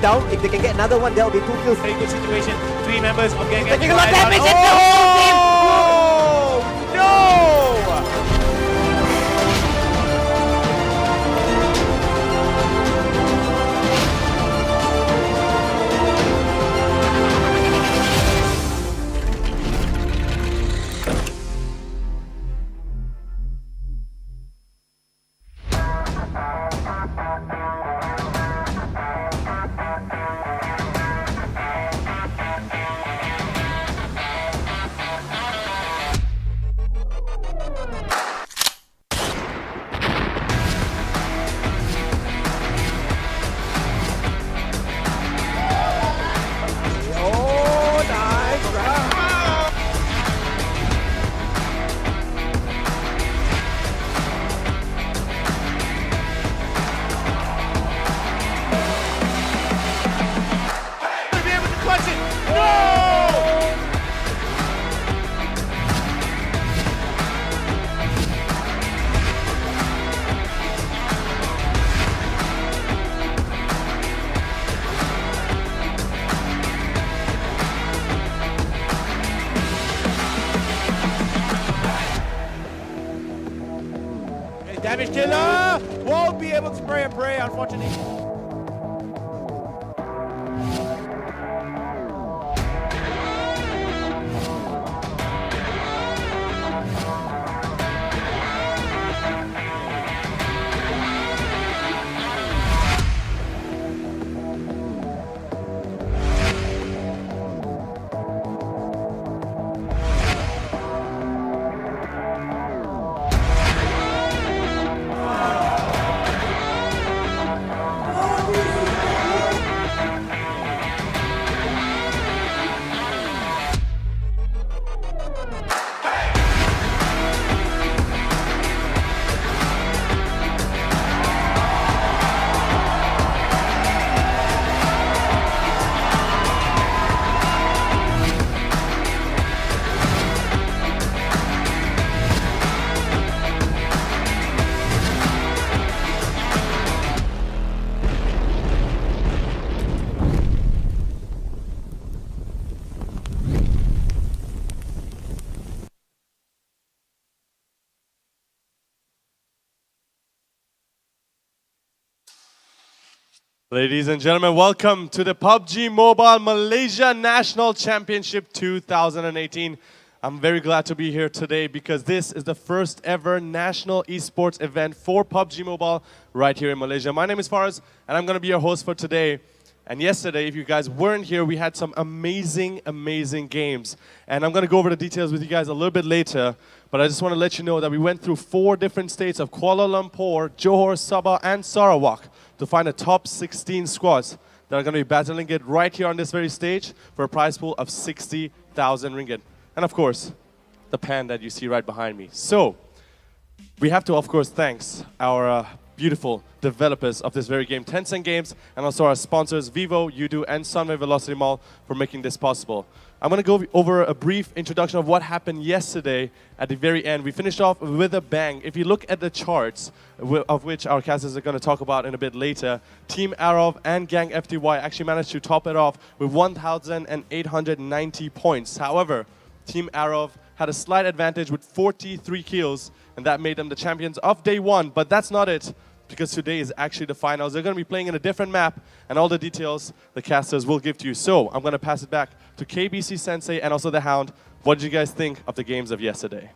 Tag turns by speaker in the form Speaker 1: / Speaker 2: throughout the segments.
Speaker 1: down. If they can get another one, that will be 2 kills.
Speaker 2: Very good situation. 3 members of Gang
Speaker 1: Taking a
Speaker 2: FTY
Speaker 1: lot of damage
Speaker 2: out.
Speaker 1: and the whole team.
Speaker 2: Oh no!
Speaker 1: Oh, nice round.
Speaker 2: Gonna be able to clutch it. No! Okay, damage killer won't be able to spray a prey, unfortunately.
Speaker 3: Ladies and gentlemen, welcome to the PUBG Mobile Malaysia National Championship 2018. I'm very glad to be here today because this is the first ever national esports event for PUBG Mobile right here in Malaysia. My name is Faraz and I'm going to be your host for today. And yesterday, if you guys weren't here, we had some amazing games. And I'm going to go over the details with you guys a little bit later. But I just want to let you know that we went through 4 different states of Kuala Lumpur, Johor, Sabah, and Sarawak to find the top 16 squads that are going to be battling it right here on this very stage for a prize pool of 60,000 ringgit. And of course, the pan that you see right behind me. So, we have to, of course, thank our beautiful developers of this very game, Tencent Games, and also our sponsors, Vivo, Udo, and Sunway Velocity Mall for making this possible. I'm going to go over a brief introduction of what happened yesterday at the very end. We finished off with a bang. If you look at the charts, of which our casters are going to talk about in a bit later, Team Arov and Gang FTY actually managed to top it off with 1,890 points. However, Team Arov had a slight advantage with 43 kills, and that made them the champions of day 1. But that's not it, because today is actually the finals. They're going to be playing in a different map, and all the details the casters will give to you. So I'm going to pass it back to KBC Sensei and also the Hound. What did you guys think of the games of yesterday?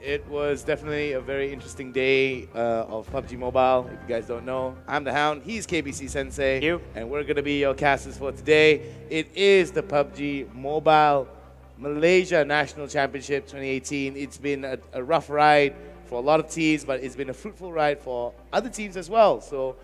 Speaker 2: It was definitely a very interesting day of PUBG Mobile. If you guys don't know, I'm the Hound, he's KBC Sensei, and we're going to be your casters for today. It is the PUBG Mobile Malaysia National Championship 2018. It's been a rough ride for a lot of teams, but it's been a fruitful ride for other teams as well. So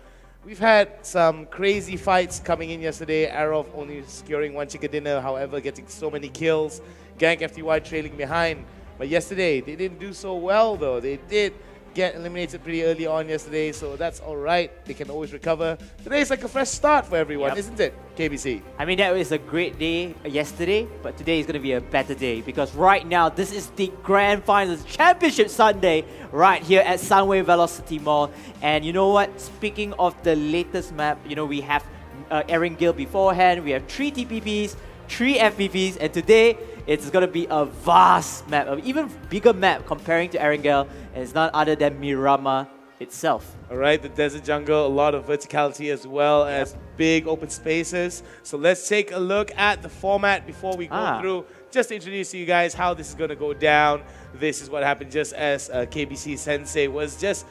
Speaker 2: we've had some crazy fights coming in yesterday. Arov only securing 1 chicken dinner, however, getting so many kills. Gang FTY trailing behind. But yesterday, they didn't do so well though. They did get eliminated pretty early on yesterday, so that's all right. They can always recover. Today is like a fresh start for everyone, isn't it, KBC?
Speaker 4: I mean, that was a great day yesterday, but today is going to be a better day because right now, this is the Grand Finals Championship Sunday right here at Sunway Velocity Mall. And you know what? Speaking of the latest map, you know, we have Erangel beforehand. We have 3 TPPs, 3 FPPs, and today it's going to be a vast map, an even bigger map comparing to Erangel, and it's none other than Miramar itself.
Speaker 2: All right, the desert jungle, a lot of verticality as well as big open spaces. So let's take a look at the format before we go through. Just to introduce to you guys how this is going to go down. This is what happened just as KBC Sensei was just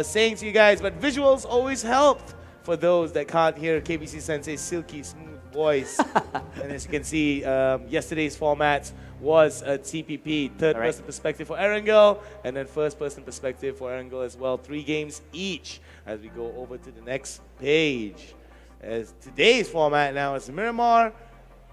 Speaker 2: saying to you guys, but visuals always helped for those that can't hear KBC Sensei's silky smooth voice. And as you can see, yesterday's format was a TPP, third-person perspective for Erangel, and then first-person perspective for Erangel as well. 3 games each as we go over to the next page. As today's format now is Miramar,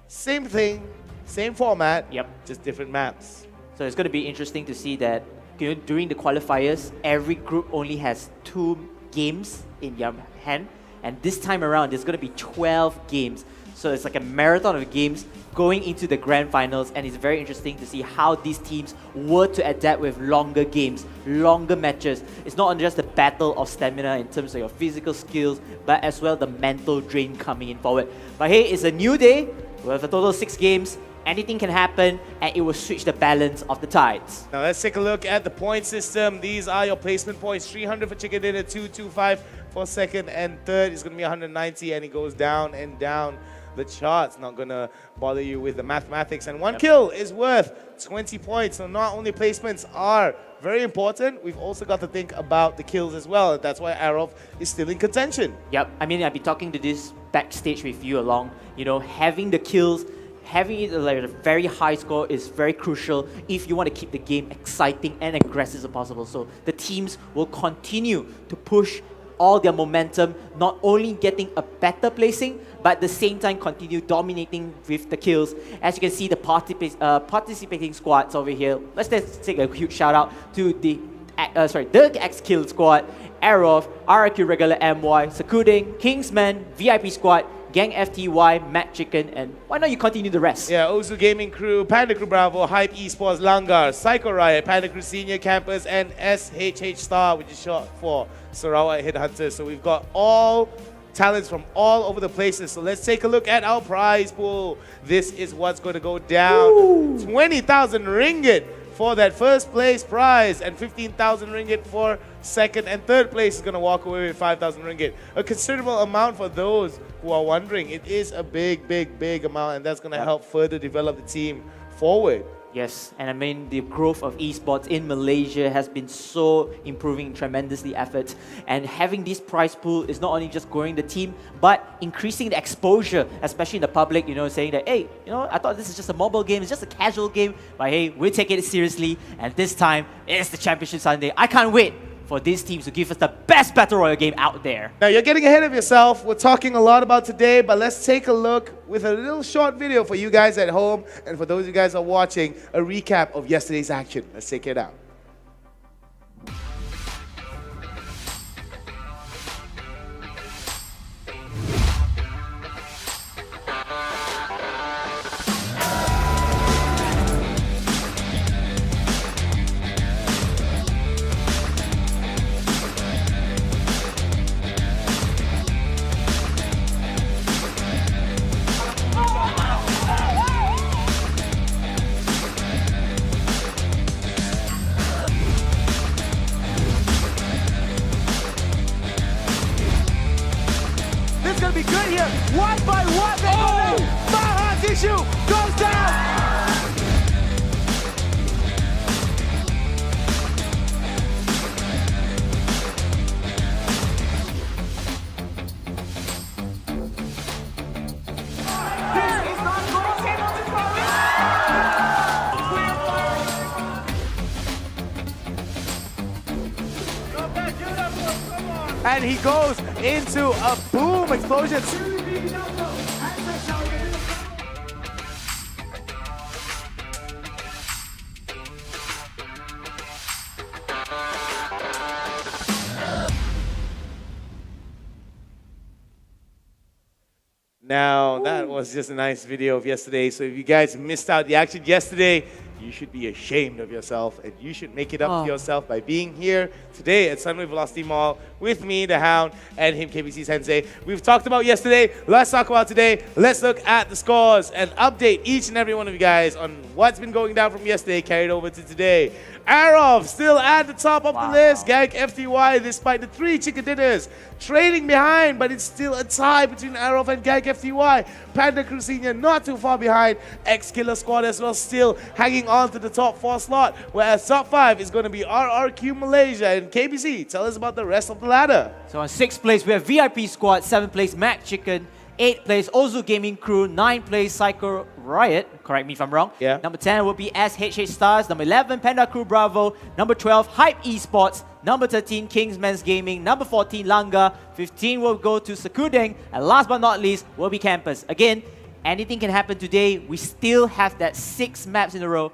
Speaker 2: same thing, same format, just different maps.
Speaker 4: So it's going to be interesting to see that during the qualifiers, every group only has 2 games in your hand, and this time around there's going to be 12 games. So it's like a marathon of games going into the grand finals, and it's very interesting to see how these teams were to adapt with longer games, longer matches. It's not just the battle of stamina in terms of your physical skills, but as well the mental drain coming in forward. But hey, it's a new day. We have a total of 6 games. Anything can happen, and it will switch the balance of the tides.
Speaker 2: Now let's take a look at the point system. These are your placement points. 300 for chicken dinner, 225 for second and third. It's going to be 190, and it goes down and down the charts. Not going to bother you with the mathematics. And 1 kill is worth 20 points. So not only placements are very important, we've also got to think about the kills as well. That's why Arov is still in contention.
Speaker 4: Yep, I mean, I've been talking to this backstage with you along. You know, having the kills, having it like a very high score is very crucial if you want to keep the game exciting and aggressive as possible. So the teams will continue to push all their momentum, not only getting a better placing, but at the same time continue dominating with the kills. As you can see, the participating squads over here. Let's just take a huge shout out to the X Kill squad, Arov, RQ Regular MY, Sakuding, Kingsman, VIP squad, Gang FTY, Matt Chicken, and why not you continue the rest?
Speaker 2: Yeah, Ozu Gaming Crew, Panda Crew Bravo, Hype Esports, Langar, Psycho Riot, Panda Crew Senior Campus, and SHH Star, which is short for Sarawak Headhunters. So we've got all talents from all over the places. So let's take a look at our prize pool. This is what's going to go down. 20,000 ringgit for that first place prize, and 15,000 ringgit for second and third place is going to walk away with 5,000 ringgit. A considerable amount for those who are wondering. It is a big, big, big amount, and that's going to help further develop the team forward.
Speaker 4: Yes, and I mean the growth of esports in Malaysia has been so improving tremendously efforts, and having this prize pool is not only just growing the team but increasing the exposure, especially in the public, you know, saying that, hey, you know, I thought this is just a mobile game, it's just a casual game, but hey, we're taking it seriously, and this time it's the Championship Sunday. I can't wait for these teams to give us the best Battle Royale game out there.
Speaker 2: Now, you're getting ahead of yourself. We're talking a lot about today, but let's take a look with a little short video for you guys at home, and for those of you guys who are watching, a recap of yesterday's action. Let's take it out.
Speaker 1: Be good here. One by one, they go in. Maha's issue goes down. And he goes into a boom explosion.
Speaker 2: Now, that was just a nice video of yesterday. So if you guys missed out the action yesterday, you should be ashamed of yourself, and you should make it up to yourself by being here today at Sunway Velocity Mall with me, the Hound, and him, KBC Sensei. We've talked about yesterday, let's talk about today. Let's look at the scores and update each and every one of you guys on what's been going down from yesterday carried over to today. Arov still at the top of the list. Gank FTY, despite the 3 chicken dinners, trailing behind, but it's still a tie between Arov and Gank FTY. Panda Crew Senior not too far behind. X-Killer Squad as well, still hanging on to the top 4 slot, whereas top 5 is going to be RRQ Malaysia. And KBC, tell us about the rest of the ladder.
Speaker 4: So on 6th place, we have VIP Squad, 7th place, Mac Chicken, 8th place, Ozu Gaming Crew, 9th place, Psycho Riot, correct me if I'm wrong.
Speaker 2: Yeah.
Speaker 4: Number 10 will be SHH Stars, number 11, Panda Crew Bravo, number 12, Hype Esports, number 13, Kingsman's Gaming, number 14, Langa, 15 will go to Sakudeng, and last but not least will be Campus. Again, anything can happen today. We still have that 6 maps in a row.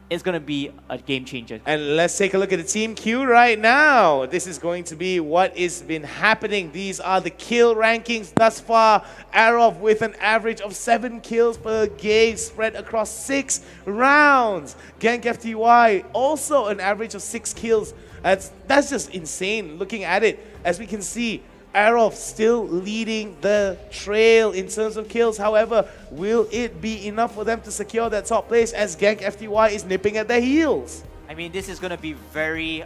Speaker 4: It's going to be a game changer.
Speaker 2: And let's take a look at the team queue right now. This is going to be what has been happening. These are the kill rankings thus far. Arov with an average of 7 kills per game spread across 6 rounds. Gank FTY also an average of 6 kills. That's just insane looking at it. As we can see, Arov still leading the trail in terms of kills. However, will it be enough for them to secure that top place as Gank FTY is nipping at their heels?
Speaker 4: I mean, this is going to be very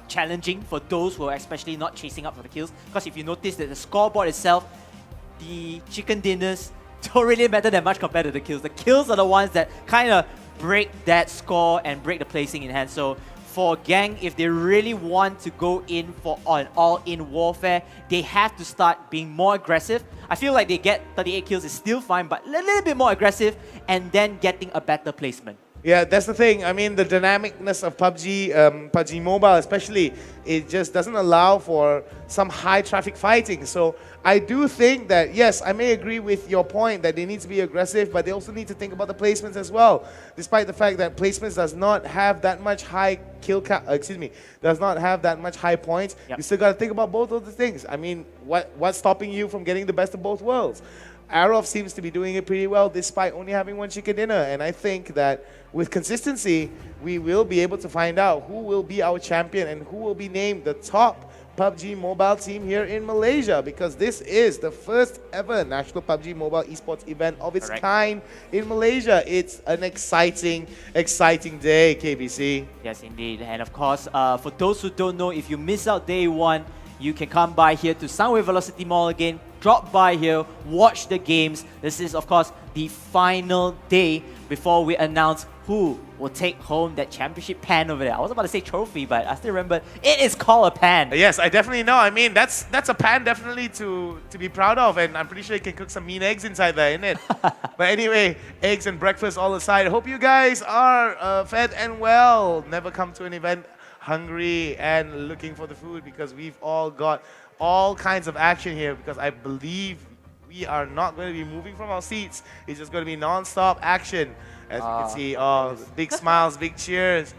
Speaker 4: challenging for those who are especially not chasing up for the kills. Because if you notice that the scoreboard itself, the chicken dinners don't really matter that much compared to the kills. The kills are the ones that kind of break that score and break the placing in hand. So for Gang, if they really want to go in for an all-in warfare, they have to start being more aggressive. I feel like they get 38 kills is still fine, but a little bit more aggressive and then getting a better placement.
Speaker 2: Yeah, that's the thing. I mean, the dynamicness of PUBG, PUBG Mobile especially, it just doesn't allow for some high traffic fighting. So I do think that, yes, I may agree with your point that they need to be aggressive, but they also need to think about the placements as well. Despite the fact that placements does not have that much high kill count, does not have that much high points, you still got to think about both of the things. I mean, what's stopping you from getting the best of both worlds? Arov seems to be doing it pretty well despite only having 1 chicken dinner, and I think that with consistency, we will be able to find out who will be our champion and who will be named the top PUBG Mobile team here in Malaysia, because this is the first ever National PUBG Mobile Esports event of its kind in Malaysia. It's an exciting day, KBC.
Speaker 4: Yes, indeed. And of course, for those who don't know, if you miss out day 1, you can come by here to Sunway Velocity Mall again, drop by here, watch the games. This is, of course, the final day before we announce who will take home that championship pan over there. I was about to say trophy, but I still remember it is called a pan.
Speaker 2: Yes, I definitely know. I mean, that's a pan definitely to be proud of, and I'm pretty sure you can cook some mean eggs inside there, isn't it? But anyway, eggs and breakfast all aside, hope you guys are fed and well. Never come to an event hungry and looking for the food, because we've all got all kinds of action here, because I believe we are not going to be moving from our seats. It's just going to be non-stop action. As you can see, big smiles, big cheers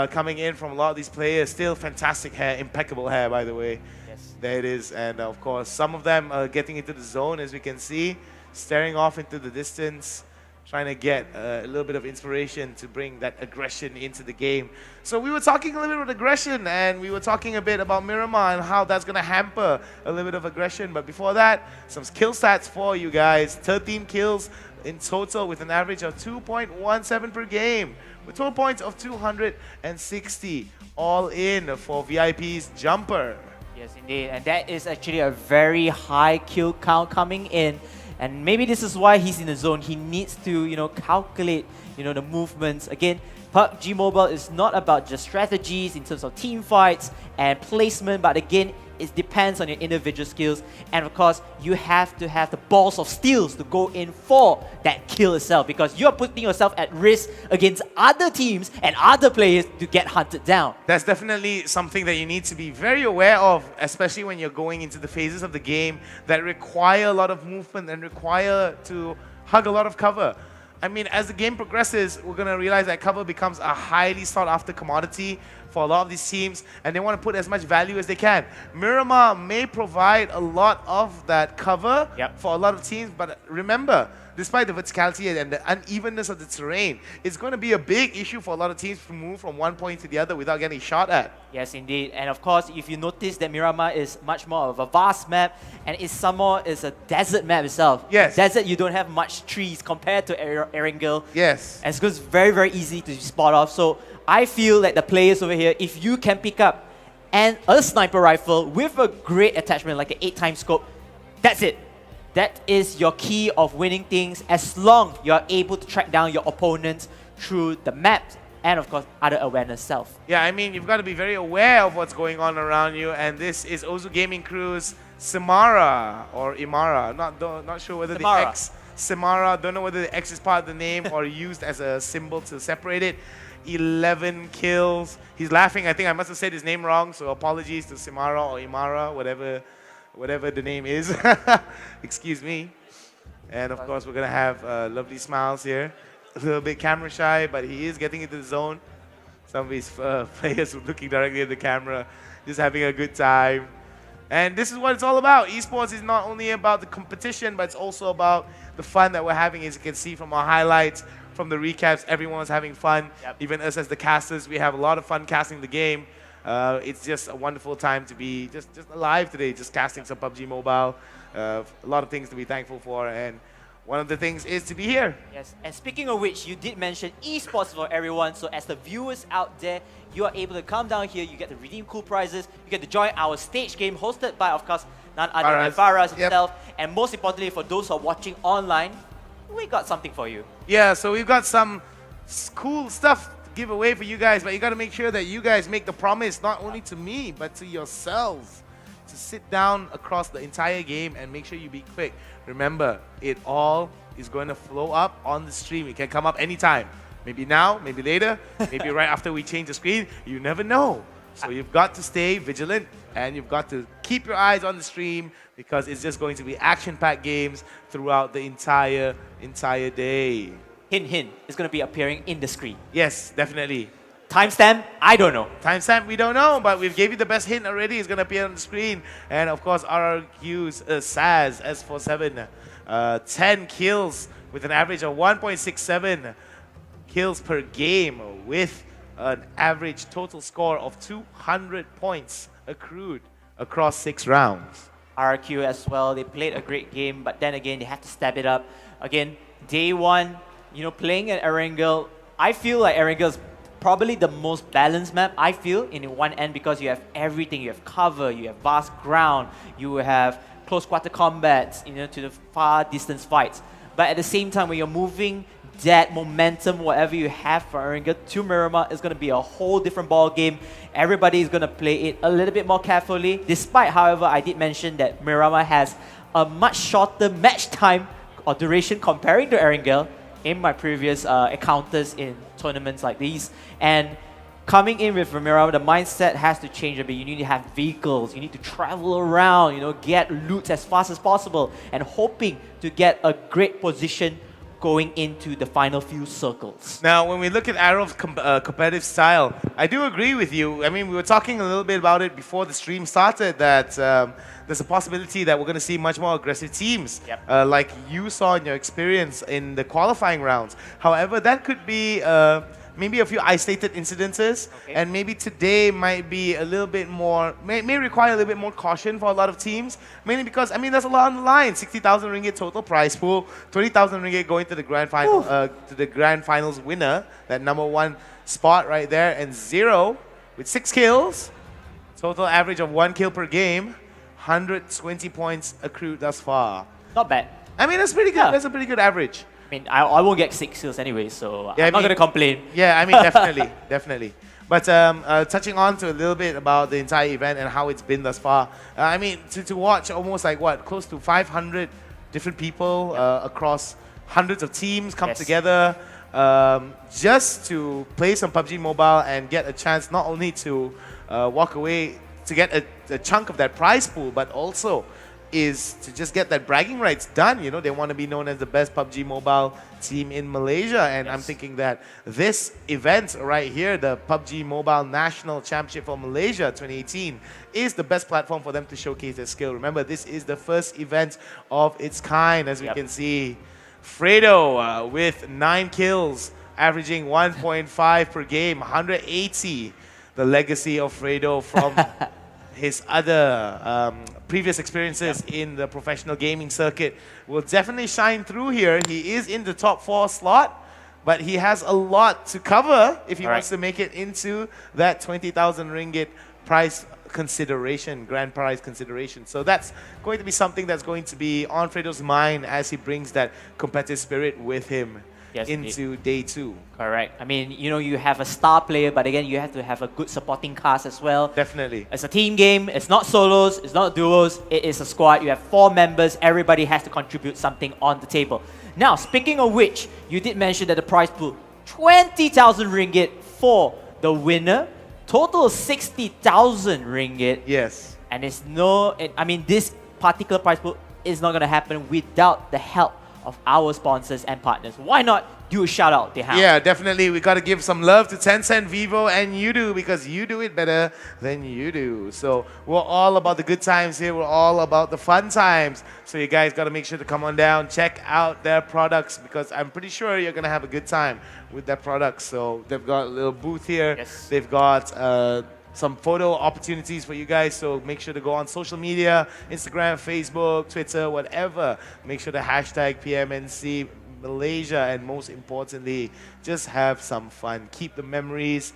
Speaker 2: coming in from a lot of these players. Still fantastic hair, impeccable hair, by the way.
Speaker 4: Yes.
Speaker 2: There it is. And of course, some of them are getting into the zone, as we can see, staring off into the distance, trying to get a little bit of inspiration to bring that aggression into the game. So we were talking a little bit about aggression, and we were talking a bit about Miramar and how that's going to hamper a little bit of aggression. But before that, some kill stats for you guys. 13 kills in total with an average of 2.17 per game, with total points of 260 all in for VIP's Jumper.
Speaker 4: Yes, indeed. And that is actually a very high kill count coming in. And maybe this is why he's in the zone. He needs to, calculate, the movements. Again, PUBG Mobile is not about just strategies in terms of team fights and placement, but again, it depends on your individual skills. And of course, you have to have the balls of steel to go in for that kill itself, because you're putting yourself at risk against other teams and other players to get hunted down.
Speaker 2: That's definitely something that you need to be very aware of, especially when you're going into the phases of the game that require a lot of movement and require to hug a lot of cover. I mean, as the game progresses, we're going to realize that cover becomes a highly sought-after commodity for a lot of these teams, and they want to put as much value as they can. Miramar may provide a lot of that cover for a lot of teams, but remember, despite the verticality and the unevenness of the terrain, it's going to be a big issue for a lot of teams to move from one point to the other without getting shot at.
Speaker 4: Yes, indeed. And of course, if you notice that Miramar is much more of a vast map, and Samoa is a desert map itself.
Speaker 2: Yes.
Speaker 4: Desert, you don't have much trees compared to Erangel.
Speaker 2: Yes.
Speaker 4: And it's very, very easy to spot off. So I feel that the players over here, if you can pick up a sniper rifle with a great attachment like an 8x scope, that's it. That is your key of winning things as long you're able to track down your opponents through the map and of course other awareness self.
Speaker 2: Yeah, I mean, you've got to be very aware of what's going on around you, and this is Ozu Gaming Crew's Samara or Imara. Not sure whether
Speaker 4: Samara.
Speaker 2: the X Samara, don't know whether the X is part of the name or used as a symbol to separate it. 11 kills. He's laughing. I think I must have said his name wrong, so apologies to Samara or Imara, whatever the name is. Excuse me. And of course, we're going to have lovely smiles here. A little bit camera shy, but he is getting into the zone. Some of his players looking directly at the camera, just having a good time. And this is what it's all about. Esports is not only about the competition, but it's also about the fun that we're having. As you can see from our highlights, from the recaps, everyone's having fun. Yep. Even us as the casters, we have a lot of fun casting the game. It's just a wonderful time to be just alive today, just casting some PUBG Mobile. A lot of things to be thankful for, and one of the things is to be here.
Speaker 4: Yes, and speaking of which, you did mention esports for everyone, so as the viewers out there, you are able to come down here, you get to redeem cool prizes, you get to join our stage game hosted by, of course, none other than Faraz himself, and most importantly, for those who are watching online, we got something for you.
Speaker 2: Yeah, so we've got some cool stuff to give away for you guys, but you got to make sure that you guys make the promise not only to me, but to yourselves, to sit down across the entire game and make sure you be quick. Remember, it all is going to flow up on the stream. It can come up anytime. Maybe now, maybe later, maybe right after we change the screen. You never know. So you've got to stay vigilant, and you've got to keep your eyes on the stream, because it's just going to be action-packed games throughout the entire day.
Speaker 4: Hint, hint, it's going to be appearing in the screen.
Speaker 2: Yes, definitely.
Speaker 4: Timestamp, I don't know.
Speaker 2: Timestamp, we don't know, but we've gave you the best hint already. It's going to appear on the screen. And of course, RRQ's Saz, S47, 10 kills with an average of 1.67 kills per game, with an average total score of 200 points accrued across 6 rounds.
Speaker 4: RRQ as well, they played a great game, but then again, they had to step it up. Again, day one, you know, playing at Erangel, I feel like Erangel is probably the most balanced map, I feel, in one end, because you have everything. You have cover, you have vast ground, you have close quarter combats, you know, to the far distance fights. But at the same time, when you're moving that momentum, whatever you have for Erangel to Miramar, is going to be a whole different ball game. Everybody is going to play it a little bit more carefully. Despite, however, I did mention that Miramar has a much shorter match time or duration comparing to Erangel in my previous encounters in tournaments like these. And coming in with Miramar, the mindset has to change a bit. You need to have vehicles, you need to travel around, you know, get loot as fast as possible, and hoping to get a great position going into the final few circles.
Speaker 2: Now, when we look at Arrow's competitive style, I do agree with you. I mean, we were talking a little bit about it before the stream started, that there's a possibility that we're going to see much more aggressive teams, like you saw in your experience in the qualifying rounds. However, that could be maybe a few isolated incidences, and maybe today might be a little bit more, may require a little bit more caution for a lot of teams, mainly because, I mean, there's a lot on the line. 60,000 ringgit total prize pool, 20,000 ringgit going to the grand final, to the grand finals winner, that #1 spot right there, and 0 with 6 kills, total average of 1 kill per game, 120 points accrued thus far.
Speaker 4: Not bad.
Speaker 2: I mean, that's pretty good. That's a pretty good average.
Speaker 4: I mean, I won't get 6 kills anyway, so I'm not going to complain.
Speaker 2: Yeah, I mean, definitely, definitely. But touching on to a little bit about the entire event and how it's been thus far, I mean, to watch almost like, what, close to 500 different people across hundreds of teams come together just to play some PUBG Mobile and get a chance not only to walk away to get a chunk of that prize pool, but also is to just get that bragging rights done. You know, they want to be known as the best PUBG Mobile team in Malaysia, and I'm thinking that this event right here, the PUBG Mobile National Championship for Malaysia 2018, is the best platform for them to showcase their skill. Remember, this is the first event of its kind, as we can see. Fredo with 9 kills, averaging 1.5 per game, 180. The legacy of Fredo from his other previous experiences in the professional gaming circuit will definitely shine through here. He is in the top 4 slot, but he has a lot to cover if he wants to make it into that 20,000 ringgit prize consideration, grand prize consideration. So that's going to be something that's going to be on Fredo's mind as he brings that competitive spirit with him into day 2.
Speaker 4: Correct. I mean, you know, you have a star player, but again, you have to have a good supporting cast as well.
Speaker 2: Definitely.
Speaker 4: It's a team game. It's not solos. It's not duos. It is a squad. You have 4 members. Everybody has to contribute something on the table. Now, speaking of which, you did mention that the prize pool, 20,000 ringgit for the winner. Total 60,000 ringgit.
Speaker 2: Yes.
Speaker 4: And it's I mean, this particular prize pool is not going to happen without the help of our sponsors and partners. Why not do a shout out, Dehan?
Speaker 2: Yeah, definitely. We got to give some love to Tencent, Vivo, and Udo because you do it better than you do. So we're all about the good times here. We're all about the fun times. So you guys got to make sure to come on down, check out their products because I'm pretty sure you're going to have a good time with their products. So they've got a little booth here.
Speaker 4: Yes.
Speaker 2: They've got some photo opportunities for you guys, so make sure to go on social media, Instagram, Facebook, Twitter, whatever. Make sure to hashtag PMNC Malaysia, and most importantly, just have some fun. Keep the memories,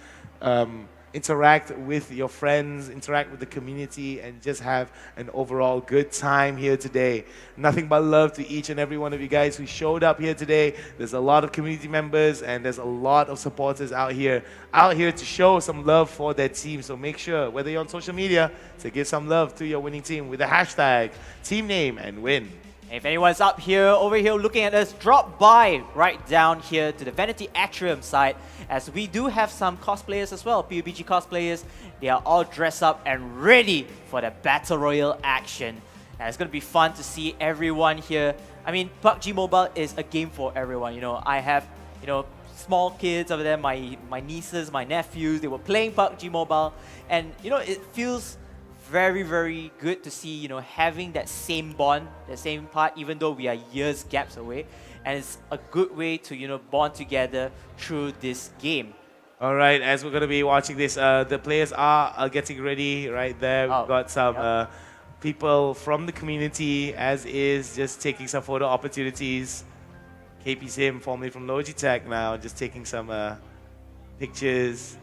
Speaker 2: interact with your friends, interact with the community, and just have an overall good time here today. Nothing but love to each and every one of you guys who showed up here today. There's a lot of community members and there's a lot of supporters out here to show some love for their team. So make sure, whether you're on social media, to give some love to your winning team with the hashtag team name and win.
Speaker 4: If anyone's over here looking at us, drop by right down here to the Vanity Atrium side, as we do have some cosplayers as well, PUBG cosplayers. They are all dressed up and ready for the Battle Royale action. And it's going to be fun to see everyone here. I mean, PUBG Mobile is a game for everyone. You know, I have, you know, small kids over there, my nieces, my nephews, they were playing PUBG Mobile. And, you know, it feels very, very good to see, you know, having that same bond, the same part, even though we are years gaps away. And it's a good way to, you know, bond together through this game.
Speaker 2: All right, as we're going to be watching this, the players are getting ready right there. We've got some people from the community, as is, just taking some photo opportunities. KP Sim, formerly from Logitech now, just taking some pictures.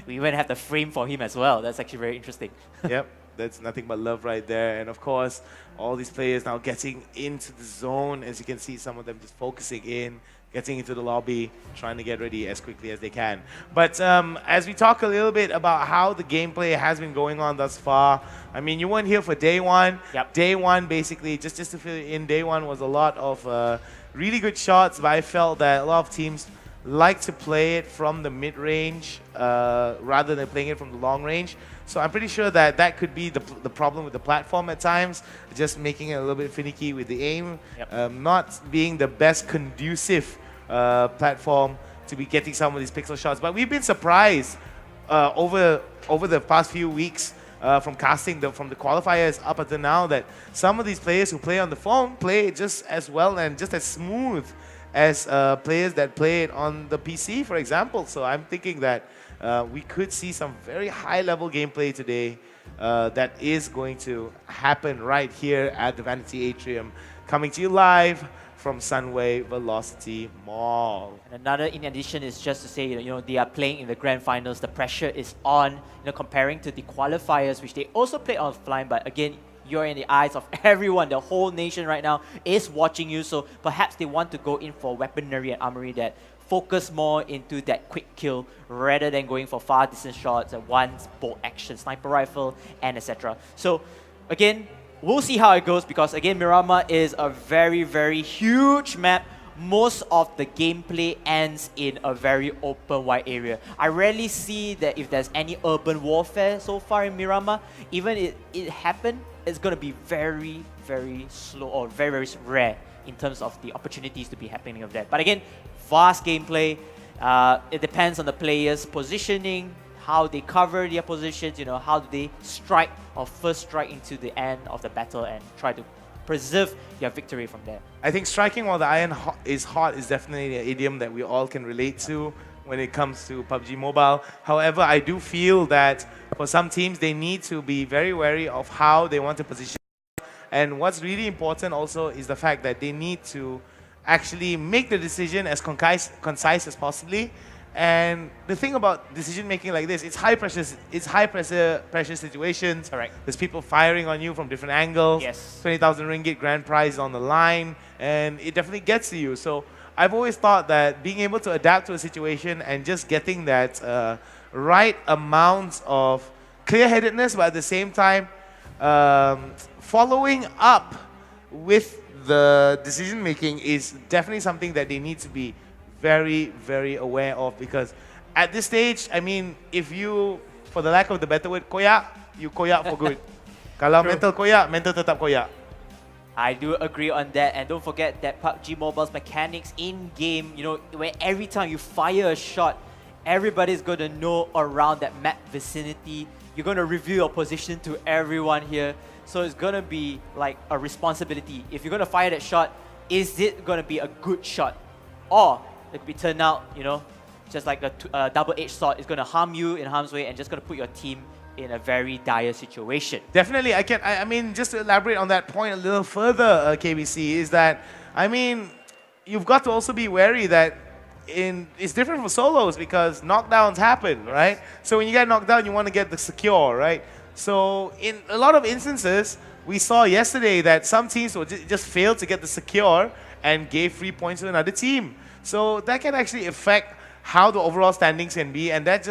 Speaker 4: We even have the frame for him as well. That's actually very interesting.
Speaker 2: Yep, that's nothing but love right there. And of course, all these players now getting into the zone. As you can see, some of them just focusing in, getting into the lobby, trying to get ready as quickly as they can. But as we talk a little bit about how the gameplay has been going on thus far, I mean, you weren't here for day one.
Speaker 4: Yep. Day
Speaker 2: one, basically, just to fill in, day one was a lot of really good shots, but I felt that a lot of teams like to play it from the mid-range rather than playing it from the long range. So I'm pretty sure that that could be the problem with the platform at times, just making it a little bit finicky with the aim, not being the best conducive platform to be getting some of these pixel shots. But we've been surprised over the past few weeks from casting from the qualifiers up until now that some of these players who play on the phone play just as well and just as smooth as players that play it on the PC, for example. So I'm thinking that we could see some very high-level gameplay today that is going to happen right here at the Vanity Atrium, coming to you live from Sunway Velocity Mall.
Speaker 4: And another, in addition, is just to say, you know, they are playing in the grand finals. The pressure is on, you know, comparing to the qualifiers, which they also play offline. But again, you're in the eyes of everyone. The whole nation right now is watching you. So perhaps they want to go in for weaponry and armory that focus more into that quick kill rather than going for far distance shots and one bolt action, sniper rifle, and etc. So again, we'll see how it goes because again, Miramar is a very, very huge map. Most of the gameplay ends in a very open wide area. I rarely see that if there's any urban warfare so far in Miramar, even it happened, it's going to be very, very slow or very, very rare in terms of the opportunities to be happening of that. But again, vast gameplay. It depends on the players' positioning, how they cover their positions, you know, how do they strike or first strike into the end of the battle and try to preserve your victory from there.
Speaker 2: I think striking while the iron is hot is definitely an idiom that we all can relate to when it comes to PUBG Mobile. However, I do feel that for some teams, they need to be very wary of how they want to position. And what's really important also is the fact that they need to actually make the decision as concise as possibly. And the thing about decision making like this, it's high pressure situations.
Speaker 4: Correct.
Speaker 2: There's people firing on you from different angles.
Speaker 4: Yes.
Speaker 2: 20,000 ringgit grand prize on the line, and it definitely gets to you. So I've always thought that being able to adapt to a situation and just getting that right amount of clear-headedness, but at the same time following up with the decision making is definitely something that they need to be very, very aware of, because at this stage, I mean, if you, for the lack of the better word, koyak, you koyak for good. Kalau mental koyak, mental tetap koyak.
Speaker 4: I do agree on that, and don't forget that PUBG Mobile's mechanics in-game, you know, where every time you fire a shot, everybody's going to know around that map vicinity. You're going to reveal your position to everyone here. So it's going to be like a responsibility. If you're going to fire that shot, is it going to be a good shot? Or it could be turned out, you know, just like a double-edged sword. It's going to harm you in harm's way and just going to put your team in a very dire situation.
Speaker 2: Definitely, I mean, just to elaborate on that point a little further, KBC, is that, I mean, you've got to also be wary that it's different for solos because knockdowns happen, right? So when you get knocked down, you want to get the secure, right? So in a lot of instances, we saw yesterday that some teams will just fail to get the secure and gave free points to another team. So that can actually affect how the overall standings can be, and that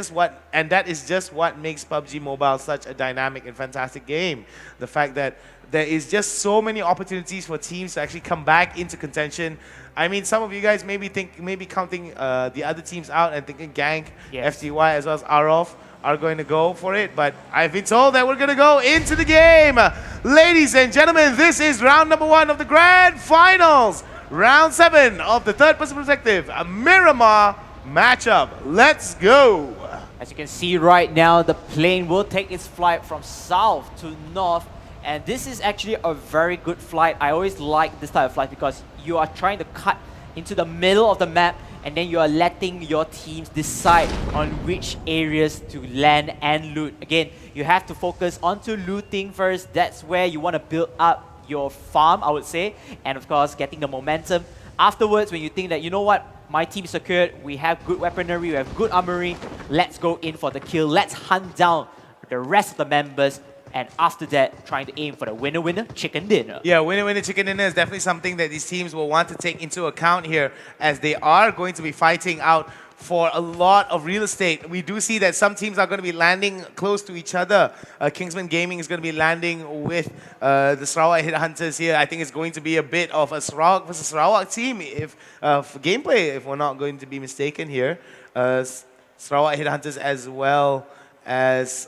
Speaker 2: is just what makes PUBG Mobile such a dynamic and fantastic game. The fact that there is just so many opportunities for teams to actually come back into contention. I mean, some of you guys maybe counting the other teams out and thinking Gank,
Speaker 4: yes,
Speaker 2: FTY, as well as Arof are going to go for it, but I've been told that we're going to go into the game. Ladies and gentlemen, this is round number 1 of the Grand Finals. Round 7 of the third person perspective, a Miramar matchup. Let's go.
Speaker 4: As you can see right now, the plane will take its flight from south to north. And this is actually a very good flight. I always like this type of flight because you are trying to cut into the middle of the map, and then you are letting your teams decide on which areas to land and loot. Again, you have to focus onto looting first. That's where you want to build up your farm, I would say, and of course getting the momentum. Afterwards, when you think that, you know what, my team is secured, we have good weaponry, we have good armory, let's go in for the kill, let's hunt down the rest of the members, and after that, trying to aim for the winner-winner chicken dinner.
Speaker 2: Yeah, winner-winner chicken dinner is definitely something that these teams will want to take into account here, as they are going to be fighting out for a lot of real estate. We do see that some teams are going to be landing close to each other. Kingsman Gaming is going to be landing with the Sarawak Headhunters here. I think it's going to be a bit of a Sarawak versus Sarawak team for gameplay, if we're not going to be mistaken here. Sarawak Headhunters as well as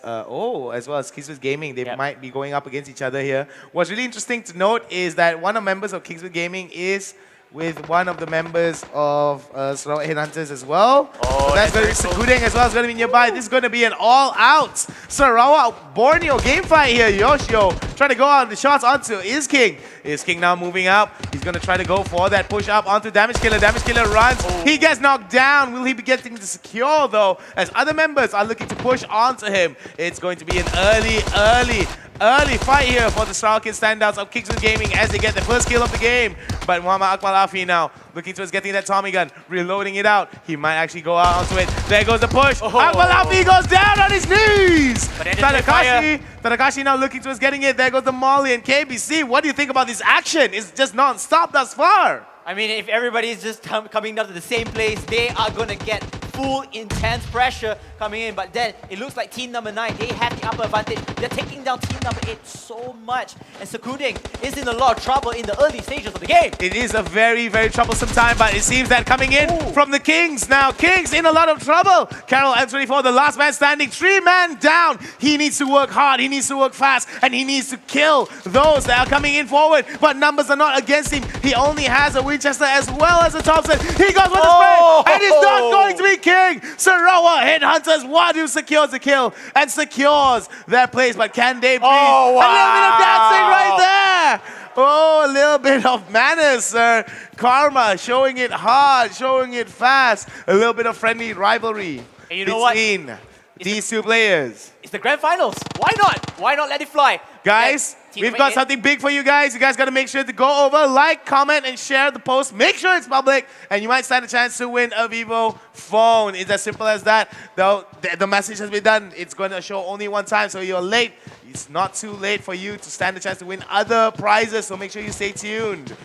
Speaker 2: Kingsman Gaming. They might be going up against each other here. What's really interesting to note is that one of the members of Kingsman Gaming is with one of the members of Sarawak Headhunters as well.
Speaker 4: Oh,
Speaker 2: so that's going to be Sakudeng as well. It's going to be nearby. This is going to be an all-out Sarawak Borneo game fight here. Yoshio trying to go out the shots onto Isking. Isking now moving up. He's going to try to go for that push up onto Damage Killer. Damage Killer runs. Oh. He gets knocked down. Will he be getting the secure though? As other members are looking to push onto him. It's going to be an early fight here for the Sarawak standouts of Kingsman Gaming as they get the first kill of the game. But Muhammad Akmal Afi now looking towards getting that Tommy gun, reloading it out. He might actually go out onto it. There goes the push. Oh. Akmal Afi goes down on his knees. Tadakashi now looking towards getting it. There goes the Molly and KBC. What do you think about this action? It's just non-stop thus far.
Speaker 4: I mean, if everybody is just coming down to the same place, they are going to get full intense pressure coming in. But then it looks like team number 9, they have the upper advantage. They're taking down team number 8 so much. And Sakudeng is in a lot of trouble in the early stages of the game.
Speaker 2: It is a very, very troublesome time, but it seems that coming in from the Kings now. Kings in a lot of trouble. Carol M24, the last man standing, 3-man down. He needs to work hard, he needs to work fast, and he needs to kill those that are coming in forward. But numbers are not against him. He only has a Winchester as well as a Thompson. He goes with the spray, and he's not going to be king. Sarawak Headhunters, Wadu secures the kill and secures their place, but can they breathe? A little bit of dancing right there. Oh, a little bit of manners, sir. Karma showing it hard, showing it fast. A little bit of friendly rivalry
Speaker 4: And you know what?
Speaker 2: between these two players.
Speaker 4: It's the grand finals. Why not? Why not let it fly?
Speaker 2: Guys, we've got something big for you guys. You guys got to make sure to go over, like, comment, and share the post. Make sure it's public, and you might stand a chance to win a Vivo phone. It's as simple as that. Though the message has been done, it's going to show only one time, so you're late. It's not too late for you to stand a chance to win other prizes, so make sure you stay tuned.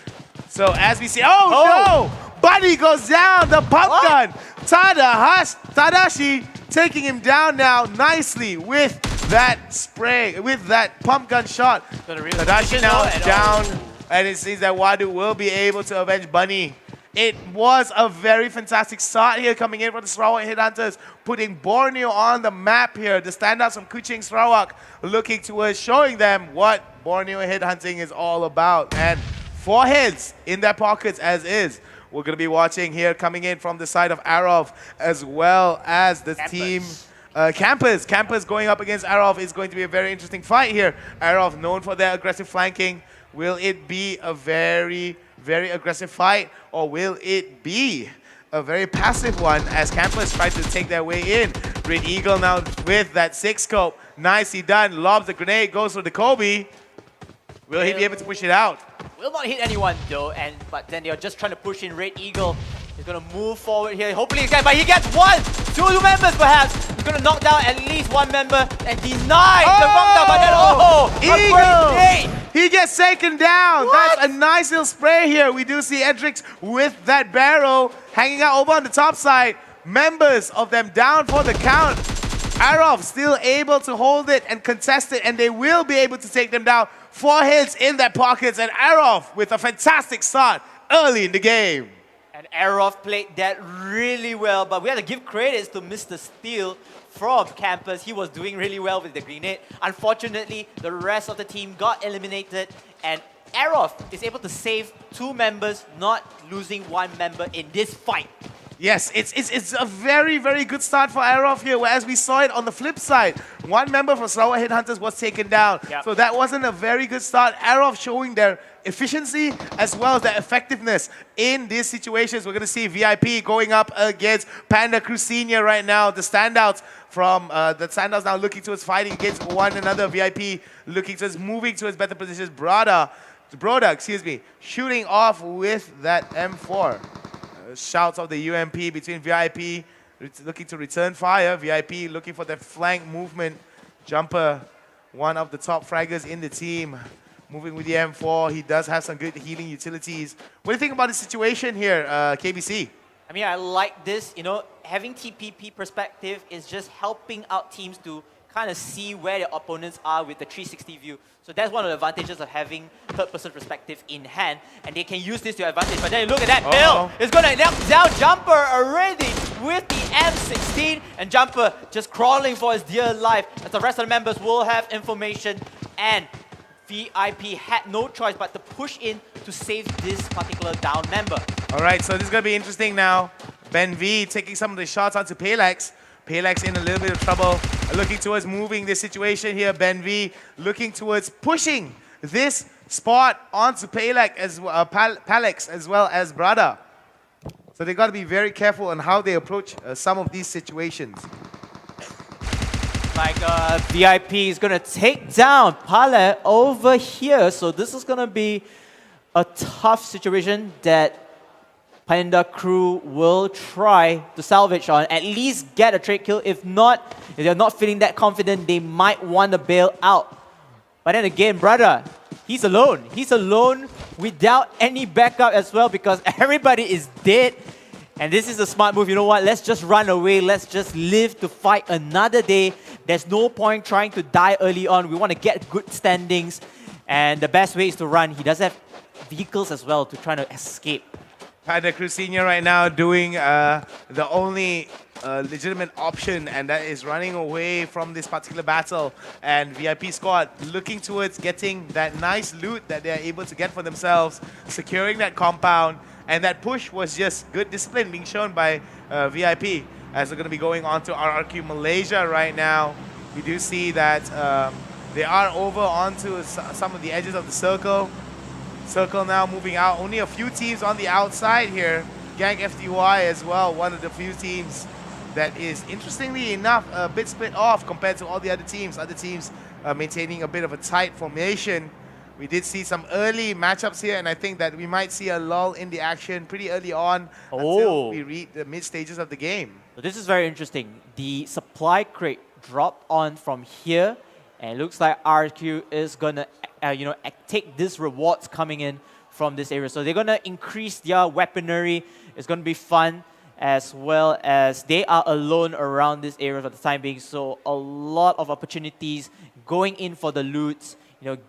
Speaker 2: So as we see, no! Buddy goes down, the pump gun. Tadashi taking him down now nicely with that spray, with that pump gun shot. Tadashi now down, and it seems that Wadu will be able to avenge Bunny. It was a very fantastic start here coming in from the Sarawak Headhunters, putting Borneo on the map here. The standouts from Kuching Sarawak looking towards showing them what Borneo headhunting is all about. And 4 heads in their pockets as is. We're going to be watching here coming in from the side of Arov as well as the team Campers. Campers going up against Arov is going to be a very interesting fight here. Arov known for their aggressive flanking. Will it be a very, very aggressive fight, or will it be a very passive one as Campers try to take their way in? Red Eagle now with that 6 scope. Nicely done. Lobs the grenade, goes for the Kobe. Will he be able to push it out?
Speaker 4: Will not hit anyone though, but then they're just trying to push in. Red Eagle is going to move forward here. Hopefully he can, but he gets 2 members perhaps. He's going to knock down at least 1 member and deny the knockdown. But then,
Speaker 2: Eagle! He gets taken down. What? That's a nice little spray here. We do see Edrix with that barrel hanging out over on the top side. Members of them down for the count. Arov still able to hold it and contest it, and they will be able to take them down. 4 hits in their pockets, and Arov with a fantastic start early in the game.
Speaker 4: And Arov played that really well, but we have to give credits to Mr. Steele from Campus. He was doing really well with the grenade. Unfortunately, the rest of the team got eliminated, and Arov is able to save 2 members, not losing 1 member in this fight.
Speaker 2: Yes, it's a very, very good start for Arov here, whereas we saw it on the flip side. 1 member from Sarawak Headhunters was taken down. Yep. So that wasn't a very good start. Arov showing their efficiency as well as their effectiveness in these situations. We're going to see VIP going up against Panda Crew Senior right now. The standouts now looking towards fighting against one another. VIP looking towards moving towards better positions. Broda, shooting off with that M4. Shouts of the UMP between VIP looking to return fire. VIP looking for the flank movement. Jumper, one of the top fraggers in the team, moving with the M4. He does have some good healing utilities. What do you think about the situation here, KBC?
Speaker 4: I mean, I like this. You know, having TPP perspective is just helping out teams to kind of see where their opponents are with the 360 view. So that's one of the advantages of having third-person perspective in hand, and they can use this to advantage. But then look at that, Bill is going to knock down Jumper already with the M16, and Jumper just crawling for his dear life, as the rest of the members will have information, and VIP had no choice but to push in to save this particular down member.
Speaker 2: All right, so this is going to be interesting now. Ben V taking some of the shots onto Palex. Palex in a little bit of trouble, looking towards moving this situation here. Ben V looking towards pushing this spot onto Palex as well as Brada. So they got to be very careful on how they approach some of these situations.
Speaker 4: Like VIP is going to take down Pale over here. So this is going to be a tough situation that Panda Crew will try to salvage on, at least get a trade kill. If not, if they're not feeling that confident, they might want to bail out. But then again, brother, he's alone. He's alone without any backup as well, because everybody is dead. And this is a smart move. You know what? Let's just run away. Let's just live to fight another day. There's no point trying to die early on. We want to get good standings. And the best way is to run. He does have vehicles as well to try to escape.
Speaker 2: Panda Crew Senior right now doing the only legitimate option, and that is running away from this particular battle. And VIP squad looking towards getting that nice loot that they're able to get for themselves, securing that compound. And that push was just good discipline being shown by VIP, as they're going to be going on to RRQ Malaysia right now. We do see that They are over onto some of the edges of the circle. Circle now moving out. Only a few teams on the outside here. Gang FDY as well, one of the few teams that is, interestingly enough, a bit split off compared to all the other teams. Other teams maintaining a bit of a tight formation. We did see some early matchups here, and I think that we might see a lull in the action pretty early on until we reach the mid stages of the game.
Speaker 4: So this is very interesting. The supply crate dropped on from here, and it looks like RQ is gonna, take these rewards coming in from this area. So they're gonna increase their weaponry. It's gonna be fun, as well as they are alone around this area for the time being. So a lot of opportunities going in for the loots,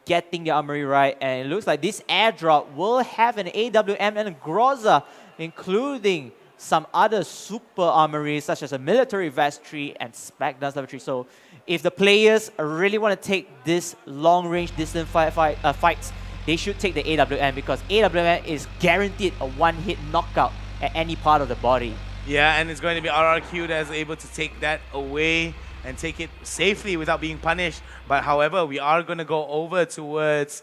Speaker 4: getting the armory right. And it looks like this airdrop will have an AWM and a Groza, including some other super armories such as a military vestry and spec dance lavatory. So if the players really want to take this long-range distance fights, they should take the AWM, because AWM is guaranteed a one-hit knockout at any part of the body.
Speaker 2: Yeah, and it's going to be RRQ that is able to take that away and take it safely without being punished. But however, we are going to go over towards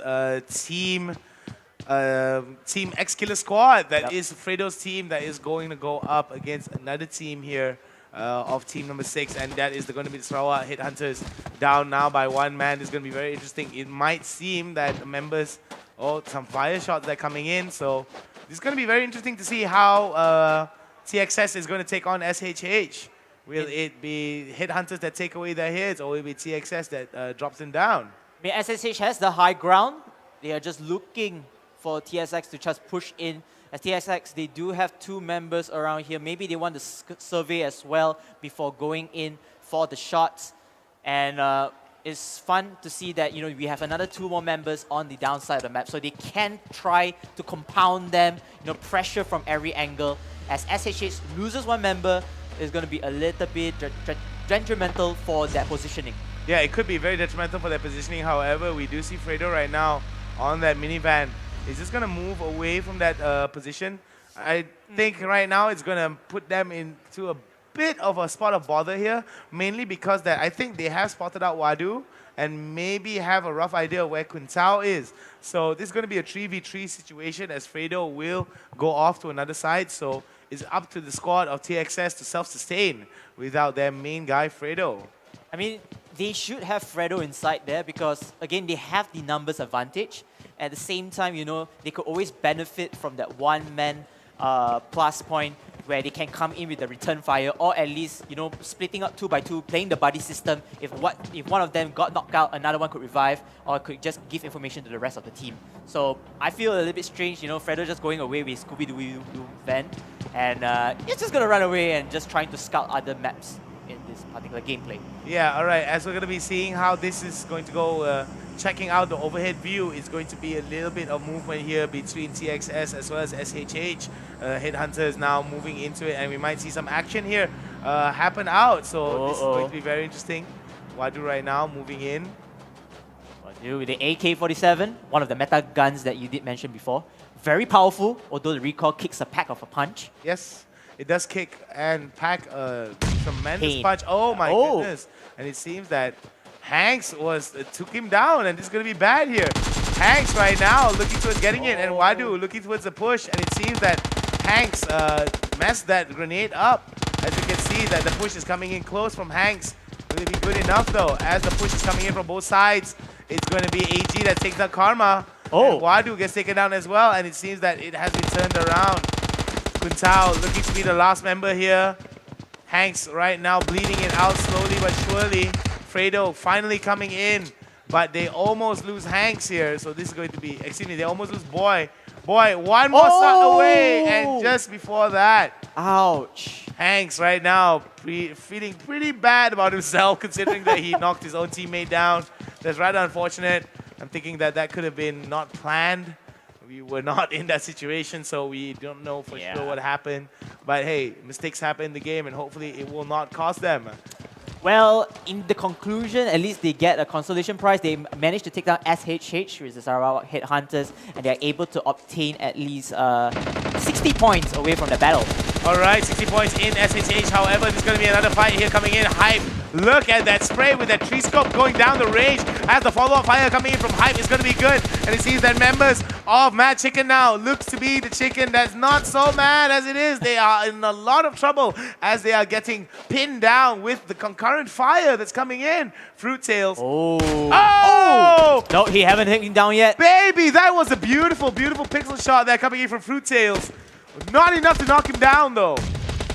Speaker 2: Team X-Killer Squad. That is Fredo's team that is going to go up against another team here of team number 6, and that is going to be the Sarawak Headhunters, down now by one man. It's going to be very interesting. It might seem that the members, some fire shots that are coming in, so it's going to be very interesting to see how TXS is going to take on SHH. Will it be Headhunters that take away their heads, or will it be TXS that drops them down?
Speaker 4: I mean, SSH has the high ground. They are just looking for TSX to just push in. As TSX, they do have 2 members around here. Maybe they want to survey as well before going in for the shots. And it's fun to see that we have another 2 more members on the downside of the map, so they can try to compound them. Pressure from every angle. As SHH loses 1 member, it's going to be a little bit detrimental for their positioning.
Speaker 2: Yeah, it could be very detrimental for their positioning. However, we do see Fredo right now on that minivan. Is this going to move away from that position? I think right now it's going to put them into a bit of a spot of bother here, mainly because that I think they have spotted out Wadu and maybe have a rough idea of where Quintao is. So this is going to be a 3v3 situation, as Fredo will go off to another side. So it's up to the squad of TXS to self-sustain without their main guy, Fredo.
Speaker 4: I mean, they should have Fredo inside there because, again, they have the numbers advantage. At the same time, they could always benefit from that one-man plus point where they can come in with the return fire, or at least, splitting up 2 by 2, playing the buddy system. If one of them got knocked out, another one could revive, or could just give information to the rest of the team. So I feel a little bit strange, Fredo just going away with Scooby-Doo Van, and he's just going to run away and just trying to scout other maps in this particular gameplay.
Speaker 2: Yeah, all right. As we're going to be seeing how this is going to go, checking out the overhead view, is going to be a little bit of movement here between TXS as well as SHH. Headhunters now moving into it, and we might see some action here happen out. So this is going to be very interesting. Wadu right now moving in.
Speaker 4: Wadu with the AK-47, one of the meta guns that you did mention before. Very powerful, although the recoil kicks a pack of a punch.
Speaker 2: Yes, it does kick and pack a tremendous punch. Oh my goodness. And it seems that Hanks took him down, and this is going to be bad here. Hanks right now looking towards getting it, and Wadu looking towards the push, and it seems that Hanks messed that grenade up. As you can see that the push is coming in close from Hanks. Will it be good enough though? As the push is coming in from both sides, it's going to be AG that takes out Karma. And Wadu gets taken down as well, and it seems that it has been turned around. Quintao looking to be the last member here. Hanks right now bleeding it out slowly but surely. Fredo finally coming in, but they almost lose Hanks here. So this is going to be, they almost lose Boy. Boy, one more shot away, and just before that,
Speaker 4: ouch.
Speaker 2: Hanks right now feeling pretty bad about himself, considering that he knocked his own teammate down. That's rather unfortunate. I'm thinking that that could have been not planned. We were not in that situation, so we don't know for sure what happened. But hey, mistakes happen in the game, and hopefully it will not cost them.
Speaker 4: Well, in the conclusion, at least they get a consolation prize. They managed to take down SHH, which is the Sarawak Headhunters, and they're able to obtain at least 60 points away from the battle.
Speaker 2: All right, 60 points in SHH. However, there's going to be another fight here coming in. Hype Look at that spray with that tree scope going down the range as the follow-up fire coming in from Hype is going to be good. And it seems that members of Mad Chicken now looks to be the chicken that's not so mad as it is. They are in a lot of trouble as they are getting pinned down with the concurrent fire that's coming in. Fruit Tails. Oh!
Speaker 4: No, he haven't hit him down yet.
Speaker 2: Baby, that was a beautiful, beautiful pixel shot there coming in from Fruit Tails. Not enough to knock him down though.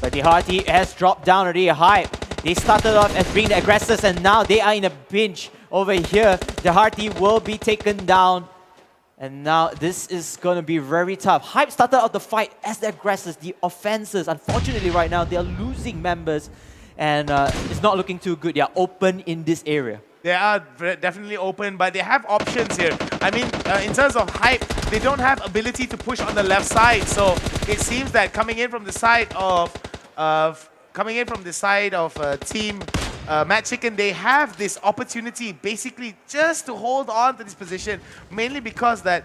Speaker 4: But the Hearty has dropped down already. Hype. They started off as being the aggressors and now they are in a pinch over here. The Hearty will be taken down. And now this is going to be very tough. Hype started out the fight as the aggressors, the offenses. Unfortunately right now they are losing members and it's not looking too good. They are open in this area.
Speaker 2: They are definitely open, but they have options here. I mean, in terms of Hype, they don't have ability to push on the left side. So it seems that coming in from the side of Team Mad Chicken, they have this opportunity basically just to hold on to this position, mainly because that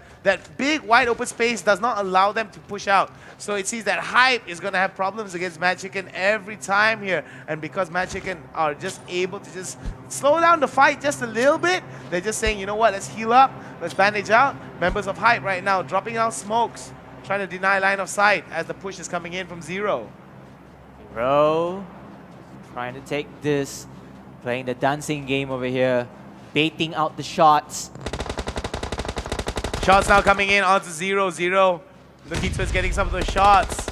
Speaker 2: big wide open space does not allow them to push out. So it seems that Hype is going to have problems against Mad Chicken every time here. And because Mad Chicken are just able to just slow down the fight just a little bit, they're just saying, you know what, let's heal up, let's bandage out. Members of Hype right now dropping out smokes, trying to deny line of sight as the push is coming in from Zero.
Speaker 4: Zero trying to take this. Playing the dancing game over here, baiting out the shots.
Speaker 2: Shots now coming in onto 0-0. Looking towards getting some of those shots.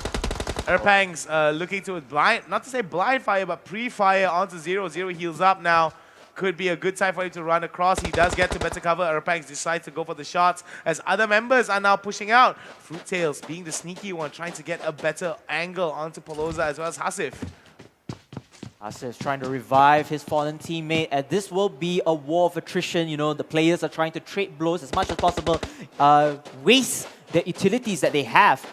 Speaker 2: Erpang's looking to blind, not to say blind fire, but pre-fire onto 0-0. Heals up now. Could be a good time for him to run across. He does get to better cover. Erpang's decides to go for the shots as other members are now pushing out. Fruit Tails being the sneaky one, trying to get a better angle onto Poloza as well as Hasif.
Speaker 4: Asif trying to revive his fallen teammate, and this will be a war of attrition. You know, the players are trying to trade blows as much as possible, waste the utilities that they have.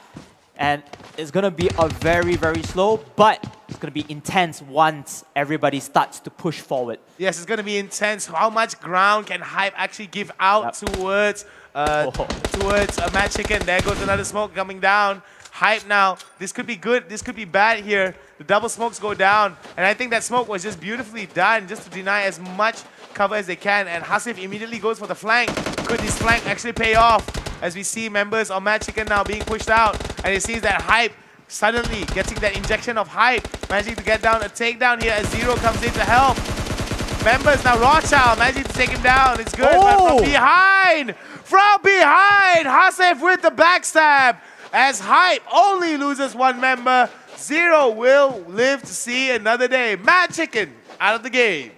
Speaker 4: And it's going to be a very, very slow, but it's going to be intense once everybody starts to push forward.
Speaker 2: Yes, it's going to be intense. How much ground can Hype actually give out towards Mad Chicken? There goes another smoke coming down. Hype now, this could be good, this could be bad here. The double smokes go down, and I think that smoke was just beautifully done just to deny as much cover as they can, and Hasif immediately goes for the flank. Could this flank actually pay off? As we see members of Mad Chicken now being pushed out, and it seems that Hype suddenly getting that injection of Hype, managing to get down a takedown here as Zero comes in to help. Members now, Rothschild managing to take him down. It's good, but from behind, Hasif with the backstab. As Hype only loses one member, Zero will live to see another day. Mad Chicken out of the game.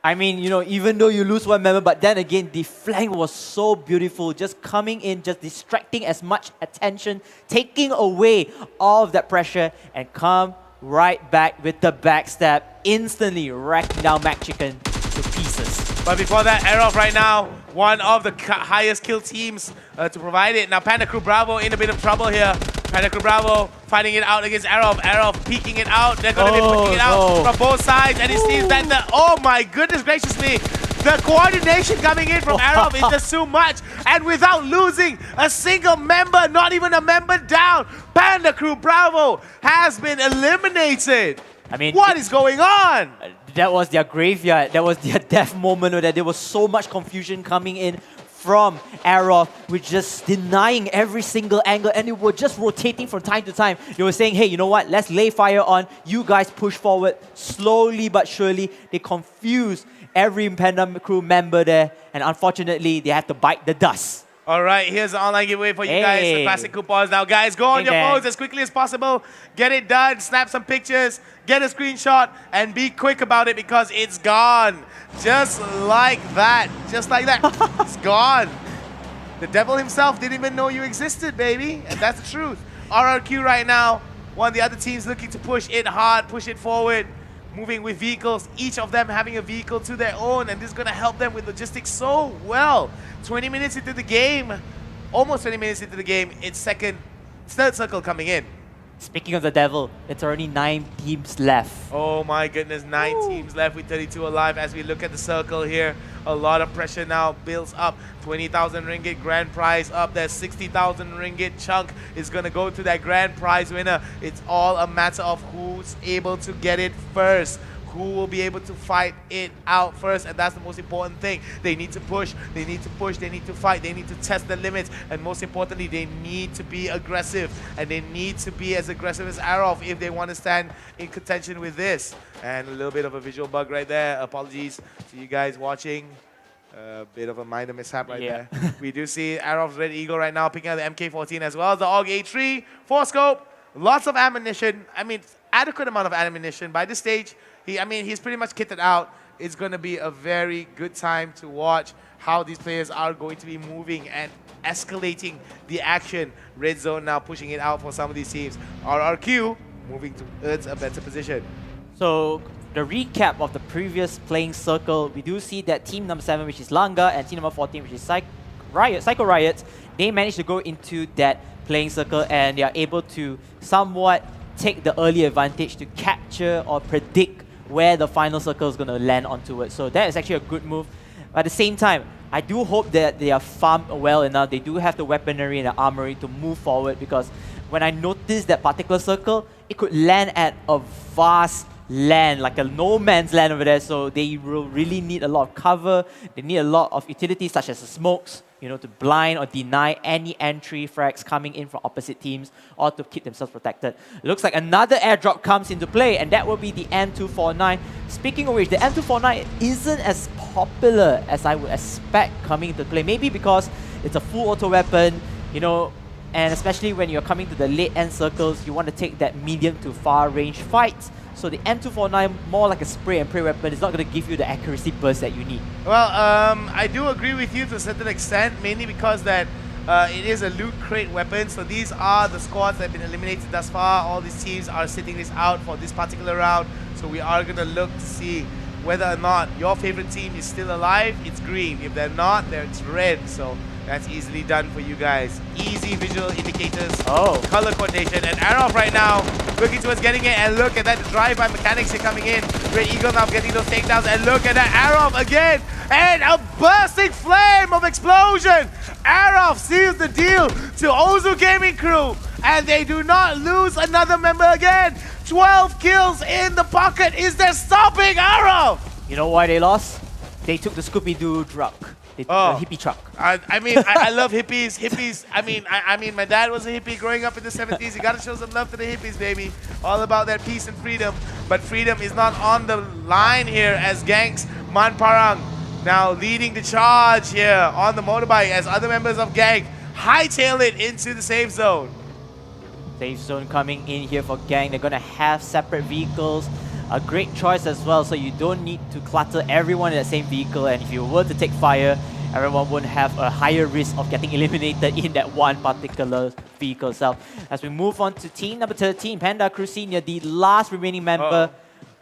Speaker 4: I mean, you know, even though you lose one member, but then again, the flank was so beautiful. Just coming in, just distracting as much attention, taking away all of that pressure, and come right back with the backstab, instantly racking down Mad Chicken to pieces.
Speaker 2: But before that, Aerof right now, one of the highest kill teams to provide it. Now Panda Crew Bravo in a bit of trouble here. Panda Crew Bravo fighting it out against Aerof. Aerof peeking it out. They're going to be pushing it out from both sides. And it seems that oh my goodness graciously, the coordination coming in from Aerof is just too much. And without losing a single member, not even a member down, Panda Crew Bravo has been eliminated.
Speaker 4: I mean,
Speaker 2: what is going on?
Speaker 4: That was their graveyard. That was their death moment where there was so much confusion coming in from Aerof, with just denying every single angle, and they were just rotating from time to time. They were saying, hey, you know what? Let's lay fire on. You guys push forward. Slowly but surely, they confused every Panda Crew member there, and unfortunately, they had to bite the dust.
Speaker 2: All right, here's the online giveaway for you guys, the classic coupons. Now, guys, go on your phones as quickly as possible. Get it done, snap some pictures, get a screenshot, and be quick about it because it's gone. Just like that. Just like that. It's gone. The devil himself didn't even know you existed, baby. And that's the truth. RRQ right now, one of the other teams looking to push it hard, push it forward. Moving with vehicles, each of them having a vehicle to their own, and this is going to help them with logistics so well. 20 minutes into the game, almost 20 minutes into the game, it's third circle coming in.
Speaker 4: Speaking of the devil, it's already 9 teams left.
Speaker 2: Oh my goodness, 9 teams left with 32 alive as we look at the circle here. A lot of pressure now builds up. 20,000 ringgit grand prize up there. 60,000 ringgit chunk is going to go to that grand prize winner. It's all a matter of who's able to get it first. who will be able to fight it out first, and that's the most important thing. They need to push, they need to push, they need to fight, they need to test the limits, and most importantly, they need to be aggressive, and they need to be as aggressive as Arov if they want to stand in contention with this. And a little bit of a visual bug right there. Apologies to you guys watching. A bit of a minor mishap right there. We do see Arov's Red Eagle right now picking up the MK14 as well as the AUG A3, 4-scope, lots of ammunition. I mean, adequate amount of ammunition. By this stage, he's pretty much kitted out. It's going to be a very good time to watch how these players are going to be moving and escalating the action. Red Zone now pushing it out for some of these teams. RRQ moving towards a better position.
Speaker 4: So the recap of the previous playing circle, we do see that team number 7, which is Langa, and team number 14, which is Psycho Riot, they managed to go into that playing circle and they are able to somewhat take the early advantage to capture or predict where the final circle is going to land onto it. So that is actually a good move. But at the same time, I do hope that they are farmed well enough. They do have the weaponry and the armory to move forward, because when I noticed that particular circle, it could land at a vast land, like a no man's land over there, so they will really need a lot of cover. They need a lot of utilities such as the smokes, to blind or deny any entry frags coming in from opposite teams, or to keep themselves protected. It looks like another airdrop comes into play, and that will be the M249. Speaking of which, the M249 isn't as popular as I would expect coming into play. Maybe because it's a full auto weapon, and especially when you're coming to the late end circles, you want to take that medium to far range fights. So the M249, more like a spray and pray weapon, is not going to give you the accuracy burst that you need.
Speaker 2: Well, I do agree with you to a certain extent, mainly because that it is a loot crate weapon. So these are the squads that have been eliminated thus far. All these teams are sitting this out for this particular round. So we are going to look to see whether or not your favorite team is still alive. It's green. If they're not, then it's red. So that's easily done for you guys. Easy visual indicators, color coordination, and Arov right now looking towards getting it, and look at that drive-by mechanics here coming in. Red Eagle now getting those takedowns, and look at that Arov again, and a bursting flame of explosion. Arov seals the deal to Ozu Gaming Crew, and they do not lose another member again. 12 kills in the pocket. Is there stopping Arov?
Speaker 4: You know why they lost? They took the Scooby-Doo truck. The hippie truck.
Speaker 2: I love hippies. Hippies. I mean, my dad was a hippie growing up in the 70s. You gotta show some love to the hippies, baby. All about that peace and freedom. But freedom is not on the line here, as Gang's Manparang now leading the charge here on the motorbike, as other members of Gang hightail it into the safe zone.
Speaker 4: Safe zone coming in here for Gang. They're gonna have separate vehicles. A great choice as well, so you don't need to clutter everyone in the same vehicle, and if you were to take fire, everyone would have a higher risk of getting eliminated in that one particular vehicle itself. As we move on to team number 13, Panda Crew Senior, the last remaining member,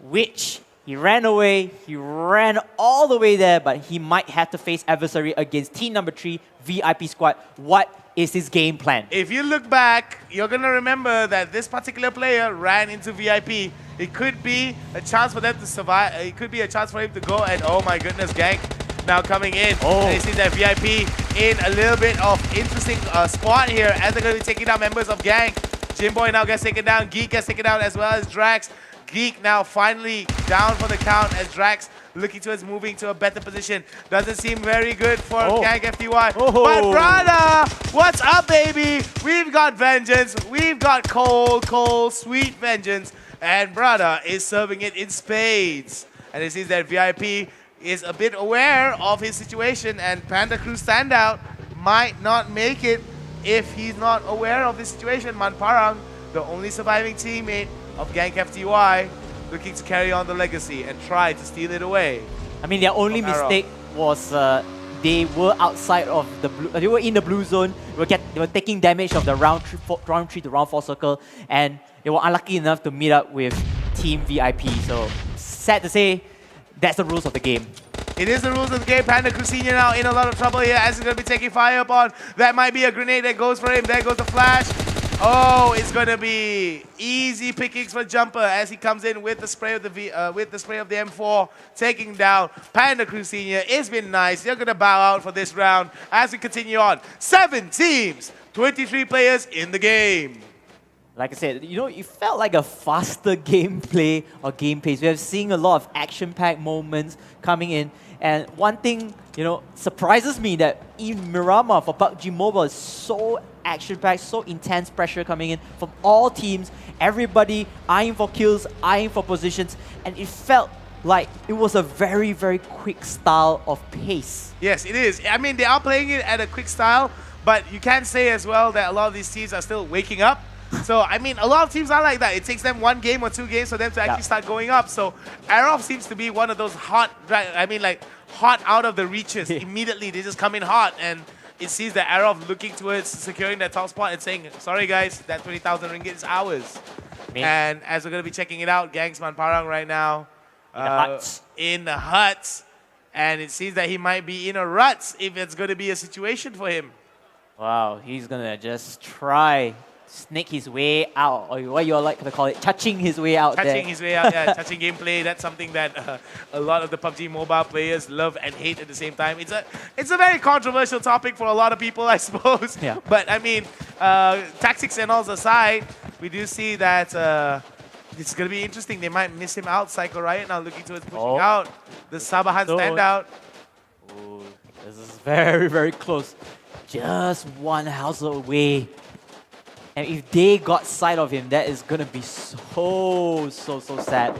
Speaker 4: which he ran away, he ran all the way there, but he might have to face adversary against team number 3, VIP Squad. What is his game plan?
Speaker 2: If you look back, you're going to remember that this particular player ran into VIP. It could be a chance for them to survive. It could be a chance for him to go, and oh my goodness, Gang now coming in. And you see that VIP in a little bit of interesting spot here, as they're going to be taking down members of Gang. Jimboy now gets taken down. Geek gets taken down, as well as Drax. Geek now finally down for the count, as Drax looking towards moving to a better position. Doesn't seem very good for Gang FTY. But brother, what's up, baby? We've got vengeance. We've got cold, sweet vengeance. And brother is serving it in spades. And it seems that VIP is a bit aware of his situation, and Panda Crew Standout might not make it if he's not aware of his situation. Manparang, the only surviving teammate of Gang FTY, looking to carry on the legacy and try to steal it away.
Speaker 4: I mean, their only mistake was they were outside of the blue, they were in the blue zone. They were taking damage of the round 3 to round 4 circle, and they were unlucky enough to meet up with Team VIP. So sad to say, that's the rules of the game.
Speaker 2: It is the rules of the game. Panda Crew Senior now in a lot of trouble here, as he's going to be taking fire upon. That might be a grenade that goes for him. There goes the flash. Oh, it's going to be easy pickings for Jumper as he comes in with the spray of the M4, taking down Panda Crew Senior. It's been nice. They're going to bow out for this round as we continue on. 7 teams, 23 players in the game.
Speaker 4: Like I said, it felt like a faster gameplay or game pace. We have seen a lot of action-packed moments coming in. And one thing, surprises me that in Miramar for PUBG Mobile is so action-packed, so intense pressure coming in from all teams. Everybody eyeing for kills, eyeing for positions. And it felt like it was a very, very quick style of pace.
Speaker 2: Yes, it is. I mean, they are playing it at a quick style, but you can say as well that a lot of these teams are still waking up. So, I mean, a lot of teams are like that. It takes them 1 game or 2 games for them to actually start going up. So, Aerof seems to be one of those hot, hot out of the reaches. Immediately, they just come in hot. And it seems that Aerof looking towards securing that top spot and saying, sorry guys, that 20,000 ringgit is ours. And as we're going to be checking it out, Gangs Manparang right now in the huts. And it seems that he might be in a rut if it's going to be a situation for him.
Speaker 4: Wow, he's going to just try snake his way out, or what you all like to call it, touching his way out
Speaker 2: touching his way out, yeah, touching gameplay. That's something that a lot of the PUBG Mobile players love and hate at the same time. It's a very controversial topic for a lot of people, I suppose.
Speaker 4: Yeah.
Speaker 2: But I mean, tactics and all aside, we do see that it's going to be interesting. They might miss him out. Psycho Riot now looking towards pushing out the Sabahan standout.
Speaker 4: Oh, this is very, very close. Just one house away. And if they got sight of him, that is going to be so sad.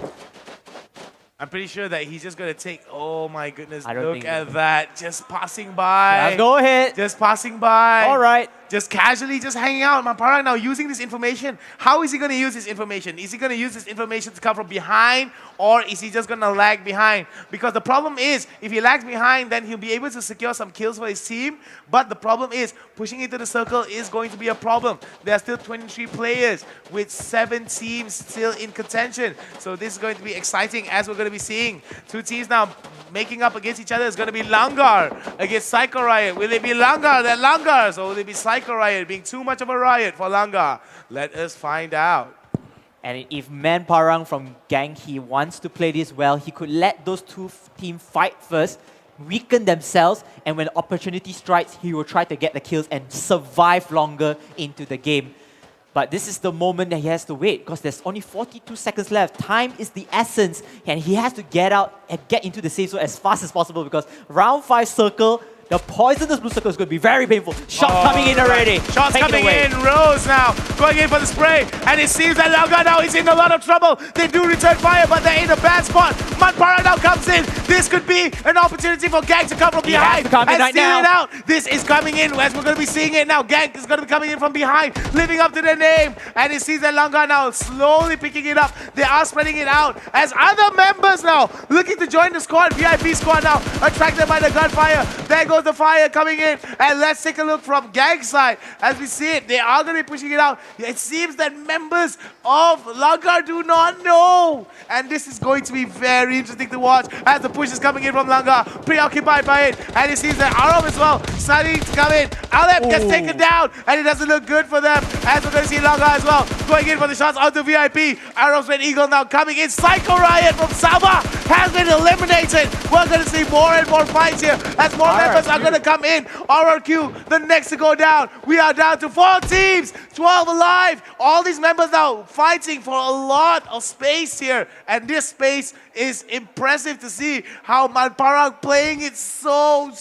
Speaker 2: I'm pretty sure that he's just going to take... Oh my goodness, look at that. Just passing by.
Speaker 4: Yeah, go ahead.
Speaker 2: Just passing by.
Speaker 4: All right.
Speaker 2: Just casually, just hanging out. Manparang now using this information. How is he going to use this information? Is he going to use this information to come from behind, or is he just going to lag behind? Because the problem is, if he lags behind, then he'll be able to secure some kills for his team. But the problem is, pushing into the circle is going to be a problem. There are still 23 players with 7 teams still in contention. So this is going to be exciting, as we're going to be seeing. 2 teams now making up against each other. Is going to be Langar against Psycho Riot. Will it be Langar that Langars, or will it be Psycho Riot being too much of a riot for Langar? Let us find out.
Speaker 4: And if Manparang from Gang, he wants to play this well, he could let those 2 teams fight first, weaken themselves, and when opportunity strikes, he will try to get the kills and survive longer into the game. But this is the moment that he has to wait, because there's only 42 seconds left. Time is the essence, and he has to get out and get into the safe zone as fast as possible, because round 5 circle, the poisonous blue circle is going to be very painful. Shot coming in already.
Speaker 2: Shots coming in. Rose now going in for the spray. And it seems that Langar now is in a lot of trouble. They do return fire, but they're in a bad spot. Manparang now comes in. This could be an opportunity for Gang to come from behind and steal it out. This is coming in as we're going to be seeing it now. Gang is going to be coming in from behind, living up to their name. And it seems that Langar now slowly picking it up. They are spreading it out as other members now looking to join the squad. VIP squad now attracted by the gunfire. There goes the fire coming in, and let's take a look from Gang side. As we see it, they are going to be pushing it out. It seems that members of Langar do not know, and this is going to be very interesting to watch as the push is coming in from Langar, preoccupied by it, and it seems that Aram as well starting to come in. Alep gets taken down, and it doesn't look good for them, as we're going to see Langar as well going in for the shots onto VIP. Aram's Red Eagle now coming in. Psycho Riot from Sabah has been eliminated. We're going to see more and more fights here as more members are going to come in. RRQ, the next to go down. We are down to 4 teams, 12 alive. All these members now fighting for a lot of space here. And this space is impressive to see how Manparang playing it so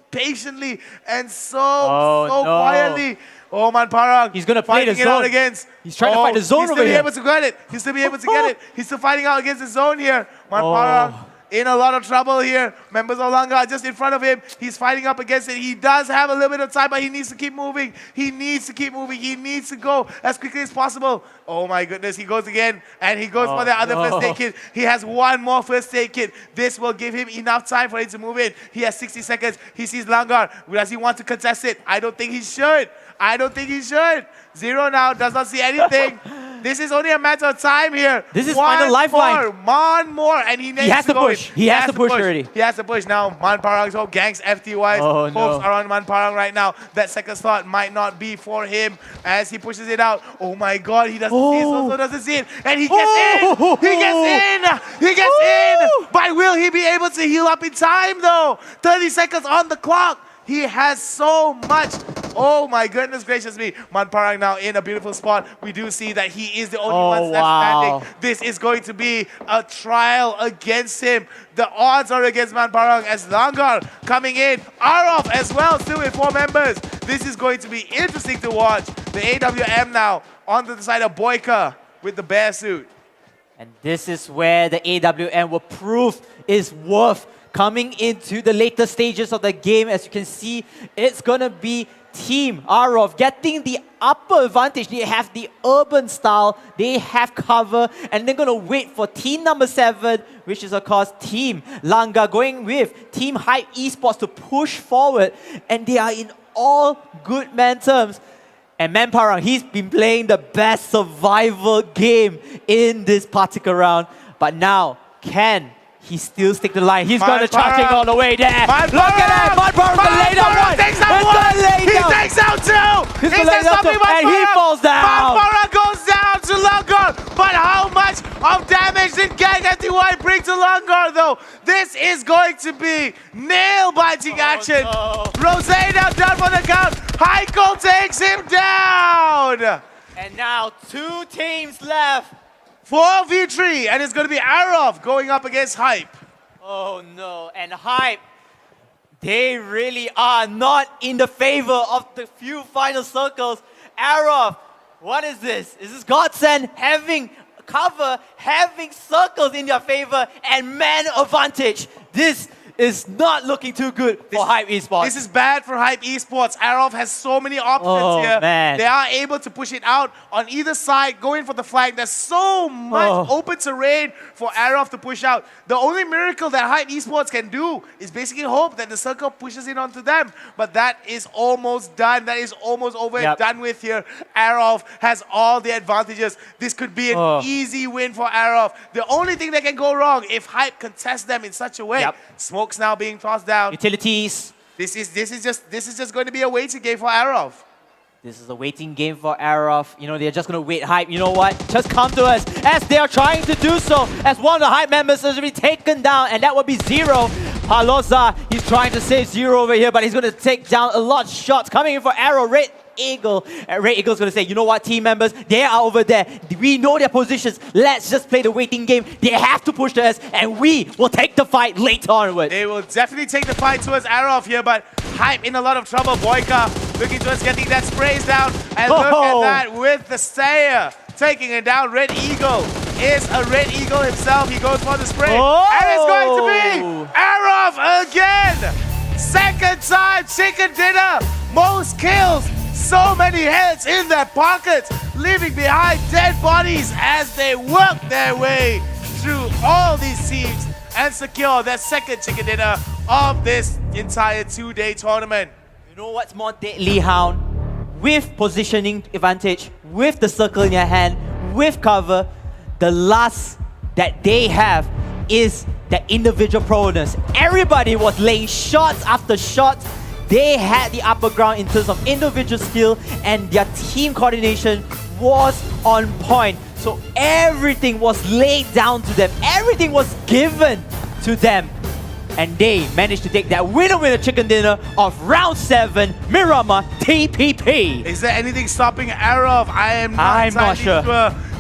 Speaker 2: patiently and so quietly. Oh, Manparang.
Speaker 4: He's going to play the zone.
Speaker 2: Out against.
Speaker 4: He's trying to fight the zone over here.
Speaker 2: He's still able to get it. He's still be able to get it. He's still fighting out against the zone here. Manparang in a lot of trouble here. Members of Langar just in front of him. He's fighting up against it. He does have a little bit of time, but he needs to keep moving. He needs to keep moving. He needs to go as quickly as possible. Oh my goodness, he goes again, and he goes for the other first aid kit. He has 1 more first aid kit. This will give him enough time for him to move in. He has 60 seconds. He sees Langar. Does he want to contest it? I don't think he should. I don't think he should. Zero now, does not see anything. This is only a matter of time here.
Speaker 4: This is final lifeline.
Speaker 2: One more, and he needs to
Speaker 4: push. He has to push already.
Speaker 2: He has to push now. Manparang's whole Gang's FTYs. Hopes are on Manparang right now. That second slot might not be for him as he pushes it out. Oh my God, he doesn't see it. Also doesn't see it, and he gets in. He gets in. He gets in. But will he be able to heal up in time though? 30 seconds on the clock. He has so much. Oh my goodness gracious me. Manparang now in a beautiful spot. We do see that he is the only
Speaker 4: Oh,
Speaker 2: one left
Speaker 4: wow.
Speaker 2: standing. This is going to be a trial against him. The odds are against Manparang as Langar coming in. Arov as well, still with 4 members. This is going to be interesting to watch. The AWM now onto the side of Boyka with the bear suit.
Speaker 4: And this is where the AWM will prove its worth coming into the later stages of the game. As you can see, it's going to be Team Arov getting the upper advantage. They have the urban style, they have cover, and they're going to wait for team number 7, which is of course Team Langa, going with Team Hype Esports to push forward. And they are in all good man terms. And Manparang, he's been playing the best survival game in this particular round. But now, can he still stick the line? He's going to charge it all the way there. Look at that! Manparang going to lay down one!
Speaker 2: Takes out one! He takes out 2!
Speaker 4: He's going to lay down 2, and he falls down!
Speaker 2: Manparang goes down to Langar! But how much of damage did Gang FTY bring to Langar though? This is going to be nail-biting action.
Speaker 4: No.
Speaker 2: Rosena down for the count. Heiko takes him down!
Speaker 4: And now 2 teams left.
Speaker 2: 4v3, and it's going to be Arov going up against Hype.
Speaker 4: Oh no, and Hype, they really are not in the favor of the few final circles. Arov, what is this? Is this Godsend having cover, having circles in their favor, and man advantage? This is not looking too good for Hype Esports.
Speaker 2: This is bad for Hype Esports. Arov has so many options here.
Speaker 4: Man.
Speaker 2: They are able to push it out on either side, going for the flank. There's so much open terrain for Arov to push out. The only miracle that Hype Esports can do is basically hope that the circle pushes in onto them. But that is almost done. That is almost over and done with here. Arov has all the advantages. This could be an easy win for Arov. The only thing that can go wrong if Hype contests them in such a way. Smoke's now being tossed down.
Speaker 4: Utilities.
Speaker 2: This is just going to be a waiting game for Arov.
Speaker 4: This is a waiting game for Arov. You know, they're just going to wait. Hype, you know what? Just come to us as they are trying to do so. As one of the Hype members has been taken down, and that would be Zero. Paloza, he's trying to save Zero over here, but he's going to take down a lot of shots. Coming in for Arrow, Red Eagle. And Red Eagle's going to say, you know what, team members? They are over there. We know their positions. Let's just play the waiting game. They have to push to us, and we will take the fight later onwards.
Speaker 2: They will definitely take the fight towards Arov here, but Hype in a lot of trouble. Boyka looking towards getting that sprays down. And look at that with the Sayer taking it down. Red Eagle is a Red Eagle himself. He goes for the spray. And it's going to be Arov again. Second time, chicken dinner. Most kills. So many heads in their pockets, leaving behind dead bodies as they work their way through all these teams and secure their second chicken dinner of this entire 2-day tournament.
Speaker 4: You know what's more deadly, Hound? With positioning advantage, with the circle in your hand, with cover, the last that they have is the individual prowess. Everybody was laying shots after shots. They had the upper ground in terms of individual skill, and their team coordination was on point. So everything was laid down to them. Everything was given to them. And they managed to take that winner-winner chicken dinner of round 7, Miramar TPP.
Speaker 2: Is there anything stopping Arov? I'm not
Speaker 4: sure.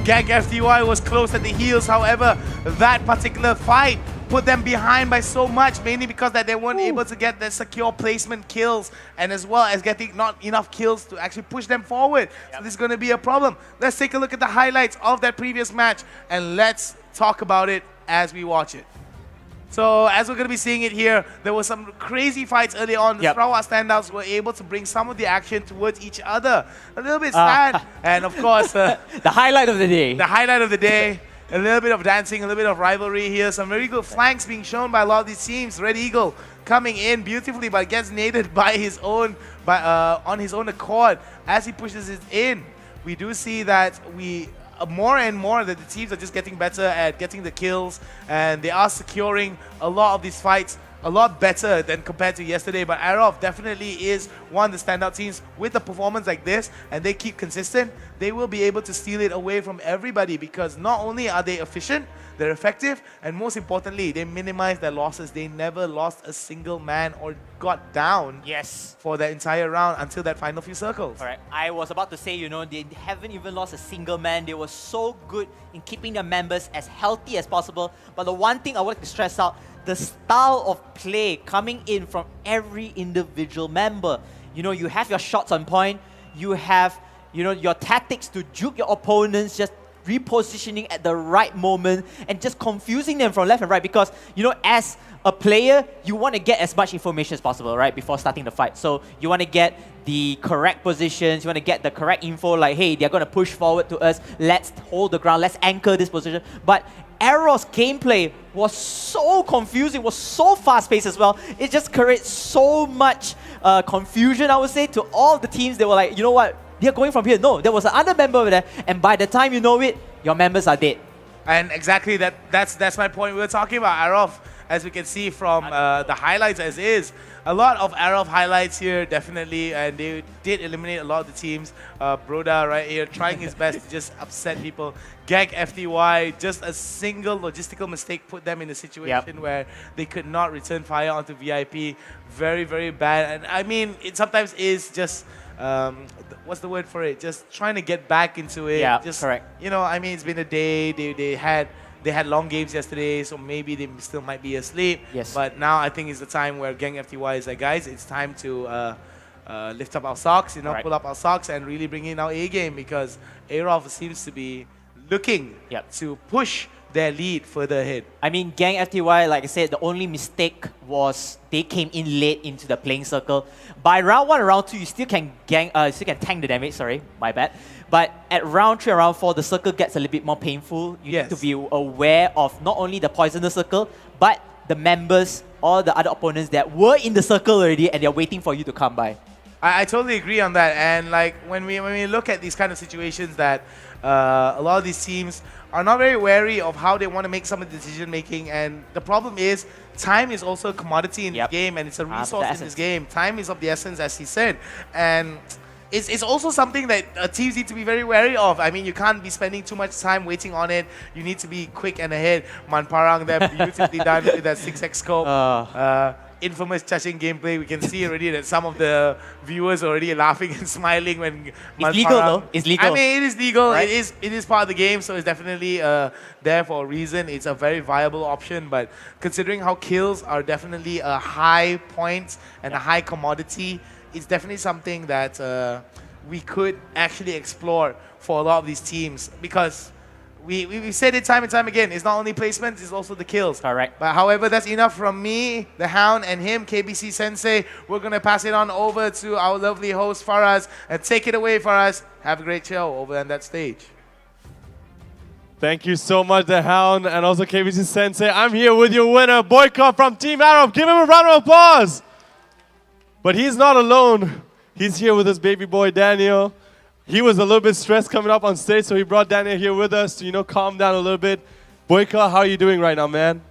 Speaker 2: Gang FTY was close at the heels. However, that particular fight put them behind by so much, mainly because that they weren't able to get the secure placement kills, and as well as getting not enough kills to actually push them forward. So this is going to be a problem. Let's take a look at the highlights of that previous match, and let's talk about it as we watch it. So as we're going to be seeing it here, there were some crazy fights early on. The Sarawak standouts were able to bring some of the action towards each other. A little bit sad, and of course...
Speaker 4: the highlight of the day.
Speaker 2: The highlight of the day. A little bit of dancing, a little bit of rivalry here. Some very good flanks being shown by a lot of these teams. Red Eagle coming in beautifully, but gets naded by his own, on his own accord as he pushes it in. We do see that more and more that the teams are just getting better at getting the kills, and they are securing a lot of these fights a lot better than compared to yesterday. But Arov definitely is one of the standout teams with a performance like this, and they keep consistent. they will be able to steal it away from everybody because not only are they efficient, they're effective, and most importantly, they minimize their losses. They never lost a single man or got down
Speaker 5: Yes.
Speaker 2: for that entire round until that final few circles.
Speaker 5: Alright, I was about to say, you know, they haven't even lost a single man. They were so good in keeping their members as healthy as possible. But the one thing I would like to stress out, the style of play coming in from every individual member. You know, you have your shots on point, you have, you know, your tactics to juke your opponents, just repositioning at the right moment and just confusing them from left and right because, you know, as a player, you want to get as much information as possible, right, before starting the fight. So you want to get the correct positions, you want to get the correct info, like, hey, they're going to push forward to us, let's hold the ground, let's anchor this position. But Arrow's gameplay was so confusing, was so fast-paced as well. It just created so much confusion, I would say, to all the teams. They were like, you know what, they're going from here. No, there was another member over there, and by the time you know it, your members are dead.
Speaker 2: And exactly that's my point. We were talking about Arov, as we can see from the highlights as is. A lot of Arov highlights here, definitely, and they did eliminate a lot of the teams. Broda right here trying his best to just upset people. Gag FTY, just a single logistical mistake put them in a situation where they could not return fire onto VIP. Very, very bad. And I mean, it sometimes is just what's the word for it? Just trying to get back into it.
Speaker 5: Yeah,
Speaker 2: just,
Speaker 5: correct.
Speaker 2: You know, I mean, it's been a day. They had long games yesterday, so maybe they still might be asleep.
Speaker 5: Yes.
Speaker 2: But now I think it's the time where Gang FTY is like, guys, it's time to lift up our socks, you know,
Speaker 5: Right.
Speaker 2: pull up our socks and really bring in our A game because Arov seems to be looking to push their lead further ahead.
Speaker 5: I mean, Gang FTY, like I said, the only mistake was they came in late into the playing circle. By round 1 and round 2, you still can tank the damage, sorry, my bad. But at round 3 and round 4, the circle gets a little bit more painful. You need to be aware of not only the poisonous circle, but the members or the other opponents that were in the circle already and they're waiting for you to come by.
Speaker 2: I totally agree on that. And like when we look at these kind of situations that a lot of these teams are not very wary of how they want to make some of the decision making, and the problem is time is also a commodity in the game, and it's a resource in this game. Time is of the essence, as he said, and it's also something that teams need to be very wary of. I mean, you can't be spending too much time waiting on it. You need to be quick and ahead. Manparang there, beautifully done with that 6x scope. Infamous touching gameplay. We can see already that some of the viewers are already laughing and smiling when
Speaker 5: It's legal though. It's legal.
Speaker 2: I mean, it is legal.
Speaker 5: Right?
Speaker 2: It is part of the game, so it's definitely there for a reason. It's a very viable option, but considering how kills are definitely a high point and a high commodity, it's definitely something that we could actually explore for a lot of these teams because we've said it time and time again. It's not only placements, it's also the kills.
Speaker 5: Correct.
Speaker 2: But however, that's enough from me, the Hound, and him, KBC Sensei. We're going to pass it on over to our lovely host, Faraz, and take it away, Faraz. Have a great show over on that stage.
Speaker 3: Thank you so much, the Hound, and also KBC Sensei. I'm here with your winner, Boycott from Team Arab. Give him a round of applause. But he's not alone. He's here with his baby boy, Daniel. He was a little bit stressed coming up on stage, so he brought Daniel here with us to, you know, calm down a little bit. Boyka, how are you doing right now, man?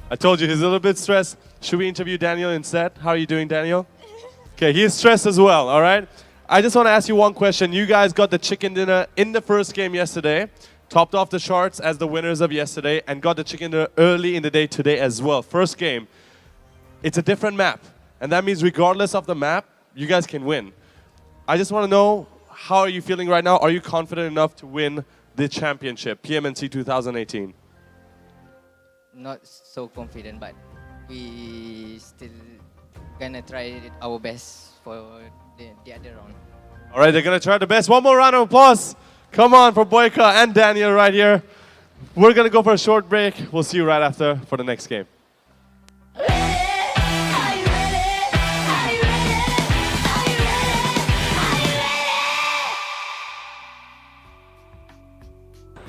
Speaker 3: I told you, he's a little bit stressed. Should we interview Daniel instead? How are you doing, Daniel? Okay, he's stressed as well, all right? I just want to ask you one question. You guys got the chicken dinner in the first game yesterday, topped off the charts as the winners of yesterday, and got the chicken dinner early in the day today as well. First game. It's a different map, and that means regardless of the map, you guys can win. I just want to know, how are you feeling right now? Are you confident enough to win the championship, PMNC 2018?
Speaker 6: Not so confident, but we still gonna try our best for the other round.
Speaker 3: All right, they're going to try the best. One more round of applause. Come on for Boyka and Daniel right here. We're going to go for a short break. We'll see you right after for the next game.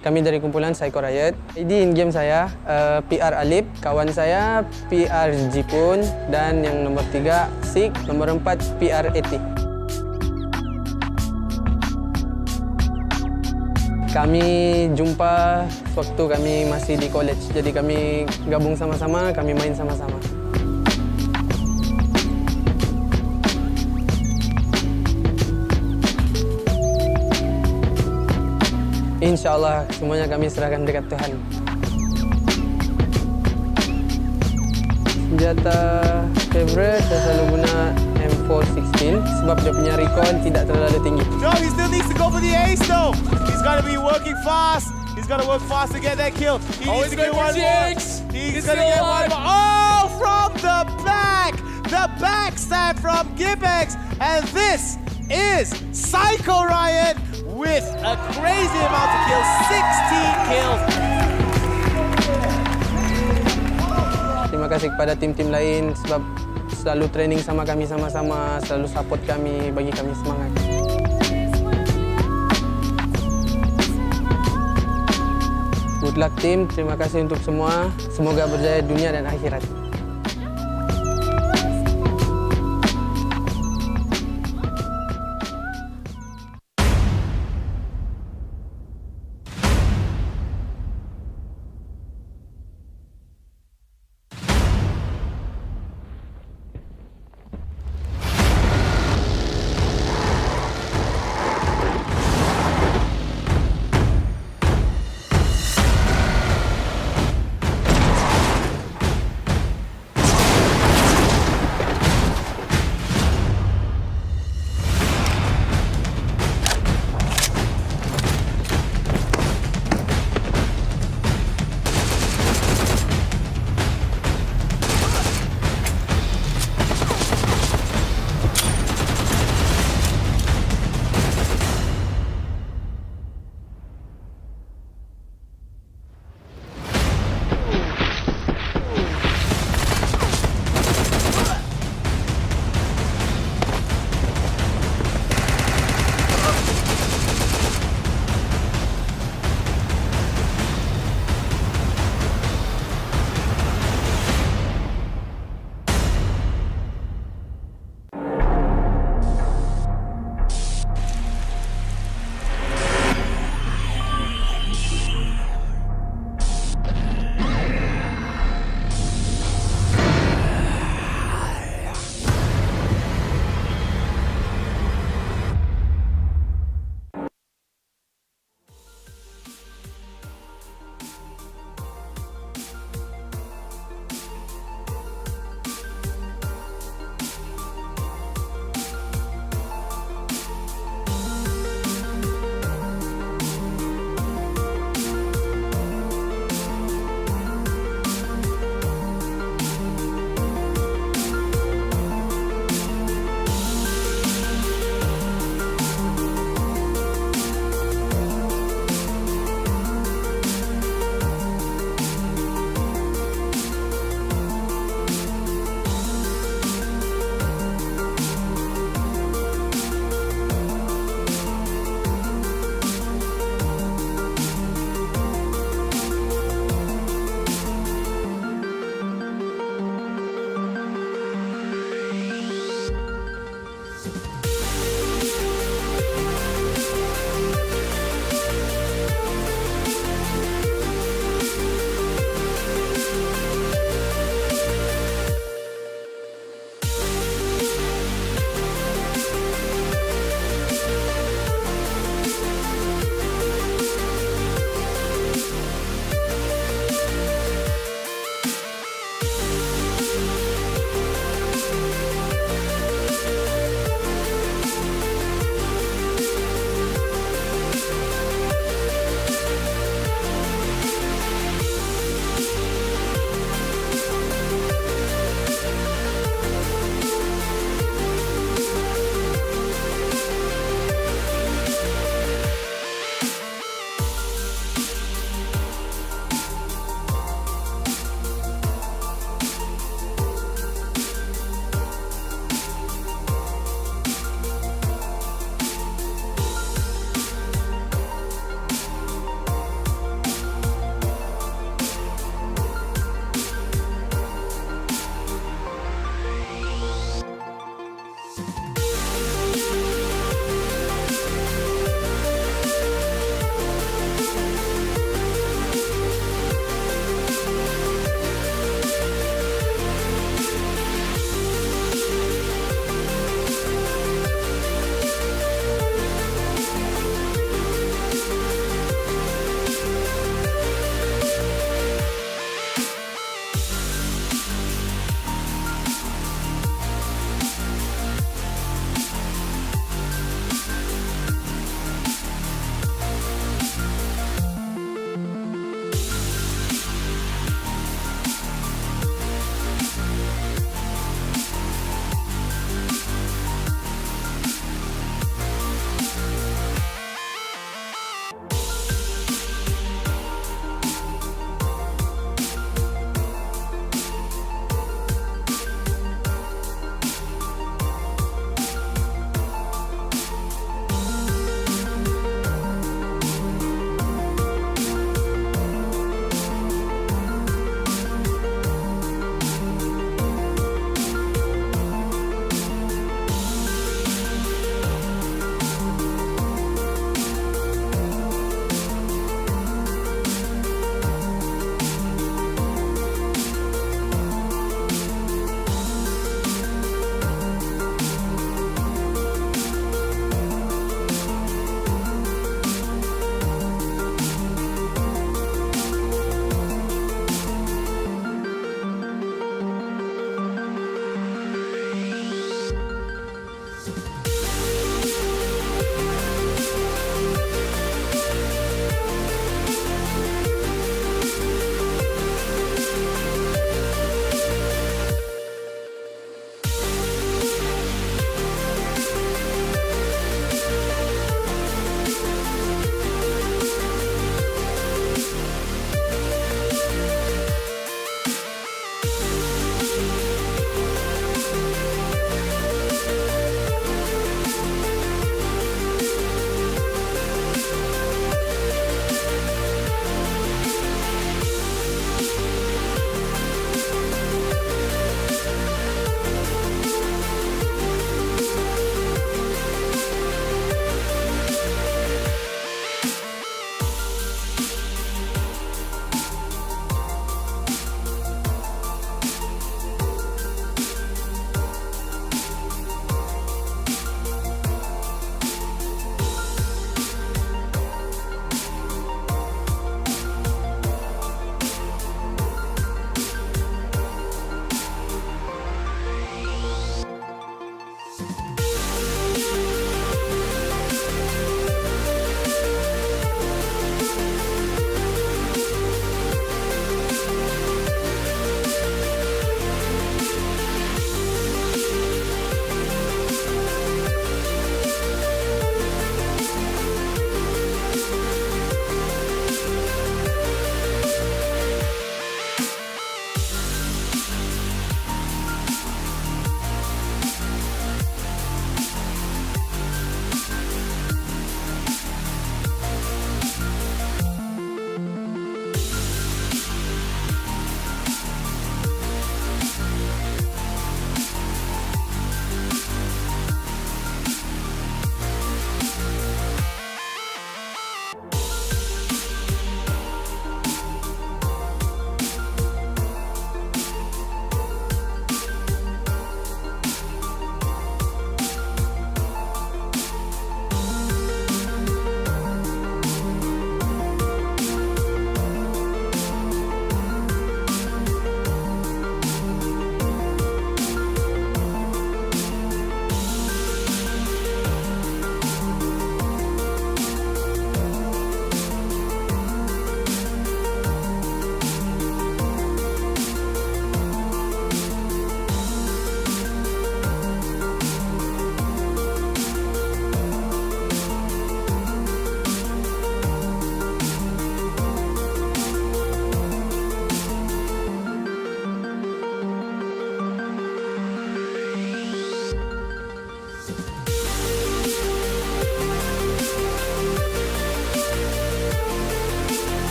Speaker 7: Kami dari kumpulan Psycho Riot. ID in-game saya PR Alip, kawan saya PR Jipun, dan yang nomor 3 Sik, nomor 4 PR Eti. Kami jumpa waktu kami masih di college, jadi kami gabung sama-sama, kami main sama-sama. Insya Allah semuanya kami serahkan dekat Tuhan. Senjata favorite saya selalu guna M416 sebab dia punya recon tidak terlalu tinggi.
Speaker 2: No, he still needs to go for the ace though. He's got to be working fast. He's got to work fast to get that kill. He needs to get one more. He's going to get one more. Oh, from the back. The backstab from Gibex. And this is Psycho Riot with a crazy amount of kills. 16 kills.
Speaker 7: Terima kasih kepada tim-tim lain sebab selalu training sama kami sama-sama, selalu support kami, bagi kami semangat. Good luck tim, terima kasih untuk semua. Semoga berjaya dunia dan akhirat.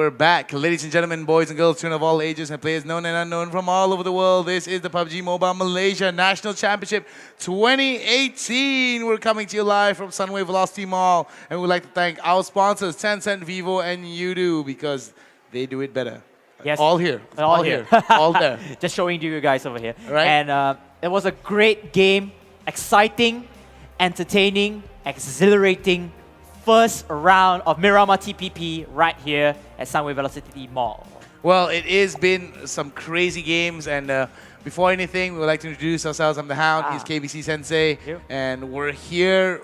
Speaker 2: we're back. Ladies and gentlemen, boys and girls, children of all ages, and players known and unknown from all over the world. This is the PUBG Mobile Malaysia National Championship 2018. We're coming to you live from Sunway Velocity Mall. And we'd like to thank our sponsors, Tencent, Vivo, and Udo, because they do it better.
Speaker 4: Yes.
Speaker 2: All here.
Speaker 4: All here.
Speaker 2: All there.
Speaker 4: Just showing to you guys over here.
Speaker 2: Right.
Speaker 4: And it was a great game, exciting, entertaining, exhilarating first round of Miramar TPP right here at Sunway Velocity Mall.
Speaker 2: Well, it has been some crazy games, and before anything, we would like to introduce ourselves. I'm the Hound, he's KBC Sensei, and we're here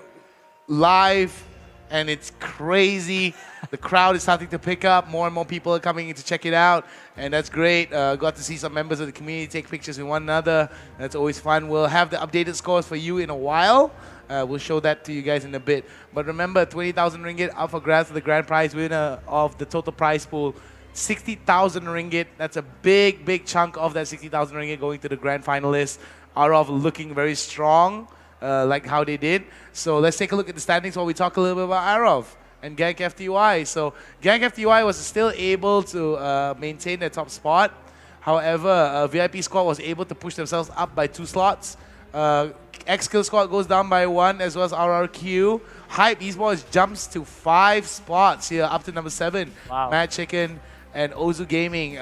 Speaker 2: live, and it's crazy. The crowd is starting to pick up. More and more people are coming in to check it out, and that's great. Got to see some members of the community take pictures with one another. That's always fun. We'll have the updated scores for you in a while. We'll show that to you guys in a bit. But remember, 20,000 ringgit up for grabs for the grand prize winner of the total prize pool. 60,000 ringgit. That's a big, big chunk of that 60,000 ringgit going to the grand finalists. Arov looking very strong, like how they did. So let's take a look at the standings while we talk a little bit about Arov and Gank FTY. So Gank FTY was still able to maintain their top spot. However, VIP Squad was able to push themselves up by 2 slots. X-Kill Squad goes down by 1, as well as RRQ. Hype Esports jumps to 5 spots here, up to number 7.
Speaker 4: Wow.
Speaker 2: Mad Chicken and Ozu Gaming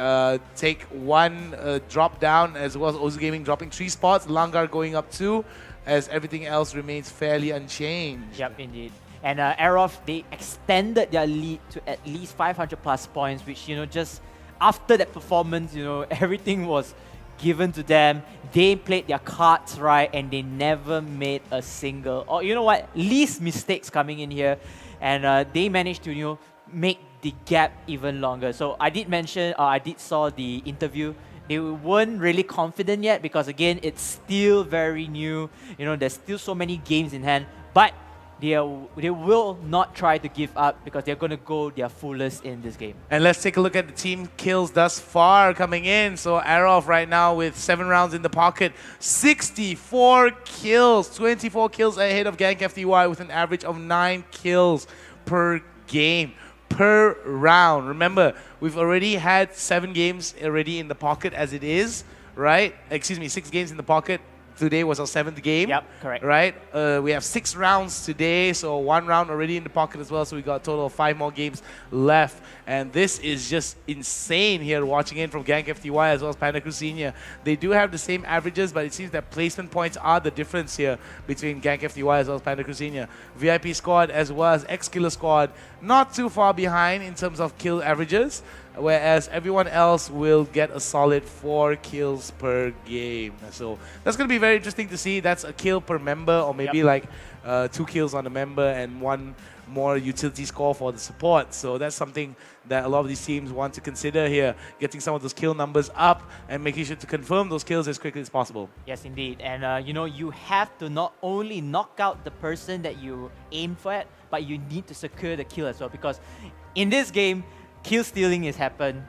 Speaker 2: take 1 drop down, as well as Ozu Gaming dropping 3 spots. Langar going up 2, as everything else remains fairly unchanged.
Speaker 4: Yep, indeed. And Aerof, they extended their lead to at least 500 plus points, which, you know, just after that performance, you know, everything was given to them. They played their cards right, and they never made a single, or you know what, least mistakes coming in here, and they managed to, you know, make the gap even longer. So I did mention, I did saw the interview. They weren't really confident yet because again, it's still very new. You know, there's still so many games in hand, but they will not try to give up because they're going to go their fullest in this game.
Speaker 2: And let's take a look at the team kills thus far coming in. So Arov right now with 7 rounds in the pocket, 64 kills, 24 kills ahead of Gank FTY with an average of 9 kills per game, per round. Remember, we've already had 7 games already in the pocket as it is, right? Excuse me, 6 games in the pocket. Today was our 7th game.
Speaker 4: Yep, correct.
Speaker 2: Right? We have 6 rounds today, so 1 round already in the pocket as well. So we got a total of 5 more games left. And this is just insane here watching in from Gank FTY as well as Panda Crew Senior. They do have the same averages, but it seems that placement points are the difference here between Gank FTY as well as Panda Crew Senior. VIP Squad as well as X-Killer Squad not too far behind in terms of kill averages, whereas everyone else will get a solid 4 kills per game. So that's going to be very interesting to see. That's a kill per member, or maybe like 2 kills on a member and 1 more utility score for the support. So that's something that a lot of these teams want to consider here, getting some of those kill numbers up and making sure to confirm those kills as quickly as possible.
Speaker 4: Yes, indeed. And you know, you have to not only knock out the person that you aim for it, but you need to secure the kill as well, because in this game, kill stealing has happened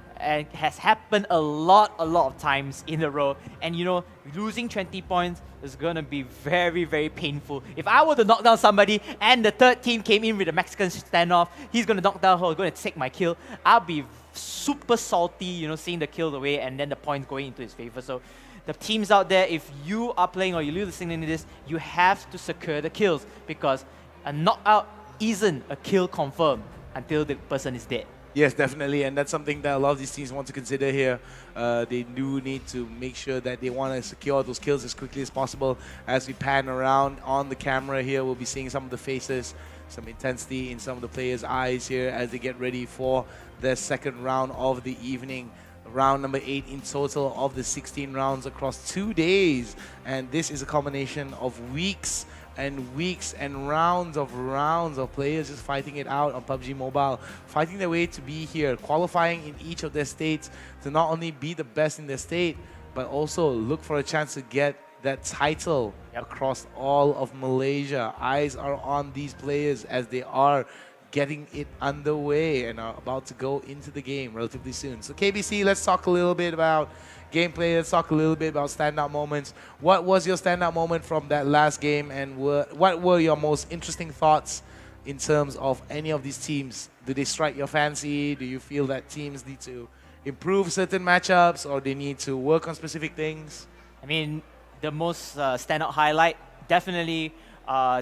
Speaker 4: a lot of times in a row. And you know, losing 20 points is gonna be very, very painful. If I were to knock down somebody and the 3rd team came in with a Mexican standoff, he's gonna knock down her, gonna take my kill, I'll be super salty, you know, seeing the kill away and then the points going into his favor. So the teams out there, if you are playing or you lose in this, you have to secure the kills, because a knockout isn't a kill confirmed until the person is dead.
Speaker 2: Yes, definitely, and that's something that a lot of these teams want to consider here. They do need to make sure that they want to secure those kills as quickly as possible. As we pan around on the camera here, we'll be seeing some of the faces, some intensity in some of the players' eyes here as they get ready for their 2nd round of the evening. Round number 8 in total of the 16 rounds across 2 days. And this is a combination of weeks and rounds of players just fighting it out on PUBG Mobile, fighting their way to be here, qualifying in each of their states to not only be the best in their state, but also look for a chance to get that title across all of Malaysia. Eyes are on these players as they are getting it underway and are about to go into the game relatively soon. So KBC, let's talk a little bit about gameplay. Let's talk a little bit about standout moments. What was your standout moment from that last game, and what were your most interesting thoughts in terms of any of these teams? Do they strike your fancy? Do you feel that teams need to improve certain matchups or they need to work on specific things?
Speaker 5: I mean, the most standout highlight, definitely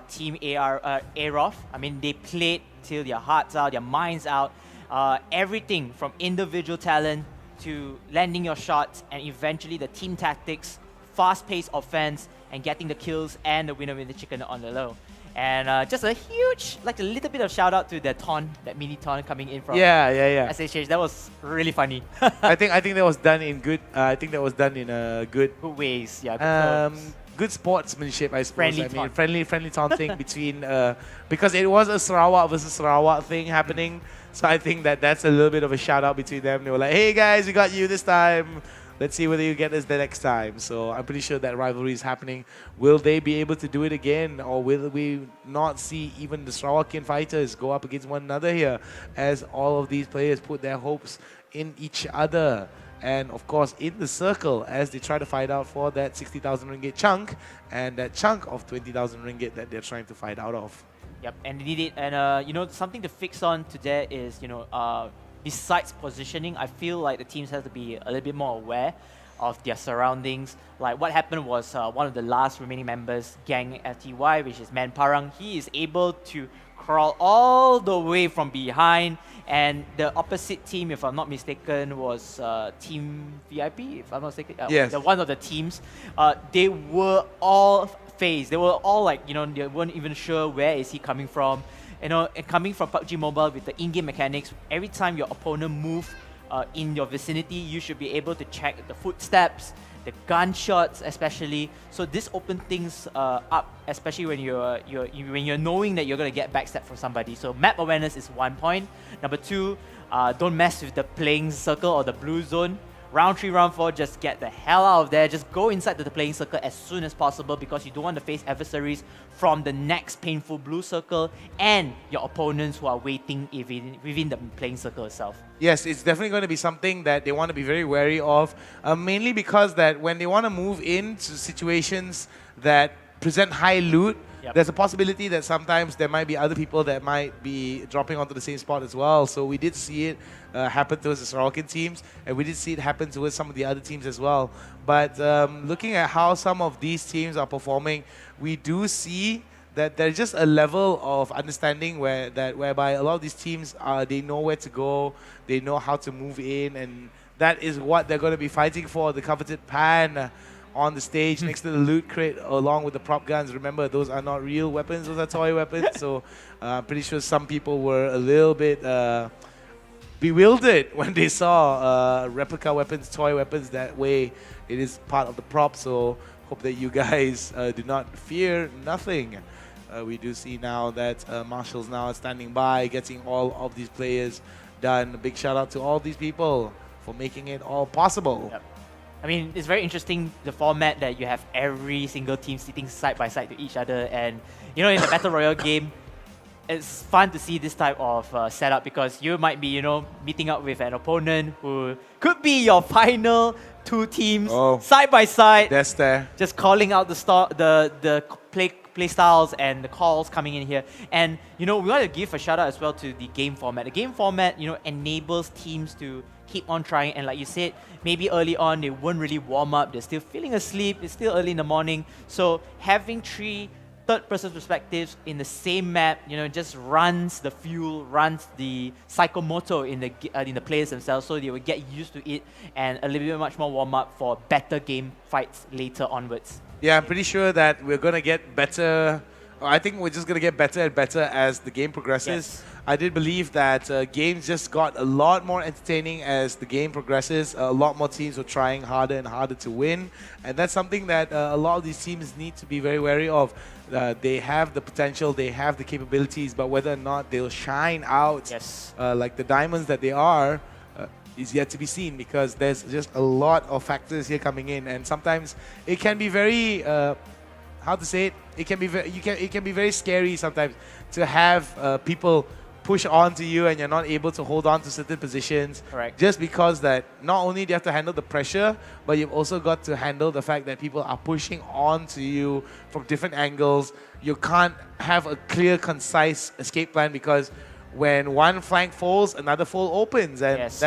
Speaker 5: Team Arof. I mean, they played till their hearts out, their minds out. Everything from individual talent to landing your shots and eventually the team tactics, fast-paced offense, and getting the kills and the winner with the chicken on the low. And just a huge, like a little bit of shout out to the taunt, that mini taunt coming in from SHH. That was really funny.
Speaker 2: I think that was done in good. I think that was done in a good
Speaker 5: ways. Yeah.
Speaker 2: Good sportsmanship, I suppose.
Speaker 5: Friendly
Speaker 2: I mean,
Speaker 5: taunt.
Speaker 2: friendly taunting between because it was a Sarawak versus Sarawak thing happening. So I think that's a little bit of a shout out between them. They were like, "Hey guys, we got you this time. Let's see whether you get us the next time." So I'm pretty sure that rivalry is happening. Will they be able to do it again, or will we not see even the Sarawakian fighters go up against one another here, as all of these players put their hopes in each other? And of course, in the circle, as they try to fight out for that 60,000 ringgit chunk and that chunk of 20,000 ringgit that they're trying to fight out of.
Speaker 5: Yep, and they did it. And you know, something to fix on today is, you know, besides positioning, I feel like the teams have to be a little bit more aware of their surroundings. Like what happened was one of the last remaining members, Gang FTY, which is Man Parang, he is able to crawl all the way from behind, and the opposite team, if I'm not mistaken, was Team VIP, if I'm not mistaken.
Speaker 2: Yes.
Speaker 5: One of the teams. They were all phased. They were all like, you know, they weren't even sure where is he coming from. You know, and coming from PUBG Mobile with the in-game mechanics, every time your opponent moves in your vicinity, you should be able to check the footsteps, the gunshots especially. So this opens things up, especially when you're knowing that you're gonna get backstabbed from somebody. So map awareness is 1 point. Number 2, don't mess with the playing circle or the blue zone. Round 3, round 4, just get the hell out of there. Just go inside to the playing circle as soon as possible, because you don't want to face adversaries from the next painful blue circle and your opponents who are waiting within the playing circle itself.
Speaker 2: Yes, it's definitely going to be something that they want to be very wary of, mainly because that when they want to move into situations that present high loot, there's a possibility that sometimes there might be other people that might be dropping onto the same spot as well. So we did see it happen towards the Sarawakian teams, and we did see it happen towards some of the other teams as well. But looking at how some of these teams are performing, we do see that there's just a level of understanding whereby a lot of these teams they know where to go, they know how to move in, and that is what they're going to be fighting for, the coveted pan on the stage next to the loot crate along with the prop guns. Remember, those are not real weapons, those are toy weapons. So I'm pretty sure some people were a little bit bewildered when they saw replica weapons, toy weapons that way. It is part of the prop, so hope that you guys do not fear nothing. We do see now that Marshall's now standing by, getting all of these players done. A big shout out to all these people for making it all possible.
Speaker 5: Yep. I mean, it's very interesting, the format that you have every single team sitting side by side to each other. And, you know, in the Battle Royale game, it's fun to see this type of setup, because you might be, you know, meeting up with an opponent who could be your final 2 teams side by side.
Speaker 2: That's there.
Speaker 5: Just calling out the play styles and the calls coming in here. And, you know, we want to give a shout out as well to the game format. The game format, you know, enables teams to keep on trying, and like you said, maybe early on they weren't really warm up, they're still feeling asleep, it's still early in the morning. So having 3 third-person perspectives in the same map, you know, just runs the fuel, runs the psychomotor in the players themselves, so they will get used to it and a little bit much more warm up for better game fights later onwards.
Speaker 2: Yeah, I'm pretty sure that we're going to get better. I think we're just going to get better and better as the game progresses.
Speaker 5: Yes.
Speaker 2: I did believe that games just got a lot more entertaining as the game progresses. A lot more teams were trying harder and harder to win. And that's something that a lot of these teams need to be very wary of. They have the potential, they have the capabilities, but whether or not they'll shine out like the diamonds that they are is yet to be seen, because there's just a lot of factors here coming in. And sometimes it can be very... how to say it? It can be very scary sometimes to have people push onto you and you're not able to hold on to certain positions.
Speaker 5: Correct.
Speaker 2: Just because that not only do you have to handle the pressure, but you've also got to handle the fact that people are pushing onto you from different angles. You can't have a clear, concise escape plan because when one flank falls, another fold opens, and
Speaker 5: Yes.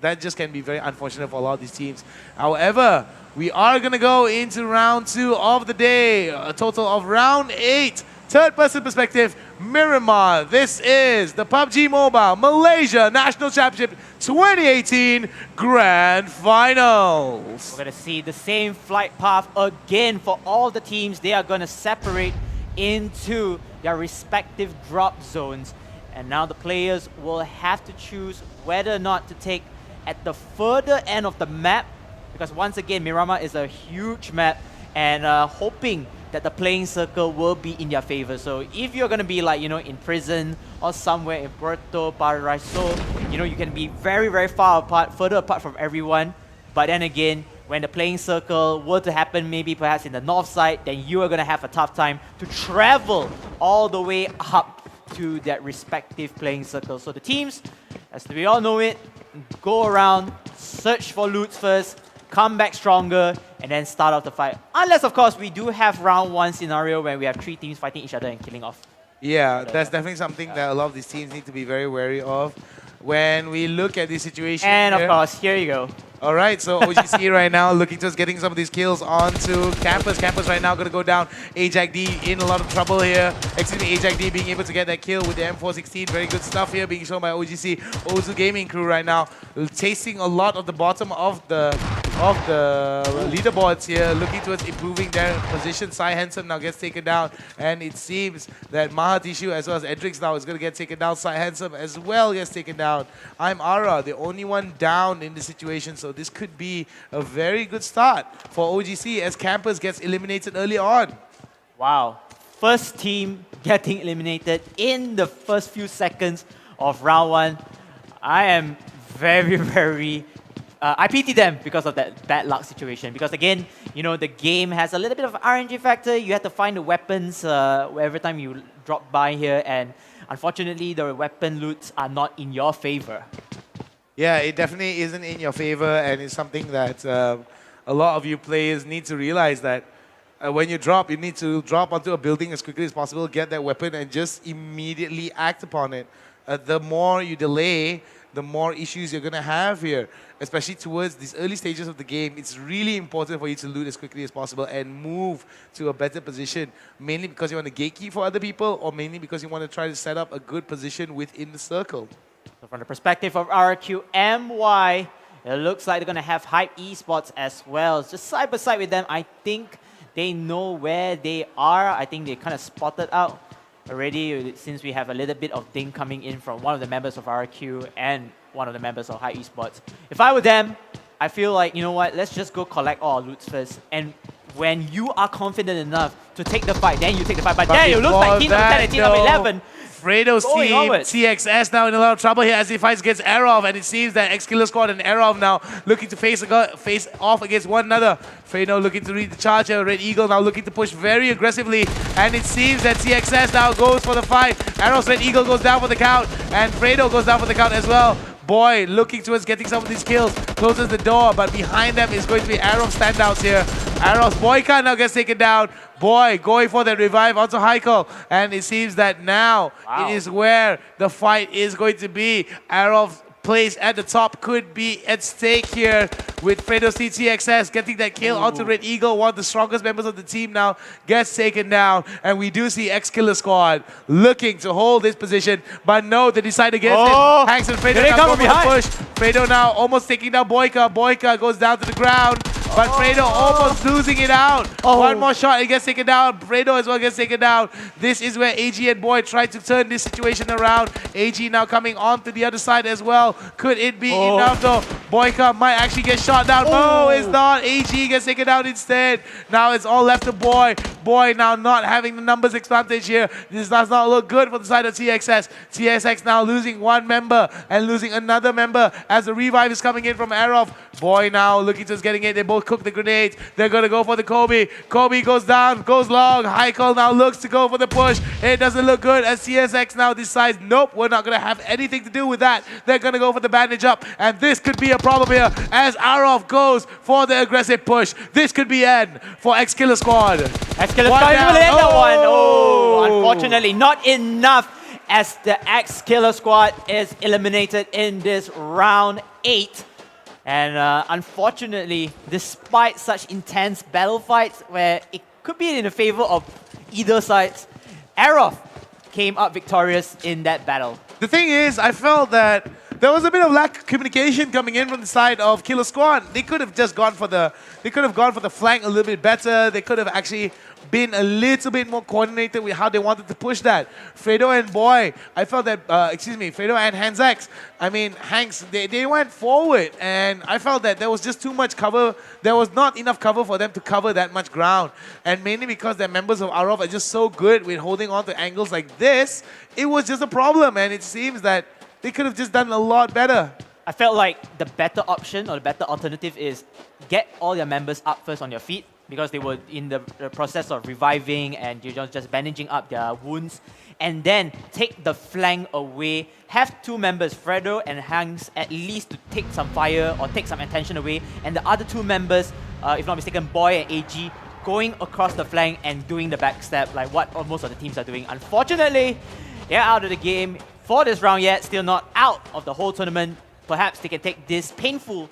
Speaker 2: that just can be very unfortunate for a lot of these teams. However, we are going to go into round 2 of the day, a total of round 8. Third person perspective, Miramar. This is the PUBG Mobile Malaysia National Championship 2018 Grand Finals.
Speaker 5: We're going to see the same flight path again for all the teams. They are going to separate into their respective drop zones. And now the players will have to choose whether or not to take at the further end of the map, because once again, Miramar is a huge map, and hoping that the playing circle will be in their favor. So if you're going to be like, in prison or somewhere in Puerto Paraiso, you can be very, very far apart, further apart from everyone. But then again, when the playing circle were to happen, maybe perhaps in the north side, then you are going to have a tough time to travel all the way up to that respective playing circle. So the teams, as we all know it, go around, search for loots first, come back stronger, and then start off the fight. Unless, of course, we do have round 1 scenario where we have 3 teams fighting each other and killing off.
Speaker 2: Yeah, that's definitely something that a lot of these teams need to be very wary of. When we look at this situation
Speaker 5: And
Speaker 2: here,
Speaker 5: of course, here you go.
Speaker 2: all right, so OGC right now looking towards getting some of these kills onto Campus. Campus right now going to go down. Ajax D in a lot of trouble here. Excuse me, Ajax D being able to get that kill with the M416. Very good stuff here being shown by OGC. Ozu Gaming crew right now chasing a lot of the bottom of the leaderboards here, looking towards improving their position. Sai Handsome now gets taken down, and it seems that Mahatishu as well as Edrix now is going to get taken down. Sai Handsome as well gets taken down. I'm Ara, the only one down in this situation, so this could be a very good start for OGC as Campus gets eliminated early on.
Speaker 5: Wow. First team getting eliminated in the first few seconds of round 1. I am very, very... I pity them because of that bad luck situation. Because again, the game has a little bit of RNG factor. You have to find the weapons every time you drop by here. And unfortunately, the weapon loots are not in your favor.
Speaker 2: Yeah, it definitely isn't in your favor, and it's something that a lot of you players need to realize that when you drop, you need to drop onto a building as quickly as possible, get that weapon, and just immediately act upon it. The more you delay, the more issues you're going to have here, especially towards these early stages of the game. It's really important for you to loot as quickly as possible and move to a better position, mainly because you want to gatekeep for other people, or mainly because you want to try to set up a good position within the circle.
Speaker 5: So from the perspective of RQMY, it looks like they're going to have Hype Esports as well. Just side by side with them, I think they know where they are. I think they kind of spotted out already, since we have a little bit of ding coming in from one of the members of RQ and one of the members of Hype Esports. If I were them, I feel like, let's just go collect all our loots first. And when you are confident enough to take the fight, then you take the fight. But then it looks like team number 10 and team number 11.
Speaker 2: Fredo's
Speaker 5: Going
Speaker 2: team,
Speaker 5: onwards.
Speaker 2: TXS now in a lot of trouble here as he fights against Arov, and it seems that X-Killer Squad and Arov now looking to face off against one another. Fredo looking to read the charge here. Red Eagle now looking to push very aggressively, and it seems that TXS now goes for the fight. Arov's Red Eagle goes down for the count, and Fredo goes down for the count as well. Boy, looking towards getting some of these kills, closes the door, but behind them is going to be Arrow standouts here. Arrow's Boyka now gets taken down. Boy, going for that revive onto Heikel, and it seems that now it is where the fight is going to be. Arrow's place at the top could be at stake here with Fredo's TXS getting that kill onto Red Eagle. One of the strongest members of the team now gets taken down, and we do see X-Killer Squad looking to hold this position, but no, they decide against it. Hanks and Fredo now go for the push. Fredo now almost taking down Boyka. Boyka goes down to the ground, but Fredo almost losing it out. One more shot, he gets taken down. Fredo as well gets taken down. This is where AG and Boy try to turn this situation around. AG now coming on to the other side as well. Could it be enough though? Boyka might actually get shot down. No, it's not. AG gets taken down instead. Now it's all left to Boy. Boy now not having the numbers advantage here. This does not look good for the side of TXS. TXS now losing one member and losing another member as the revive is coming in from Arov. Boy now looking to getting it. They both both cook the grenades. They're going to go for the Kobe. Kobe goes down, goes long. Heikel now looks to go for the push. It doesn't look good as CSX now decides, nope, we're not going to have anything to do with that. They're going to go for the bandage up. And this could be a problem here as Arov goes for the aggressive push. This could be end for X-Killer Squad.
Speaker 5: X-Killer
Speaker 2: One
Speaker 5: Squad
Speaker 2: down.
Speaker 5: will end that one.
Speaker 2: Oh.
Speaker 5: Oh, unfortunately, not enough as the X-Killer Squad is eliminated in this round 8. And unfortunately, despite such intense battle fights where it could be in the favor of either sides, Arov came up victorious in that battle.
Speaker 2: The thing is, I felt that there was a bit of lack of communication coming in from the side of Killer Squad. They could have just gone for the flank a little bit better. They could have actually been a little bit more coordinated with how they wanted to push that. Fredo and Boy, I felt that, Fredo and Hanks, I mean, Hanks, they went forward and I felt that there was just too much cover. There was not enough cover for them to cover that much ground. And mainly because the members of Arov are just so good with holding on to angles like this, it was just a problem. And it seems that they could have just done a lot better.
Speaker 5: I felt like the better option or the better alternative is get all your members up first on your feet, because they were in the process of reviving and you're just bandaging up their wounds. And then take the flank away. Have two members, Fredo and Hanks, at least to take some fire or take some attention away. And the other two members, if not mistaken, Boy and AG, going across the flank and doing the backstab like what most of the teams are doing. Unfortunately, they're out of the game for this round yet, still not out of the whole tournament. Perhaps they can take this painful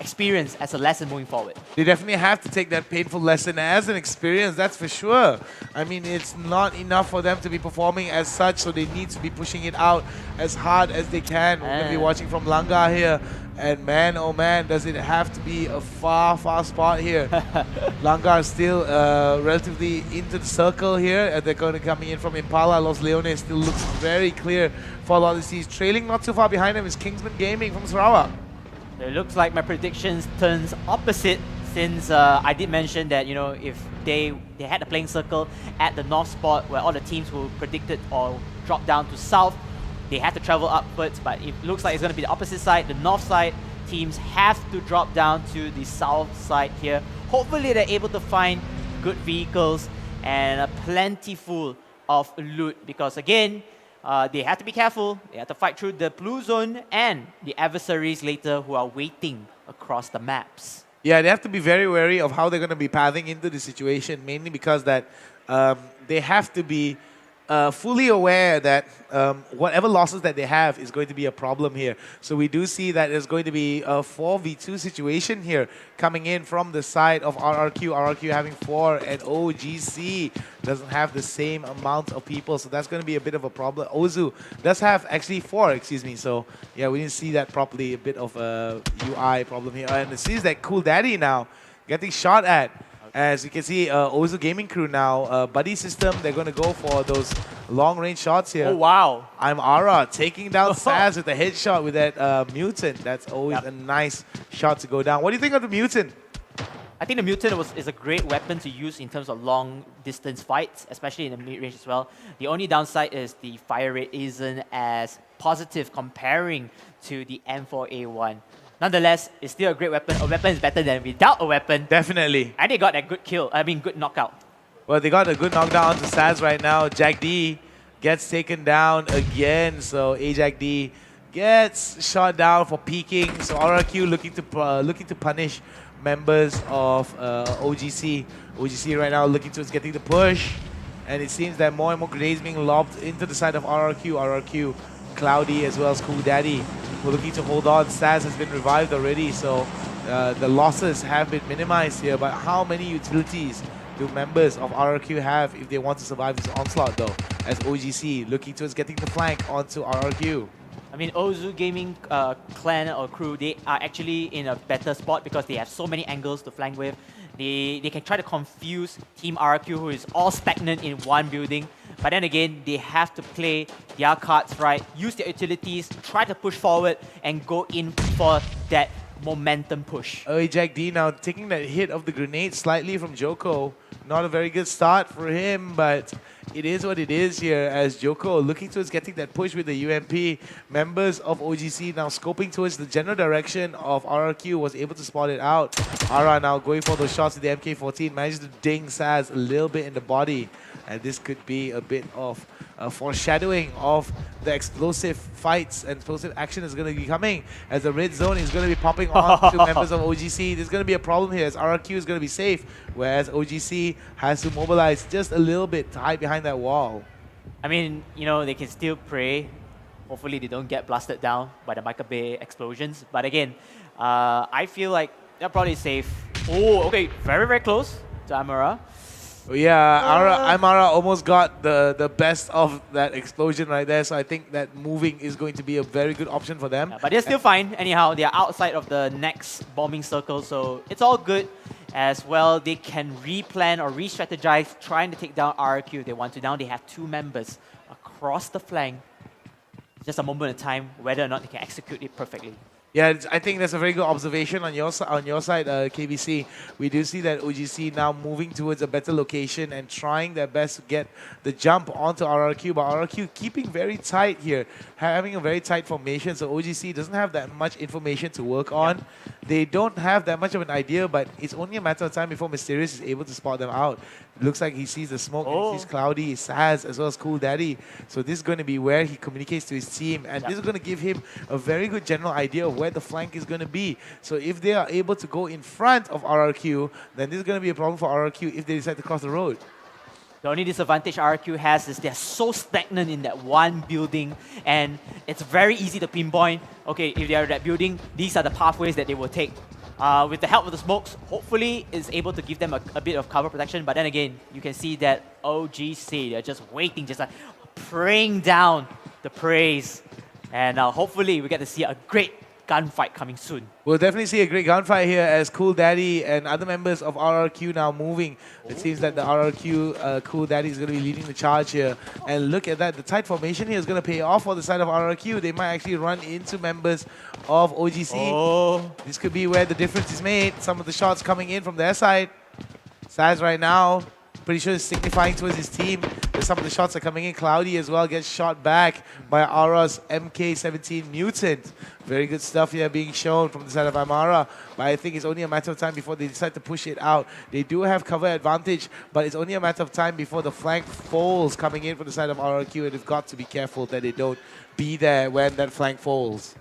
Speaker 5: experience as a lesson moving forward.
Speaker 2: They definitely have to take that painful lesson as an experience, that's for sure. I mean, it's not enough for them to be performing as such, so they need to be pushing it out as hard as they can. We're going to be watching from Langar here. And man, oh man, does it have to be a far, far spot here. Langar still relatively into the circle here. They're going to come in from Impala. Los Leones still looks very clear for a lot of these. Trailing not too far behind them is Kingsman Gaming from Sarawak.
Speaker 5: It looks like my predictions turns opposite, since I did mention that, you know, if they had a playing circle at the north spot where all the teams were predicted or drop down to south, they had to travel upwards, but it looks like it's going to be the opposite side. The north side teams have to drop down to the south side here. Hopefully they're able to find good vehicles and a plentiful of loot, because again, they have to be careful. They have to fight through the blue zone and the adversaries later who are waiting across the maps.
Speaker 2: Yeah, they have to be very wary of how they're going to be pathing into the situation, mainly because that they have to be fully aware that whatever losses that they have is going to be a problem here. So we do see that there's going to be a 4v2 situation here coming in from the side of RRQ. RRQ having 4 and OGC doesn't have the same amount of people, so that's going to be a bit of a problem. Ozu does have actually 4, excuse me. So yeah, we didn't see that properly. A bit of a UI problem here. And it seems that Cool Daddy now getting shot at. As you can see, Ozu Gaming Crew now, buddy system, they're going to go for those long-range shots here.
Speaker 5: Oh, wow.
Speaker 2: I'm Ara taking down Saz with a headshot with that Mutant. That's always a nice shot to go down. What do you think of the Mutant?
Speaker 5: I think the Mutant is a great weapon to use in terms of long-distance fights, especially in the mid-range as well. The only downside is the fire rate isn't as positive comparing to the M4A1. Nonetheless, it's still a great weapon. A weapon is better than without a weapon.
Speaker 2: Definitely.
Speaker 5: And they got that good kill. I mean, good knockout.
Speaker 2: Well, they got a good knockdown onto Saz right now. Jack D gets taken down again. So Ajak D gets shot down for peeking. So RRQ looking to punish members of OGC. OGC right now looking towards getting the push. And it seems that more and more grenades being lobbed into the side of RRQ. RRQ, Cloudy as well as Cool Daddy. We're looking to hold on. Saz has been revived already, so the losses have been minimized here. But how many utilities do members of RRQ have if they want to survive this onslaught, though? As OGC looking towards getting the flank onto RRQ.
Speaker 5: I mean, Ozu Gaming clan or crew, they are actually in a better spot because they have so many angles to flank with. They can try to confuse Team RRQ, who is all stagnant in one building. But then again, they have to play their cards right, use their utilities, try to push forward, and go in for that momentum push.
Speaker 2: Jack D now taking that hit of the grenade slightly from Joko. Not a very good start for him, but it is what it is here as Joko looking towards getting that push with the UMP. Members of OGC now scoping towards the general direction of RRQ, was able to spot it out. Ara now going for those shots with the MK14, managed to ding Saz a little bit in the body. And this could be a bit of foreshadowing of the explosive fights and explosive action is going to be coming as the red zone is going to be popping on to members of OGC. There's going to be a problem here as RRQ is going to be safe, whereas OGC has to mobilize just a little bit to hide behind that wall.
Speaker 4: I mean, you know, they can still pray. Hopefully they don't get blasted down by the Micah Bay explosions. But again, I feel like they're probably safe. Oh, okay, very, very close to Amara.
Speaker 2: Yeah, Amara almost got the best of that explosion right there, so I think that moving is going to be a very good option for them.
Speaker 4: Yeah, but they're still fine. Anyhow, they're outside of the next bombing circle, so it's all good. As well, they can replan or re-strategize, trying to take down RRQ if they want to. Now they have 2 members across the flank. Just a moment of time, whether or not they can execute it perfectly.
Speaker 2: Yeah, I think that's a very good observation on your side, KBC. We do see that OGC now moving towards a better location and trying their best to get the jump onto RRQ, but RRQ keeping very tight here, having a very tight formation, so OGC doesn't have that much information to work on. They don't have that much of an idea, but it's only a matter of time before Mysterious is able to spot them out. It looks like he sees the smoke, and he sees Cloudy, Saz, as well as Cool Daddy. So this is going to be where he communicates to his team, and this is going to give him a very good general idea of where the flank is going to be. So if they are able to go in front of RRQ, then this is going to be a problem for RRQ if they decide to cross the road.
Speaker 4: The only disadvantage RRQ has is they're so stagnant in that one building, and it's very easy to pinpoint, okay, if they're in that building, these are the pathways that they will take. With the help of the smokes, hopefully it's able to give them a bit of cover protection, but then again, you can see that OGC, they're just waiting, just like praying down the praise. And hopefully we get to see a great gunfight coming soon.
Speaker 2: We'll definitely see a great gunfight here as Cool Daddy and other members of RRQ now moving. It seems that the RRQ Cool Daddy is going to be leading the charge here. And look at that, the tight formation here is going to pay off for the side of RRQ. They might actually run into members of OGC. This could be where the difference is made. Some of the shots coming in from their side. Saz right now, pretty sure is signifying towards his team. Some of the shots are coming in. Cloudy as well gets shot back by Ara's MK17 Mutant. Very good stuff here being shown from the side of Amara. But I think it's only a matter of time before they decide to push it out. They do have cover advantage, but it's only a matter of time before the flank falls coming in from the side of RRQ, and they've got to be careful that they don't be there when that flank falls.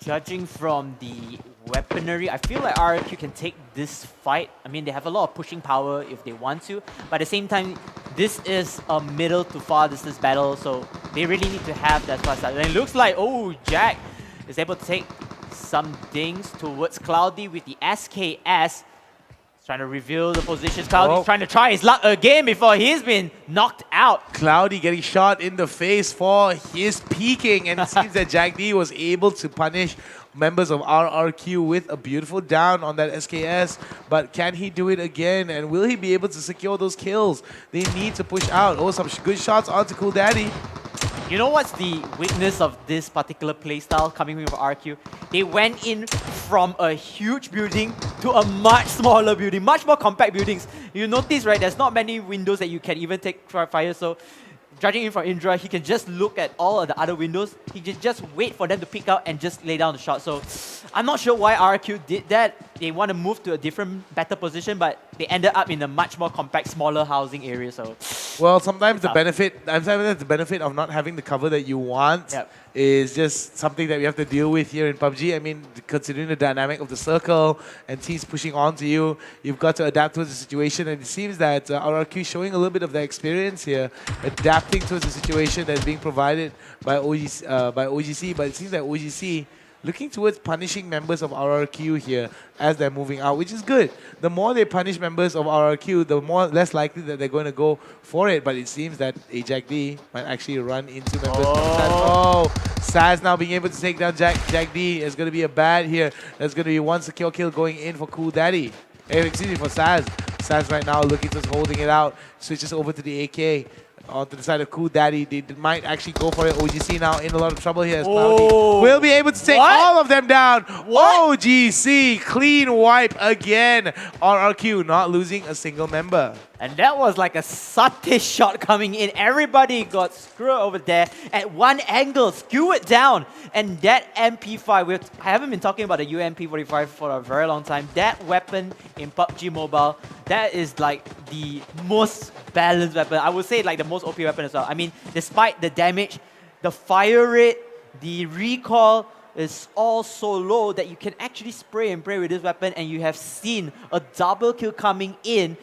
Speaker 4: Judging from the weaponry, I feel like RRQ can take this fight. I mean, they have a lot of pushing power if they want to, but at the same time, this is a middle to far distance battle, so they really need to have that fast side. And it looks like, oh, Jack is able to take some dings towards Cloudy with the SKS. He's trying to reveal the positions. Cloudy's trying to try his luck again before he's been knocked out.
Speaker 2: Cloudy getting shot in the face for his peeking, and it seems that Jack D was able to punish members of RRQ with a beautiful down on that SKS, but can he do it again, and will he be able to secure those kills? They need to push out. Oh, some good shots onto Cool Daddy.
Speaker 4: You know what's the weakness of this particular playstyle coming in from RRQ? They went in from a huge building to a much smaller building, much more compact buildings. You notice, right, there's not many windows that you can even take fire, so judging in from Indra, he can just look at all of the other windows. He just wait for them to pick out and just lay down the shot. So I'm not sure why RRQ did that. They want to move to a different, better position, but they ended up in a much more compact, smaller housing area. So,
Speaker 2: well, sometimes the benefit of not having the cover that you want is just something that we have to deal with here in PUBG. I mean, considering the dynamic of the circle and teams pushing onto you, you've got to adapt to the situation. And it seems that RRQ is showing a little bit of their experience here, adapting to the situation that's being provided by OGC. But it seems that OGC looking towards punishing members of RRQ here as they're moving out, which is good. The more they punish members of RRQ, the less likely that they're going to go for it. But it seems that Jack D might actually run into members of Saz. Oh, Saz now being able to take down Jack D is going to be a bad here. There's going to be one secure kill going in for Cool Daddy. Excuse me, for Saz. Saz right now looking towards holding it out. Switches over to the AK. onto the side of Cool Daddy. They might actually go for it. OGC now in a lot of trouble here as Cloudy will be able to take all of them down. OGC, clean wipe again. RRQ not losing a single member.
Speaker 5: And that was like a satay shot coming in. Everybody got screwed over there at one angle, skew it down. And that MP5, I haven't been talking about the UMP45 for a very long time. That weapon in PUBG Mobile, that is like the most balanced weapon. I would say like the most OP weapon as well. I mean, despite the damage, the fire rate, the recoil is all so low that you can actually spray and pray with this weapon, and you have seen a double kill coming in.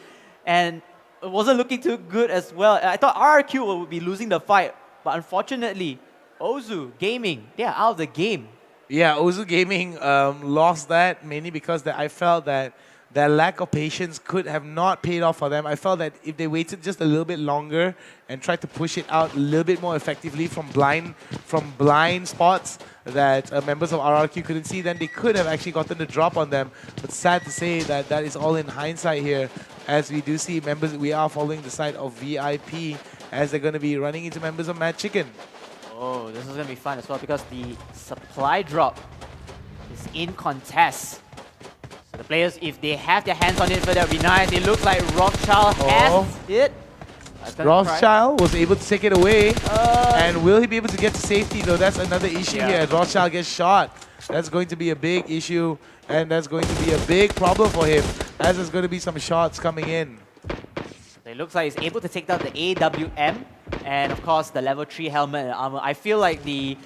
Speaker 5: And it wasn't looking too good as well. I thought RRQ would be losing the fight, but unfortunately, Ozu Gaming, they're out of the game.
Speaker 2: Yeah, Ozu Gaming lost that mainly because I felt that their lack of patience could have not paid off for them. I felt that if they waited just a little bit longer and tried to push it out a little bit more effectively from blind spots that members of RRQ couldn't see, then they could have actually gotten the drop on them. But sad to say that is all in hindsight here, as we do see members, we are following the side of VIP as they're going to be running into members of Mad Chicken.
Speaker 5: Oh, this is going to be fun as well because the supply drop is in contest. So the players, if they have their hands on it, that would be nice. It looks like Rothschild has it.
Speaker 2: Rothschild was able to take it away. And will he be able to get to safety though? That's another issue here. Rothschild gets shot. That's going to be a big issue, and that's going to be a big problem for him, as there's going to be some shots coming in.
Speaker 5: So it looks like he's able to take down the AWM, and of course the level 3 helmet and armor. I feel like the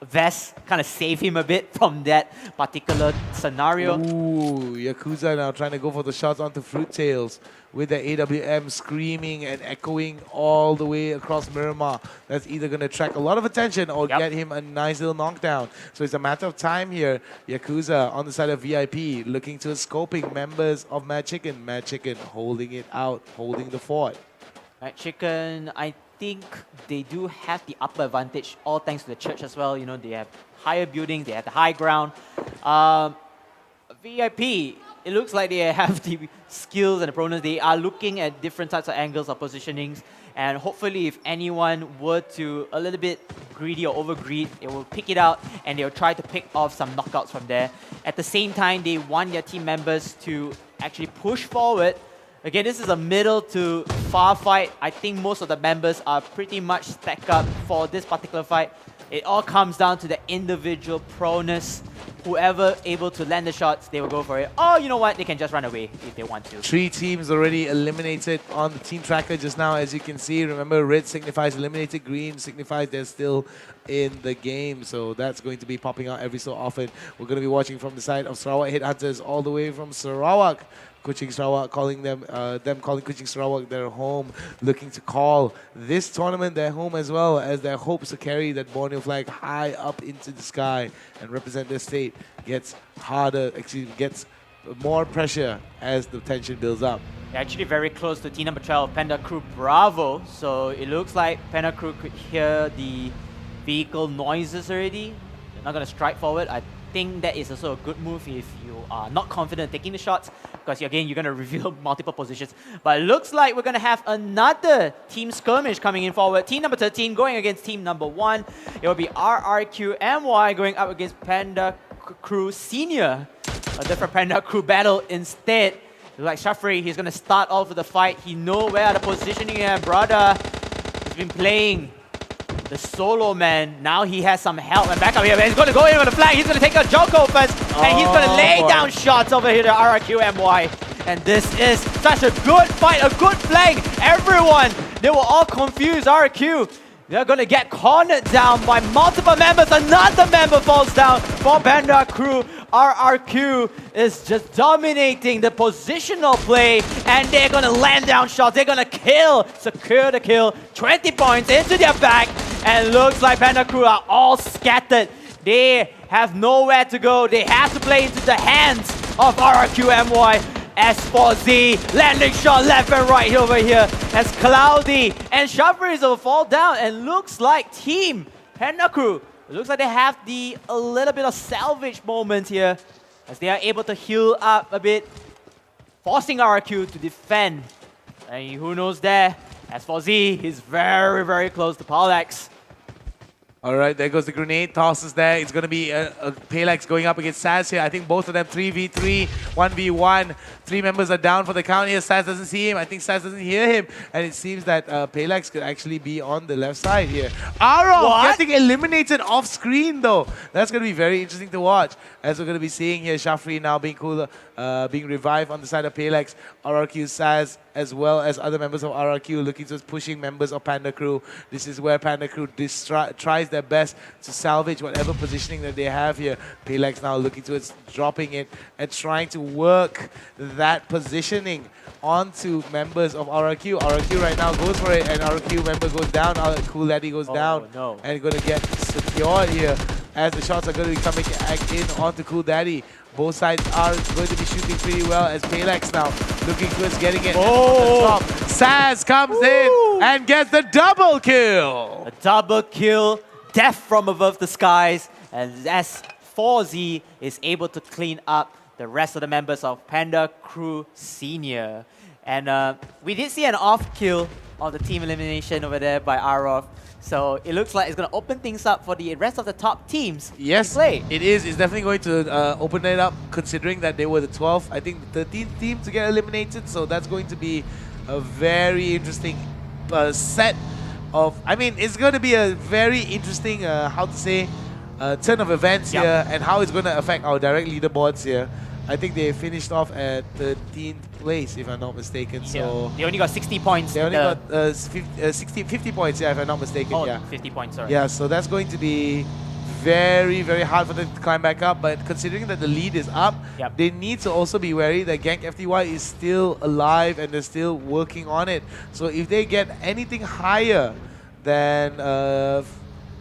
Speaker 5: vest kind of saved him a bit from that particular scenario.
Speaker 2: Ooh, Yakuza now trying to go for the shots onto Fruit Tails with the AWM screaming and echoing all the way across Miramar. That's either going to attract a lot of attention or get him a nice little knockdown. So it's a matter of time here. Yakuza on the side of VIP looking to scoping members of Mad Chicken. Mad Chicken holding it out, holding the fort.
Speaker 5: Mad Chicken, I think they do have the upper advantage, all thanks to the church as well. You know, they have higher buildings, they have the high ground. VIP, it looks like they have the skills and the pronouns. They are looking at different types of angles or positionings, and hopefully if anyone were to a little bit greedy or overgreed, they will pick it out and they'll try to pick off some knockouts from there. At the same time, they want their team members to actually push forward. Again, this is a middle to far fight. I think most of the members are pretty much stacked up for this particular fight. It all comes down to the individual proneness. Whoever able to land the shots, they will go for it. Oh, you know what? They can just run away if they want to.
Speaker 2: 3 teams already eliminated on the team tracker just now, as you can see. Remember, red signifies eliminated, green signifies they're still in the game. So that's going to be popping out every so often. We're going to be watching from the side of Sarawak Headhunters all the way from Sarawak. Kuching Sarawak calling them calling Kuching Sarawak their home, looking to call this tournament their home as well, as their hopes to carry that Borneo flag high up into the sky and represent their state gets harder, actually gets more pressure as the tension builds up.
Speaker 5: They're actually very close to team number 12, Panda Crew Bravo. So it looks like Panda Crew could hear the vehicle noises already. They're not going to strike forward. I think that is also a good move if you are not confident taking the shots, because again, you're going to reveal multiple positions. But it looks like we're going to have another team skirmish coming in forward. Team number 13 going against team number 1. It will be RRQMY going up against Panda Crew Senior. A different Panda Crew battle instead. Like Shafri, he's going to start off with the fight. He knows where the positioning is, brother. He's been playing the solo man. Now he has some help and backup here. He's going to go in with the flag. He's going to take a Joko first. And he's going to lay down shots over here to RRQMY. And this is such a good fight, a good flank. Everyone, they were all confused. RRQ, they're going to get cornered down by multiple members. Another member falls down for Panda Crew. RRQ is just dominating the positional play, and they're going to land down shots. They're going to kill, secure the kill. 20 points into their back, and looks like Panda Crew are all scattered. They have nowhere to go. They have to play into the hands of RRQMY. S4Z landing shot left and right over here as Cloudy and Shavriz will fall down, and looks like Team Panda Crew, it looks like they have a little bit of salvage moment here as they are able to heal up a bit, forcing RRQ to defend. And who knows there, As for Z, he's very, very close to Pubg.
Speaker 2: All right, there goes the grenade. Tosses there. It's going to be Palex going up against Saz here. I think both of them 3v3, 1v1. 3 members are down for the count here. Saz doesn't see him. I think Saz doesn't hear him. And it seems that Palex could actually be on the left side here. Aro getting eliminated off screen though. That's going to be very interesting to watch. As we're going to be seeing here, Shafri now being cooler, being revived on the side of Palex. RRQ, Saz, as well as other members of RRQ looking towards pushing members of Panda Crew. This is where Panda Crew tries their best to salvage whatever positioning that they have here. Palex now looking towards dropping it and trying to work that positioning onto members of RRQ. RRQ right now goes for it, and RRQ member goes down. Cool Daddy goes down and going to get secured here as the shots are going to be coming in onto Cool Daddy. Both sides are going to be shooting pretty well as Palex now looking towards getting it on the top. Saz comes in and gets the double kill.
Speaker 5: A double kill, death from above the skies, and S4Z is able to clean up the rest of the members of Panda Crew Senior. And we did see an off kill on the team elimination over there by Arov. So it looks like it's going to open things up for the rest of the top teams.
Speaker 2: Yes,
Speaker 5: to play.
Speaker 2: it is. It's definitely going to open it up, considering that they were the 12th, I think the 13th team to get eliminated. So that's going to be a very interesting set of... I mean, it's going to be a very interesting, how to say, turn of events here, and how it's going to affect our direct leaderboards here. I think they finished off at 13th place, if I'm not mistaken. So
Speaker 5: they only got 60 points.
Speaker 2: They only got 50 points, yeah, if I'm not mistaken.
Speaker 5: Oh,
Speaker 2: yeah.
Speaker 5: 50 points, sorry.
Speaker 2: Yeah, so that's going to be very, very hard for them to climb back up. But considering that the lead is up, they need to also be wary that Gank FTY is still alive and they're still working on it. So if they get anything higher than a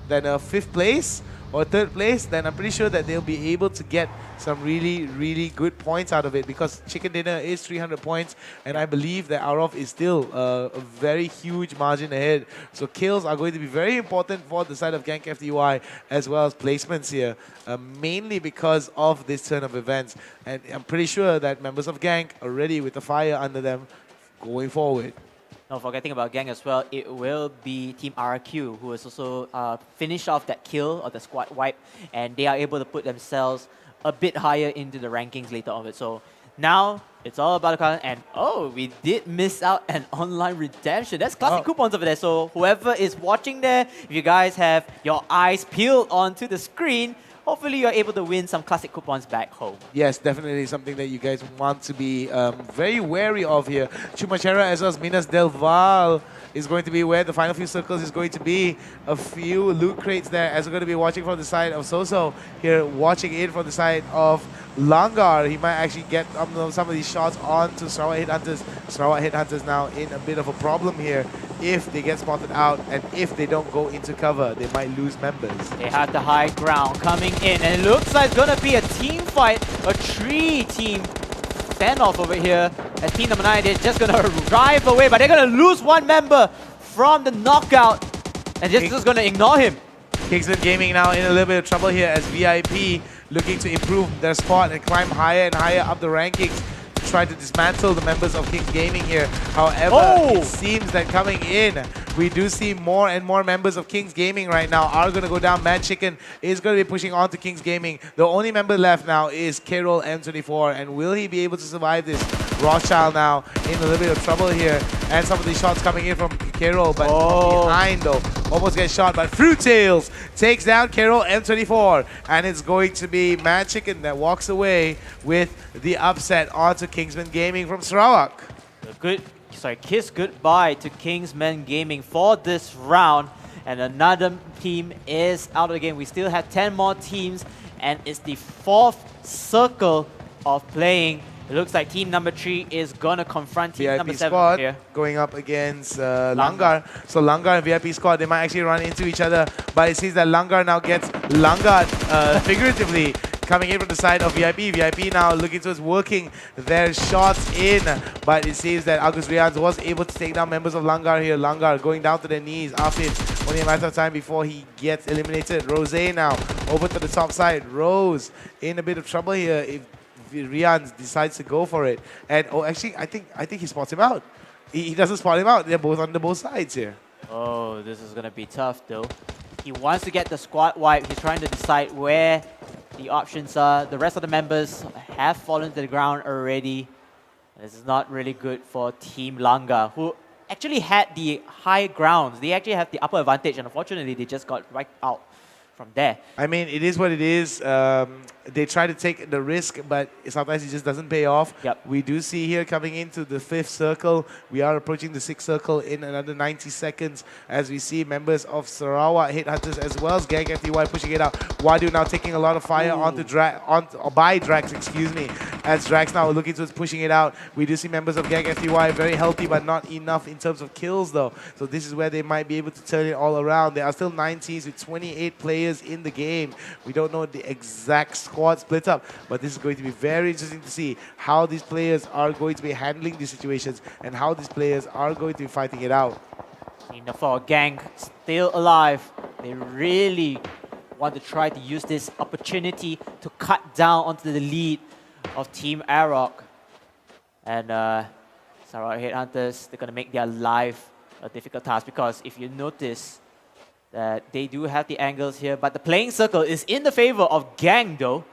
Speaker 2: 5th place or 3rd place, then I'm pretty sure that they'll be able to get some really, really good points out of it, because Chicken Dinner is 300 points, and I believe that Arov is still a very huge margin ahead. So kills are going to be very important for the side of Gank FTY, as well as placements here, mainly because of this turn of events. And I'm pretty sure that members of Gank are ready with the fire under them going forward.
Speaker 5: Not forgetting about Gang as well, it will be Team RRQ who has also finished off that kill or the squad wipe, and they are able to put themselves a bit higher into the rankings later on it. So now it's all about the color, and we did miss out an online redemption. That's classic coupons over there. So whoever is watching there, if you guys have your eyes peeled onto the screen, hopefully you're able to win some classic coupons back home.
Speaker 2: Yes, definitely something that you guys want to be very wary of here. Chumachera as well as Minas Del Val is going to be where the final few circles is going to be. A few loot crates there as we're going to be watching from the side of Soso here, watching in from the side of Langar. He might actually get some of these shots onto Sarawak Headhunters. Sarawak Headhunters now in a bit of a problem here. If they get spotted out and if they don't go into cover, they might lose members.
Speaker 5: They have the high ground coming in, and it looks like it's going to be a team fight, a 3-team standoff over here. As team number 9, they're just going to drive away, but they're going to lose one member from the knockout, and just going to ignore him.
Speaker 2: Kingsman Gaming now in a little bit of trouble here as VIP looking to improve their spot and climb higher and higher up the rankings to try to dismantle the members of Kings Gaming here. However, it seems that coming in, we do see more and more members of Kings Gaming right now are going to go down. Mad Chicken is going to be pushing on to Kings Gaming. The only member left now is K-Roll M24, and will he be able to survive this? Rothschild now in a little bit of trouble here, and some of these shots coming in from K-Roll, but behind though, almost gets shot, but Fruit Tails takes down K-Roll M24, and it's going to be Mad Chicken that walks away with the upset onto Kingsman Gaming from Sarawak.
Speaker 5: Kiss goodbye to Kingsman Gaming for this round, and another team is out of the game. We still have 10 more teams, and it's the 4th circle of playing. It looks like team number 3 is gonna confront team number 7
Speaker 2: squad
Speaker 5: here.
Speaker 2: going up against Langar. So Langar and VIP squad, they might actually run into each other, but it seems that Langar now gets Langar figuratively coming in from the side of VIP. VIP now looking towards working their shots in, but it seems that August Rians was able to take down members of Langar here. Langar going down to their knees. Afid, only a matter of time before he gets eliminated. Rose now over to the top side. Rose in a bit of trouble here if Rian decides to go for it. And actually, I think he spots him out. he doesn't spot him out. They're both on both sides here.
Speaker 4: Oh, this is going to be tough though. He wants to get the squad wipe. He's trying to decide where the options are. The rest of the members have fallen to the ground already. This is not really good for Team Langa, who actually had the high grounds. They actually have the upper advantage, and unfortunately, they just got wiped out from there.
Speaker 2: I mean, it is what it is. They try to take the risk, but sometimes it just doesn't pay off.
Speaker 4: Yep.
Speaker 2: We do see here coming into the 5th circle. We are approaching the 6th circle in another 90 seconds as we see members of Sarawak Headhunters as well as Gang FTY pushing it out. Wadu now taking a lot of fire by Drax, excuse me, as Drax now looking towards pushing it out. We do see members of Gang FTY very healthy, but not enough in terms of kills though. So this is where they might be able to turn it all around. There are still 9 teams with 28 players in the game. We don't know the exact squad split up, but this is going to be very interesting to see how these players are going to be handling these situations and how these players are going to be fighting it out.
Speaker 4: For Gang still alive. They really want to try to use this opportunity to cut down onto the lead of Team Arok. And Sarawak Headhunters, they're going to make their life a difficult task because if you notice that they do have the angles here, but the playing circle is in the favor of Gang though.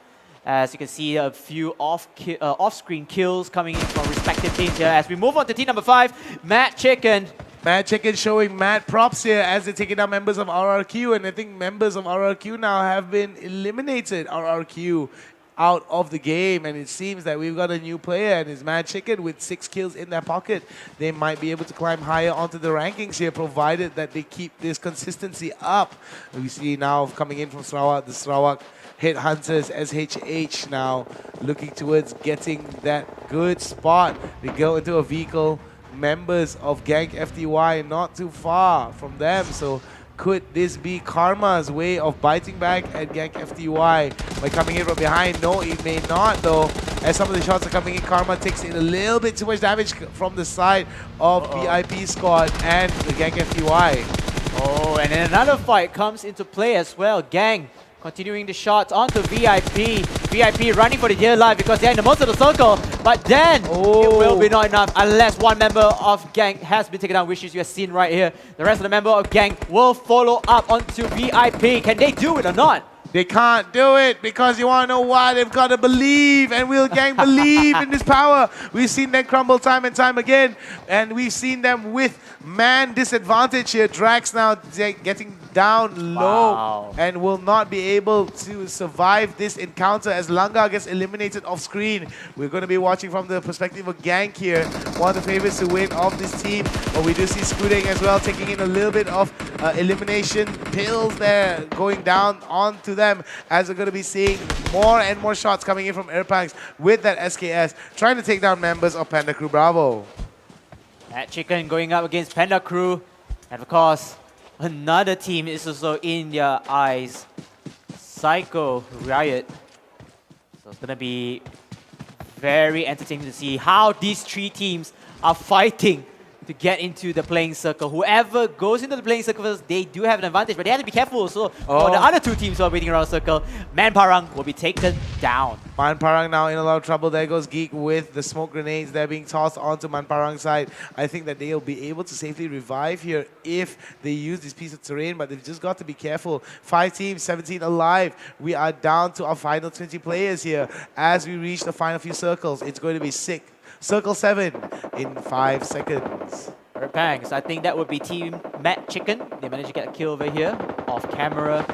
Speaker 4: As you can see, a few off-screen kills coming in from respective teams here. As we move on to team number 5, Mad Chicken.
Speaker 2: Mad Chicken showing mad props here as they're taking down members of RRQ, and I think members of RRQ now have been eliminated. RRQ out of the game, and it seems that we've got a new player, and it's Mad Chicken with 6 kills in their pocket. They might be able to climb higher onto the rankings here, provided that they keep this consistency up. We see now coming in from Sarawak, the Sarawak Headhunters, SHH now looking towards getting that good spot. They go into a vehicle. Members of Gang FTY not too far from them, so could this be Karma's way of biting back at Gang FTY by coming in from behind? No, it may not though. As some of the shots are coming in, Karma takes in a little bit too much damage from the side of VIP squad and the Gang FTY.
Speaker 4: Oh, and then another fight comes into play as well. Gang continuing the shots onto VIP. VIP running for the dear life because they're in the most of the circle. But then it will be not enough unless one member of Gang has been taken down, which is you have seen right here. The rest of the member of Gang will follow up onto VIP. Can they do it or not?
Speaker 2: They can't do it because you want to know why? They've got to believe, and will Gang believe in this power? We've seen them crumble time and time again, and we've seen them with man disadvantage here. Drax now getting down low and will not be able to survive this encounter as Langa gets eliminated off screen. We're going to be watching from the perspective of Gang here, one of the favorites to win of this team, but we do see Scooting as well taking in a little bit of elimination pills there going down onto them, as we're going to be seeing more and more shots coming in from Airpanks with that SKS trying to take down members of Panda Crew Bravo.
Speaker 4: That Chicken going up against Panda Crew, and of course another team is also in their eyes, Psycho Riot. So it's going to be very entertaining to see how these 3 teams are fighting to get into the playing circle. Whoever goes into the playing circle first, they do have an advantage, but they have to be careful also for the other 2 teams who are waiting around the circle. Man Parang will be taken down. Man
Speaker 2: Parang now in a lot of trouble. There goes Geek with the smoke grenades. They're being tossed onto Man Parang's side. I think that they'll be able to safely revive here if they use this piece of terrain, but they've just got to be careful. 5 teams, 17 alive. We are down to our final 20 players here as we reach the final few circles. It's going to be sick. Circle 7 in 5 seconds.
Speaker 4: Pangs, I think that would be Team Mad Chicken. They managed to get a kill over here, off camera.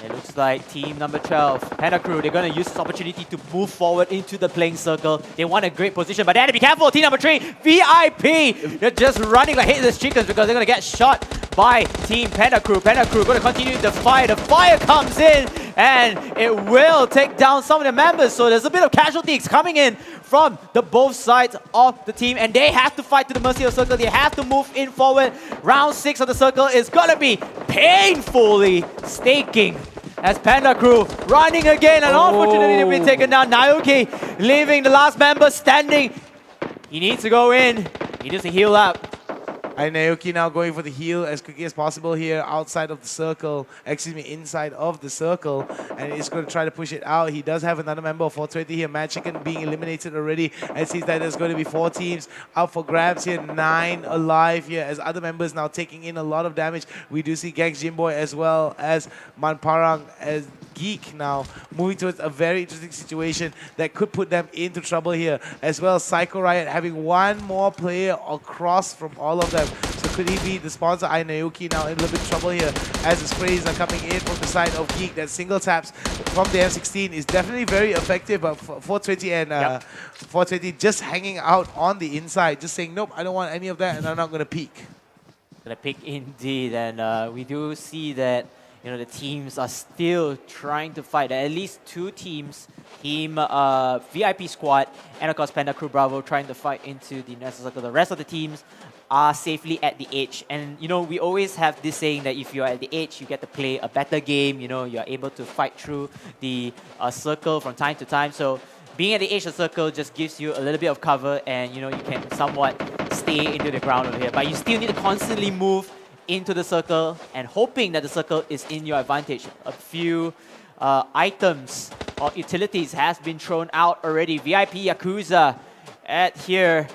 Speaker 4: It looks like team number 12, Panda Crew, they're going to use this opportunity to move forward into the playing circle. They want a great position, but they have to be careful. Team number 3, VIP. They're just running like headless chickens because they're going to get shot by Team Panda Crew. Panda Crew going to continue the fire. The fire comes in and it will take down some of the members. So there's a bit of casualties coming in from the both sides of the team, and they have to fight to the mercy of the circle. They have to move in forward. Round 6 of the circle is going to be painfully staking as Panda Crew running again, and unfortunately they've been taken down. Naoki leaving the last member standing. He needs to go in. He needs to heal up.
Speaker 2: And Naoki now going for the heal as quickly as possible here outside of the circle. Excuse me, inside of the circle. And he's going to try to push it out. He does have another member of 420 here. Mad Chicken being eliminated already. And it seems that there's going to be 4 teams out for grabs here. 9 alive here as other members now taking in a lot of damage. We do see Gang's Jimboy as well as Manparang as Geek now moving towards a very interesting situation that could put them into trouble here. As well as Psycho Riot having one more player across from all of them. So could he be the sponsor? Naoki now in a little bit of trouble here as the sprays are coming in from the side of Geek. That single taps from the M16 is definitely very effective, but 420 and 420 just hanging out on the inside, just saying, nope, I don't want any of that and I'm not going to peek.
Speaker 4: Gonna pick indeed, and we do see that the teams are still trying to fight. At least 2 teams, Team VIP Squad and of course Panda Crew Bravo, trying to fight into the National Circle. The rest of the teams are safely at the edge, and we always have this saying that if you're at the edge, you get to play a better game. You're able to fight through the circle from time to time. So being at the edge of the circle just gives you a little bit of cover, and you can somewhat stay into the ground over here. But you still need to constantly move into the circle and hoping that the circle is in your advantage. A few items or utilities has been thrown out already. VIP Yakuza at here.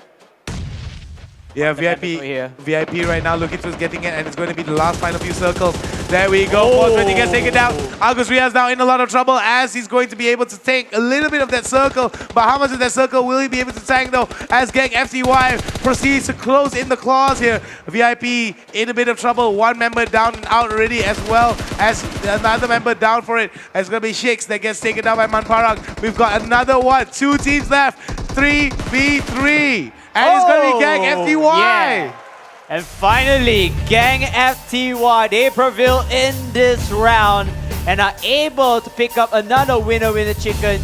Speaker 2: Yeah, VIP right now looking towards getting it, and it's going to be the last final few circles. There we go. 420 gets taken down. Agus Riaz now in a lot of trouble as he's going to be able to take a little bit of that circle. But how much of that circle will he be able to tank though? As Gang FTY proceeds to close in the claws here. VIP in a bit of trouble. 1 member down and out already, as well as another member down for it. It's going to be Shix that gets taken down by Manparang. We've got another one. 2 teams left. 3v3. And it's going to be Gang FTY.
Speaker 4: Yeah. And finally, Gang FTY, they prevail in this round and are able to pick up another winner chicken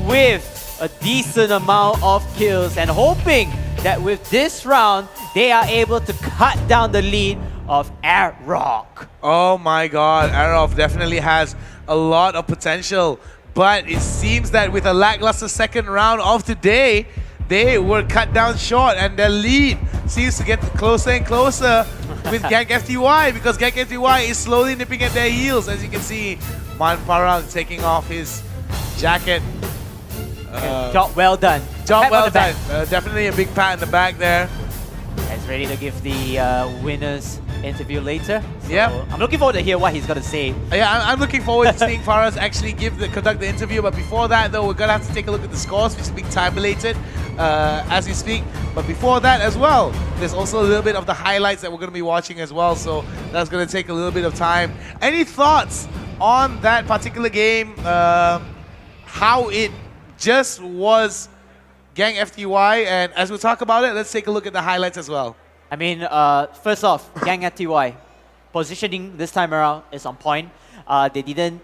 Speaker 4: with a decent amount of kills, and hoping that with this round, they are able to cut down the lead of Airrock.
Speaker 2: Oh my god, Aerof definitely has a lot of potential, but it seems that with a lackluster second round of today, they were cut down short, and their lead seems to get closer and closer with Gang FTY, because Gang FTY is slowly nipping at their heels. As you can see, Manparang taking off his jacket.
Speaker 4: Job well done.
Speaker 2: Job well done. Definitely a big pat in the back there.
Speaker 4: He's ready to give the winners interview later. So
Speaker 2: yeah,
Speaker 4: I'm looking forward to hear what he's going to say.
Speaker 2: Yeah, I'm looking forward to seeing Faraz actually conduct the interview. But before that, though, we're going to have to take a look at the scores, which is being tabulated as we speak. But before that as well, there's also a little bit of the highlights that we're going to be watching as well. So that's going to take a little bit of time. Any thoughts on that particular game? How it just was Gang FTY? And as we talk about it, let's take a look at the highlights as well.
Speaker 4: I mean, first off, Gang FTY positioning this time around is on point. They didn't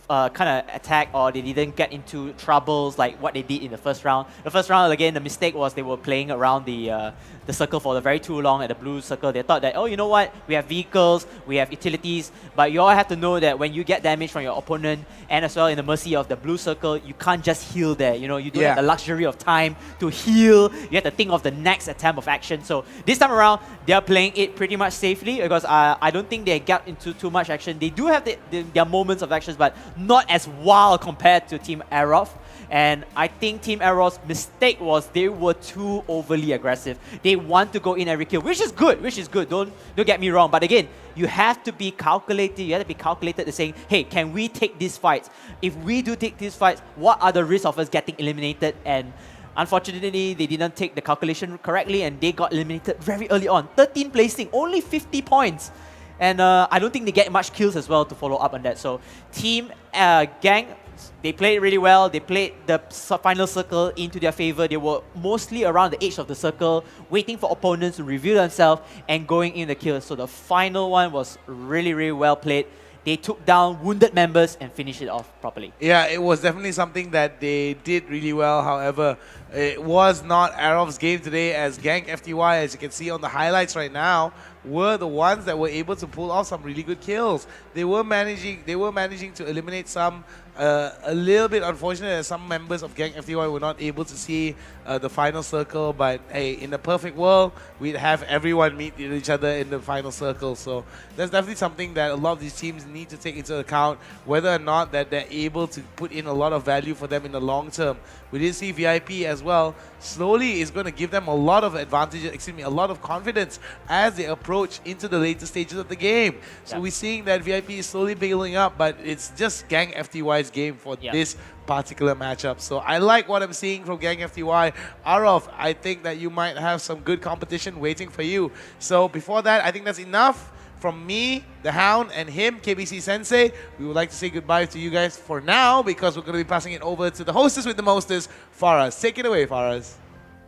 Speaker 4: kind of attack, or they didn't get into troubles like what they did in the first round. The first round, again, the mistake was they were playing around the circle for very too long at the blue circle. They thought that, oh, you know what, we have vehicles, we have utilities, but you all have to know that when you get damage from your opponent, and as well in the mercy of the blue circle, you can't just heal there. You don't have the luxury of time to heal. You have to think of the next attempt of action. So this time around, they're playing it pretty much safely, because I don't think they got into too much action. They do have their moments of actions, but not as wild compared to Team Aerof. And I think Team Aerof's mistake was they were too overly aggressive. They want to go in every kill, which is good, Don't get me wrong. But again, you have to be calculated. You have to be calculated to saying, hey, can we take these fights? If we do take these fights, what are the risks of us getting eliminated? And unfortunately, they didn't take the calculation correctly, and they got eliminated very early on. 13 placing, only 50 points. And I don't think they get much kills as well to follow up on that. So Team Gang, they played really well. They played the final circle into their favor. They were mostly around the edge of the circle, waiting for opponents to reveal themselves and going in the kills. So the final one was really, really well played. They took down wounded members and finished it off properly.
Speaker 2: Yeah, it was definitely something that they did really well. However, it was not Aerof's game today, as Gang FTY, as you can see on the highlights right now, were the ones that were able to pull off some really good kills. They were managing to eliminate some a little bit unfortunate that some members of Gang FTY were not able to see the final circle, but hey, in a perfect world, we'd have everyone meet each other in the final circle. So that's definitely something that a lot of these teams need to take into account, whether or not that they're able to put in a lot of value for them in the long term. We did see VIP as well. Slowly is going to give them a lot of advantage, a lot of confidence as they approach into the later stages of the game. So we're seeing that VIP is slowly building up, but it's just Gang FTY's game for this particular matchup. So I like what I'm seeing from Gang FTY. Arav, I think that you might have some good competition waiting for you. So before that, I think that's enough from me, the Hound, and him, KBC Sensei. We would like to say goodbye to you guys for now because we're going to be passing it over to the hostess with the mostest, Faraz. Take it away, Faraz.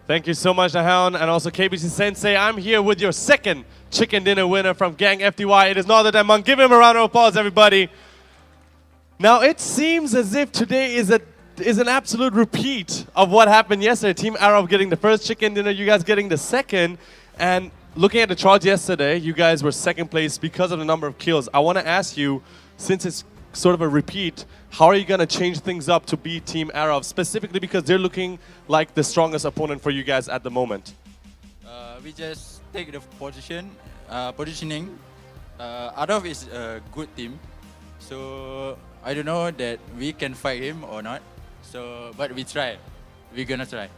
Speaker 3: Thank you so much, the Hound, and also KBC Sensei. I'm here with your second chicken dinner winner from Gang FTY. It is not that Mang. Give him a round of applause, everybody. Now, it seems as if today is an absolute repeat of what happened yesterday. Team Arab getting the first chicken dinner, you guys getting the second. And looking at the charts yesterday, you guys were second place because of the number of kills. I want to ask you, since it's sort of a repeat, how are you going to change things up to beat Team Arab, specifically because they're looking like the strongest opponent for you guys at the moment?
Speaker 8: We just take the positioning. Arab is a good team, so I don't know that we can fight him or not. So, but we try. We're gonna try.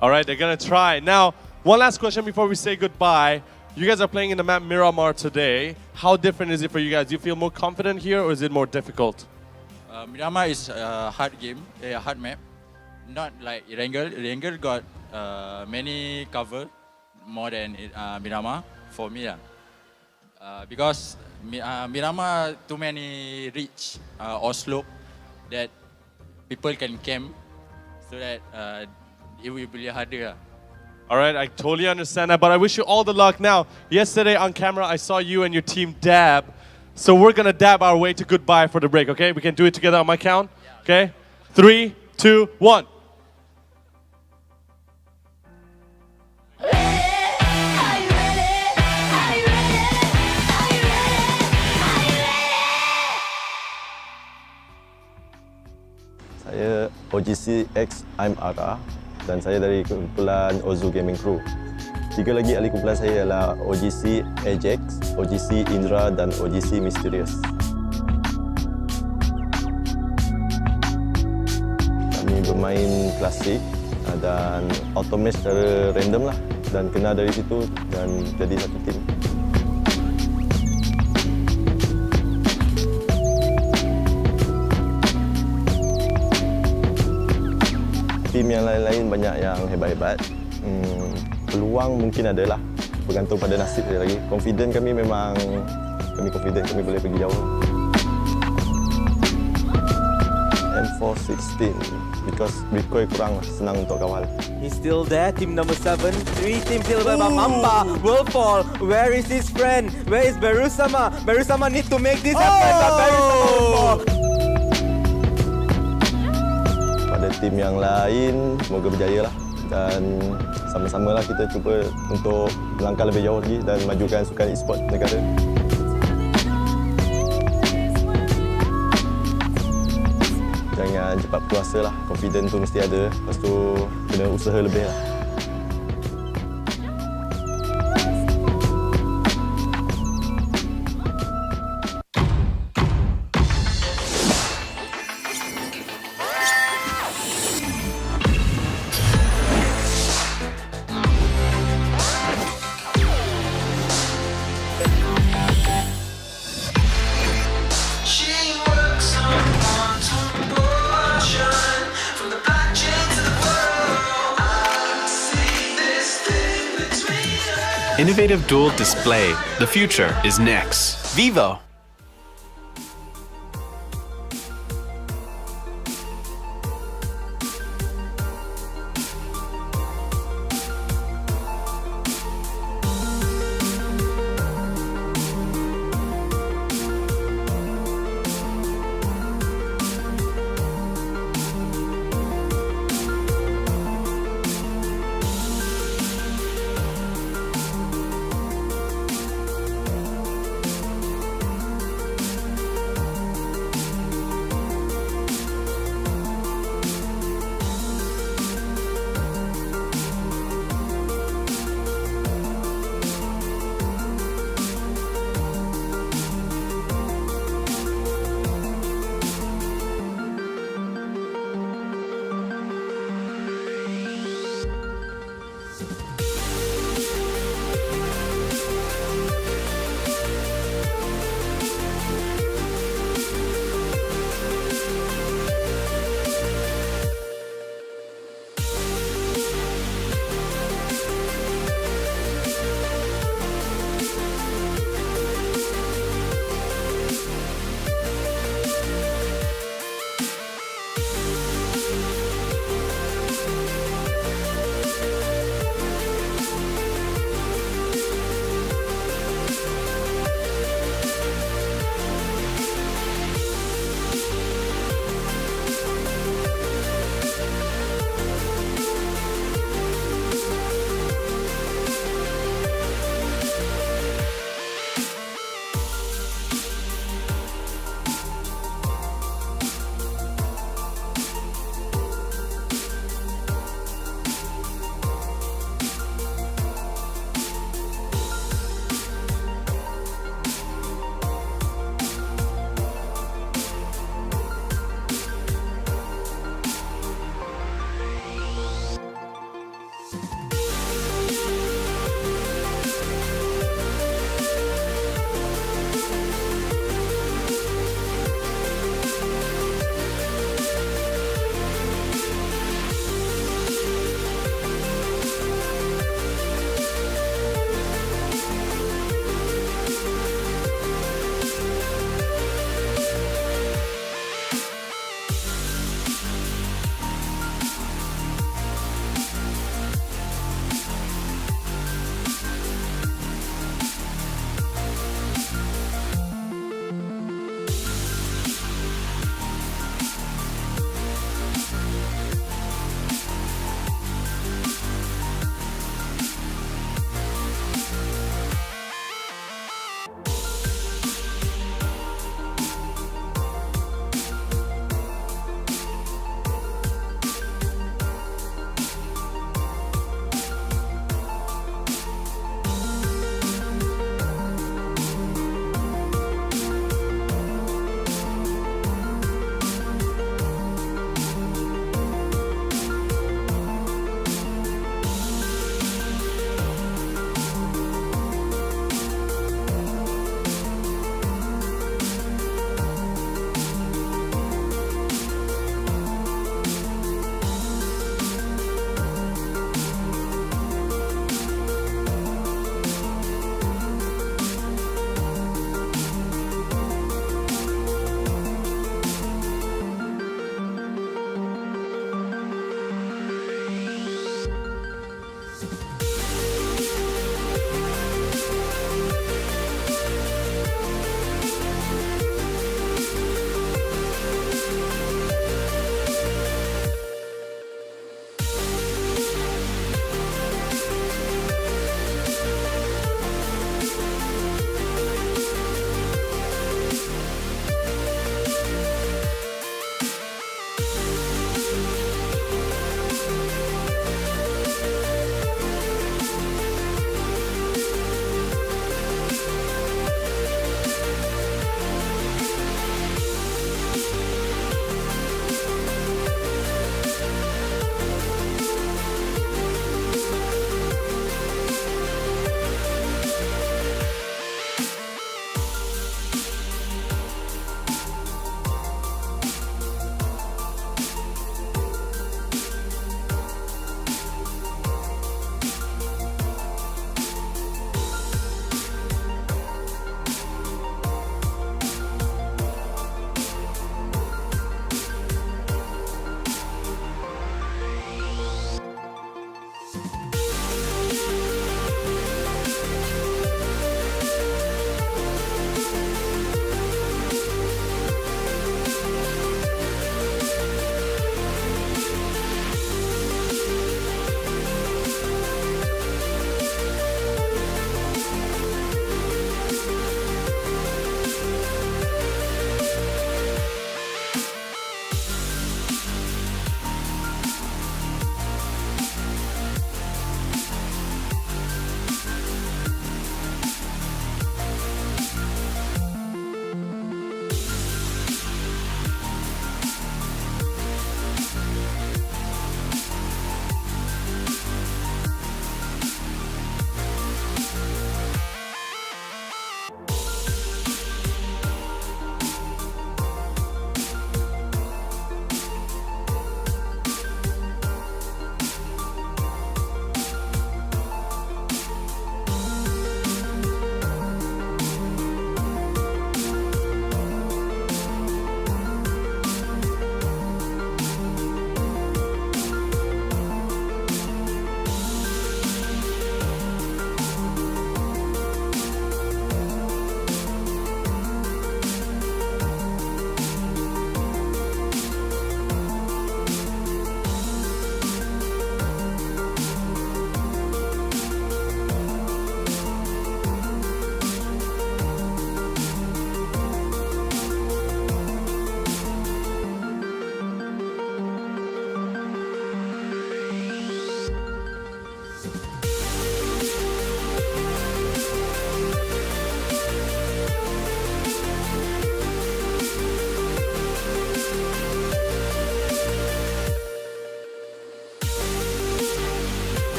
Speaker 3: All right, they're gonna try. Now, one last question before we say goodbye. You guys are playing in the map Miramar today. How different is it for you guys? Do you feel more confident here, or is it more difficult?
Speaker 8: Miramar is a hard game, a hard map. Not like Erangel. Erangel got many cover more than Miramar for me. Because Miramar too many reach or slope that people can camp, so that it will be harder.
Speaker 3: All right, I totally understand that, but I wish you all the luck. Now, yesterday on camera, I saw you and your team dab. So we're going to dab our way to goodbye for the break, okay? We can do it together on my count, okay? 3, 2, 1.
Speaker 9: Saya OGC X I'm Ara dan saya dari kumpulan Ozu Gaming Crew. Tiga lagi ahli kumpulan saya ialah OGC Ajax, OGC Indra dan OGC Mysterious. Kami bermain klasik dan automate secara random lah dan kena dari situ dan jadi satu tim. Tim yang lain-lain banyak yang hebat-hebat. Peluang mungkin adalah bergantung pada nasib dia lagi. Confident kami memang confident kami boleh pergi jauh. M416 because recoil kurang senang untuk kawal.
Speaker 1: He's still there, team number 7. 3 teams still by Mamba will fall. Where is his friend? Where is Berusama? Berusama need to make this happen, but Berusama will fall.
Speaker 9: Pada tim yang lain, semoga berjaya lah. Dan sama-sama lah kita cuba untuk melangkah lebih jauh lagi dan majukan sukan e-sport negara. Jangan cepat puas lah, confident tu mesti ada. Lepas tu kena usaha lebih lah.
Speaker 10: Innovative dual display. The future is next. Vivo.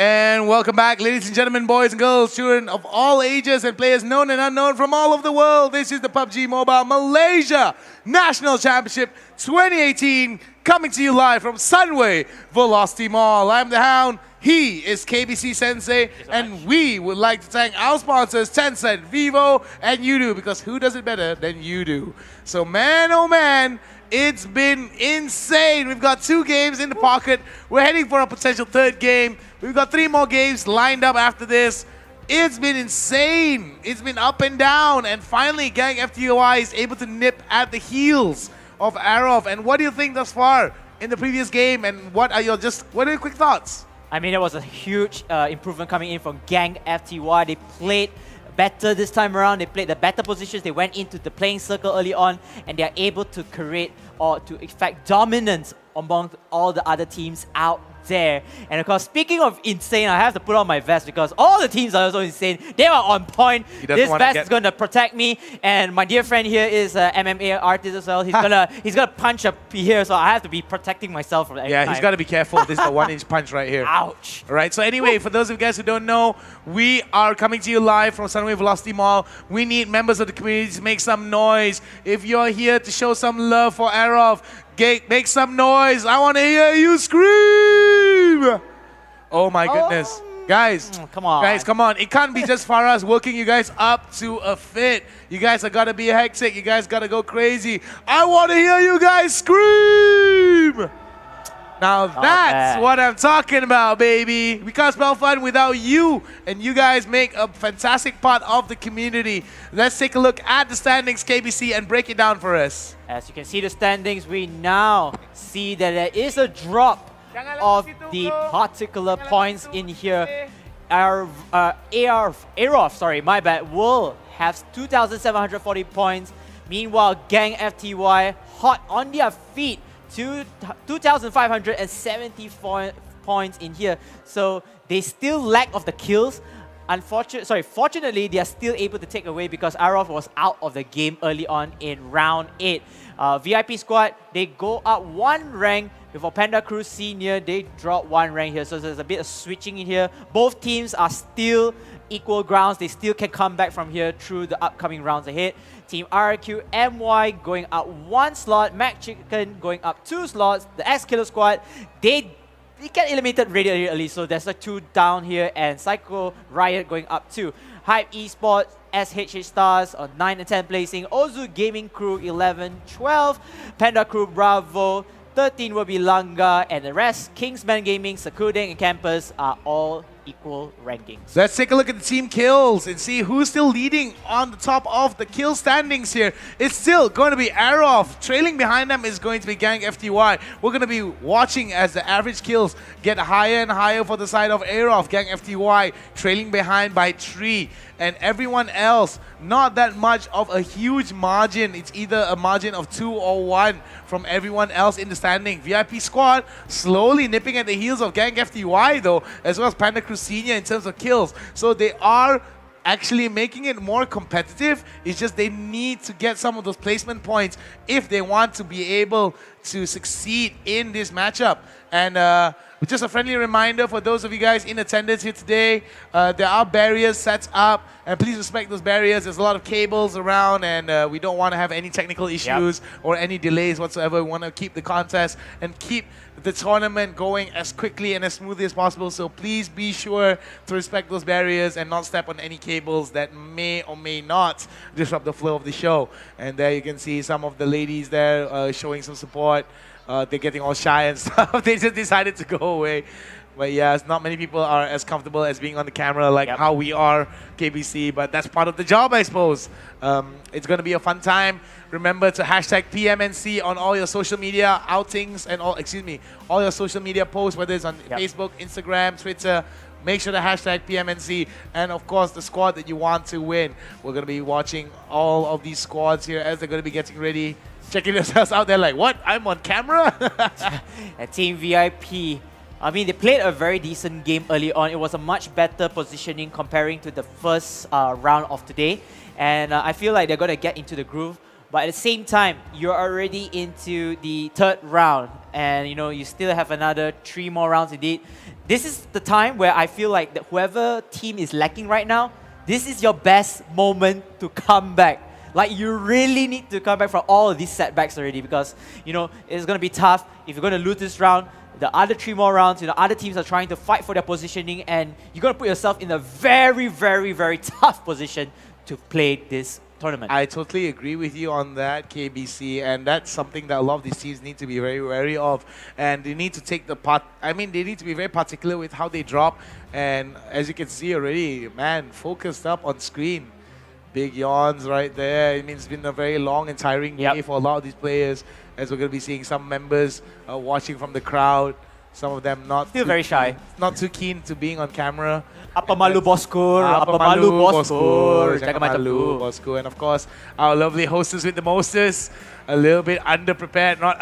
Speaker 2: And welcome back, ladies and gentlemen, boys and girls, children of all ages and players known and unknown from all over the world. This is the Pubg Mobile Malaysia National Championship 2018, coming to you live from Sunway Velocity Mall. I'm the Hound. He is KBC Sensei, and we would like to thank our sponsors, Tencent, Vivo, and Udo, because who does it better than you do? So man, oh man, it's been insane. We've got 2 games in the pocket. We're heading for a potential 3rd game. We've got 3 more games lined up after this. It's been insane. It's been up and down, and finally Gang FTY is able to nip at the heels of Arov. And what do you think thus far in the previous game, and what are your quick thoughts?
Speaker 4: I mean, it was a huge improvement coming in from Gang FTY. They played better this time around. They played the better positions. They went into the playing circle early on, and they are able to create or to effect dominance among all the other teams out there. And of course, speaking of insane, I have to put on my vest because all the teams are also insane. They are on point. This vest is going to protect me. And my dear friend here is an MMA artist as well. He's gonna punch up here, so I have to be protecting myself from every time.
Speaker 2: He's got to be careful. This is a 1-inch punch right here.
Speaker 4: Ouch.
Speaker 2: All right, so anyway, for those of you guys who don't know, we are coming to you live from Sunway Velocity Mall. We need members of the community to make some noise. If you're here to show some love for Arov, make some noise. I want to hear you scream. Oh my goodness. Guys,
Speaker 4: come on.
Speaker 2: Guys, come on. It can't be just Faraz working you guys up to a fit. You guys have got to be hectic. You guys got to go crazy. I want to hear you guys scream. Now that's what I'm talking about, baby. We can't spell fun without you, and you guys make a fantastic part of the community. Let's take a look at the standings, KBC, and break it down for us.
Speaker 4: As you can see the standings, we now see that there is a drop of the particular points in here. Arov, sorry, my bad, will have 2,740 points. Meanwhile, Gang FTY hot on their feet, 2,570 points in here. So they still lack of the kills. Fortunately, they are still able to take away because Arov was out of the game early on in round 8. VIP squad, they go up 1 rank. Before Panda Crew Senior, they drop 1 rank here. So there's a bit of switching in here. Both teams are still equal grounds. They still can come back from here through the upcoming rounds ahead. Team RQ MY going up 1 slot. Mac Chicken going up 2 slots. The X-Killer squad, they get eliminated really early. So there's a 2 down here. And Psycho Riot going up 2. Hype Esports, SHH Stars on 9 and 10 placing. Ozu Gaming Crew 11, 12. Panda Crew Bravo 13 will be Langa, and the rest, Kingsman Gaming, Sakudeng, and Campus are all equal rankings.
Speaker 2: Let's take a look at the team kills and see who's still leading on the top of the kill standings here. It's still going to be Arov. Trailing behind them is going to be Gang FTY. We're going to be watching as the average kills get higher and higher for the side of Arov. Gang FTY trailing behind by 3. And everyone else, not that much of a huge margin. It's either a margin of 2 or 1 from everyone else in the standing. VIP squad slowly nipping at the heels of Gang FTY though, as well as Panda Crew Senior in terms of kills. So they are actually making it more competitive. It's just they need to get some of those placement points if they want to be able to succeed in this matchup. And just a friendly reminder for those of you guys in attendance here today, there are barriers set up, and please respect those barriers. There's a lot of cables around, and we don't want to have any technical issues or any delays whatsoever. We want to keep the contest and keep the tournament going as quickly and as smoothly as possible. So please be sure to respect those barriers and not step on any cables that may or may not disrupt the flow of the show. And there you can see some of the ladies there showing some support. They're getting all shy and stuff. They just decided to go away. But yeah, not many people are as comfortable as being on the camera like how we are, KBC. But that's part of the job, I suppose. It's going to be a fun time. Remember to hashtag PMNC on all your social media outings and all your social media posts, whether it's on Facebook, Instagram, Twitter. Make sure to hashtag PMNC, and of course the squad that you want to win. We're going to be watching all of these squads here as they're going to be getting ready. Checking yourselves out there like, what? I'm on camera?
Speaker 4: Team VIP, I mean, they played a very decent game early on. It was a much better positioning comparing to the first round of today. And I feel like they're going to get into the groove. But at the same time, you're already into the 3rd round. And, you know, you still have another 3 more rounds indeed.
Speaker 5: this is the time where I feel like that whoever team is lacking right now, this is your best moment to come back. Like, you really need to come back from all of these setbacks already, because, you know, it's going to be tough. If you're going to lose this round, the other 3 more rounds, you know, other teams are trying to fight for their positioning, and you're going to put yourself in a very, very, very tough position to play this tournament.
Speaker 2: I totally agree with you on that, KBC, and that's something that a lot of these teams need to be very wary of, and they need to take the part. I mean, they need to be very particular with how they drop, and as you can see already, man, focused up on screen. Big yawns right there. I mean, it's been a very long and tiring day for a lot of these players, as we're going to be seeing some members watching from the crowd. Some of them still
Speaker 5: very shy.
Speaker 2: Not too keen to being on camera.
Speaker 5: Apa malu boskur, apa malu boskur, jangan malu
Speaker 2: bosku. And of course, our lovely hostess with the mostest, a little bit underprepared, not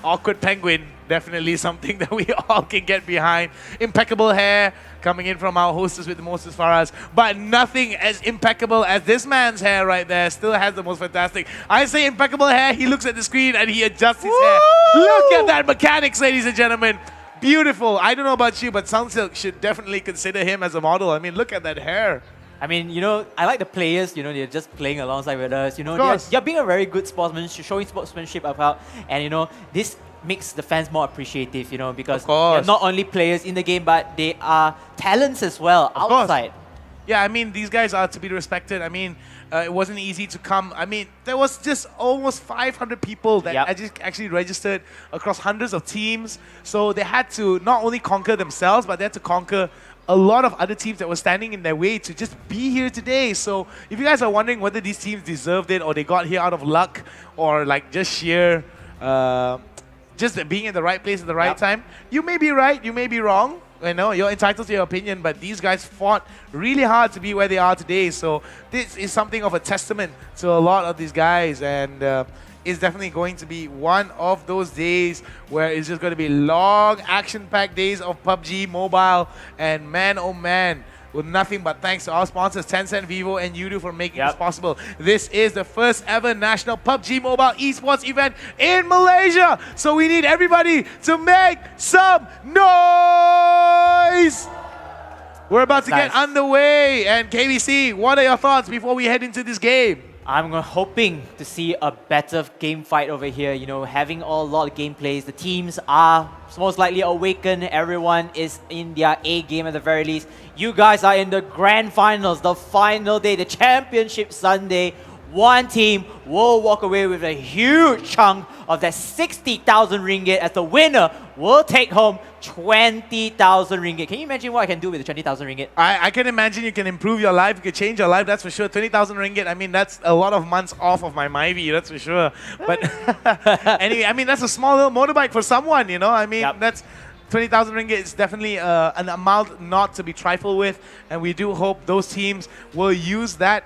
Speaker 2: awkward penguin. Definitely something that we all can get behind. Impeccable hair coming in from our hostess with the mostest Faraz, but nothing as impeccable as this man's hair right there. Still has the most fantastic. I say impeccable hair, he looks at the screen and he adjusts his hair. Look at that mechanics, ladies and gentlemen. Beautiful. I don't know about you, but Sunsilk should definitely consider him as a model. I mean, look at that hair.
Speaker 5: I mean, you know, I like the players, you know, they're just playing alongside with us. You know, they're being a very good sportsman, showing sportsmanship about, and, you know, this makes the fans more appreciative, you know, because they're not only players in the game, but they are talents as well outside.
Speaker 2: Yeah, I mean, these guys are to be respected. I mean, it wasn't easy to come. I mean, there was just almost 500 people that actually registered across hundreds of teams. So they had to not only conquer themselves, but they had to conquer a lot of other teams that were standing in their way to just be here today. So if you guys are wondering whether these teams deserved it or they got here out of luck or like just sheer just being in the right place at the right time, you may be right, you may be wrong. I know you're entitled to your opinion, but these guys fought really hard to be where they are today. So this is something of a testament to a lot of these guys, and it's definitely going to be one of those days where it's just going to be long, action-packed days of PUBG Mobile. And man, oh man, with nothing but thanks to our sponsors, Tencent, Vivo, and Udo for making this possible. This is the first ever national PUBG Mobile esports event in Malaysia. So we need everybody to make some noise. We're about to get underway. And KBC, what are your thoughts before we head into this game?
Speaker 5: I'm hoping to see a better game fight over here. You know, having a lot of gameplays. The teams are most likely awakened. Everyone is in their A game at the very least. You guys are in the grand finals, the final day, the championship Sunday. One team will walk away with a huge chunk of that 60,000 ringgit, as the winner will take home 20,000 ringgit. Can you imagine what I can do with the 20,000 ringgit?
Speaker 2: I can imagine you can improve your life, you can change your life, that's for sure. 20,000 ringgit, I mean, that's a lot of months off of my Myvi, that's for sure. But anyway, I mean, that's a small little motorbike for someone, you know? I mean, that's 20,000 ringgit is definitely an amount not to be trifled with, and we do hope those teams will use that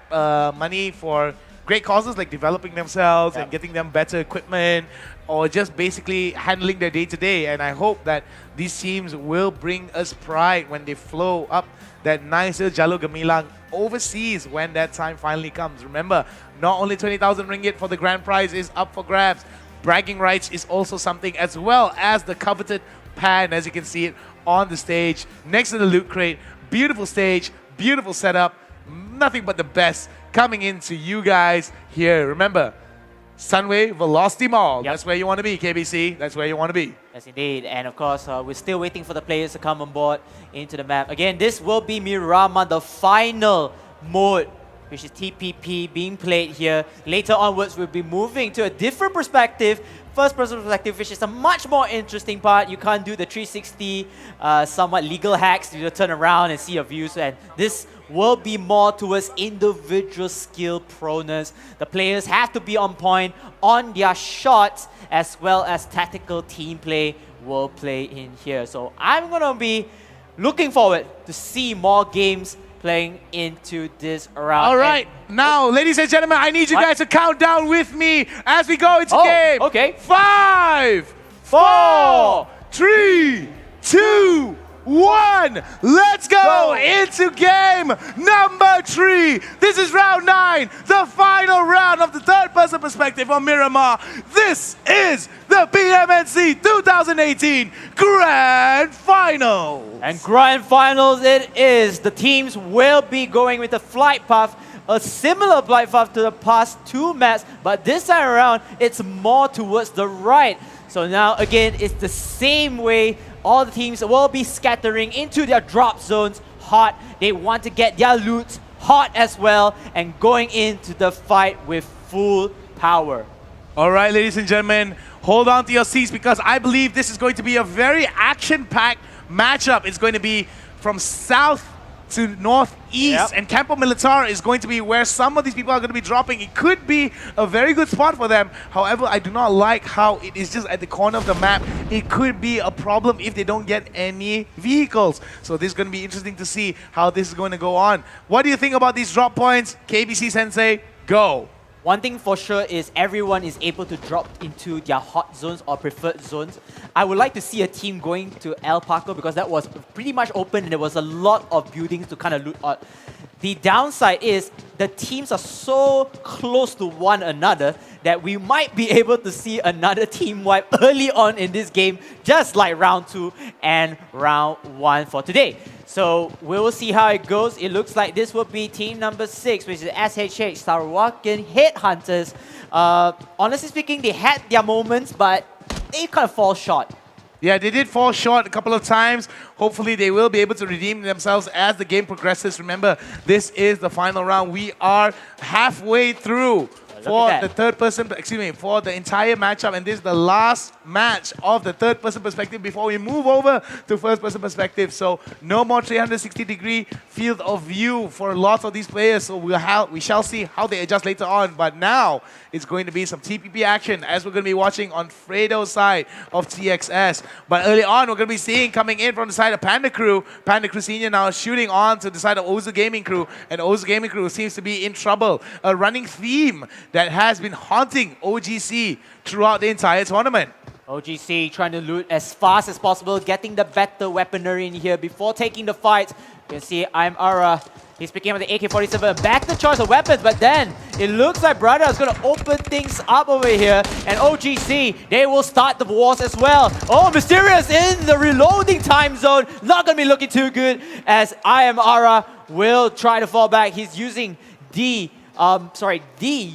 Speaker 2: money for great causes like developing themselves and getting them better equipment, or just basically handling their day-to-day. And I hope that these teams will bring us pride when they flow up that nicer Jalur Gemilang overseas when that time finally comes. Remember, not only 20,000 ringgit for the grand prize is up for grabs, bragging rights is also something, as well as the coveted pan, as you can see it on the stage next to the loot crate. Beautiful stage, beautiful setup, nothing but the best coming into you guys here. Remember, Sunway Velocity Mall. That's where you want to be, KBC. That's where you want to be.
Speaker 5: Yes, indeed. And of course, we're still waiting for the players to come on board into the map. Again, this will be Miramar, the final mode, which is TPP being played here. Later onwards, we'll be moving to a different perspective, first-person perspective, which is a much more interesting part. You can't do the 360 somewhat legal hacks. You turn around and see your views, and this will be more towards individual skill proneness. The players have to be on point on their shots, as well as tactical team play will play in here. So I'm going to be looking forward to see more games playing into this round.
Speaker 2: All right, now, ladies and gentlemen, I need you guys to count down with me as we go into game.
Speaker 5: Okay.
Speaker 2: 5, 4, 3, 2, 1. 1. Let's go into game number 3. This is round 9, the final round of the third-person perspective on Miramar. This is the PMNC 2018 Grand Final.
Speaker 4: And Grand Finals it is. The teams will be going with the flight path, a similar flight path to the past 2 maps, but this time around, it's more towards the right. So now, again, it's the same way. All the teams will be scattering into their drop zones hot. They want to get their loot hot as well and going into the fight with full power.
Speaker 2: All right, ladies and gentlemen, hold on to your seats because I believe this is going to be a very action-packed matchup. It's going to be from south to northeast, and Campo Militar is going to be where some of these people are going to be dropping. It could be a very good spot for them. However, I do not like how it is just at the corner of the map. It could be a problem if they don't get any vehicles. So this is going to be interesting to see how this is going to go on. What do you think about these drop points? KBC Sensei, go.
Speaker 4: One thing for sure is everyone is able to drop into their hot zones or preferred zones. I would like to see a team going to El Paco because that was pretty much open and there was a lot of buildings to kind of loot out. The downside is the teams are so close to one another that we might be able to see another team wipe early on in this game, just like round 2 and round 1 for today. So we will see how it goes. It looks like this will be team number 6, which is SHH, Sarawak Headhunters. Honestly speaking, they had their moments, but they kind of fall short.
Speaker 2: Yeah, they did fall short a couple of times. Hopefully, they will be able to redeem themselves as the game progresses. Remember, this is the final round. We are halfway through for the third person, for the entire matchup, and this is the last match of the third person perspective before we move over to first person perspective. So no more 360-degree field of view for lots of these players. So we shall see how they adjust later on. But now it's going to be some TPP action as we're going to be watching on Fredo's side of TXS. But early on, we're going to be seeing coming in from the side of Panda Crew. Panda Crew Senior now shooting on to the side of Ozu Gaming Crew, and Ozu Gaming Crew seems to be in trouble. A running theme that has been haunting OGC throughout the entire tournament.
Speaker 4: OGC trying to loot as fast as possible, getting the better weaponry in here before taking the fight. You can see I'm Ara. He's picking up the AK-47, back the choice of weapons, but then it looks like Brother is going to open things up over here. And OGC, they will start the wars as well. Oh, Mysterious in the reloading time zone. Not going to be looking too good as I Am Ara will try to fall back. He's using the Uzi,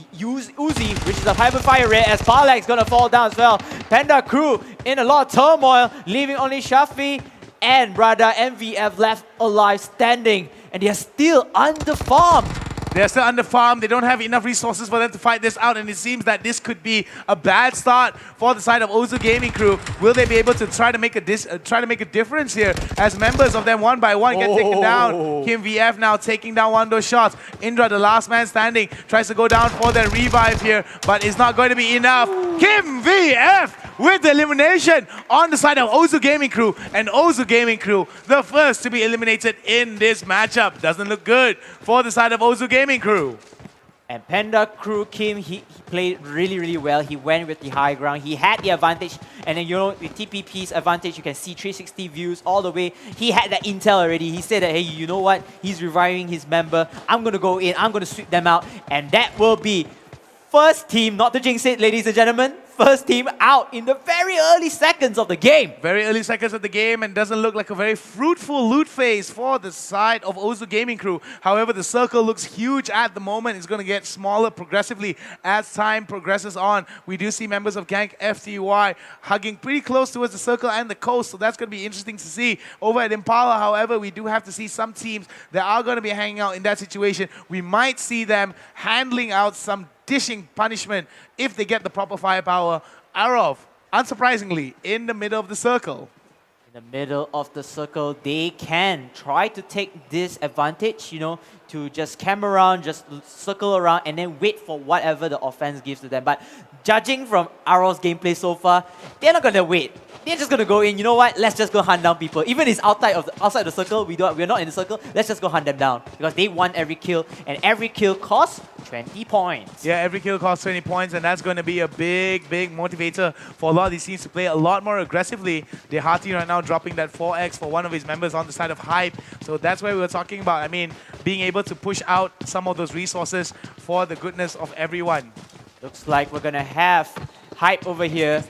Speaker 4: which is a hyper fire rate, as Palak's gonna fall down as well. Panda Crew in a lot of turmoil, leaving only Shafi and Brada MVF left alive standing, and they are still under farm.
Speaker 2: They're still under farm. They don't have enough resources for them to fight this out, and it seems that this could be a bad start for the side of Ozu Gaming Crew. Will they be able to try to make a difference here as members of them one by one get taken down? Kim VF now taking down one of those shots. Indra, the last man standing, tries to go down for their revive here, but it's not going to be enough. Kim VF with the elimination on the side of Ozu Gaming Crew, and Ozu Gaming Crew, the first to be eliminated in this matchup. Doesn't look good for the side of Ozu Gaming Crew.
Speaker 4: And Panda Crew Kim, he played really, really well. He went with the high ground. He had the advantage. And then, you know, with TPP's advantage, you can see 360 views all the way. He had that intel already. He said that, hey, you know what? He's reviving his member. I'm going to go in. I'm going to sweep them out. And that will be first team, not to jinx it, ladies and gentlemen, first team out in the very early seconds of the game.
Speaker 2: Very early seconds of the game, and doesn't look like a very fruitful loot phase for the side of Ozu Gaming Crew. However, the circle looks huge at the moment. It's going to get smaller progressively as time progresses on. We do see members of Gang FTY hugging pretty close towards the circle and the coast, so that's going to be interesting to see. Over at Impala, however, we do have to see some teams that are going to be hanging out in that situation. We might see them handling out some dishing punishment if they get the proper firepower. Arov, unsurprisingly, in the middle of the circle.
Speaker 4: In the middle of the circle, they can try to take this advantage, you know, to just camp around, just circle around, and then wait for whatever the offense gives to them. But
Speaker 5: judging from Arrow's gameplay so far, they're not gonna wait. They're just gonna go in. You know what? Let's just go hunt down people. Even if it's outside the circle, we're not in the circle. Let's just go hunt them down because they want every kill, and every kill costs 20 points.
Speaker 2: Yeah, every kill costs 20 points, and that's going to be a big motivator for a lot of these teams to play a lot more aggressively. Dehati right now dropping that 4x for one of his members on the side of Hype. So that's why we were talking about, I mean, being able to push out some of those resources for the goodness of everyone.
Speaker 5: Looks like we're gonna have Hype over here.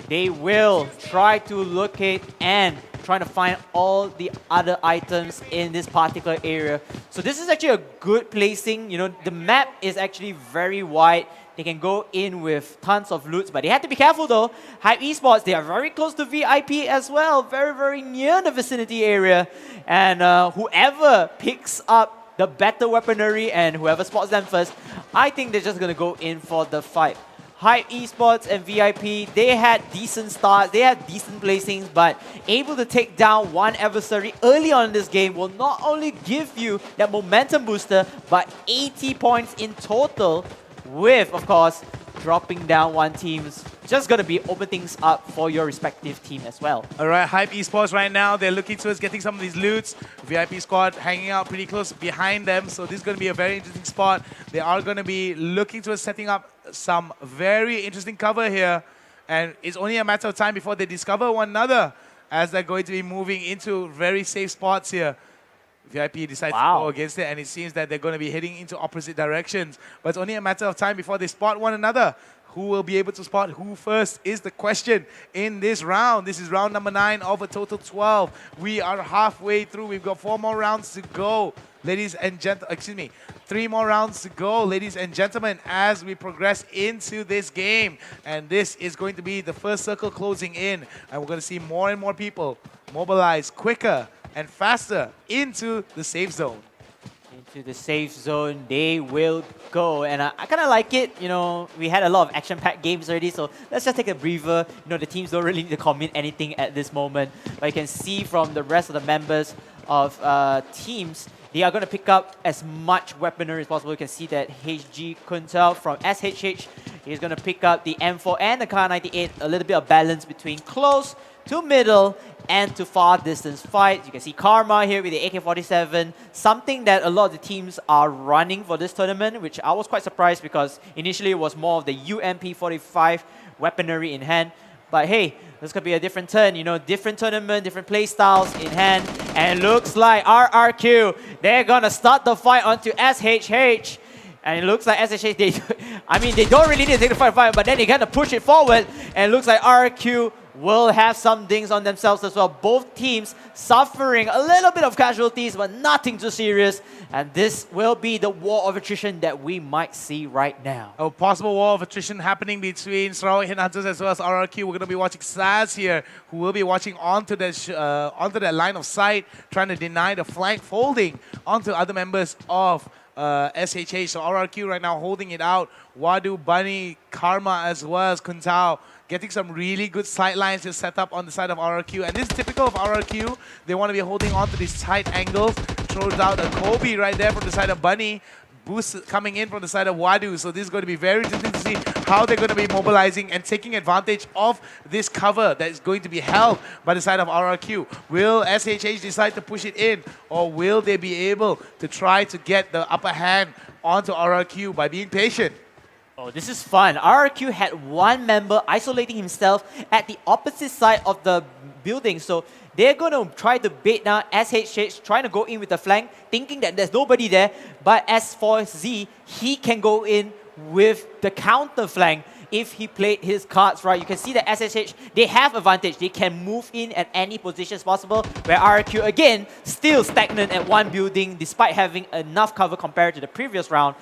Speaker 5: They will try to locate and trying to find all the other items in this particular area. So this is actually a good placing. You know, the map is actually very wide. They can go in with tons of loots, but they have to be careful though. Hype Esports, they are very close to VIP as well. Very, very near the vicinity area. And whoever picks up the better weaponry and whoever spots them first, I think they're just going to go in for the fight. Hype Esports and VIP, they had decent starts, they had decent placings, but able to take down one adversary early on in this game will not only give you that momentum booster, but 80 points in total with, of course, dropping down one team's just going to be open things up for your respective team as well.
Speaker 2: All right, Hype Esports right now, they're looking towards getting some of these loots. VIP squad hanging out pretty close behind them, so this is going to be a very interesting spot. They are going to be looking towards setting up some very interesting cover here, and it's only a matter of time before they discover one another as they're going to be moving into very safe spots here. VIP decides to go against it, and it seems that they're going to be heading into opposite directions. But it's only a matter of time before they spot one another. Who will be able to spot who first is the question in this round. This is round number 9 of a total 12. We are halfway through. We've got 4 more rounds to go. Ladies and gentlemen, excuse me, 3 more rounds to go, ladies and gentlemen, as we progress into this game. And this is going to be the first circle closing in. And we're going to see more and more people mobilize quicker and faster into the safe zone.
Speaker 5: Into the safe zone they will go, and I kind of like it. You know, we had a lot of action-packed games already, so let's just take a breather. You know, the teams don't really need to commit anything at this moment, but you can see from the rest of the members of teams, they are going to pick up as much weaponry as possible. You can see that HG Kuntal from SHH is going to pick up the M4 and the Kar98, a little bit of balance between close to middle and to far distance fights. You can see Karma here with the AK-47, something that a lot of the teams are running for this tournament, which I was quite surprised because initially it was more of the UMP-45 weaponry in hand. But hey, this could be a different turn, you know, different tournament, different play styles in hand. And it looks like RRQ, they're gonna start the fight onto SHH. And it looks like SHH, they don't really need to take the fight, but then they kind of push it forward. And it looks like RRQ will have some dings on themselves as well. Both teams suffering a little bit of casualties, but nothing too serious. And this will be the war of attrition that we might see right now.
Speaker 2: A possible war of attrition happening between Sarawak Headhunters as well as RRQ. We're going to be watching Saz here, who will be watching onto that line of sight, trying to deny the flank folding onto other members of SHH. So RRQ right now holding it out. Wadu, Bunny, Karma as well as Kuntao getting some really good sight lines to set up on the side of RRQ. And this is typical of RRQ. They want to be holding on to these tight angles. Throws out a Kobe right there from the side of Bunny. Boost coming in from the side of Wadu. So this is going to be very interesting to see how they're going to be mobilizing and taking advantage of this cover that is going to be held by the side of RRQ. Will SHH decide to push it in, or will they be able to try to get the upper hand onto RRQ by being patient?
Speaker 5: Oh, this is fun. RRQ had one member isolating himself at the opposite side of the building. So they're going to try to bait down SHH, trying to go in with the flank, thinking that there's nobody there. But as for Z, he can go in with the counter flank if he played his cards right. You can see that SSH, they have advantage. They can move in at any positions possible, where RRQ, again, still stagnant at one building despite having enough cover compared to the previous round.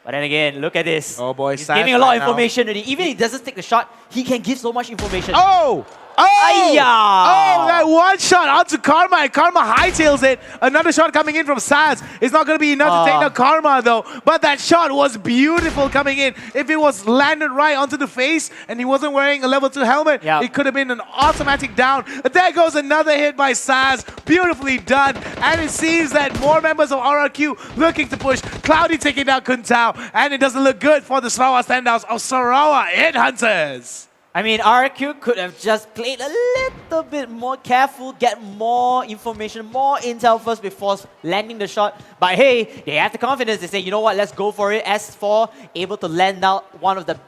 Speaker 5: But then again, look at this.
Speaker 2: Oh boy,
Speaker 5: he's giving a lot of information already. Even if he doesn't take the shot, he can give so much information.
Speaker 2: Oh! Oh!
Speaker 5: Ayya!
Speaker 2: Oh, that one shot out to Karma, and Karma hightails it. Another shot coming in from Saz. It's not going to be enough to take down Karma, though. But that shot was beautiful coming in. If it was landed right onto the face and he wasn't wearing a level 2 helmet, it could have been an automatic down. But there goes another hit by Saz. Beautifully done. And it seems that more members of RRQ looking to push. Cloudy taking down Kuntao. And it doesn't look good for the Sarawak standouts of Sarawak Headhunters.
Speaker 5: I mean, RQ could have just played a little bit more careful, get more information, more intel first before landing the shot. But hey, they have the confidence. They say, you know what, let's go for it. S4 able to land out one of the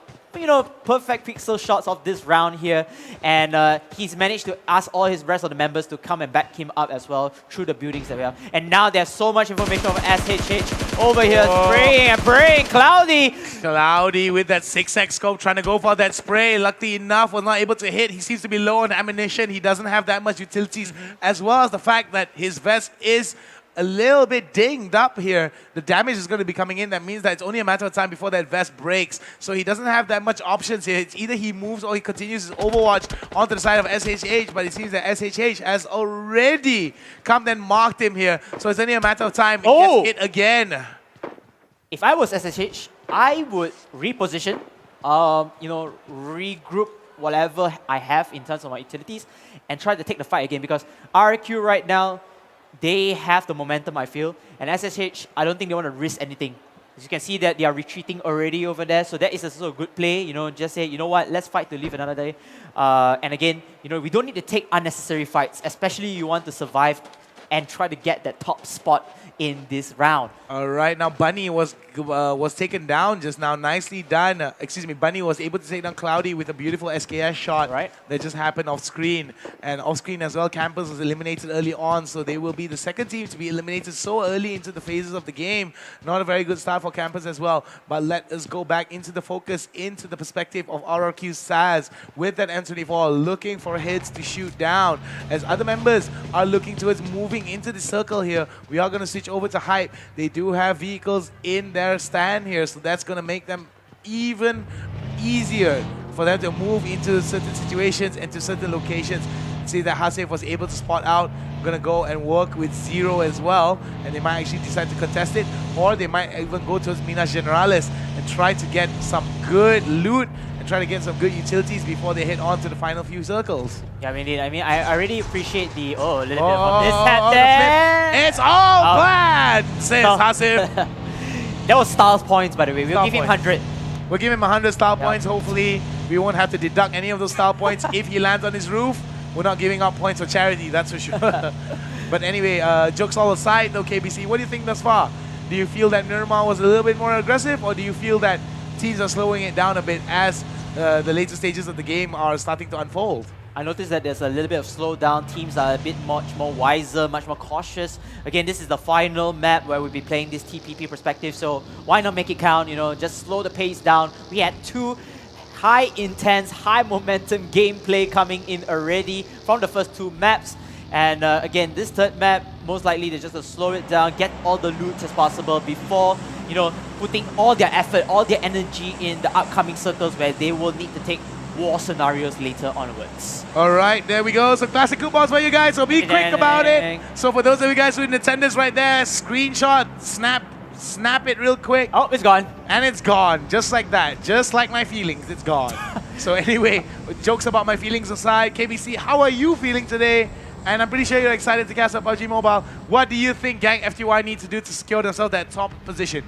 Speaker 5: perfect pixel shots of this round here. And he's managed to ask all his rest of the members to come and back him up as well through the buildings that we have. And now there's so much information from SHH over here, spraying and praying.
Speaker 2: Cloudy with that 6x scope trying to go for that spray. Luckily enough, was not able to hit. He seems to be low on ammunition. He doesn't have that much utilities, as well as the fact that his vest is a little bit dinged up here. The damage is going to be coming in. That means that it's only a matter of time before that vest breaks. So he doesn't have that much options here. It's either he moves or he continues his overwatch onto the side of SHH, but it seems that SHH has already come and marked him here. So it's only a matter of time. He gets hit again.
Speaker 5: If I was SSH, I would reposition, regroup whatever I have in terms of my utilities and try to take the fight again, because RQ right now, they have the momentum, I feel. And SSH, I don't think they want to risk anything. As you can see that they are retreating already over there. So that is also a good play. Just say, you know what, let's fight to live another day. And again, we don't need to take unnecessary fights, especially you want to survive and try to get that top spot in this round.
Speaker 2: All right, now Bunny was taken down just now. Nicely done. Bunny was able to take down Cloudy with a beautiful SKS shot that just happened off screen. And off screen as well, Campus was eliminated early on, so they will be the second team to be eliminated so early into the phases of the game. Not a very good start for Campus as well, but let us go back into the focus, into the perspective of RRQ Saz with that M24, looking for hits to shoot down. As other members are looking towards moving into the circle here, we are going to switch over to Hype. They do have vehicles in their stand here, so that's going to make them even easier for them to move into certain situations and to certain locations. See that Hasef was able to spot out. Going to go and work with Zero as well, and they might actually decide to contest it, or they might even go towards Minas Generalis and try to get some good loot and try to get some good utilities before they head on to the final few circles.
Speaker 5: Yeah, I really appreciate the little bit of this hat there.
Speaker 2: It's all planned, says Hasef.
Speaker 5: That was Styles points, by the way. We'll give him 100.
Speaker 2: We'll give him 100 style points. Hopefully, we won't have to deduct any of those style points if he lands on his roof. We're not giving out points for charity, that's for sure. But anyway, jokes all aside though, KBC, what do you think thus far? Do you feel that Miramar was a little bit more aggressive, or do you feel that teams are slowing it down a bit as the later stages of the game are starting to unfold?
Speaker 5: I noticed that there's a little bit of slowdown. Teams are a bit much more wiser, much more cautious. Again, this is the final map where we'll be playing this TPP perspective, so why not make it count? Just slow the pace down. We had two high intense, high momentum gameplay coming in already from the first two maps. And again, this third map, most likely they're just going to slow it down, get all the loot as possible before, putting all their effort, all their energy in the upcoming circles where they will need to take war scenarios later onwards.
Speaker 2: All right, there we go. Some classic coupons for you guys, so be quick about it. So for those of you guys who are in attendance right there, screenshot, snap it real quick.
Speaker 5: Oh, it's gone.
Speaker 2: And it's gone, just like that. Just like my feelings, it's gone. So anyway, jokes about my feelings aside, KBC, how are you feeling today? And I'm pretty sure you're excited to cast up PUBG Mobile. What do you think Gang FTY need to do to secure themselves that top position?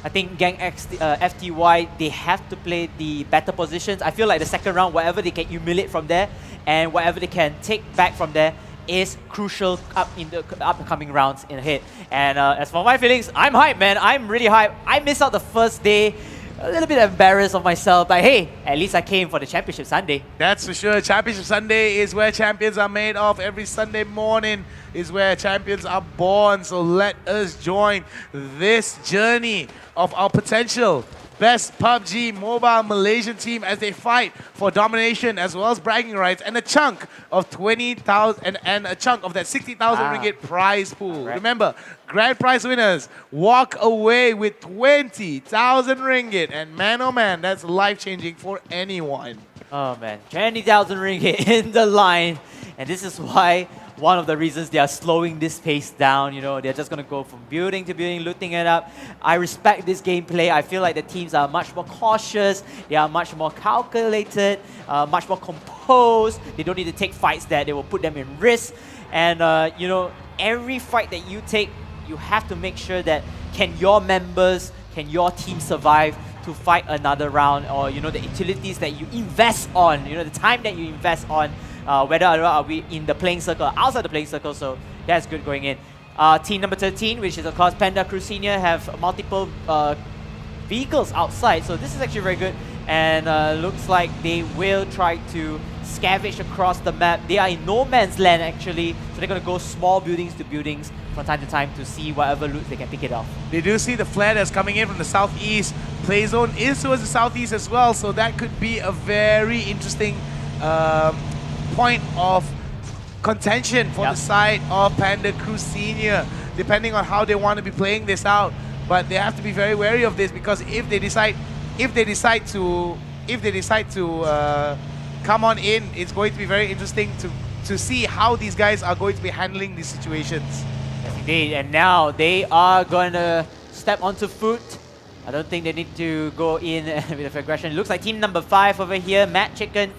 Speaker 5: I think Gang FTY, they have to play the better positions. I feel like the second round, whatever they can emulate from there and whatever they can take back from there is crucial up in the upcoming rounds in ahead. And as for my feelings, I'm hyped, man. I'm really hyped. I missed out the first day. A little bit embarrassed of myself, but hey, at least I came for the Championship Sunday.
Speaker 2: That's for sure. Championship Sunday is where champions are made of. Every Sunday morning is where champions are born. So let us join this journey of our potential best PUBG Mobile Malaysian team as they fight for domination as well as bragging rights and a chunk of 20,000 and a chunk of that 60,000 ringgit prize pool.
Speaker 5: Right.
Speaker 2: Remember, grand prize winners walk away with 20,000 ringgit, and man oh man, that's life-changing for anyone.
Speaker 5: Oh man, 20,000 ringgit in the line. And this is why one of the reasons they are slowing this pace down. You know, they're just going to go from building to building, looting it up. I respect this gameplay. I feel like the teams are much more cautious. They are much more calculated, much more composed. They don't need to take fights that they will put them in risk. And, you know, every fight that you take, you have to make sure that can your members, can your team survive to fight another round, or, you know, the utilities that you invest on, you know, the time that you invest on, whether or not are we in the playing circle or outside the playing circle. So that's good going in. Team number 13, which is of course Panda Crew Senior, have multiple vehicles outside. So this is actually very good. And looks like they will try to scavenge across the map. They are in no man's land actually. So they're going to go small buildings to buildings from time to time to see whatever loot they can pick it off.
Speaker 2: They do see the flare that's coming in from the southeast. Play zone is towards the southeast as well. So that could be a very interesting point of contention for the side of Panda Crew Senior, depending on how they want to be playing this out. But they have to be very wary of this, because if they decide to come on in, it's going to be very interesting to see how these guys are going to be handling these situations.
Speaker 5: Yes, indeed. And now they are going to step onto foot. I don't think they need to go in with aggression. It looks like team number 5 over here, Mad Chicken.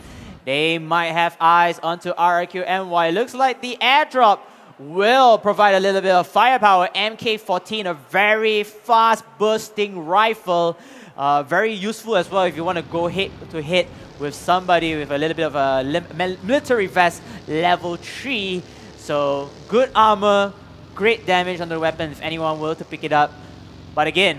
Speaker 5: They might have eyes onto RRQNY. Looks like the airdrop will provide a little bit of firepower. MK14, a very fast bursting rifle. Very useful as well if you want to go head to head with somebody with a little bit of a military vest level 3. So good armor, great damage on the weapon if anyone were to pick it up. But again,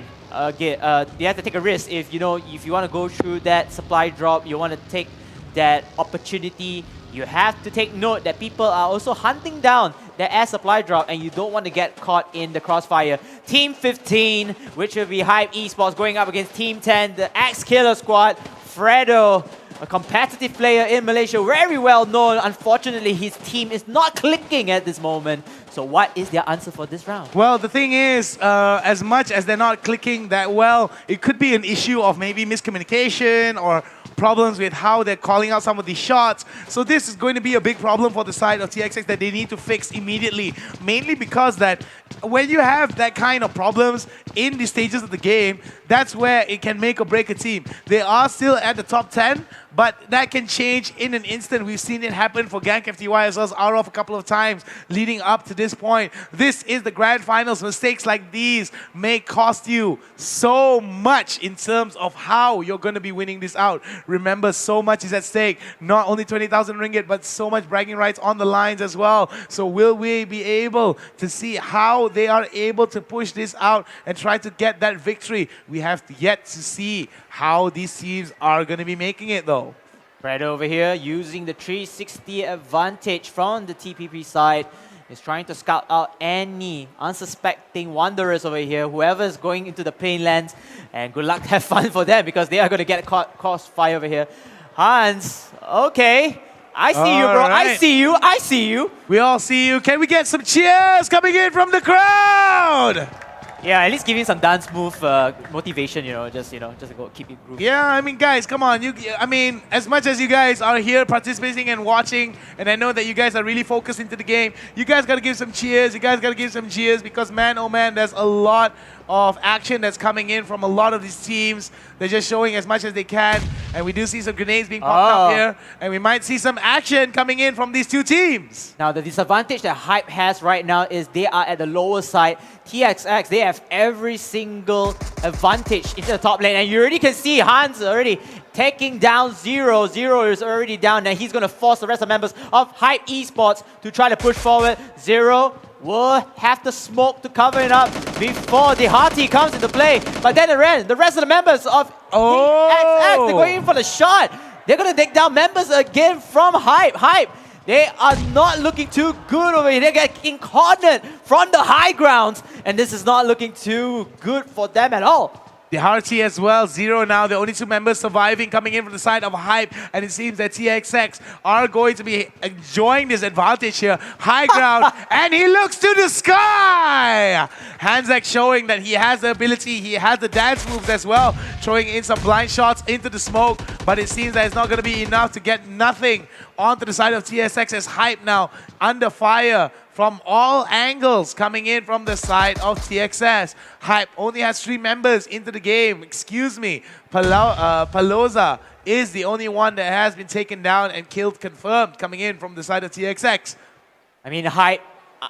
Speaker 5: you have to take a risk if you want to go through that supply drop, you want to take that opportunity. You have to take note that people are also hunting down the air supply drop, and you don't want to get caught in the crossfire. Team 15, which will be Hype Esports, going up against Team 10, the Axe Killer Squad. Fredo, a competitive player in Malaysia, very well known. Unfortunately, his team is not clicking at this moment. So what is their answer for this round?
Speaker 2: Well, the thing is, as much as they're not clicking that well, it could be an issue of maybe miscommunication or problems with how they're calling out some of these shots. So this is going to be a big problem for the side of TXX that they need to fix immediately. Mainly because that when you have that kind of problems in the stages of the game, that's where it can make or break a team. They are still at the top 10, but that can change in an instant. We've seen it happen for Gank FTY as well as ROF a couple of times leading up to this point. This is the grand finals. Mistakes like these may cost you so much in terms of how you're going to be winning this out. Remember, so much is at stake. Not only 20,000 ringgit, but so much bragging rights on the lines as well. So will we be able to see how they are able to push this out and try to get that victory? We have yet to see how these teams are going to be making it though.
Speaker 5: Fred over here using the 360 advantage from the TPP side. Is trying to scout out any unsuspecting wanderers over here, whoever is going into the plainlands, and good luck, have fun for them, because they are going to get caught crossfire over here. Hans, okay. I see you, bro.
Speaker 2: Right.
Speaker 5: I see you. I see you.
Speaker 2: We all see you. Can we get some cheers coming in from the crowd?
Speaker 5: Yeah, at least giving some dance move motivation, just go keep it groovy.
Speaker 2: Yeah, I mean, guys, come on. As much as you guys are here participating and watching, and I know that you guys are really focused into the game, you guys got to give some cheers. You guys got to give some cheers, because man, oh man, there's a lot of action that's coming in from a lot of these teams. They're just showing as much as they can, and we do see some grenades being popped up here, and we might see some action coming in from these two teams.
Speaker 5: Now, the disadvantage that Hype has right now is they are at the lower side. TXX, they have every single advantage into the top lane, and you already can see Hans already taking down Zero. Zero is already down, and he's going to force the rest of the members of Hype Esports to try to push forward. Zero will have the smoke to cover it up before the Hearty comes into play. But then the rest of the members of TXX, they're going in for the shot. They're going to take down members again from Hype. Hype, they are not looking too good over here. They're getting cornered from the high grounds, and this is not looking too good for them at all.
Speaker 2: The RT as well, 0 now. The only 2 members surviving coming in from the side of Hype. And it seems that TXX are going to be enjoying this advantage here. High ground. And he looks to the sky. Hanzak showing that he has the ability. He has the dance moves as well. Throwing in some blind shots into the smoke. But it seems that it's not going to be enough to get nothing onto the side of TSX as Hype now under fire from all angles coming in from the side of TXS. Hype only has 3 members into the game. Excuse me. Paloza is the only one that has been taken down and killed confirmed coming in from the side of TXX.
Speaker 4: I mean, Hype,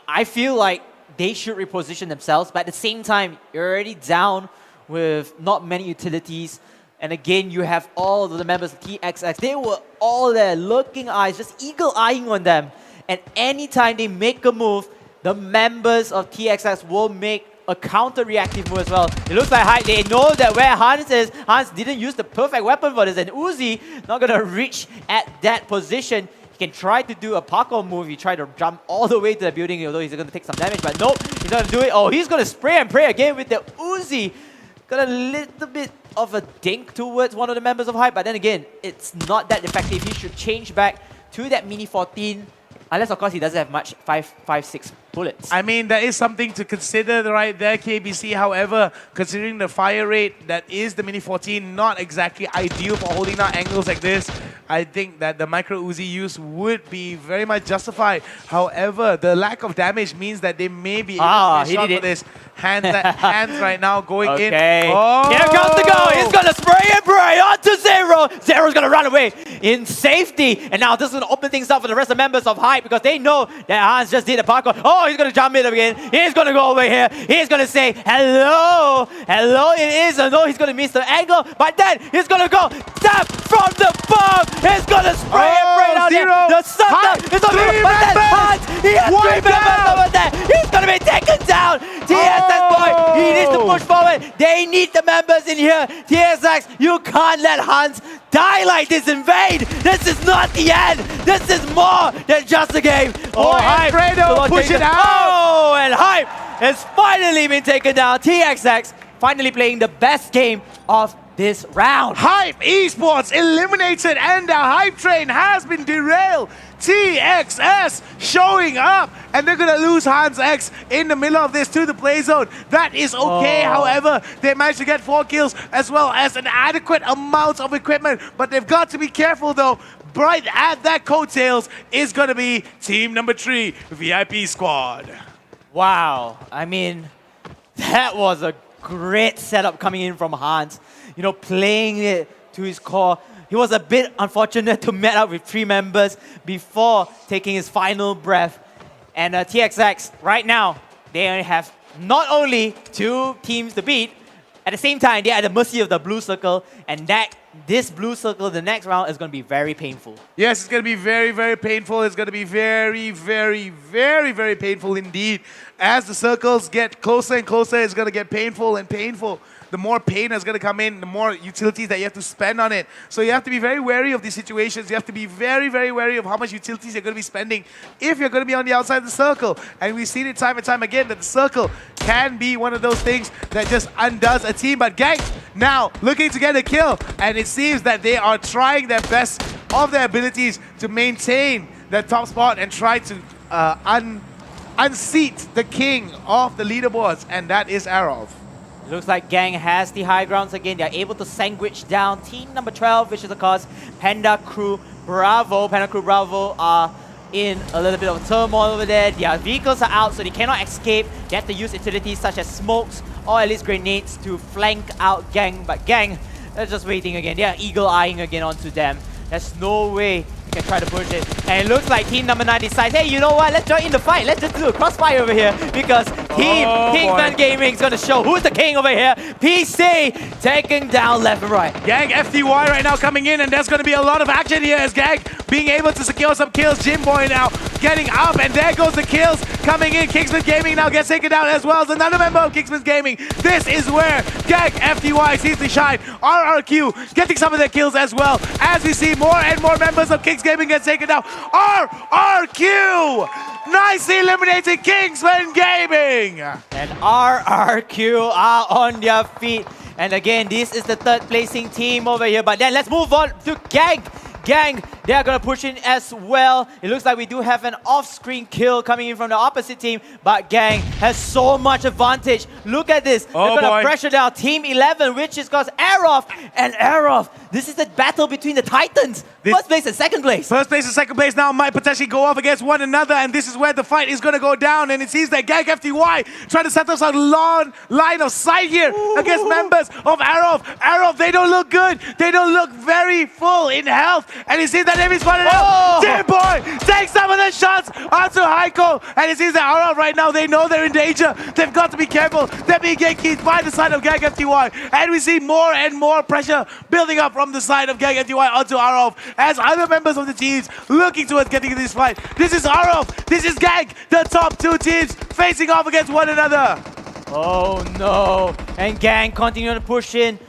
Speaker 4: I feel like they should reposition themselves, but at the same time, you're already down with not many utilities. And again, you have all of the members of TXX. They were all there, looking eyes, just eagle-eyeing on them. And anytime they make a move, the members of TXX will make a counter-reactive move as well. It looks like they know that where Hans is. Hans didn't use the perfect weapon for this, and Uzi not going to reach at that position. He can try to do a parkour move. He tried to jump all the way to the building, although he's going to take some damage. But nope, he's not going to do it. Oh, he's going to spray and pray again with the Uzi. Got a little bit of a dink towards one of the members of Hype, but then again, it's not that effective. He should change back to that Mini 14. Unless, of course, he doesn't have much 5.56 bullets.
Speaker 2: I mean, that is something to consider right there, KBC. However, considering the fire rate that is the Mini 14, not exactly ideal for holding down angles like this. I think that the micro Uzi use would be very much justified. However, the lack of damage means that they may be able to get shot for this. Hands right now going in.
Speaker 4: Oh. Here comes the goal. He's going to spray and pray onto Zero. Zero's going to run away in safety. And now this is going to open things up for the rest of the members of Hype because they know that Hans just did a parkour. Oh, he's going to jump in again. He's going to go over here. He's going to say, hello. Hello, it is. I know he's going to miss the angle. But then he's going to go tap from the bomb. He's going to spray and pray down there. The sucker is over here. But then Hans, he has 3 members over there. He's going to be taken down. TSX boy, he needs to push forward. They need the members in here. TSX, you can't let Hans die like this in vain. This is not the end. This is more than just a game.
Speaker 2: Oh, Hype, push it out.
Speaker 4: Oh, and Hype has finally been taken down. TXX finally playing the best game of this round.
Speaker 2: Hype Esports eliminated and the Hype train has been derailed. TXS showing up and they're going to lose Hans X in the middle of this to the play zone. That is okay. However, they managed to get 4 kills as well as an adequate amount of equipment. But they've got to be careful though. Right at that coattails is going to be team number 3, VIP Squad.
Speaker 4: Wow. I mean, that was a great setup coming in from Hans. You know, playing it to his core. He was a bit unfortunate to meet up with 3 members before taking his final breath. And TXX, right now, they only have not only 2 teams to beat, at the same time, they are at the mercy of the blue circle, and this blue circle, the next round, is going to be very painful.
Speaker 2: Yes, it's going to be very, very painful. It's going to be very, very, very, very painful indeed. As the circles get closer and closer, it's going to get painful and painful. The more pain is going to come in, the more utilities that you have to spend on it. So you have to be very wary of these situations. You have to be very, very wary of how much utilities you're going to be spending if you're going to be on the outside of the circle. And we've seen it time and time again that the circle can be one of those things that just undoes a team. But Gang now looking to get a kill. And it seems that they are trying their best of their abilities to maintain that top spot and try to unseat the king of the leaderboards. And that is Arov.
Speaker 4: Looks like Gang has the high grounds again. They're able to sandwich down team number 12, which is of course Panda Crew Bravo. Panda Crew Bravo are in a little bit of turmoil over there. Their vehicles are out, so they cannot escape. They have to use utilities such as smokes or at least grenades to flank out Gang. But Gang, they're just waiting again. They are eagle-eyeing again onto them. There's no way they can try to push it. And it looks like team number 9 decides, hey, you know what? Let's join in the fight. Let's just do a crossfire over here because Team Kingsman Gaming is going to show who's the king over here. PC taking down left and right.
Speaker 2: Gang FTY right now coming in, and there's going to be a lot of action here as Gang being able to secure some kills. Jimboy now getting up, and there goes the kills coming in. Kingsman Gaming now gets taken down as well as another member of Kingsman Gaming. This is where Gang FTY sees the shine. RRQ getting some of their kills as well as we see more and more members of Kings Gaming get taken down. RRQ nicely eliminated Kingsman Gaming.
Speaker 5: And RRQ are on their feet. And again, this is the third placing team over here. But then let's move on to Gang. Gang, they are going to push in as well. It looks like we do have an off-screen kill coming in from the opposite team, but Gang has so much advantage. Look at this.
Speaker 2: Oh,
Speaker 5: They're going
Speaker 2: boy.
Speaker 5: to pressure down Team 11, which is called Aerof. And Aerof, this is the battle between the Titans. First place and second place.
Speaker 2: First place and second place now might potentially go off against one another, and this is where the fight is going to go down. And it seems that Gang FTY trying to set themselves a long line of sight here against members of Aerof. Aerof, they don't look good. They don't look very full in health. And it seems that Navy spotted out. Dear boy takes some of the shots onto Heiko. And it seems that Aerof right now, they know they're in danger. They've got to be careful. They're being gatekeeped by the side of Gang FTY. And we see more and more pressure building up from the side of Gang FTY onto Aerof as other members of the teams looking towards getting into this fight. This is Aerof. This is Gang. The top two teams facing off against one another.
Speaker 5: Oh no. And Gang continuing to push in.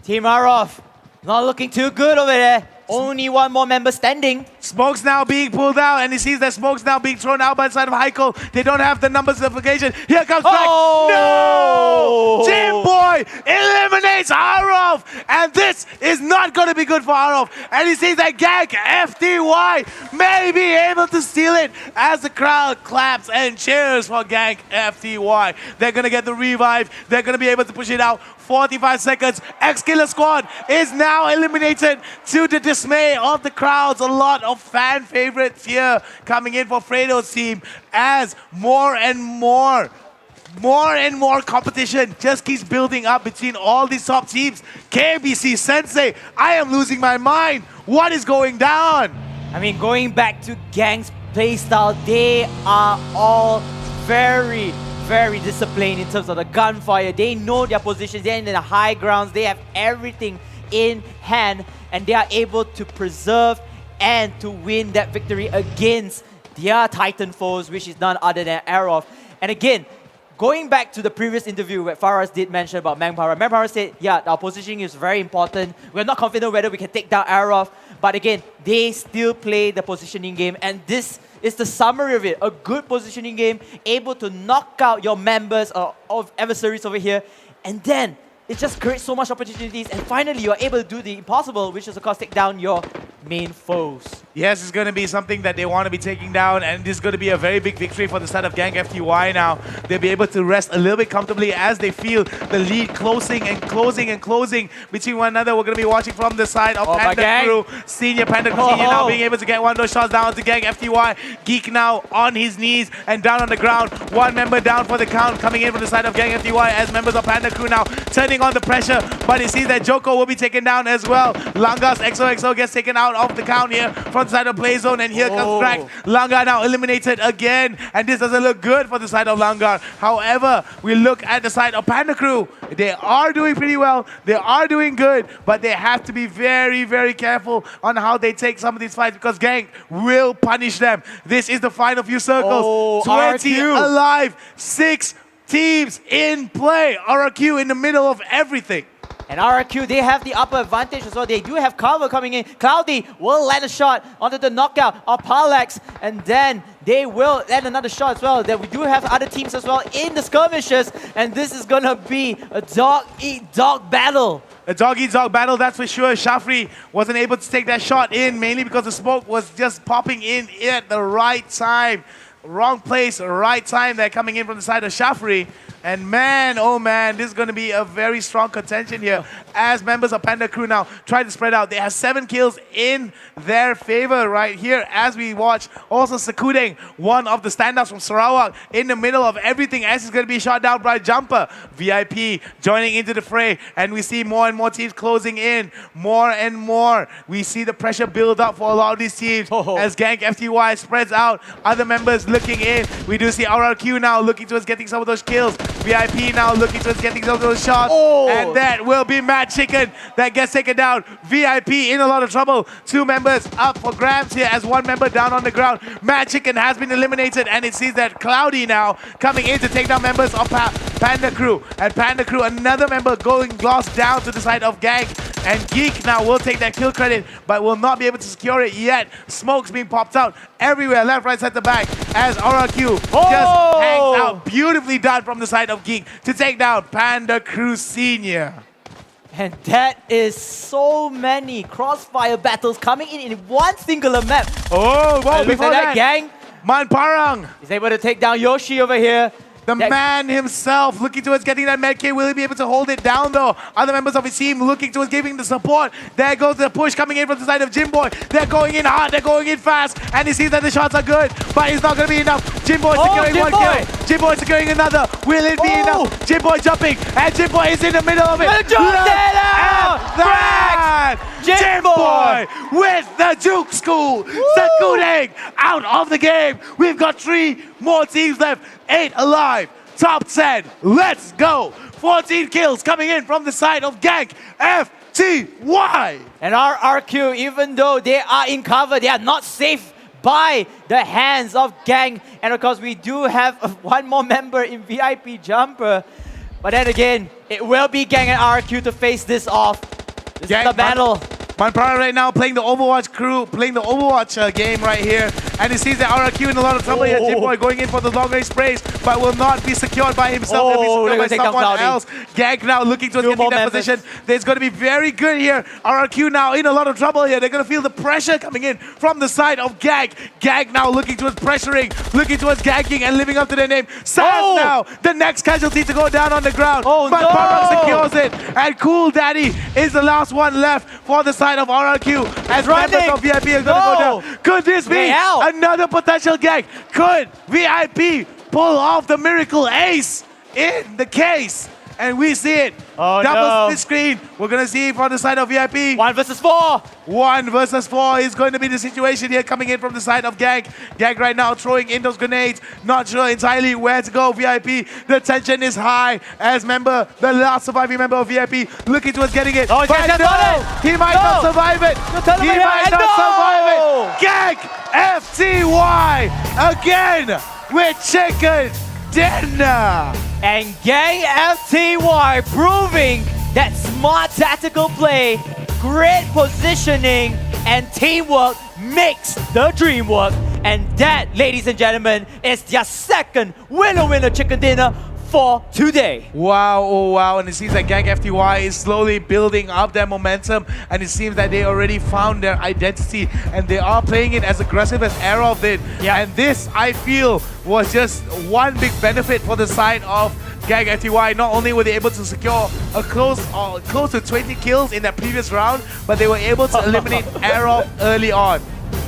Speaker 5: Team Aerof not looking too good over there. Only one more member standing.
Speaker 2: Smoke's now being pulled out, and he sees that Smoke's now being thrown out by the side of Heiko. They don't have the numbers of location. Here comes back. No! Team Boy eliminates Aerof, and this is not going to be good for Aerof. And he sees that Gang FTY may be able to steal it as the crowd claps and cheers for Gang FTY. They're going to get the revive. They're going to be able to push it out. 45 seconds. X-Killer Squad is now eliminated to the dismay of the crowds. A lot of fan favorites here coming in for Fredo's team as more and more competition just keeps building up between all these top teams. KBC Sensei, I am losing my mind. What is going down?
Speaker 5: I mean, going back to Gang's playstyle, they are all very disciplined in terms of the gunfire. They know their positions. They're in the high grounds. They have everything in hand, and they are able to preserve and to win that victory against their Titan foes, which is none other than Aerof. And again, going back to the previous interview where Faraz did mention about Manpower said, yeah, our positioning is very important. We're not confident whether we can take down Aerof, but again, they still play the positioning game, and this is the summary of it. A good positioning game, able to knock out your members of adversaries over here, and then it just creates so much opportunities, and finally you're able to do the impossible, which is of course take down your main foes.
Speaker 2: Yes, it's going to be something that they want to be taking down, and this is going to be a very big victory for the side of Gang FTY now. They'll be able to rest a little bit comfortably as they feel the lead closing and closing and closing between one another. We're going to be watching from the side of Panda Crew. Senior Panda Crew Senior now being able to get one of those shots down to Gang FTY. Geek now on his knees and down on the ground. One member down for the count coming in from the side of Gang FTY as members of Panda Crew now turning on the pressure, but you see that Joko will be taken down as well. Langa's XOXO gets taken out of the count here from the side of Play Zone, and here comes Drax. Langa now eliminated again, and this doesn't look good for the side of Langa. However, we look at the side of Panda Crew. They are doing pretty well. They are doing good, but they have to be very careful on how they take some of these fights because Gang will punish them. This is the final few circles. 20
Speaker 5: RQ.
Speaker 2: alive, 6 teams in play. RRQ in the middle of everything.
Speaker 5: And RRQ, they have the upper advantage as well. They do have cover coming in. Cloudy will land a shot onto the knockout of Parlex, and then they will land another shot as well. Then we do have other teams as well in the skirmishes, and this is gonna be a dog-eat-dog battle.
Speaker 2: A dog-eat-dog battle, that's for sure. Shafri wasn't able to take that shot in, mainly because the smoke was just popping in at the right time. Wrong place, right time. They're coming in from the side of Shafri. And man, oh man, this is going to be a very strong contention here as members of Panda Crew now try to spread out. They have 7 kills in their favor right here as we watch. Also Sakudeng, one of the standouts from Sarawak, in the middle of everything as he's going to be shot down by Jumper. VIP joining into the fray, and we see more and more teams closing in. More and more. We see the pressure build up for a lot of these teams as Gang FTY spreads out. Other members looking in. We do see RRQ now looking towards getting some of those kills. VIP now looking towards getting some of those shots. And that will be Mad Chicken that gets taken down. VIP in a lot of trouble. 2 members up for grabs here as 1 member down on the ground. Mad Chicken has been eliminated, and it seems that Cloudy now coming in to take down members of Panda Crew. And Panda Crew, another member going gloss down to the side of Gang. And Geek now will take that kill credit, but will not be able to secure it yet. Smoke's being popped out everywhere, left, right, center, back, as RRQ just hangs out. Beautifully done from the side of Geek to take down Panda Crew Senior.
Speaker 5: And that is so many crossfire battles coming in one singular map.
Speaker 2: Oh, wow,
Speaker 5: And look
Speaker 2: before
Speaker 5: at
Speaker 2: that,
Speaker 5: gang.
Speaker 2: Man Parang,
Speaker 5: He's able to take down Yoshi over here.
Speaker 2: the man himself, looking towards getting that med kit. Will he be able to hold it down though? Other members of his team looking towards giving the support. There goes the push coming in from the side of Jimboy. They're going in hard, they're going in fast, and he sees that the shots are good, but it's not going to be enough. Jimboy securing one kill. Jimboy securing another. Will it be enough? Jimboy jumping, and Jimboy is in the middle of it. Jimboy with the Duke School. Sakudeng out of the game. We've got 3 more teams left. 8 alive. Top 10. Let's go. 14 kills coming in from the side of Gang FTY.
Speaker 5: And our RQ, even though they are in cover, they are not safe by the hands of Gang. And of course, we do have one more member in VIP Jumper. But then again, it will be Gang and RQ to face this off. This is the battle.
Speaker 2: Manpara right now playing the Overwatch crew, playing the Overwatch game right here. And he sees that RRQ in a lot of trouble here. Jimboy going in for the long range sprays, but will not be secured by himself. He'll be secured by someone else. Gang now looking to get in that position. There's going to be very good here. RRQ now in a lot of trouble here. They're going to feel the pressure coming in from the side of Gang. Gang now looking towards pressuring, looking towards gagging and living up to their name. Sans now, the next casualty to go down on the ground. But Parag secures it. And Cool Daddy is the last one left for the side of RRQ. As members of VIP are going to go down. Could this be another potential gag? Could VIP pull off the miracle ace in the case? And we see it. Double split screen. We're going to see it from the side of VIP.
Speaker 5: 1 versus 4.
Speaker 2: 1 versus 4 is going to be the situation here coming in from the side of Gang. Gang right now throwing in those grenades. Not sure entirely where to go. VIP, the tension is high as member, the last surviving member of VIP, looking towards getting it.
Speaker 5: But no,
Speaker 2: he might not survive it. He might not survive it. Gang FTY again with chicken dinner.
Speaker 5: And Gang FTY proving that smart tactical play, great positioning, and teamwork makes the dream work. And that, ladies and gentlemen, is their second winner chicken dinner for today.
Speaker 2: Wow, oh wow, and it seems like Gang FTY is slowly building up their momentum, and it seems that they already found their identity and they are playing it as aggressive as Arrow did. And this, I feel, was just one big benefit for the side of Gang FTY. Not only were they able to secure a close to 20 kills in that previous round, but they were able to eliminate Arrow early on.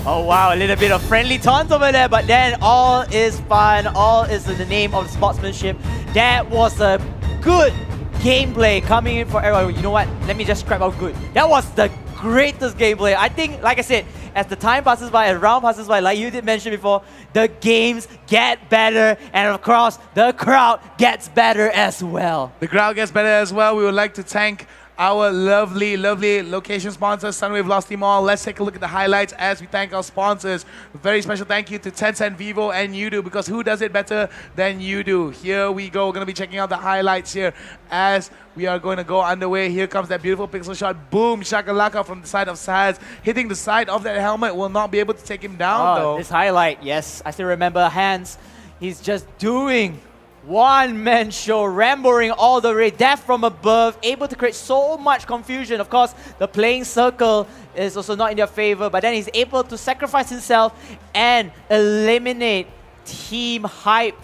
Speaker 5: Oh wow, a little bit of friendly taunts over there, but then all is fun, all is in the name of sportsmanship. That was a good gameplay coming in for Arrow. You know what, let me just scrap out good. That was the greatest gameplay. I think, like I said, as the time passes by, as round passes by, like you did mention before, the games get better, and of course, the crowd gets better as well.
Speaker 2: The crowd gets better as well. We would like to thank our lovely location sponsors, Sunwave Lost Mall. Let's take a look at the highlights as we thank our sponsors. Very special thank you to Tencent, Vivo, and Udo, because who does it better than you do? Here we go. We're going to be checking out the highlights here as we are going to go underway. Here comes that beautiful pixel shot. Boom, shakalaka from the side of Saz. Hitting the side of that helmet will not be able to take him down, though.
Speaker 5: This highlight, yes. I still remember Hans. He's just doing one-man show, rambling all the way, death from above, able to create so much confusion. Of course, the playing circle is also not in their favor, but then he's able to sacrifice himself and eliminate Team Hype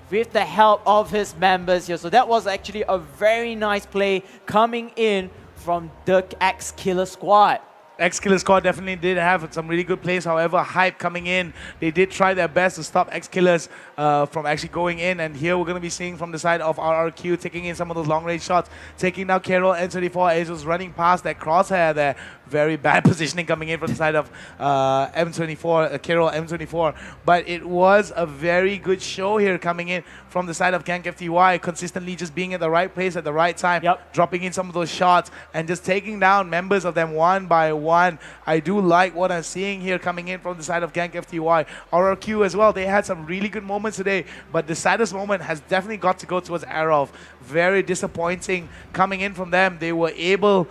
Speaker 5: with the help of his members here. So that was actually a very nice play coming in from the X-Killer squad.
Speaker 2: X-Killer squad definitely did have some really good plays. However, Hype coming in, they did try their best to stop X-Killers from actually going in. And here we're going to be seeing from the side of RRQ taking in some of those long-range shots, taking now Carol M24 as was running past that crosshair there. Very bad positioning coming in from the side of M24, Carol M24. But it was a very good show here coming in from the side of Gang FTY, consistently just being at the right place at the right time, dropping in some of those shots and just taking down members of them one by one. I do like what I'm seeing here coming in from the side of Gang FTY. RRQ as well, they had some really good moments today, but the saddest moment has definitely got to go towards Arrow. Very disappointing coming in from them. They were able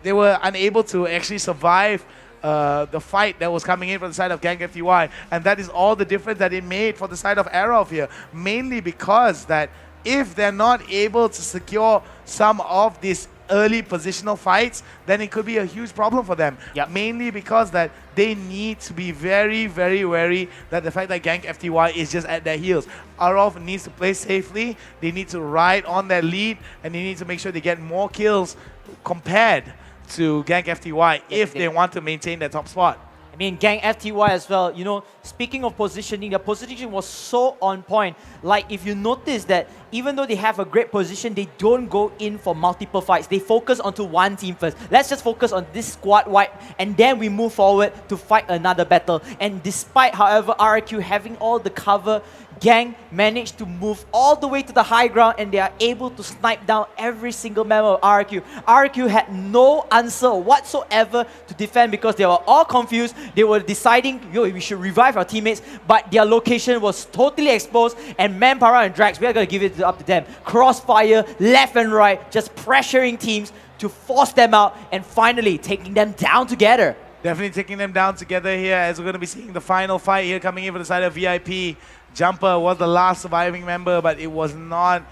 Speaker 2: they were unable to actually survive the fight that was coming in from the side of Gang FTY, and that is all the difference that it made for the side of Arrow here, mainly because that if they're not able to secure some of these early positional fights, then it could be a huge problem for them.
Speaker 4: Yep.
Speaker 2: Mainly because that they need to be very, very wary that the fact that Gang FTY is just at their heels. Arov needs to play safely, they need to ride on their lead, and they need to make sure they get more kills compared to Gang FTY if they want to maintain their top spot.
Speaker 4: I mean, Gang FTY as well, you know, speaking of positioning, their positioning was so on point. Like, if you notice that even though they have a great position, they don't go in for multiple fights. They focus onto one team first. Let's just focus on this squad wipe, and then we move forward to fight another battle. And despite, however, RRQ having all the cover, Gang managed to move all the way to the high ground, and they are able to snipe down every single member of RRQ. RRQ had no answer whatsoever to defend because they were all confused. They were deciding, yo, we should revive our teammates, but their location was totally exposed, and Manpower and Drax, we are going to give it up to them. Crossfire, left and right, just pressuring teams to force them out, and finally taking them down together.
Speaker 2: Definitely taking them down together here, as we're going to be seeing the final fight here coming in for the side of VIP. Jumper was the last surviving member, but it was not.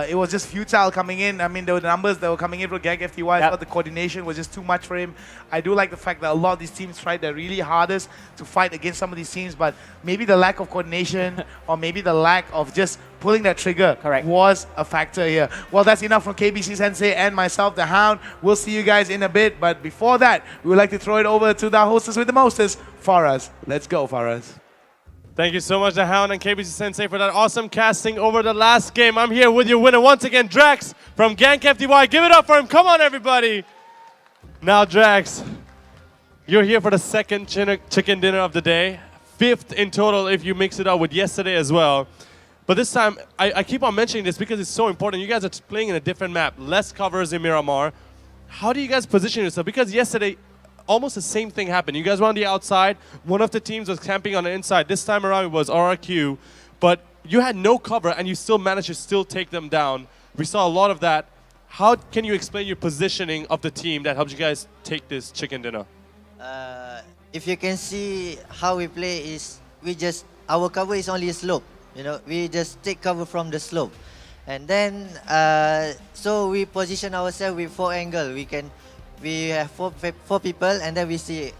Speaker 2: It was just futile coming in. I mean, there were numbers that were coming in for Gang FTY, but the coordination was just too much for him. I do like the fact that a lot of these teams tried their really hardest to fight against some of these teams, but maybe the lack of coordination or maybe the lack of just pulling that trigger was a factor here. Well, that's enough from KBC Sensei and myself, the Hound. We'll see you guys in a bit, but before that, we would like to throw it over to the hostess with the mostest, Faraz. Let's go, Faraz.
Speaker 3: Thank you so much, The Hound and KBC Sensei, for that awesome casting over the last game. I'm here with your winner once again, Drax from Gang FTY. Give it up for him. Come on, everybody. Now, Drax, you're here for the second chicken dinner of the day. 5th in total if you mix it up with yesterday as well. But this time, I keep on mentioning this because it's so important. You guys are playing in a different map, less covers in Miramar. How do you guys position yourself? Because yesterday, almost the same thing happened. You guys were on the outside. One of the teams was camping on the inside. This time around, it was RRQ. But you had no cover, and you still managed to still take them down. We saw a lot of that. How can you explain your positioning of the team that helped you guys take this chicken dinner?
Speaker 11: If you can see how we play is, our cover is only a slope. You know, we just take cover from the slope. And then, so we position ourselves with 4 angles. We have four people, and then we see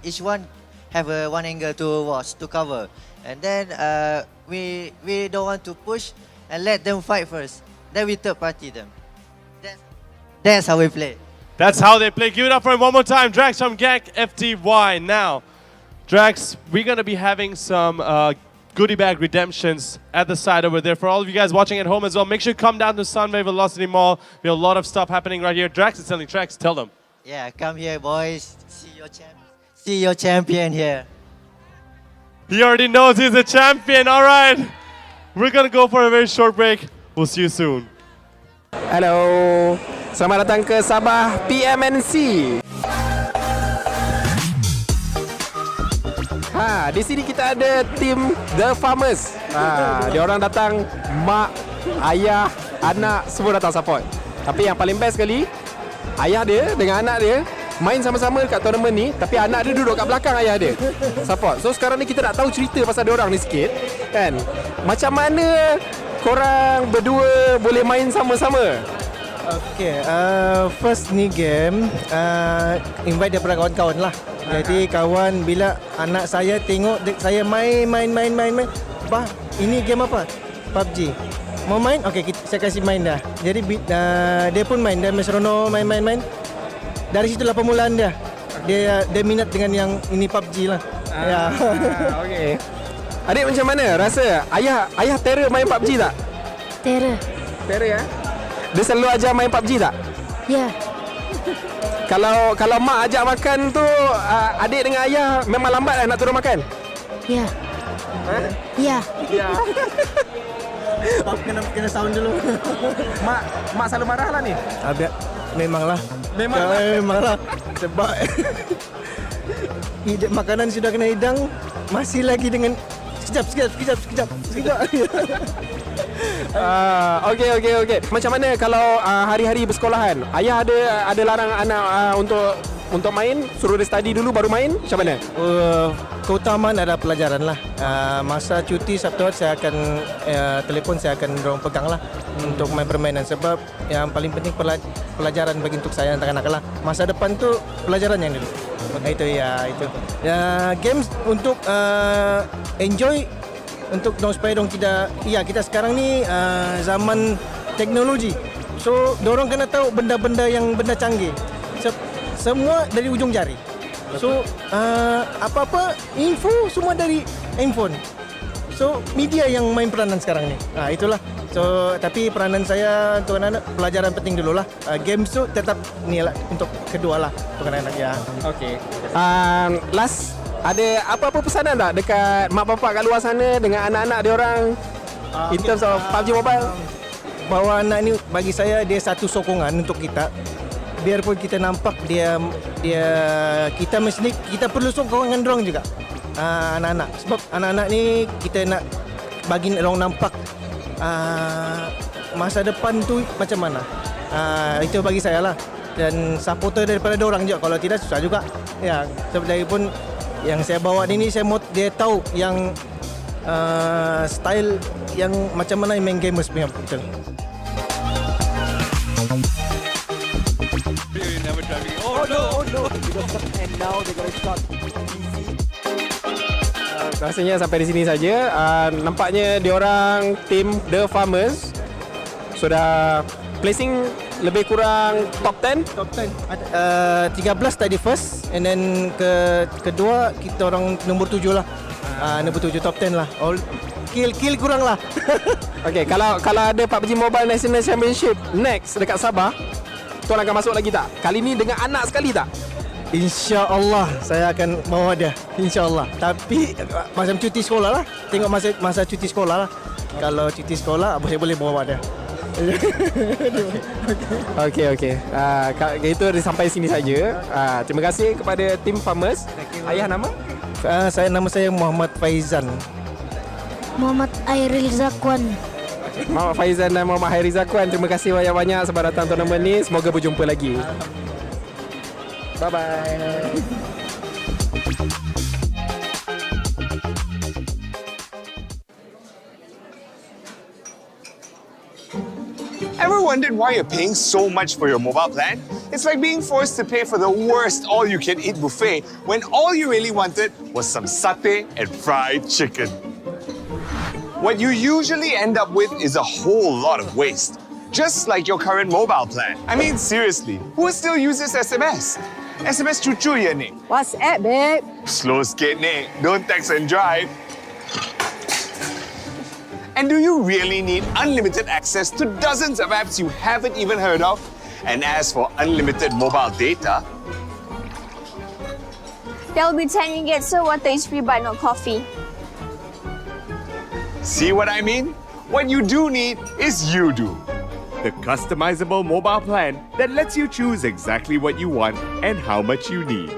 Speaker 11: each one have a 1 angle to watch, to cover. And then we don't want to push and let them fight first. Then we third party them. That's how we play.
Speaker 3: That's how they play. Give it up for him one more time. Drax from Gang FTY. Now, Drax, we're going to be having some goodie bag redemptions at the side over there. For all of you guys watching at home as well, make sure you come down to Sunway Velocity Mall. We have a lot of stuff happening right here. Drax is selling tracks. Tell them.
Speaker 11: Yeah, come here, boys. See your champion here.
Speaker 3: He already knows he's a champion. All right. We're going to go for a very short break. We'll see you soon.
Speaker 7: Hello. Selamat datang ke Sabah PMNC. Di sini kita ada tim The Farmers. Dia orang datang, mak, ayah, anak semua datang support. Tapi yang paling best sekali, ayah dia dengan anak dia main sama-sama dekat tournament ni, tapi anak dia duduk kat belakang ayah dia support. So sekarang ni kita nak tahu cerita pasal dia orang ni sikit, kan? Macam mana korang berdua boleh main sama-sama?
Speaker 12: Okay, first ni game invite daripada kawan-kawan lah. Jadi kawan bila anak saya tengok saya main, bah ini game apa? PUBG. Mau main? Okay, saya kasih main dah. Jadi dia pun main, dia seronok main. Dari situlah permulaan dia. Dia minat dengan yang ini PUBG lah. Ya.
Speaker 7: Okay. Adik macam mana? Rasa ayah terror main PUBG tak? Terror ya? Dia selalu ajar main PUBG tak?
Speaker 13: Ya.
Speaker 7: Kalau mak ajak makan tu, adik dengan ayah memang lambat nak turun makan?
Speaker 13: Ya. Ya.
Speaker 12: Kena sound dulu.
Speaker 7: Mak selalu marah lah ni?
Speaker 12: Memanglah. Sebab makanan sudah kena hidang, masih lagi dengan sekejap.
Speaker 7: Okey. Macam mana kalau hari-hari bersekolahan? Ayah ada larang anak untuk main, suruh dia study dulu baru main, macam mana?
Speaker 12: Keutamaan adalah pelajaran lah. Masa cuti Sabtu saya akan telefon saya akan dorong pegang lah untuk main permainan sebab yang paling penting pelajaran bagi untuk saya anak-anak lah. Masa depan tu pelajaran yang dulu. Itu. Games untuk enjoy untuk supaya dong tidak kita sekarang ni zaman teknologi. So dorong kena tahu benda-benda yang benda canggih. Semua dari ujung jari. So apa-apa info semua dari handphone. So media yang main peranan sekarang ni. Itulah. So tapi peranan saya untuk anak-anak pelajaran penting dululah. Games tu tetap ni lah untuk kedua lah untuk anak-anak ya.
Speaker 7: Okey. Last ada apa-apa pesanan tak dekat mak bapak kat luar sana dengan anak-anak dia orang in terms of PUBG Mobile?
Speaker 12: Bahawa anak ni bagi saya dia satu sokongan untuk kita. Biarpun kita nampak dia kita mesti kita perlu sokongan dorang juga. Anak-anak sebab anak-anak ni kita nak bagi dorang nampak masa depan tu macam mana. Itu bagi saya lah. Dan supporter daripada dorang juga, kalau tidak susah juga. Ya, sebenarnya pun yang saya bawa ni saya mau dia tahu yang style yang macam mana main gamers punya betul.
Speaker 1: Oh no. And now they're gonna shot easy.
Speaker 7: Rasanya sampai di sini saja. Nampaknya diorang tim The Farmers sudah placing lebih kurang top 10.
Speaker 12: Top 10. 13 tadi first and then kedua kita orang nombor 7 lah. Nombor 7 top 10 lah. All kill kurang lah.
Speaker 7: Okey, kalau ada PUBG Mobile National Championship next dekat Sabah, tuan akan masuk lagi tak? Kali ni dengan anak sekali tak?
Speaker 12: InsyaAllah saya akan bawa dia. InsyaAllah. Tapi macam cuti sekolah lah. Tengok masa cuti sekolah lah. Kalau cuti sekolah, saya boleh bawa dia.
Speaker 7: Okey. Itu sampai sini saja. Terima kasih kepada tim Farmers. Ayah nama?
Speaker 12: Nama saya Muhammad Faizan.
Speaker 13: Muhammad Airil Zakwan.
Speaker 7: Muhammad Faizan dan Muhammad Hairi Zakwan. Terima kasih banyak-banyak sebab datang tournament ni. Semoga berjumpa lagi. Bye-bye.
Speaker 14: Ever wondered why you're paying so much for your mobile plan? It's like being forced to pay for the worst all-you-can-eat buffet when all you really wanted was some satay and fried chicken. What you usually end up with is a whole lot of waste, just like your current mobile plan. I mean, seriously, who still uses SMS? SMS cucu ya, Nick?
Speaker 15: WhatsApp, babe.
Speaker 14: Slow skate, Nick. Don't text and drive. And do you really need unlimited access to dozens of apps you haven't even heard of? And as for unlimited mobile data,
Speaker 15: There'll be 10 ringgit, so water is free but not coffee.
Speaker 14: see what I mean? What you do need is You-Do, the customizable mobile plan that lets you choose exactly what you want and how much you need.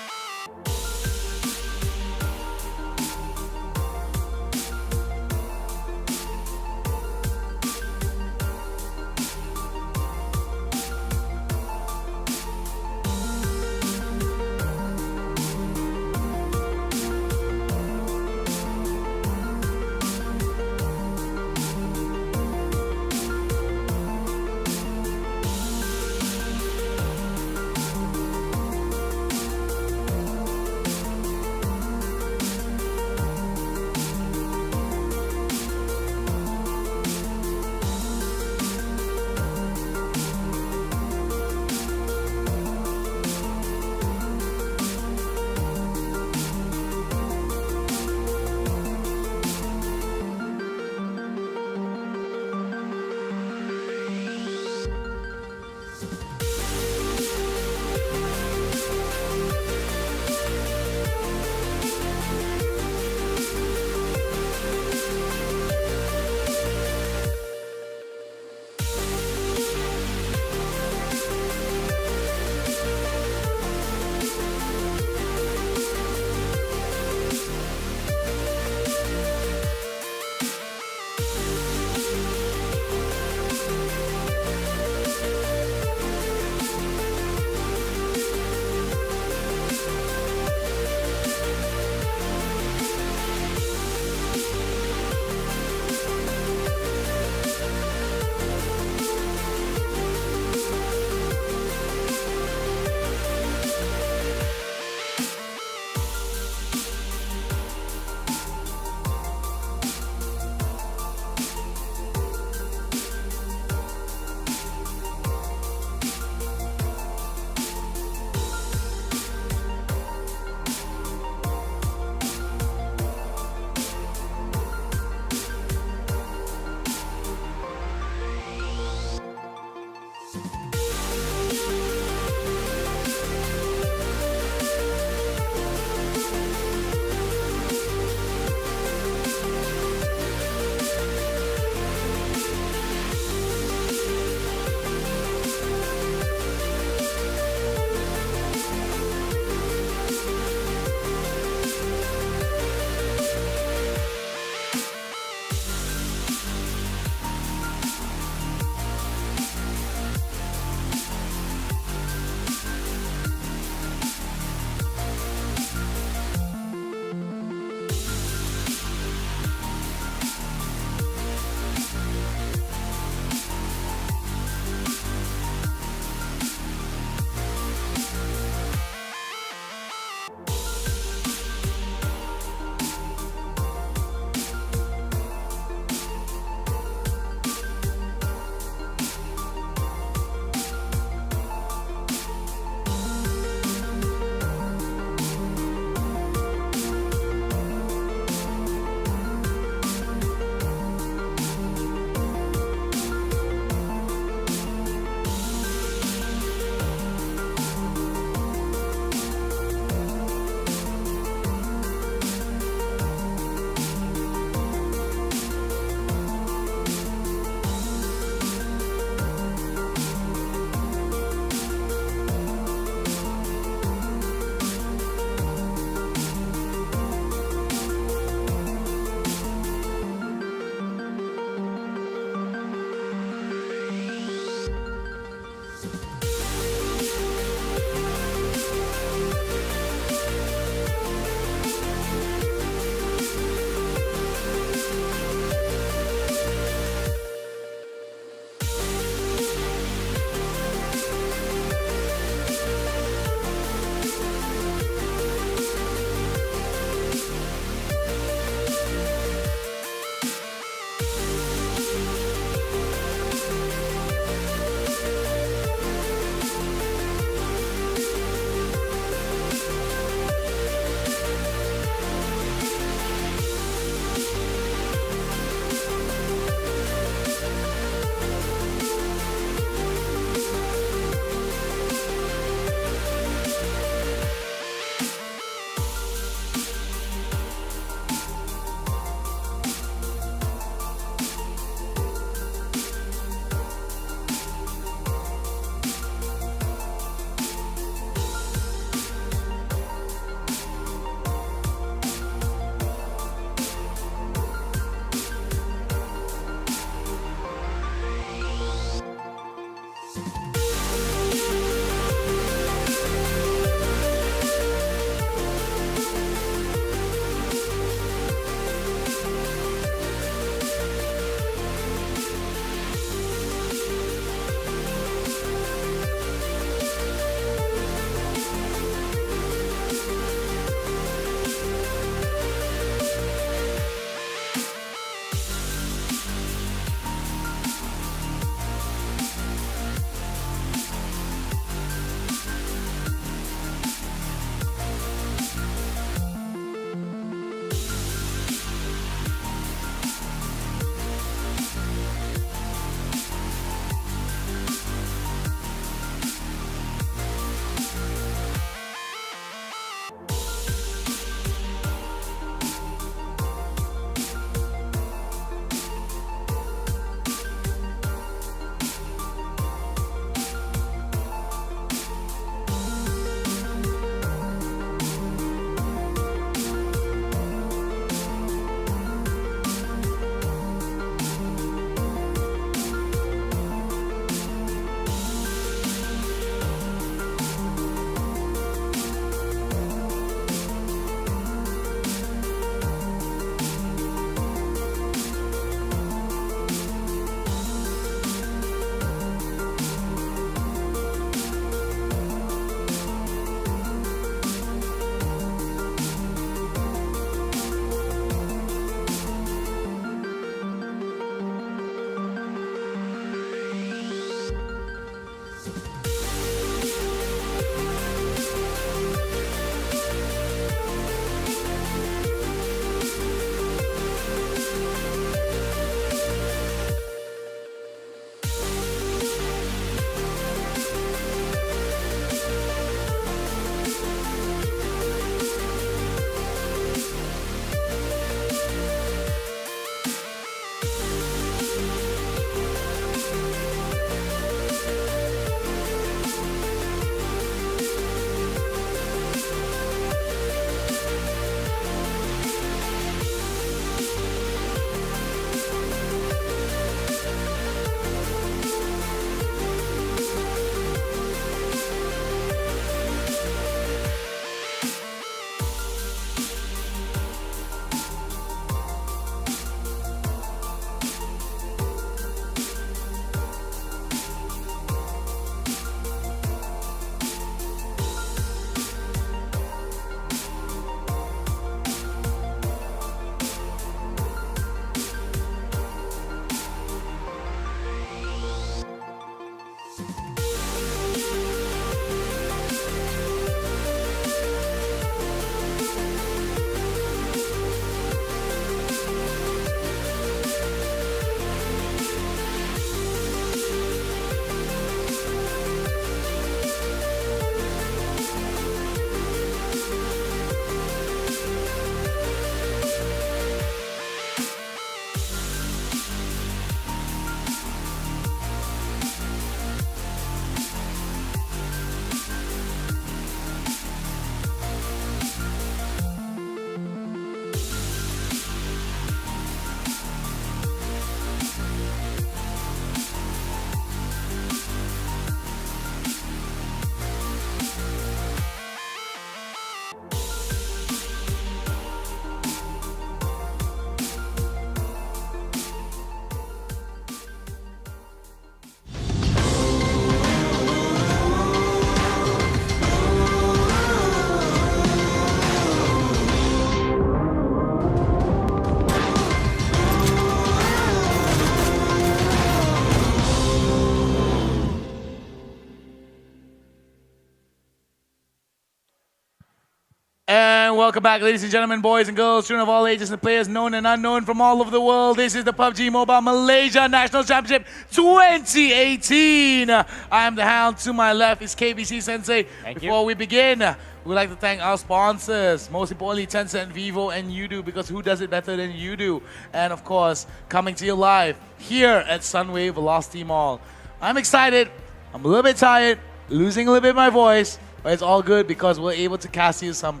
Speaker 2: And welcome back, ladies and gentlemen, boys and girls, children of all ages and players known and unknown from all over the world. This is the PUBG Mobile Malaysia National Championship 2018. I am the Hound. To my left is KBC Sensei. Before we begin, we'd like to thank our sponsors, most importantly Tencent, Vivo, and Udo, because who does it better than you do? And of course, coming to you live here at Sunway Velocity Mall. I'm excited. I'm a little bit tired, losing a little bit of my voice, but it's all good because we're able to cast you some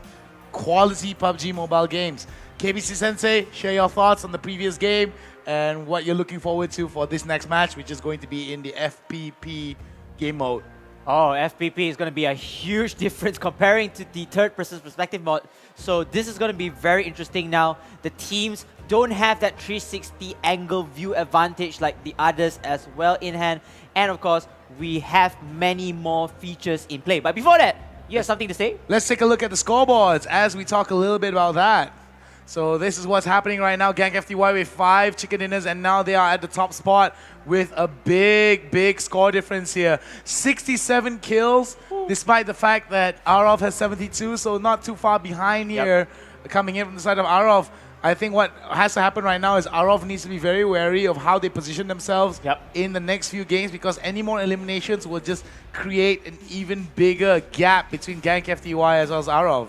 Speaker 2: quality PUBG Mobile games. KBC Sensei, share your thoughts on the previous game and what you're looking forward to for this next match, which is going to be in the FPP game mode.
Speaker 4: Oh, FPP is going to be a huge difference comparing to the third-person perspective mode. So this is going to be very interesting now. The teams don't have that 360 angle view advantage like the others as well in hand. And of course, we have many more features in play. But before that, you have something to say?
Speaker 2: Let's take a look at the scoreboards as we talk a little bit about that. So this is what's happening right now. Gank FTY with 5 chicken dinners, and now they are at the top spot with a big score difference here. 67 kills, despite the fact that Arov has 72, so not too far behind here. Coming in from the side of Arov. I think what has to happen right now is Arov needs to be very wary of how they position themselves in the next few games, because any more eliminations will just create an even bigger gap between Gank FTY as well as Arov.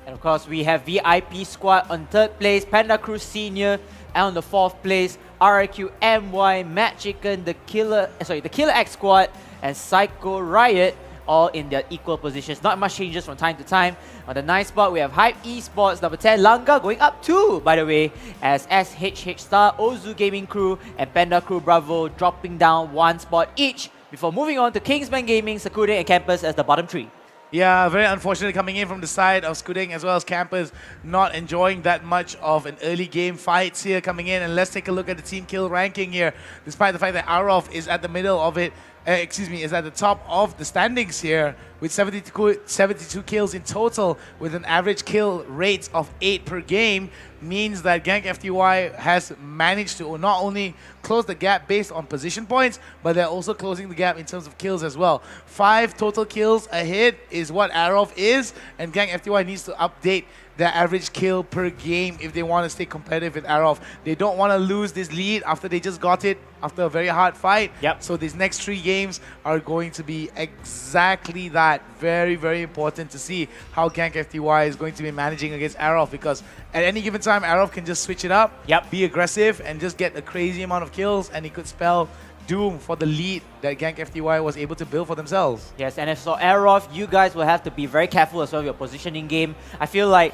Speaker 4: And of course, we have VIP Squad on 3rd place, Panda Crew Senior, and on the 4th place, RRQ MY, Matt Chicken, the Killer X Squad, and Psycho Riot, all in their equal positions. Not much changes from time to time. On the 9th spot, we have Hype Esports, number 10, Langa going up 2, by the way, as SHH Star, Ozu Gaming Crew, and Panda Crew Bravo dropping down 1 spot each, before moving on to Kingsman Gaming, Sakura, and Campus as the bottom 3.
Speaker 2: Yeah, very unfortunately coming in from the side of Skuding as well as Campers, not enjoying that much of an early game fights here coming in. And let's take a look at the team kill ranking here, despite the fact that Arov is at the middle of it, is at the top of the standings here with 72 kills in total, with an average kill rate of 8 per game, means that Gank FTY has managed to not only close the gap based on position points, but they're also closing the gap in terms of kills as well. 5 total kills ahead is what Arov is, and Gank FTY needs to update their average kill per game if they want to stay competitive with Arov. They don't want to lose this lead after they just got it after a very hard fight. So these next 3 games are going to be exactly that. Very important to see how Gank FTY is going to be managing against Arov, because at any given time, Arov can just switch it up, be aggressive, and just get a crazy amount of kills, and it could spell doom for the lead that Gank FTY was able to build for themselves.
Speaker 4: Yes, and as for Arov, you guys will have to be very careful as well with your positioning game. I feel like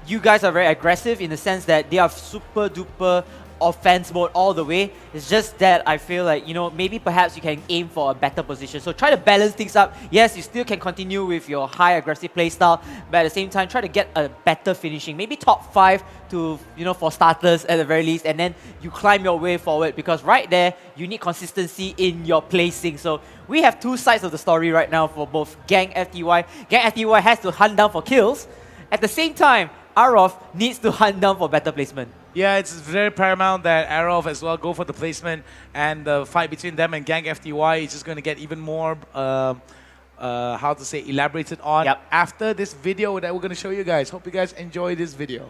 Speaker 4: you guys are very aggressive in the sense that they are super duper offense mode all the way. It's just that I feel like, you know, maybe perhaps you can aim for a better position. So try to balance things up. Yes, you still can continue with your high aggressive playstyle, but at the same time, try to get a better finishing. Maybe top 5 to, you know, for starters at the very least, and then you climb your way forward, because right there, you need consistency in your placing. So we have 2 sides of the story right now for both Gank FTY. Gank FTY has to hunt down for kills. At the same time, Arov needs to hunt down for better placement.
Speaker 2: Yeah, it's very paramount that Arov as well go for the placement, and the fight between them and Gank FTY is just going to get even more, how to say, elaborated on after this video that we're going to show you guys. Hope you guys enjoy this video.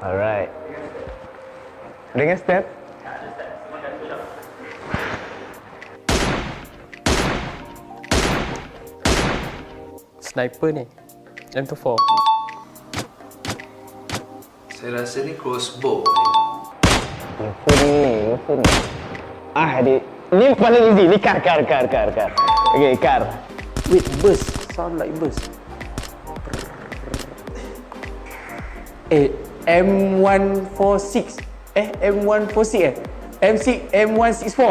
Speaker 16: Alright. Dengan step.
Speaker 17: Sniper ni. M24.
Speaker 18: Saya rasa ni crossbow.
Speaker 16: Info ni. Adik. Ni paling easy. Ni car. Okay, car.
Speaker 17: Wait, burst. Sound like burst. M146. M146 M6, M164.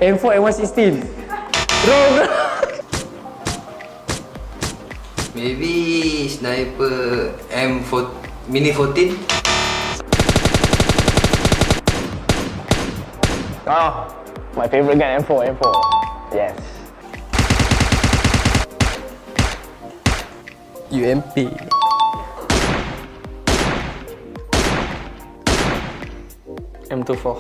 Speaker 17: M4, M116. Wrong.
Speaker 18: Maybe sniper M4 Mini 14.
Speaker 16: Oh, my favorite gun, M4. Yes.
Speaker 17: UMP. M24.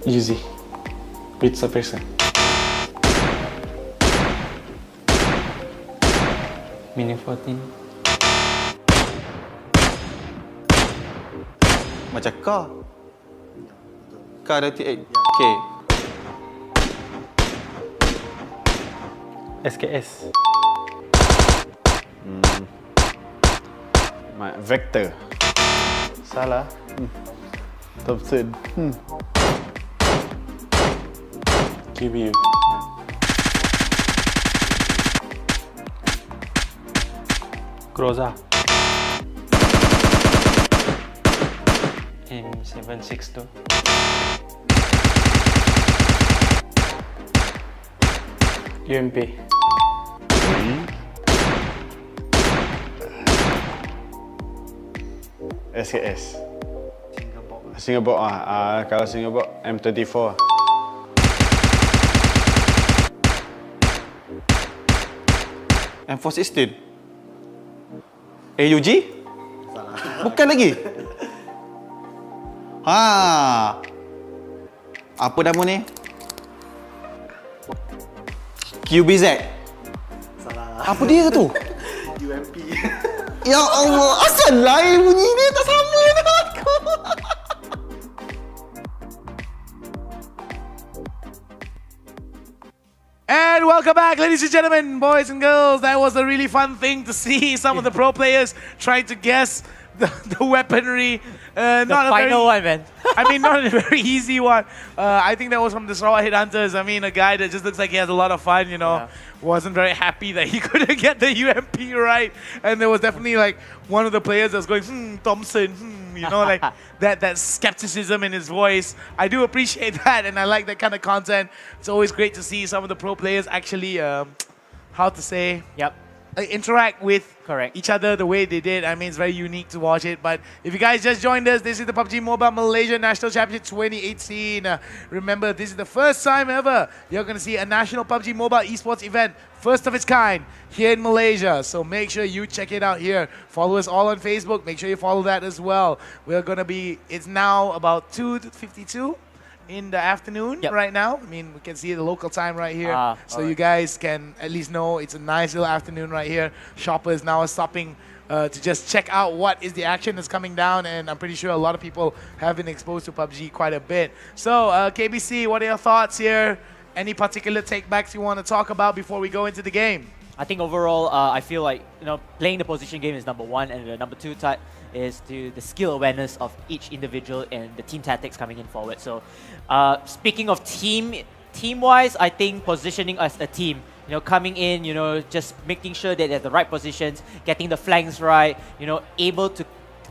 Speaker 17: Easy. Pizza person. Mini 14.
Speaker 19: Macam car. Car 98. Okay.
Speaker 17: SKS.
Speaker 19: Vector.
Speaker 17: Salah.
Speaker 19: Thompson.
Speaker 17: QBU. Groza. M762. UMP.
Speaker 19: SKS. Singapore kalau Singapore M24. M416. AUG? Salah. Bukan lagi. Apa nama ni? QBZ. Salah. Apa dia tu? UMP. Ya Allah, asal lain bunyi ni tak sama dengan aku.
Speaker 2: And welcome back, ladies and gentlemen, boys and girls. That was a really fun thing to see some of the pro players trying to guess the weaponry.
Speaker 5: The final one, man.
Speaker 2: I mean, not a very easy one. I think that was from the Sarawak Headhunters. I mean, a guy that just looks like he has a lot of fun, you know. Yeah. Wasn't very happy that he couldn't get the UMP right. And there was definitely like one of the players that was going, Thompson, you know, like that skepticism in his voice. I do appreciate that, and I like that kind of content. It's always great to see some of the pro players actually, how to say?
Speaker 5: Yep.
Speaker 2: Interact with
Speaker 5: Correct.
Speaker 2: each other the way they did. I mean, it's very unique to watch it. But if you guys just joined us, this is the PUBG Mobile Malaysia National Championship 2018. Remember, this is the first time ever you're going to see a national PUBG Mobile esports event, first of its kind, here in Malaysia. So make sure you check it out here. Follow us all on Facebook. Make sure you follow that as well. We're going to be, it's now about 2:52 in the afternoon right now. I mean, we can see the local time right here. So you guys can at least know it's a nice little afternoon right here. Shoppers now are stopping to just check out what is the action that's coming down, and I'm pretty sure a lot of people have been exposed to PUBG quite a bit. So KBC, what are your thoughts here? Any particular takebacks you want to talk about before we go into the game?
Speaker 5: I think overall, I feel like playing the position game is number one, and the number two type is the skill awareness of each individual and the team tactics coming in forward. So, speaking of team-wise, I think positioning as a team, coming in, just making sure that they have the right positions, getting the flanks right, able to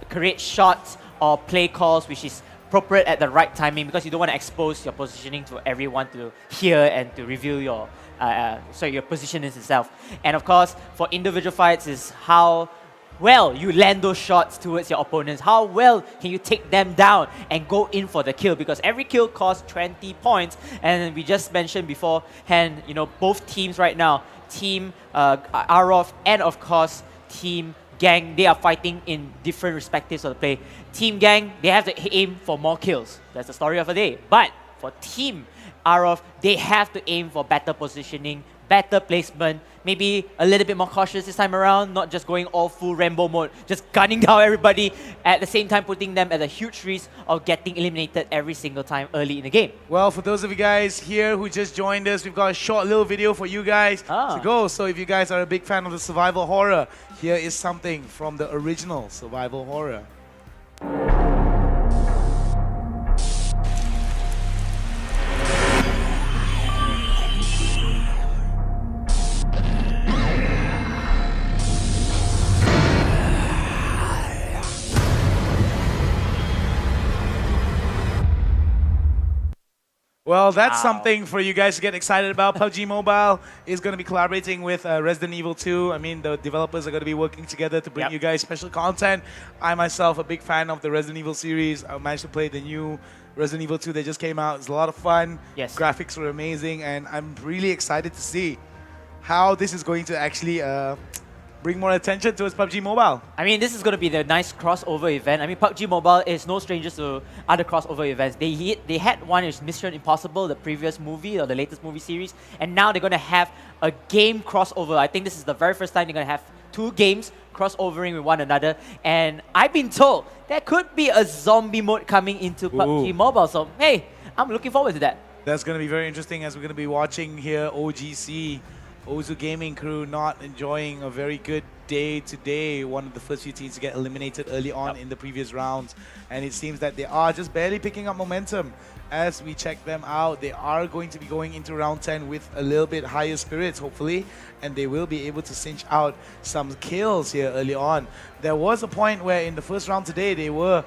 Speaker 5: create shots or play calls which is appropriate at the right timing, because you don't want to expose your positioning to everyone to hear and to reveal your your position itself. And of course, for individual fights is how well you land those shots towards your opponents. How well can you take them down and go in for the kill? Because every kill costs 20 points. And we just mentioned beforehand, both teams right now, Team Arof and of course Team Gang, they are fighting in different respectives of the play. Team Gang, they have to aim for more kills. That's the story of the day. But for Team Arof, they have to aim for better positioning, better placement, maybe a little bit more cautious this time around, not just going all full Rambo mode, just gunning down everybody, at the same time putting them at a huge risk of getting eliminated every single time early in the game.
Speaker 2: Well, for those of you guys here who just joined us, we've got a short little video for you guys to go. So if you guys are a big fan of the survival horror, here is something from the original survival horror. Well, that's something for you guys to get excited about. PUBG Mobile is going to be collaborating with Resident Evil 2. I mean, the developers are going to be working together to bring you guys special content. I myself, a big fan of the Resident Evil series. I managed to play the new Resident Evil 2 that just came out. It's a lot of fun.
Speaker 5: Yes.
Speaker 2: Graphics were amazing, and I'm really excited to see how this is going to actually bring more attention towards PUBG Mobile.
Speaker 4: I mean, this is going to be the nice crossover event. I mean, PUBG Mobile is no stranger to other crossover events. They had one is Mission Impossible, the previous movie or the latest movie series, and now they're going to have a game crossover. I think this is the very first time they're going to have two games crossovering with one another. And I've been told there could be a zombie mode coming into PUBG Mobile. So, hey, I'm looking forward to that.
Speaker 2: That's going to be very interesting as we're going to be watching here OGC, Ozu Gaming Crew, not enjoying a very good day today. One of the first few teams to get eliminated early on in the previous rounds. And it seems that they are just barely picking up momentum as we check them out. They are going to be going into round 10 with a little bit higher spirits, hopefully. And they will be able to cinch out some kills here early on. There was a point where in the first round today, they were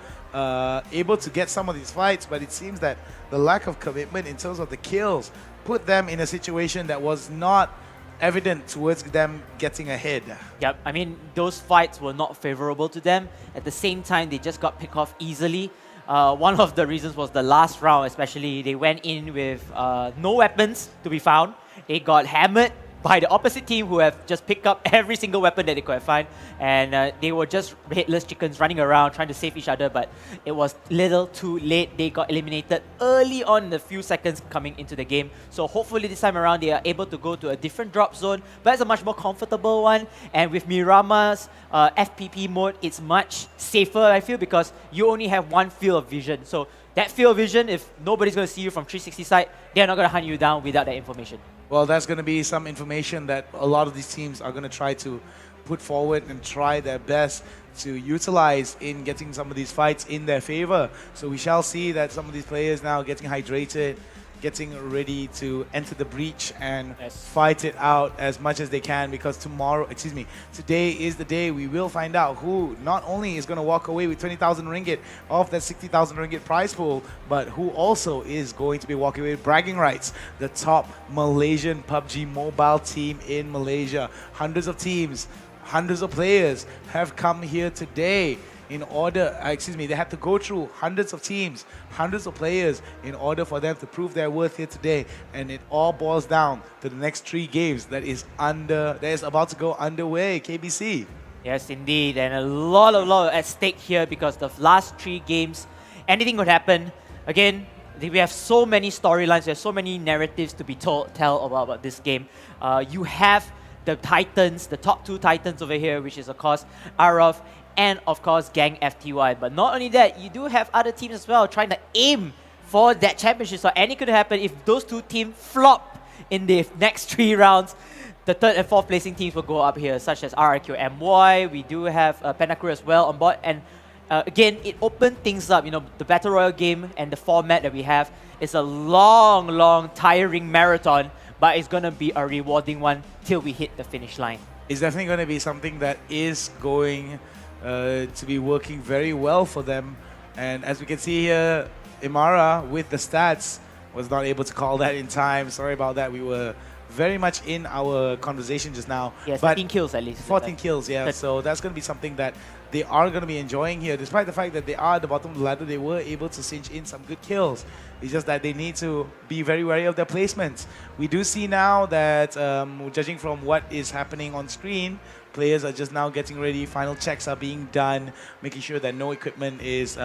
Speaker 2: able to get some of these fights, but it seems that the lack of commitment in terms of the kills put them in a situation that was not evident towards them getting ahead.
Speaker 4: Yep, I mean, those fights were not favorable to them. At the same time, they just got picked off easily. One of the reasons was the last round, especially. They went in with no weapons to be found. They got hammered by the opposite team who have just picked up every single weapon that they could find. And they were just headless chickens running around trying to save each other, but it was little too late. They got eliminated early on in the few seconds coming into the game. So hopefully this time around they are able to go to a different drop zone, but it's a much more comfortable one. And with Mirama's FPP mode, it's much safer, I feel, because you only have one field of vision. So that field of vision, if nobody's going to see you from 360 side, they're not going to hunt you down without that information.
Speaker 2: Well, that's going to be some information that a lot of these teams are going to try to put forward and try their best to utilize in getting some of these fights in their favor. So we shall see that some of these players now getting hydrated, getting ready to enter the breach and fight it out as much as they can, because today is the day we will find out who not only is going to walk away with 20,000 ringgit off that 60,000 ringgit prize pool, but who also is going to be walking away with bragging rights. The top Malaysian PUBG Mobile team in Malaysia. Hundreds of teams, hundreds of players have come here today in order, they had to go through hundreds of teams, hundreds of players in order for them to prove their worth here today. And it all boils down to the next 3 games that is about to go underway, KBC.
Speaker 4: Yes, indeed. And a lot at stake here because the last 3 games, anything could happen. Again, we have so many storylines, we have so many narratives to be tell about this game. You have the Titans, the top 2 Titans over here, which is of course Araf and of course Gang FTY. But not only that, you do have other teams as well trying to aim for that championship. So anything could happen if those 2 teams flop in the next 3 rounds. The 3rd and 4th placing teams will go up here, such as RRQ MY. We do have Panda Crew as well on board. And again, it opened things up. You know, the Battle Royale game and the format that we have is a long, tiring marathon, but it's going to be a rewarding one till we hit the finish line.
Speaker 2: It's definitely going to be something that is going to be working very well for them. And as we can see here, Imara with the stats was not able to call that in time. Sorry about that. We were very much in our conversation just now.
Speaker 4: Yes, 14 kills at least.
Speaker 2: 14 kills, yeah. So that's going to be something that they are going to be enjoying here. Despite the fact that they are at the bottom of the ladder, they were able to cinch in some good kills. It's just that they need to be very wary of their placements. We do see now that, judging from what is happening on screen, players are just now getting ready. Final checks are being done, making sure that no equipment is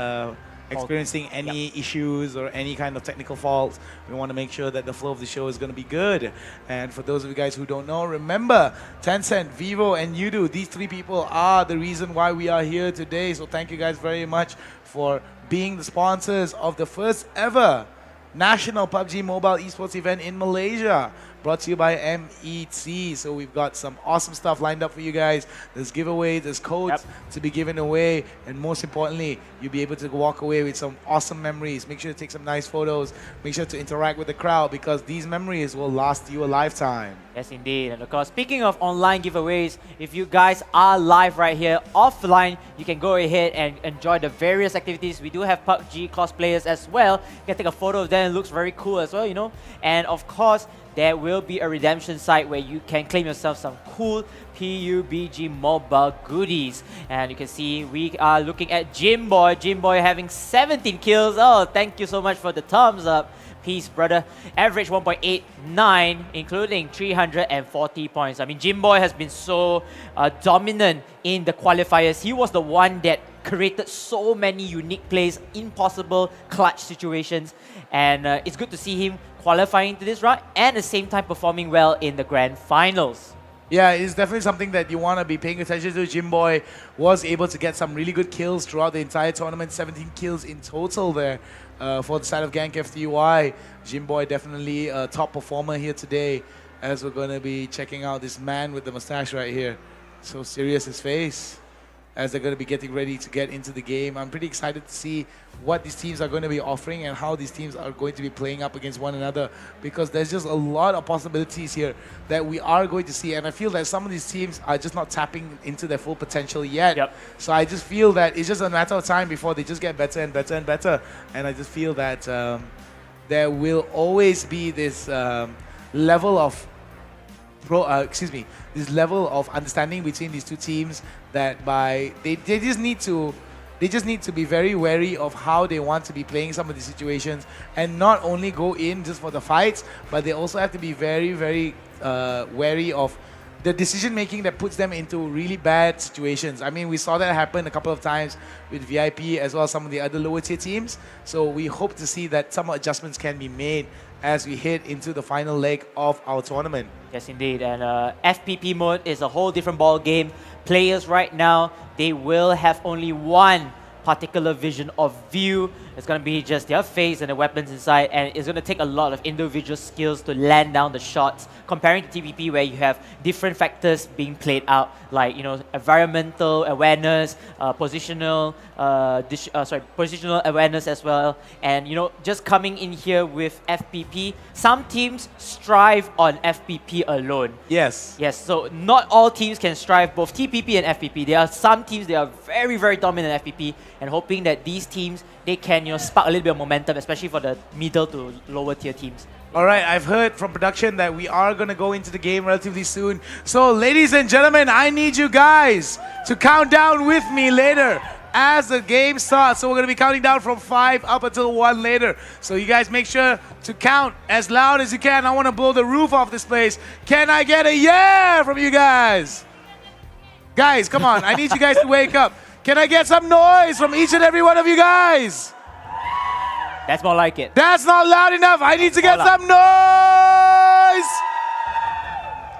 Speaker 2: experiencing any issues or any kind of technical faults. We want to make sure that the flow of the show is going to be good. And for those of you guys who don't know, remember, Tencent, Vivo, and Udo, these 3 people are the reason why we are here today. So thank you guys very much for being the sponsors of the first ever National PUBG Mobile Esports event in Malaysia, brought to you by MET. So we've got some awesome stuff lined up for you guys. There's giveaways, there's codes to be given away, and most importantly, you'll be able to walk away with some awesome memories. Make sure to take some nice photos. Make sure to interact with the crowd, because these memories will last you a lifetime.
Speaker 4: Yes, indeed. And of course, speaking of online giveaways, if you guys are live right here offline, you can go ahead and enjoy the various activities. We do have PUBG cosplayers as well. You can take a photo of them. It looks very cool as well, you know. And of course, there will be a redemption site where you can claim yourself some cool PUBG mobile goodies. And you can see we are looking at Jimboy. Jimboy having 17 kills. Oh, thank you so much for the thumbs up. Peace, brother. Average 1.89, including 340 points. I mean, Jimboy has been so dominant in the qualifiers. He was the one that created so many unique plays, impossible clutch situations. And it's good to see him qualifying to this round and at the same time performing well in the grand finals.
Speaker 2: Yeah, it's definitely something that you want to be paying attention to. Jimboy was able to get some really good kills throughout the entire tournament, 17 kills in total there for the side of Gank FTY. Jimboy definitely a top performer here today, as we're going to be checking out this man with the mustache right here. So serious his face, as they're going to be getting ready to get into the game. I'm pretty excited to see what these teams are going to be offering and how these teams are going to be playing up against one another, because there's just a lot of possibilities here that we are going to see, and I feel that some of these teams are just not tapping into their full potential yet.
Speaker 4: Yep.
Speaker 2: So I just feel that it's just a matter of time before they just get better and better and better, and I just feel that there will always be this level of this level of understanding between these two teams that they just need to be very wary of how they want to be playing some of these situations, and not only go in just for the fights, but they also have to be very, very wary of the decision making that puts them into really bad situations. I mean, we saw that happen a couple of times with VIP as well as some of the other lower tier teams. So we hope to see that some adjustments can be made as we head into the final leg of our tournament.
Speaker 4: Yes, indeed. And FPP mode is a whole different ball game. Players right now, they will have only one particular vision of view. It's going to be just their face and the weapons inside, and it's going to take a lot of individual skills to land down the shots, comparing to TPP where you have different factors being played out, like, you know, environmental awareness, positional awareness as well. And, you know, just coming in here with FPP, some teams strive on FPP alone.
Speaker 2: Yes.
Speaker 4: Yes, so not all teams can strive both TPP and FPP. There are some teams that are very, very dominant in FPP, and hoping that these teams, they can, you know, spark a little bit of momentum, especially for the middle to lower tier teams.
Speaker 2: All right, I've heard from production that we are going to go into the game relatively soon. So, ladies and gentlemen, I need you guys to count down with me later as the game starts. So we're going to be counting down from 5 up until 1 later. So you guys make sure to count as loud as you can. I want to blow the roof off this place. Can I get a yeah from you guys? Guys, come on. I need you guys to wake up. Can I get some noise from each and every one of you guys?
Speaker 4: That's more like it.
Speaker 2: That's not loud enough. I need to get some noise.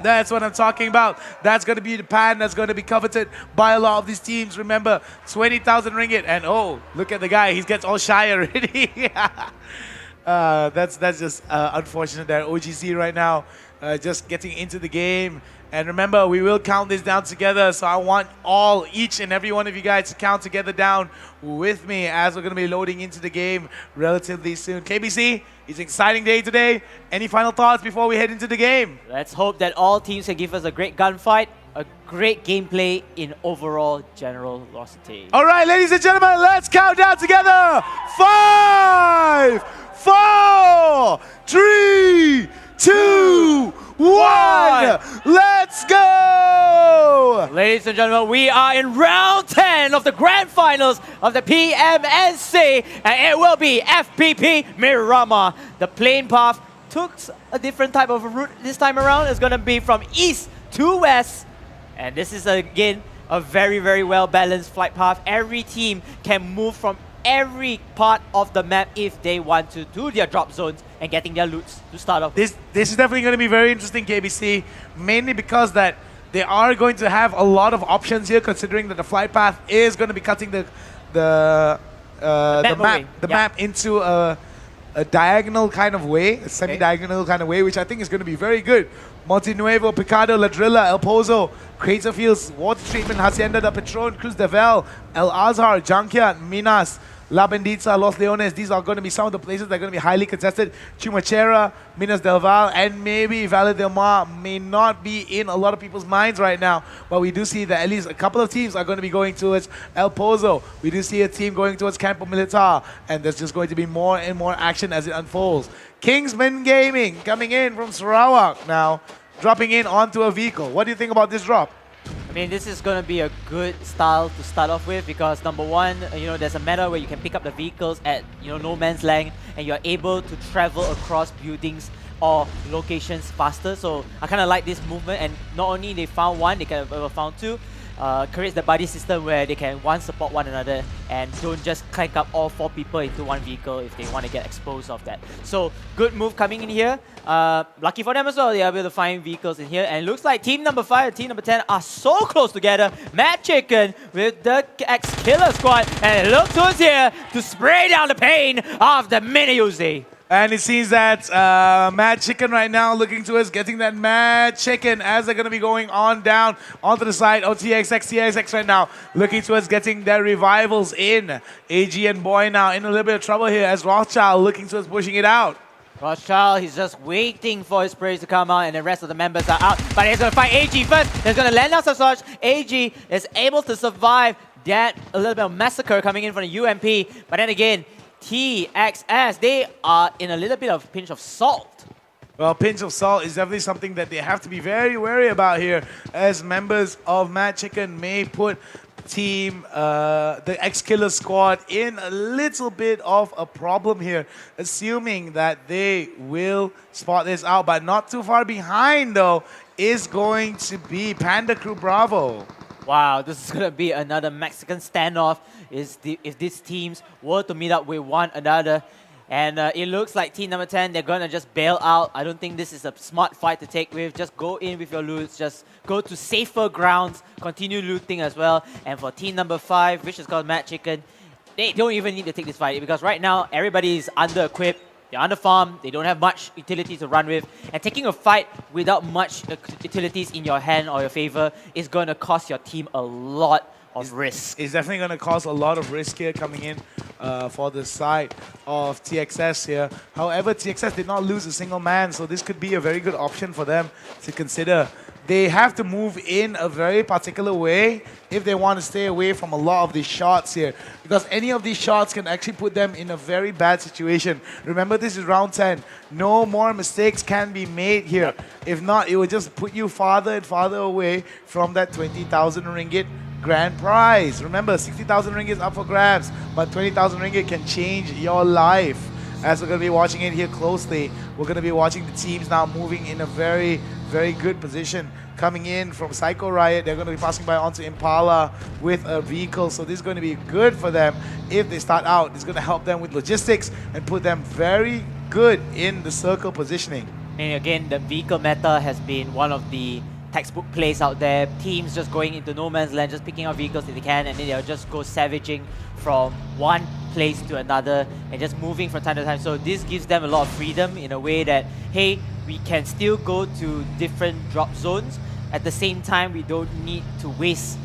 Speaker 2: That's what I'm talking about. That's going to be the pan that's going to be coveted by a lot of these teams. Remember, 20,000 ringgit. And oh, look at the guy. He gets all shy already. That's just unfortunate there. OGC right now just getting into the game. And remember, we will count this down together. So I want each and every one of you guys to count together down with me as we're going to be loading into the game relatively soon. KBC, it's an exciting day today. Any final thoughts before we head into the game?
Speaker 4: Let's hope that all teams can give us a great gunfight, a great gameplay in overall general velocity.
Speaker 2: All right, ladies and gentlemen, let's count down together. 5, 4, 3, 2, 1. Let's go!
Speaker 4: Ladies and gentlemen, we are in round 10 of the grand finals of the PMNC, and it will be FPP Miramar. The plane path took a different type of route this time around. It's going to be from east to west, and this is again a very, very well balanced flight path. Every team can move from every part of the map if they want to do their drop zones and getting their loots to start off.
Speaker 2: This is definitely going to be very interesting, KBC, mainly because that they are going to have a lot of options here, considering that the flight path is going to be cutting the map into a diagonal kind of way, a semi-diagonal kind of way, which I think is going to be very good. Montenuevo, Picado, Ladrilla, El Pozo, Crater Fields, Water Treatment, Hacienda de Petron, Cruz de Vel, El Azhar, Junkyard, Minas, La Bendita, Los Leones. These are going to be some of the places that are going to be highly contested. Chumachera, Minas del Val, and maybe Valle del Mar may not be in a lot of people's minds right now, but we do see that at least a couple of teams are going to be going towards El Pozo. We do see a team going towards Campo Militar, and there's just going to be more and more action as it unfolds. Kingsman Gaming coming in from Sarawak now, dropping in onto a vehicle. What do you think about this drop?
Speaker 4: I mean, this is going to be a good style to start off with because number one, there's a meta where you can pick up the vehicles at, no man's land and you're able to travel across buildings or locations faster. So I kind of like this movement, and not only they found one, they can have found two. Creates the buddy system where they can support one another and don't just clank up all 4 people into one vehicle if they want to get exposed of that. So good move coming in here. Lucky for them as well, they are able to find vehicles in here, and it looks like team number 5 and team number 10 are so close together. Mad Chicken with the X-Killer squad, and it looks who's here to spray down the pain of the Mini Uzi.
Speaker 2: And it seems that Mad Chicken right now looking towards getting that Mad Chicken as they're going to be going on down onto the side of TXX right now. Looking towards getting their revivals in. AG and Boy now in a little bit of trouble here as Rothschild looking towards pushing it out.
Speaker 4: Rothschild, he's just waiting for his sprays to come out and the rest of the members are out. But he's going to fight AG first. He's going to land down some such. AG is able to survive that a little bit of massacre coming in from the UMP. But then again, TXS, they are in a little bit of pinch of salt.
Speaker 2: Well, pinch of salt is definitely something that they have to be very wary about here, as members of Mad Chicken may put the X-Killer squad in a little bit of a problem here, assuming that they will spot this out. But not too far behind, though, is going to be Panda Crew Bravo.
Speaker 4: Wow, this is going to be another Mexican standoff if these teams were to meet up with one another. And it looks like team number 10, they're going to just bail out. I don't think this is a smart fight to take with. Just go in with your loots. Just go to safer grounds. Continue looting as well. And for team number 5, which is called Mad Chicken, they don't even need to take this fight because right now, everybody is under-equipped. They're under farm, they don't have much utility to run with, and taking a fight without much utilities in your hand or your favor is going to cost your team a lot of risk.
Speaker 2: It's definitely going to cause a lot of risk here coming in for the side of TXS here. However, TXS did not lose a single man, so this could be a very good option for them to consider. They have to move in a very particular way if they want to stay away from a lot of these shots here, because any of these shots can actually put them in a very bad situation. Remember, this is round 10. No more mistakes can be made here. If not, it will just put you farther and farther away from that 20,000 ringgit grand prize. Remember, 60,000 ringgit is up for grabs, but 20,000 ringgit can change your life. As we're going to be watching it here closely, we're going to be watching the teams now moving in a very, very good position. Coming in from Psycho Riot, they're going to be passing by onto Impala with a vehicle, so this is going to be good for them if they start out. It's going to help them with logistics and put them very good in the circle positioning.
Speaker 4: And again, the vehicle meta has been one of the textbook plays out there. Teams just going into no man's land, just picking up vehicles if they can, and then they'll just go savaging from one place to another and just moving from time to time. So this gives them a lot of freedom in a way that, hey, we can still go to different drop zones. At the same time, we don't need to waste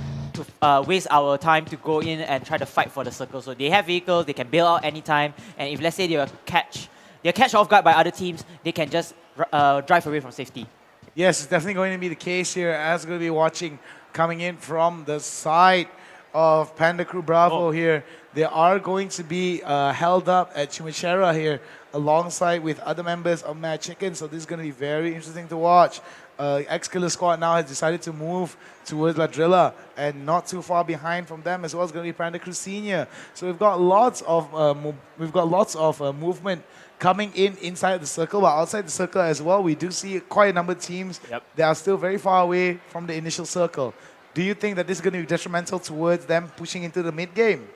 Speaker 4: our time to go in and try to fight for the circle. So they have vehicles, they can bail out anytime, and if let's say they're catch off guard by other teams, they can just drive away from safety.
Speaker 2: Yes, it's definitely going to be the case here, as we're going to be watching coming in from the side of Panda Crew Bravo here. They are going to be held up at Chimichera here alongside with other members of Mad Chicken, so this is going to be very interesting to watch. X-Killer Squad now has decided to move towards La Drilla, and not too far behind from them as well is going to be Panda Crew Senior. So we've got lots of movement coming in inside the circle, but outside the circle as well, we do see quite a number of teams that are still very far away from the initial circle. Do you think that this is going to be detrimental towards them pushing into the mid game?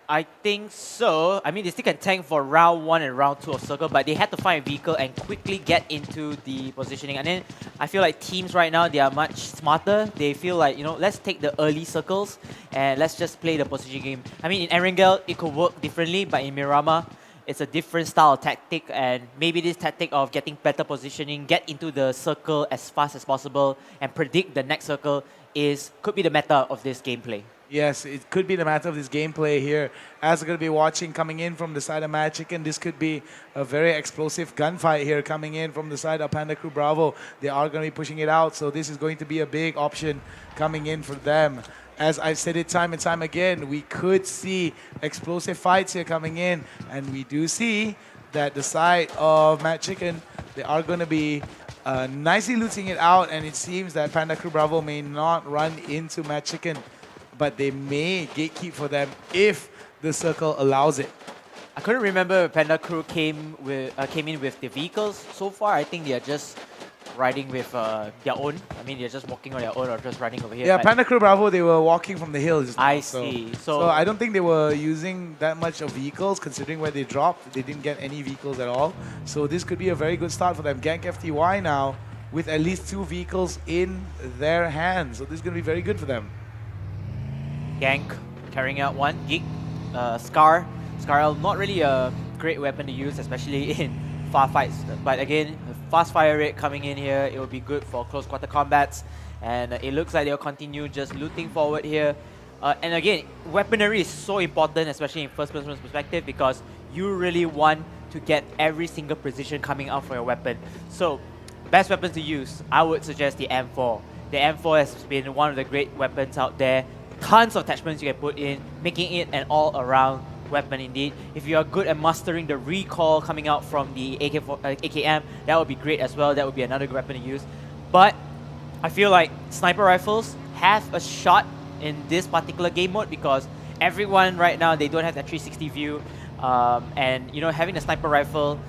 Speaker 4: I think so. I mean, they still can tank for round 1 and round 2 of circle, but they had to find a vehicle and quickly get into the positioning. And then I feel like teams right now, they are much smarter. They feel like, let's take the early circles and let's just play the position game. I mean, in Erangel, it could work differently, but in Miramar, it's a different style of tactic, and maybe this tactic of getting better positioning, get into the circle as fast as possible, and predict the next circle could be the meta of this gameplay.
Speaker 2: Yes, it could be the matter of this gameplay here. As we're going to be watching coming in from the side of Mad Chicken, this could be a very explosive gunfight here coming in from the side of Panda Crew Bravo. They are going to be pushing it out, so this is going to be a big option coming in for them. As I've said it time and time again, we could see explosive fights here coming in, and we do see that the side of Mad Chicken, they are going to be nicely looting it out, and it seems that Panda Crew Bravo may not run into Mad Chicken, but they may gatekeep for them if the circle allows it.
Speaker 4: I couldn't remember if Panda Crew came in with the vehicles so far. I think they are just riding with their own. I mean, they're just walking on their own or just riding over here.
Speaker 2: Yeah, Panda Crew Bravo, they were walking from the hills.
Speaker 4: I see.
Speaker 2: So I don't think they were using that much of vehicles, considering where they dropped. They didn't get any vehicles at all. So this could be a very good start for them. Gank FTY now with at least 2 vehicles in their hands. So this is going to be very good for them.
Speaker 4: Gank carrying out one. Geek, Scar. Scar, not really a great weapon to use, especially in far fights. But again, fast fire rate coming in here, it will be good for close quarter combats. And it looks like they'll continue just looting forward here. And again, weaponry is so important, especially in first person perspective, because you really want to get every single precision coming out for your weapon. So, best weapons to use, I would suggest the M4. The M4 has been one of the great weapons out there. Tons of attachments you can put in, making it an all-around weapon indeed. If you are good at mastering the recoil coming out from the AKM, that would be great as well. That would be another good weapon to use. But I feel like sniper rifles have a shot in this particular game mode because everyone right now, they don't have that 360 view. And you know, having a sniper rifle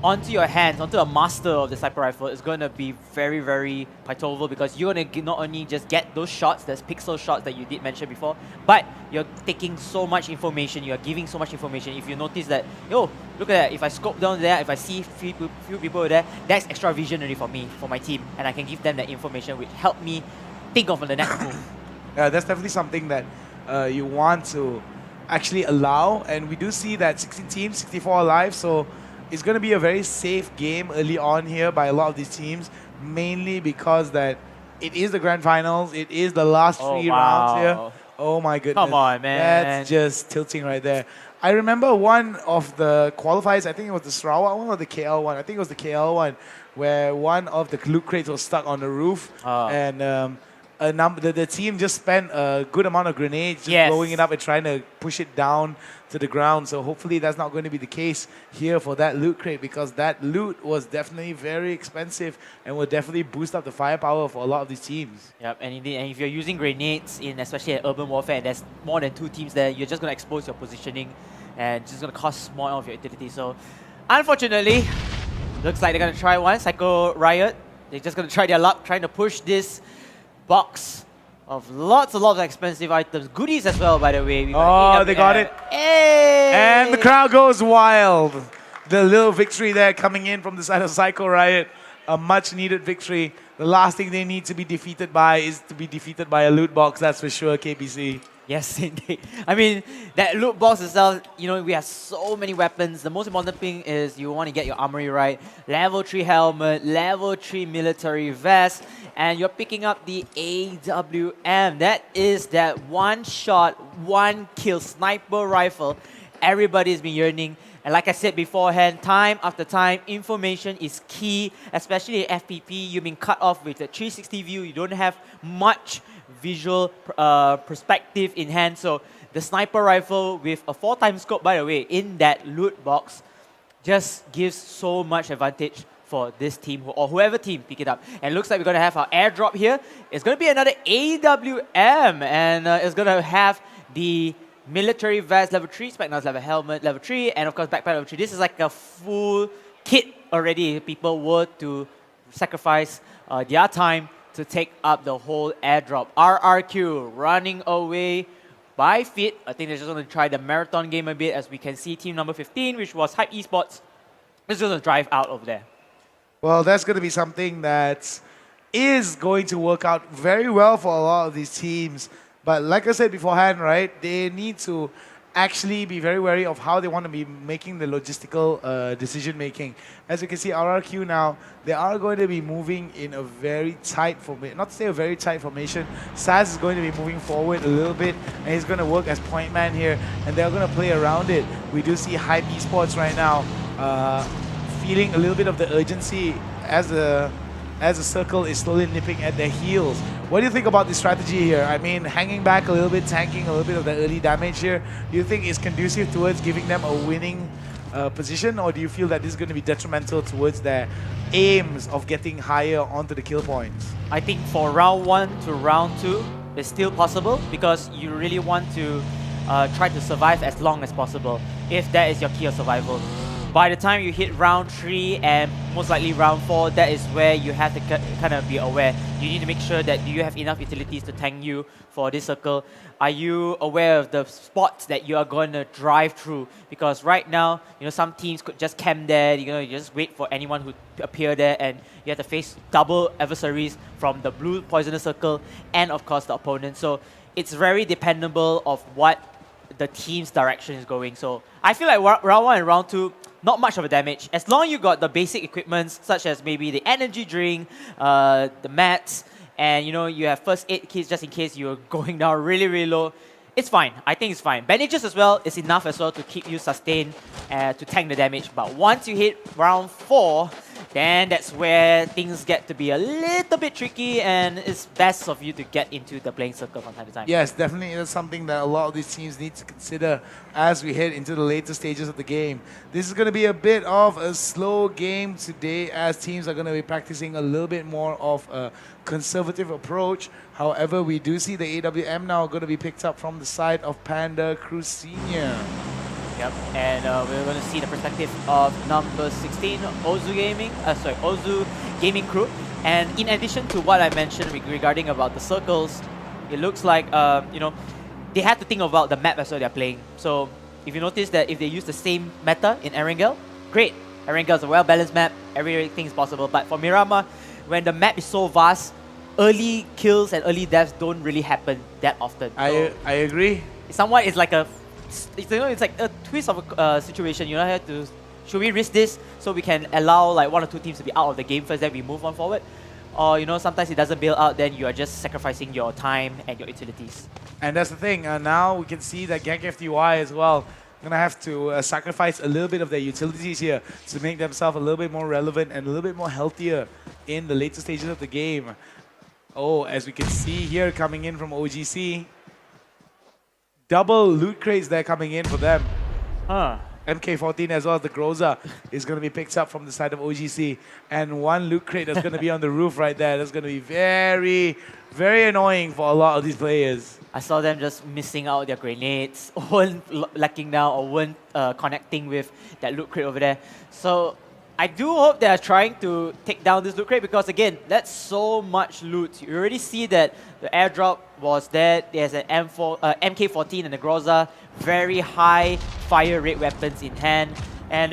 Speaker 4: onto your hands, onto a master of the sniper rifle is going to be very, very pivotal because you're going to not only just get those shots, those pixel shots that you did mention before, but you're taking so much information, you're giving so much information. If you notice that, yo, look at that, if I scope down there, if I see few people there, that's extra vision already for me, for my team, and I can give them that information which help me think of the next move.
Speaker 2: Yeah, that's definitely something that you want to actually allow, and we do see that 16 teams, 64 alive, so it's going to be a very safe game early on here by a lot of these teams, mainly because that it is the grand finals, it is the last 3 rounds here. Oh my goodness.
Speaker 4: Come on, man.
Speaker 2: That's just tilting right there. I remember one of the qualifiers, I think it was the Sarawak one or the KL one. I think it was the KL one, where one of the loot crates was stuck on the roof, and the team just spent a good amount of grenades just blowing it up and trying to push it down to the ground. So hopefully that's not going to be the case here for that loot crate, because that loot was definitely very expensive and will definitely boost up the firepower for a lot of these teams.
Speaker 4: Yep, and indeed, and if you're using grenades in especially at urban warfare and there's more than 2 teams there, you're just going to expose your positioning and just going to cost more of your utility. So unfortunately, looks like they're going to try one. Psycho Riot, they're just going to try their luck trying to push this box of lots of expensive items. Goodies as well, by the way. We got
Speaker 2: they got it.
Speaker 4: Hey!
Speaker 2: And the crowd goes wild. The little victory there coming in from the side of Psycho Riot. A much needed victory. The last thing they need to be defeated by is to be defeated by a loot box, that's for sure, KPC.
Speaker 4: Yes, indeed. I mean, that loot box itself, you know, we have so many weapons. The most important thing is you want to get your armory right. Level 3 helmet, level 3 military vest, and you're picking up the AWM. That is that one-shot, one-kill sniper rifle everybody's been yearning. And like I said beforehand, time after time, information is key, especially in FPP. You've been cut off with a 360 view. You don't have much visual perspective in hand. So the sniper rifle with a 4x scope, by the way, in that loot box just gives so much advantage for this team or whoever team pick it up. And it looks like we're going to have our airdrop here. It's going to be another AWM, and it's going to have the military vest level 3, Spec Knives level helmet level 3, and of course backpack level 3. This is like a full kit already. People were to sacrifice their time to take up the whole airdrop. RRQ running away by feet. I think they're just going to try the marathon game a bit, as we can see team number 15, which was Hype Esports, is going to drive out of there.
Speaker 2: Well, that's going to be something that is going to work out very well for a lot of these teams. But like I said beforehand, right, they need to actually be very wary of how they want to be making the logistical decision making. As you can see, RRQ now, they are going to be moving in a very tight formation. Not to say a very tight formation. Saz is going to be moving forward a little bit, and he's going to work as point man here, and they're going to play around it. We do see Hype Esports right now feeling a little bit of the urgency as the circle is slowly nipping at their heels. What do you think about this strategy here? I mean, hanging back a little bit, tanking a little bit of the early damage here, do you think is conducive towards giving them a winning position, or do you feel that this is going to be detrimental towards their aims of getting higher onto the kill points?
Speaker 4: I think for round 1 to round 2, it's still possible because you really want to try to survive as long as possible if that is your key of survival. By the time you hit round 3 and most likely round 4, that is where you have to kind of be aware. You need to make sure that you have enough utilities to tank you for this circle. Are you aware of the spots that you are going to drive through? Because right now, some teams could just camp there, you just wait for anyone who appear there, and you have to face double adversaries from the blue poisonous circle and of course the opponent. So it's very dependable of what the team's direction is going. So I feel like round 1 and round 2, not much of a damage. As long as you got the basic equipments, such as maybe the energy drink, the mats, and you have first aid kits just in case you're going down really, really low, it's fine. I think it's fine. Bandages as well is enough as well to keep you sustained, to tank the damage. But once you hit round 4, then that's where things get to be a little bit tricky, and it's best of you to get into the playing circle from time to time.
Speaker 2: Yes, definitely. That's something that a lot of these teams need to consider as we head into the later stages of the game. This is going to be a bit of a slow game today, as teams are going to be practicing a little bit more of a conservative approach. However, we do see the AWM now going to be picked up from the side of Panda Cruz Senior.
Speaker 4: Yep, and we're going to see the perspective of number 16, Ozu Gaming Crew. And in addition to what I mentioned regarding about the circles, it looks like, they have to think about the map as well they're playing. So if you notice that if they use the same meta in Erangel, great. Erangel is a well-balanced map, everything is possible. But for Miramar, when the map is so vast, early kills and early deaths don't really happen that often.
Speaker 2: I agree.
Speaker 4: Somewhat it's like it's like a twist of a situation. You have to, should we risk this so we can allow like 1 or 2 teams to be out of the game first, then we move on forward? Or sometimes it doesn't bail out, then you are just sacrificing your time and your utilities.
Speaker 2: And that's the thing. Now we can see that Gank FTY as well going to have to sacrifice a little bit of their utilities here to make themselves a little bit more relevant and a little bit more healthier in the later stages of the game. Oh, as we can see here coming in from OGC, double loot crates there coming in for them. MK14 as well as the Groza is going to be picked up from the side of OGC. And 1 loot crate that's going to be on the roof right there. That's going to be very, very annoying for a lot of these players.
Speaker 4: I saw them just missing out their grenades, weren't lacking down or weren't connecting with that loot crate over there. So I do hope they are trying to take down this loot crate because again, that's so much loot. You already see that the airdrop was there. There's an MK14 and the Groza, very high fire rate weapons in hand. And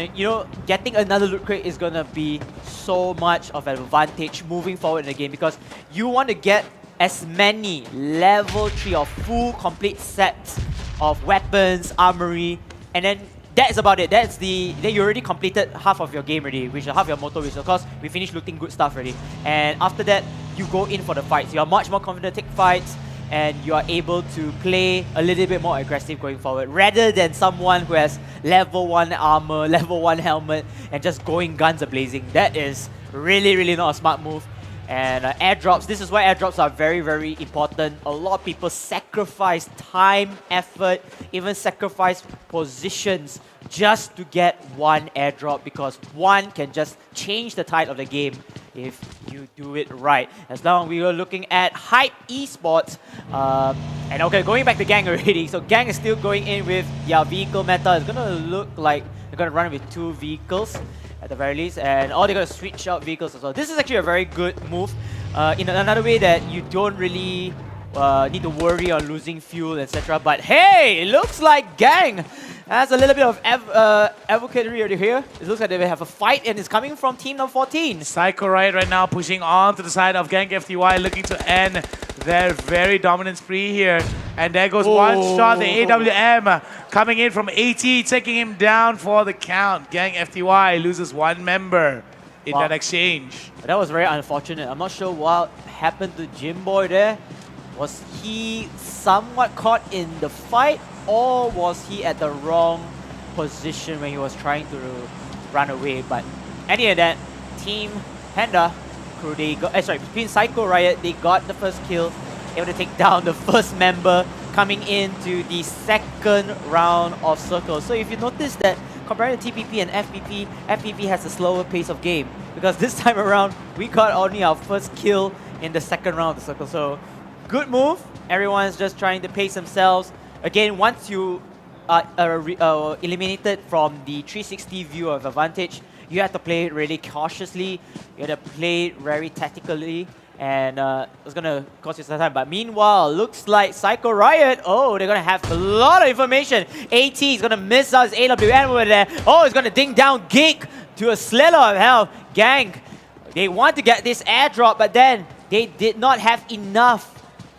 Speaker 4: getting another loot crate is gonna be so much of an advantage moving forward in the game because you want to get as many level 3 or full complete sets of weapons, armory, and then that's about it. Then you already completed half of your game already, which is half your motor, which of course we finished looting good stuff already. And after that, you go in for the fights. You are much more confident to take fights, and you are able to play a little bit more aggressive going forward, rather than someone who has level 1 armor, level 1 helmet, and just going guns a-blazing. That is really, really not a smart move. And airdrops, this is why airdrops are very, very important. A lot of people sacrifice time, effort, even sacrifice positions just to get 1 airdrop because 1 can just change the tide of the game if you do it right. As long as we are looking at Hype Esports, and okay, going back to Gang already. So Gang is still going in with their vehicle meta. It's gonna look like they're gonna run with 2 vehicles at the very least, and they're going to switch out vehicles as well. This is actually a very good move in another way that you don't really need to worry on losing fuel, etc. But hey, it looks like Gang has a little bit of advocacy over here. It looks like they have a fight, and it's coming from team number 14.
Speaker 2: Psycho Riot right now pushing on to the side of Gank FTY, looking to end their very dominant spree here. And there goes one shot, the AWM coming in from AT, taking him down for the count. Gang FTY loses 1 member in that exchange.
Speaker 4: That was very unfortunate. I'm not sure what happened to Jimboy there. Was he somewhat caught in the fight, or was he at the wrong position when he was trying to run away? But any of that, Team Panda crew, they got, between Psycho Riot, they got the first kill, able to take down the first member coming into the second round of circles. So if you notice that
Speaker 5: compared to TPP and FPP, FPP has a slower pace of game because this time around we got only our first kill in the second round of the circle. So good move. Everyone's just trying to pace themselves. Again, once you are eliminated from the 360 view of advantage, you have to play it really cautiously. You have to play it very tactically. And it's going to cost you some time. But meanwhile, looks like Psycho Riot, oh, they're going to have a lot of information. AT is going to miss out his AWM over there. Oh, he's going to ding down Geek to a slither of health. Gang, they want to get this airdrop, but then they did not have enough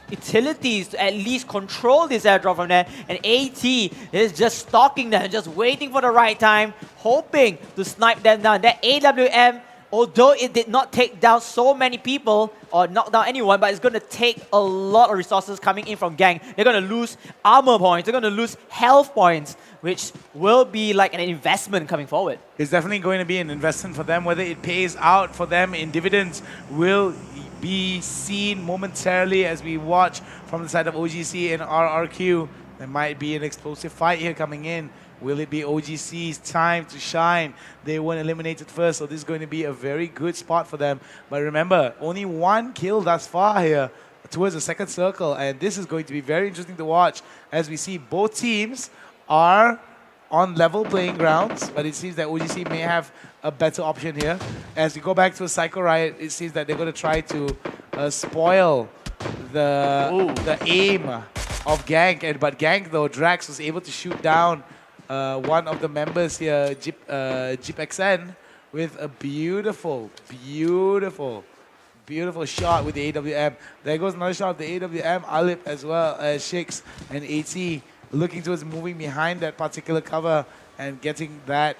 Speaker 5: utilities to at least control this airdrop from there. And AT is just stalking them, just waiting for the right time, hoping to snipe them down. That AWM, although it did not take down so many people or knock down anyone, but it's going to take a lot of resources coming in from Gang. They're going to lose armor points, they're going to lose health points, which will be like an investment coming forward.
Speaker 2: It's definitely going to be an investment for them. Whether it pays out for them in dividends will be seen momentarily as we watch from the side of OGC and RRQ. There might be an explosive fight here coming in. Will it be OGC's time to shine? They weren't eliminated first, so this is going to be a very good spot for them. But remember, only one kill thus far here towards the second circle, and this is going to be very interesting to watch as we see both teams are on level playing grounds, but it seems that OGC may have a better option here. As we go back to a Psycho Riot, it seems that they're going to try to spoil the aim of Gank, but Gank though, Drax was able to shoot down one of the members here, Jeep XN, with a beautiful shot with the AWM. There goes another shot of the AWM, Alip as well as Shix and AT looking towards moving behind that particular cover and getting that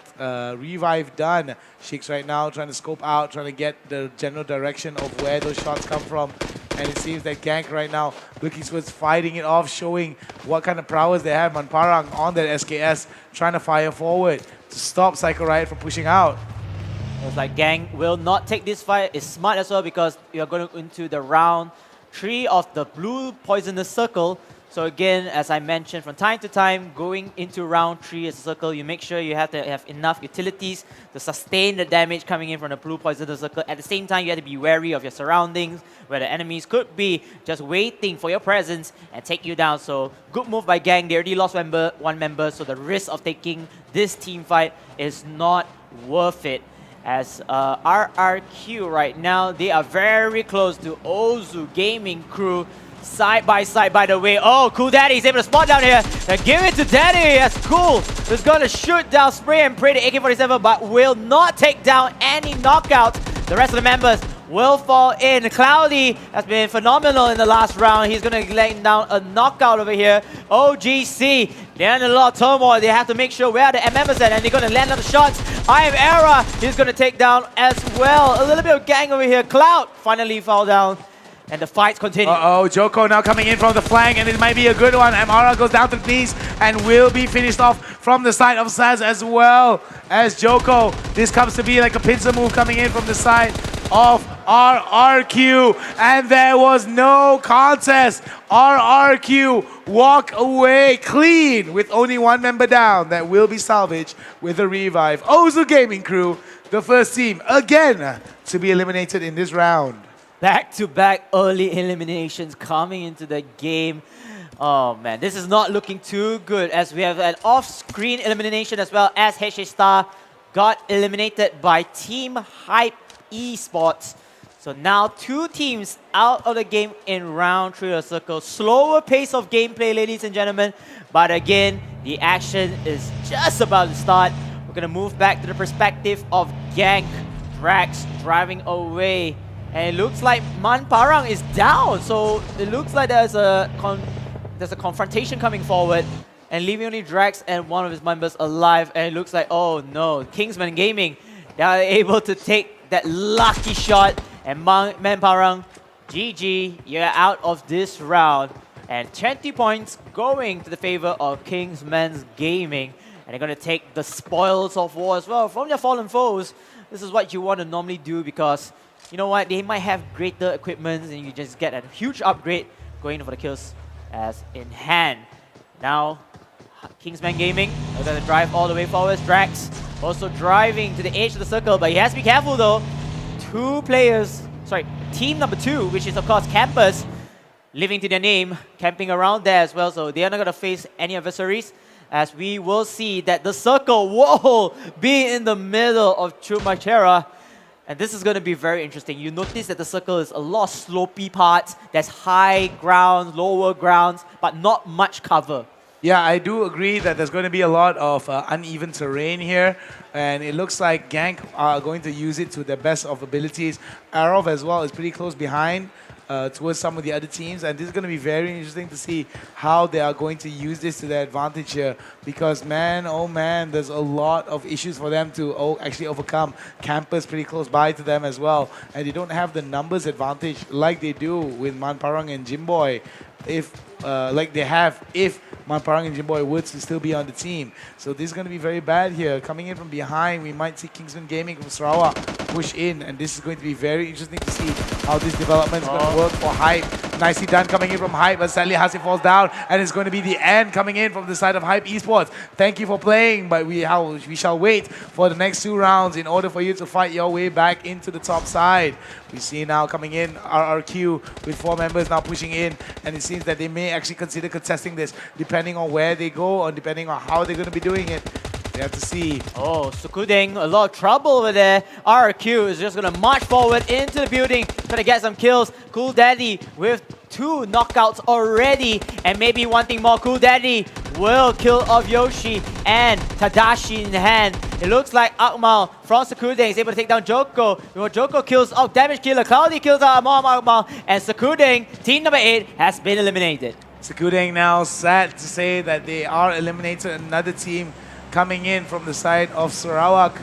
Speaker 2: revive done. Shix right now trying to scope out, trying to get the general direction of where those shots come from. And it seems that Gank right now looking towards fighting it off, showing what kind of prowess they have. Manparang on that SKS, trying to fire forward to stop Psycho Riot from pushing out.
Speaker 5: Looks like Gang will not take this fight. It's smart as well because you're going into the round 3 of the blue poisonous circle. So again, as I mentioned, from time to time, going into round 3 as a circle, you make sure you have to have enough utilities to sustain the damage coming in from the blue poisonous circle. At the same time, you have to be wary of your surroundings, where the enemies could be just waiting for your presence and take you down. So good move by Gang. They already lost one member, so the risk of taking this team fight is not worth it. As RRQ right now, they are very close to Ozu Gaming Crew. Side by side, by the way. Oh, Cool Daddy is able to spot down here. And give it to Daddy. Yes, Cool is going to shoot down Spray and Pray the AK-47, but will not take down any knockouts. The rest of the members will fall in. Cloudy has been phenomenal in the last round. He's going to lay down a knockout over here. OGC, they're in a lot of turmoil. They have to make sure where the members at, and they're going to land on the shots. I Am Era, he's going to take down as well. A little bit of Gang over here. Cloud finally fell down. And the fights continue.
Speaker 2: Uh-oh, Joko now coming in from the flank, and it might be a good one. Amara goes down to the knees and will be finished off from the side of Saz as well as Joko. This comes to be like a pincer move coming in from the side of RRQ, and there was no contest. RRQ walk away clean with only one member down that will be salvaged with a revive. Ozu Gaming Crew, the first team again to be eliminated in this round.
Speaker 5: Back-to-back early eliminations coming into the game. Oh man, this is not looking too good as we have an off-screen elimination as well as HH Star got eliminated by Team Hype Esports. So now 2 teams out of the game in round 3 of Circle. Slower pace of gameplay, ladies and gentlemen. But again, the action is just about to start. We're going to move back to the perspective of Gank. Drax driving away. And it looks like Manparang is down, so it looks like there's a confrontation coming forward and leaving only Drax and one of his members alive. And it looks like, oh no, Kingsman Gaming, they are able to take that lucky shot. And Manparang, GG, you're out of this round. And 20 points going to the favor of Kingsman Gaming. And they're going to take the spoils of war as well from their fallen foes. This is what you want to normally do because you know what, they might have greater equipment and you just get a huge upgrade going for the kills as in hand. Now,
Speaker 4: Kingsman Gaming are going to drive all the way forward. Drax also driving to the edge of the circle, but he has to be careful though. Team number 2, which is of course Campus, living to their name, camping around there as well, so they are not going to face any adversaries, as we will see that the circle will be in the middle of Chumachera. And this is going to be very interesting. You notice that the circle is a lot of slopey parts. There's high grounds, lower grounds, but not much cover.
Speaker 2: Yeah, I do agree that there's going to be a lot of uneven terrain here, and it looks like Gank are going to use it to their best of abilities. Arov as well is pretty close behind towards some of the other teams, and this is going to be very interesting to see how they are going to use this to their advantage here, because man, oh man, there's a lot of issues for them to actually overcome. Campus pretty close by to them as well, and they don't have the numbers advantage like they do with Manparang and Jimboy, if Manparang and Jimboy would still be on the team. So this is going to be very bad here. Coming in from behind, we might see Kingsman Gaming from Sarawak push in, and this is going to be very interesting to see how this development is going to work for Hype. Nicely done coming in from Hype, but sadly Hasif falls down, and it's going to be the end coming in from the side of Hype Esports. Thank you for playing, but we shall wait for the next 2 rounds in order for you to fight your way back into the top side. We see now coming in RRQ with 4 members now pushing in, and it seems that they may actually consider contesting this depending on where they go or depending on how they're going to be doing it. We have to see.
Speaker 4: Oh, Sukudeng, a lot of trouble over there. RRQ is just going to march forward into the building, trying to get some kills. Cool Daddy with 2 knockouts already, and maybe wanting more. Cool Daddy will kill off Yoshi and Tadashi in hand. It looks like Akmal from Sukudeng is able to take down Joko. Joko kills off Damage Killer. Cloudy kills out Akmal, and Sukudeng, team number 8, has been eliminated.
Speaker 2: Sukudeng now sad to say that they are eliminated. Another team coming in from the side of Sarawak,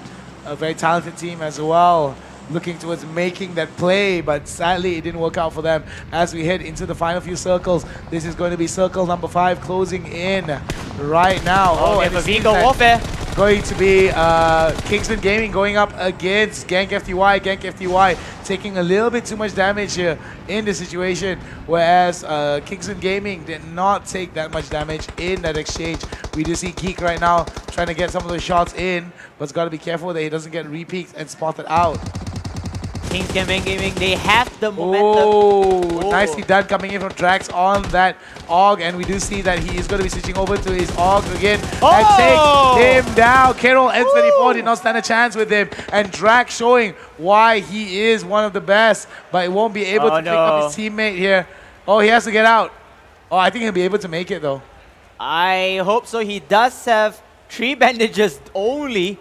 Speaker 2: a very talented team as well, looking towards making that play, but sadly it didn't work out for them. As we head into the final few circles, this is going to be circle number 5 closing in right now.
Speaker 4: And for vehicle warfare.
Speaker 2: Going to be Kingsman Gaming going up against Gank FTY. Gank FTY taking a little bit too much damage here in the situation, whereas Kingsman Gaming did not take that much damage in that exchange. We do see Geek right now trying to get some of the shots in, but it's got to be careful that he doesn't get re-peeked and spotted out.
Speaker 4: Kingsman Gaming, they have the momentum.
Speaker 2: Oh, nicely done coming in from Drax on that AUG, and we do see that he is going to be switching over to his AUG again and take him down. Carol N24 did not stand a chance with him, and Drax showing why he is one of the best, but he won't be able to pick up his teammate here. Oh, he has to get out. Oh, I think he'll be able to make it though.
Speaker 4: I hope so. He does have 3 bandages only.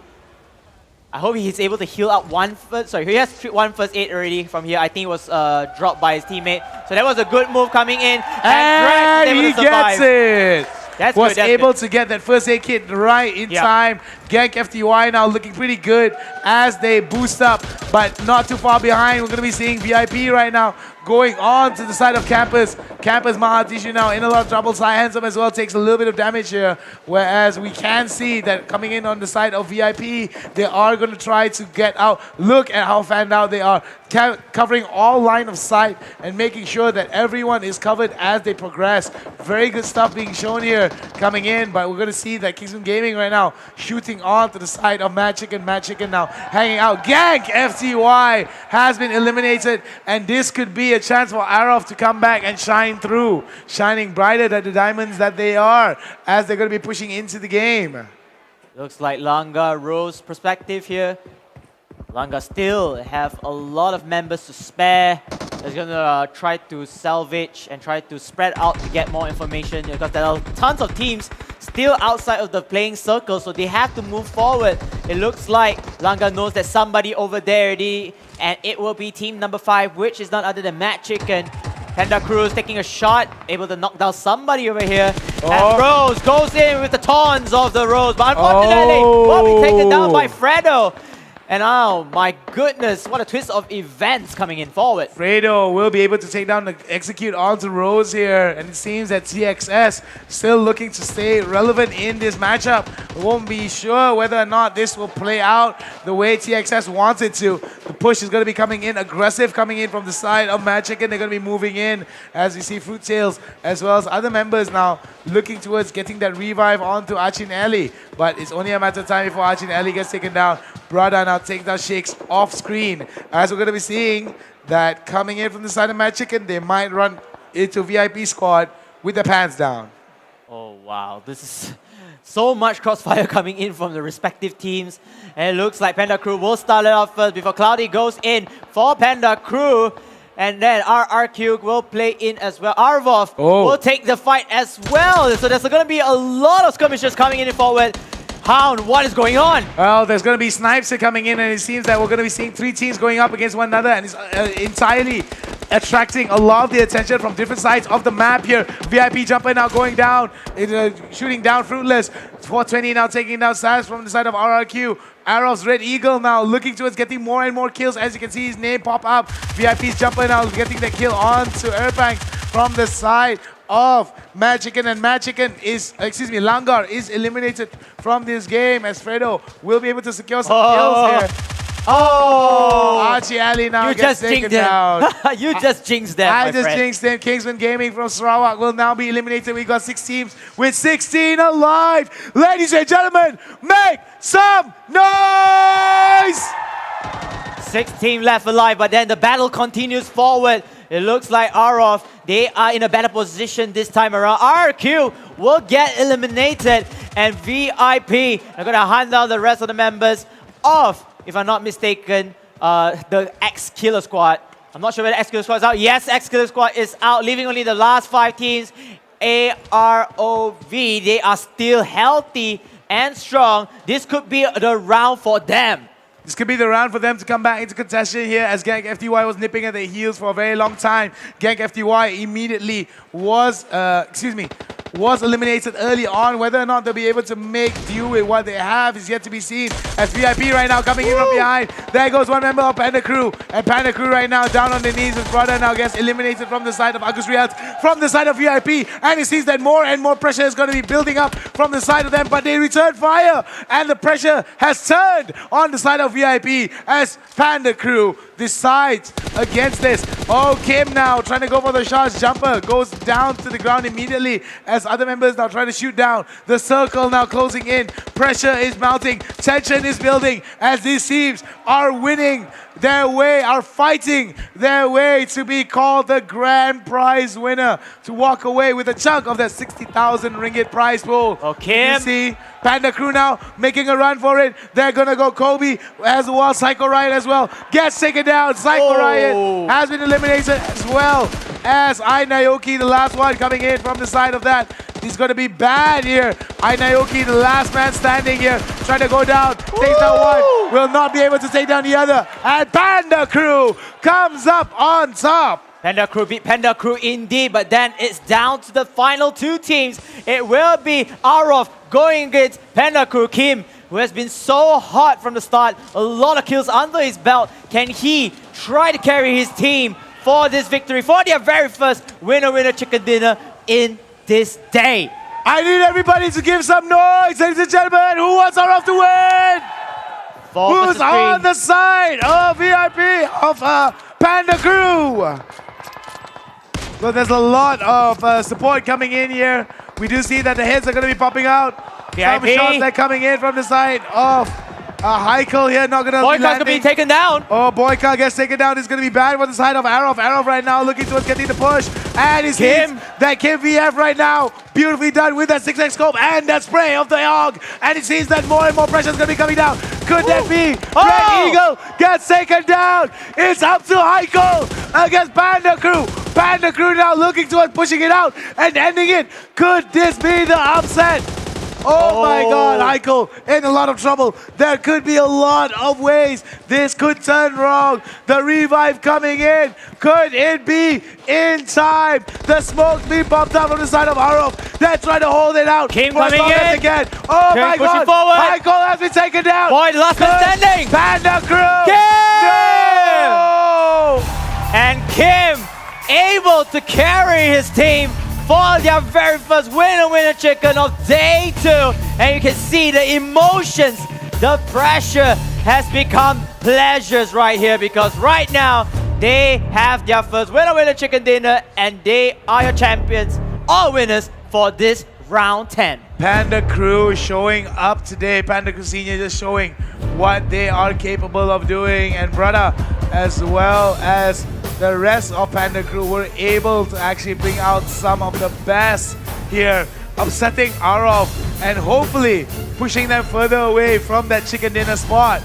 Speaker 4: I hope he's able to heal up one first. Sorry, he has 1 first aid already from here. I think it was dropped by his teammate. So that was a good move coming in.
Speaker 2: And he gets it.
Speaker 4: That's
Speaker 2: was
Speaker 4: good,
Speaker 2: able to get that first aid kit right in time. Gank FTY now looking pretty good as they boost up, but not too far behind. We're going to be seeing VIP right now going on to the side of Campus. Campus Mahatishu now in a lot of trouble. Sai Handsome as well takes a little bit of damage here, whereas we can see that coming in on the side of VIP, they are going to try to get out. Look at how fanned out they are, covering all line of sight and making sure that everyone is covered as they progress. Very good stuff being shown here coming in, but we're going to see that Kingsman Gaming right now shooting on to the side of Mad Chicken. Mad Chicken now hanging out. Gank FTY has been eliminated, and this could be a chance for Arov to come back and shine through, shining brighter than the diamonds that they are as they're going to be pushing into the game.
Speaker 4: Looks like Langa Rose perspective here. Langa still have a lot of members to spare. They're going to try to salvage and try to spread out to get more information, because there are tons of teams still outside of the playing circle, so they have to move forward. It looks like Langa knows that somebody over there already, and it will be team number 5, which is none other than Matt Chicken. Panda Cruz taking a shot, able to knock down somebody over here. And Rose goes in with the taunts of the Rose, but unfortunately will be taken down by Fredo. And oh my
Speaker 5: goodness, what a twist of events coming in forward.
Speaker 2: Fredo will be able to take down the execute onto Rose here, and it seems that TXS still looking to stay relevant in this matchup. We won't be sure whether or not this will play out the way TXS wants it to. The push is going to be coming in aggressive, coming in from the side of Mad Chicken. They're going to be moving in as we see Fruit Tails as well as other members now looking towards getting that revive onto Achin Ellie. But it's only a matter of time before Achin Ellie gets taken down. Brada now takes down Shakes off screen. As we're going to be seeing that coming in from the side of Mad Chicken, they might run into VIP squad with their pants down.
Speaker 5: Oh wow, this is so much crossfire coming in from the respective teams. And it looks like Panda Crew will start it off first before Cloudy goes in for Panda Crew. And then RRQ will play in as well. Arvov will take the fight as well. So there's going to be a lot of skirmishes coming in forward. Hound, what is going on?
Speaker 2: Well, there's going to be snipes coming in, and it seems that we're going to be seeing 3 teams going up against one another, and it's entirely attracting a lot of the attention from different sides of the map here. VIP Jumper now going down, shooting down Fruitless. 420 now taking down Sass from the side of RRQ. Arrow's Red Eagle now looking towards getting more and more kills. As you can see his name pop up. VIP's Jumper now getting the kill on to Airbank from the side of Mad Chicken, and Mad Chicken is, Langar is eliminated from this game as Fredo will be able to secure some kills here. Oh! Archie Ali now gets taken down.
Speaker 5: You just jinxed them,
Speaker 2: I just jinxed them. Kingsman Gaming from Sarawak will now be eliminated. We got 6 teams with 16 alive. Ladies and gentlemen, make some noise!
Speaker 5: 6 teams left alive, but then the battle continues forward. It looks like Arov, they are in a better position this time around. RQ will get eliminated, and VIP are going to hunt down the rest of the members of, if I'm not mistaken, the X-Killer Squad. I'm not sure whether X-Killer Squad is out. Yes, X-Killer Squad is out, leaving only the last 5 teams. AROV, they are still healthy and strong. This could be the round for them.
Speaker 2: This could be the round for them to come back into contention here as Gank FTY was nipping at their heels for a very long time. Gank FTY immediately was eliminated early on. Whether or not they'll be able to make do with what they have is yet to be seen. As VIP right now coming in from behind. There goes one member of Panda Crew. And Panda Crew right now down on their knees. His brother now gets eliminated from the side of Agus Riyadh, from the side of VIP. And it seems that more and more pressure is going to be building up from the side of them. But they return fire. And the pressure has turned on the side of VIP as Panda Crew decides against this. Oh, Kim now trying to go for the shots. Jumper goes down to the ground immediately as other members now try to shoot down. The circle now closing in. Pressure is mounting. Tension is building as these teams are winning their way, are fighting their way to be called the grand prize winner, to walk away with a chunk of that 60,000 ringgit prize pool.
Speaker 5: Okay.
Speaker 2: You see Panda Crew now making a run for it. They're gonna go Kobe as well. Psycho Riot as well gets taken down. Psycho Riot has been eliminated as well as Naoki, the last one coming in from the side of that. He's going to be bad here. Naoki, the last man standing here, trying to go down. Takes down one, will not be able to take down the other. And Panda Crew comes up on top.
Speaker 5: Panda Crew beat Panda Crew indeed, but then it's down to the final 2 teams. It will be Arov going against Panda Crew. Kim, who has been so hot from the start, a lot of kills under his belt. Can he try to carry his team for this victory, for their very first winner chicken dinner in this day?
Speaker 2: I need everybody to give some noise, ladies and gentlemen. Who wants Arov to win? Who's on the side of VIP of Panda Crew? So there's a lot of support coming in here. We do see that the heads are going to be popping out. Some shots that are coming in from the side of Heikel here, not going to be landing.
Speaker 5: Boyka's going to be taken down.
Speaker 2: Oh, Boyka gets taken down. It's going to be bad for the side of Arov. Arov right now looking towards getting the push. And it seems that Kim VF right now, beautifully done with that 6x scope and that spray of the AUG. And it seems that more and more pressure is going to be coming down. Could that be? Red Eagle gets taken down. It's up to Heikel against Panda Crew. Panda Crew now looking towards pushing it out and ending it. Could this be the upset? Oh my God, Heikel in a lot of trouble. There could be a lot of ways this could turn wrong. The revive coming in. Could it be in time? The smoke being popped up on the side of Arov. They're trying to hold it out.
Speaker 5: Kim coming in.
Speaker 2: Again. Oh my God,
Speaker 5: forward.
Speaker 2: Heikel has been taken down.
Speaker 5: Boy, the last man standing.
Speaker 2: Panda Crew.
Speaker 5: And Kim able to carry his team for their very first winner chicken of day 2. And you can see the emotions, the pressure has become pleasures right here, because right now they have their first winner chicken dinner and they are your champions, all winners for this round 10.
Speaker 2: Panda Crew showing up today. Panda Crew Senior just showing what they are capable of doing. And brother, as well as the rest of Panda Crew, were able to actually bring out some of the best here, upsetting Arov and hopefully pushing them further away from that chicken dinner spot.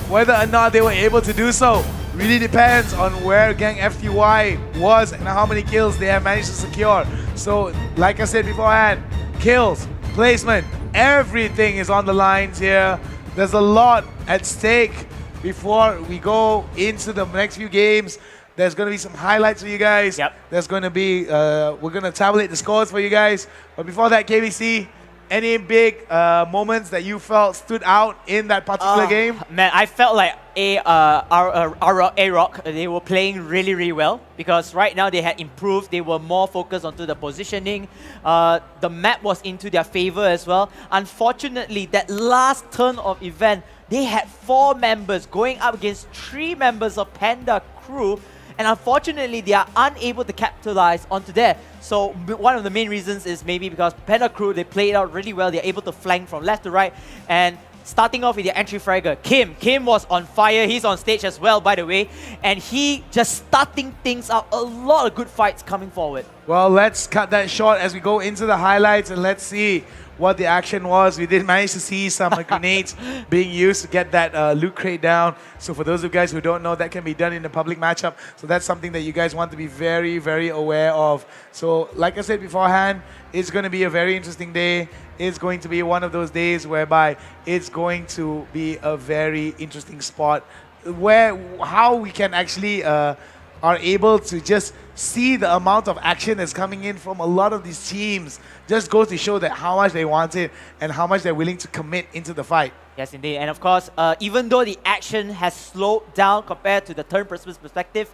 Speaker 2: Whether or not they were able to do so really depends on where Gang FTY was and how many kills they have managed to secure. So, like I said beforehand, kills, placement, everything is on the lines here. There's a lot at stake before we go into the next few games. There's going to be some highlights for you guys.
Speaker 5: Yep.
Speaker 2: There's going to be, we're going to tabulate the scores for you guys. But before that, KBC, any big moments that you felt stood out in that particular game?
Speaker 5: Man, I felt like A-Rock, they were playing really, really well, because right now they had improved. They were more focused onto the positioning. The map was into their favor as well. Unfortunately, that last turn of event, they had 4 members going up against 3 members of Panda Crew. And unfortunately, they are unable to capitalize onto that. So one of the main reasons is maybe because Panda Crew, they played out really well. They're able to flank from left to right. And starting off with the entry fragger, Kim. Kim was on fire. He's on stage as well, by the way. And he just starting things out. A lot of good fights coming forward.
Speaker 2: Well, let's cut that short as we go into the highlights and let's see what the action was. We did manage to see some grenades being used to get that loot crate down. So for those of you guys who don't know, that can be done in a public matchup. So that's something that you guys want to be very, very aware of. So like I said beforehand, it's going to be a very interesting day. It's going to be one of those days whereby it's going to be a very interesting spot where how we can actually are able to just see the amount of action that's coming in from a lot of these teams just goes to show that how much they want it and how much they're willing to commit into the fight.
Speaker 5: Yes, indeed. And of course, even though the action has slowed down compared to the third person's perspective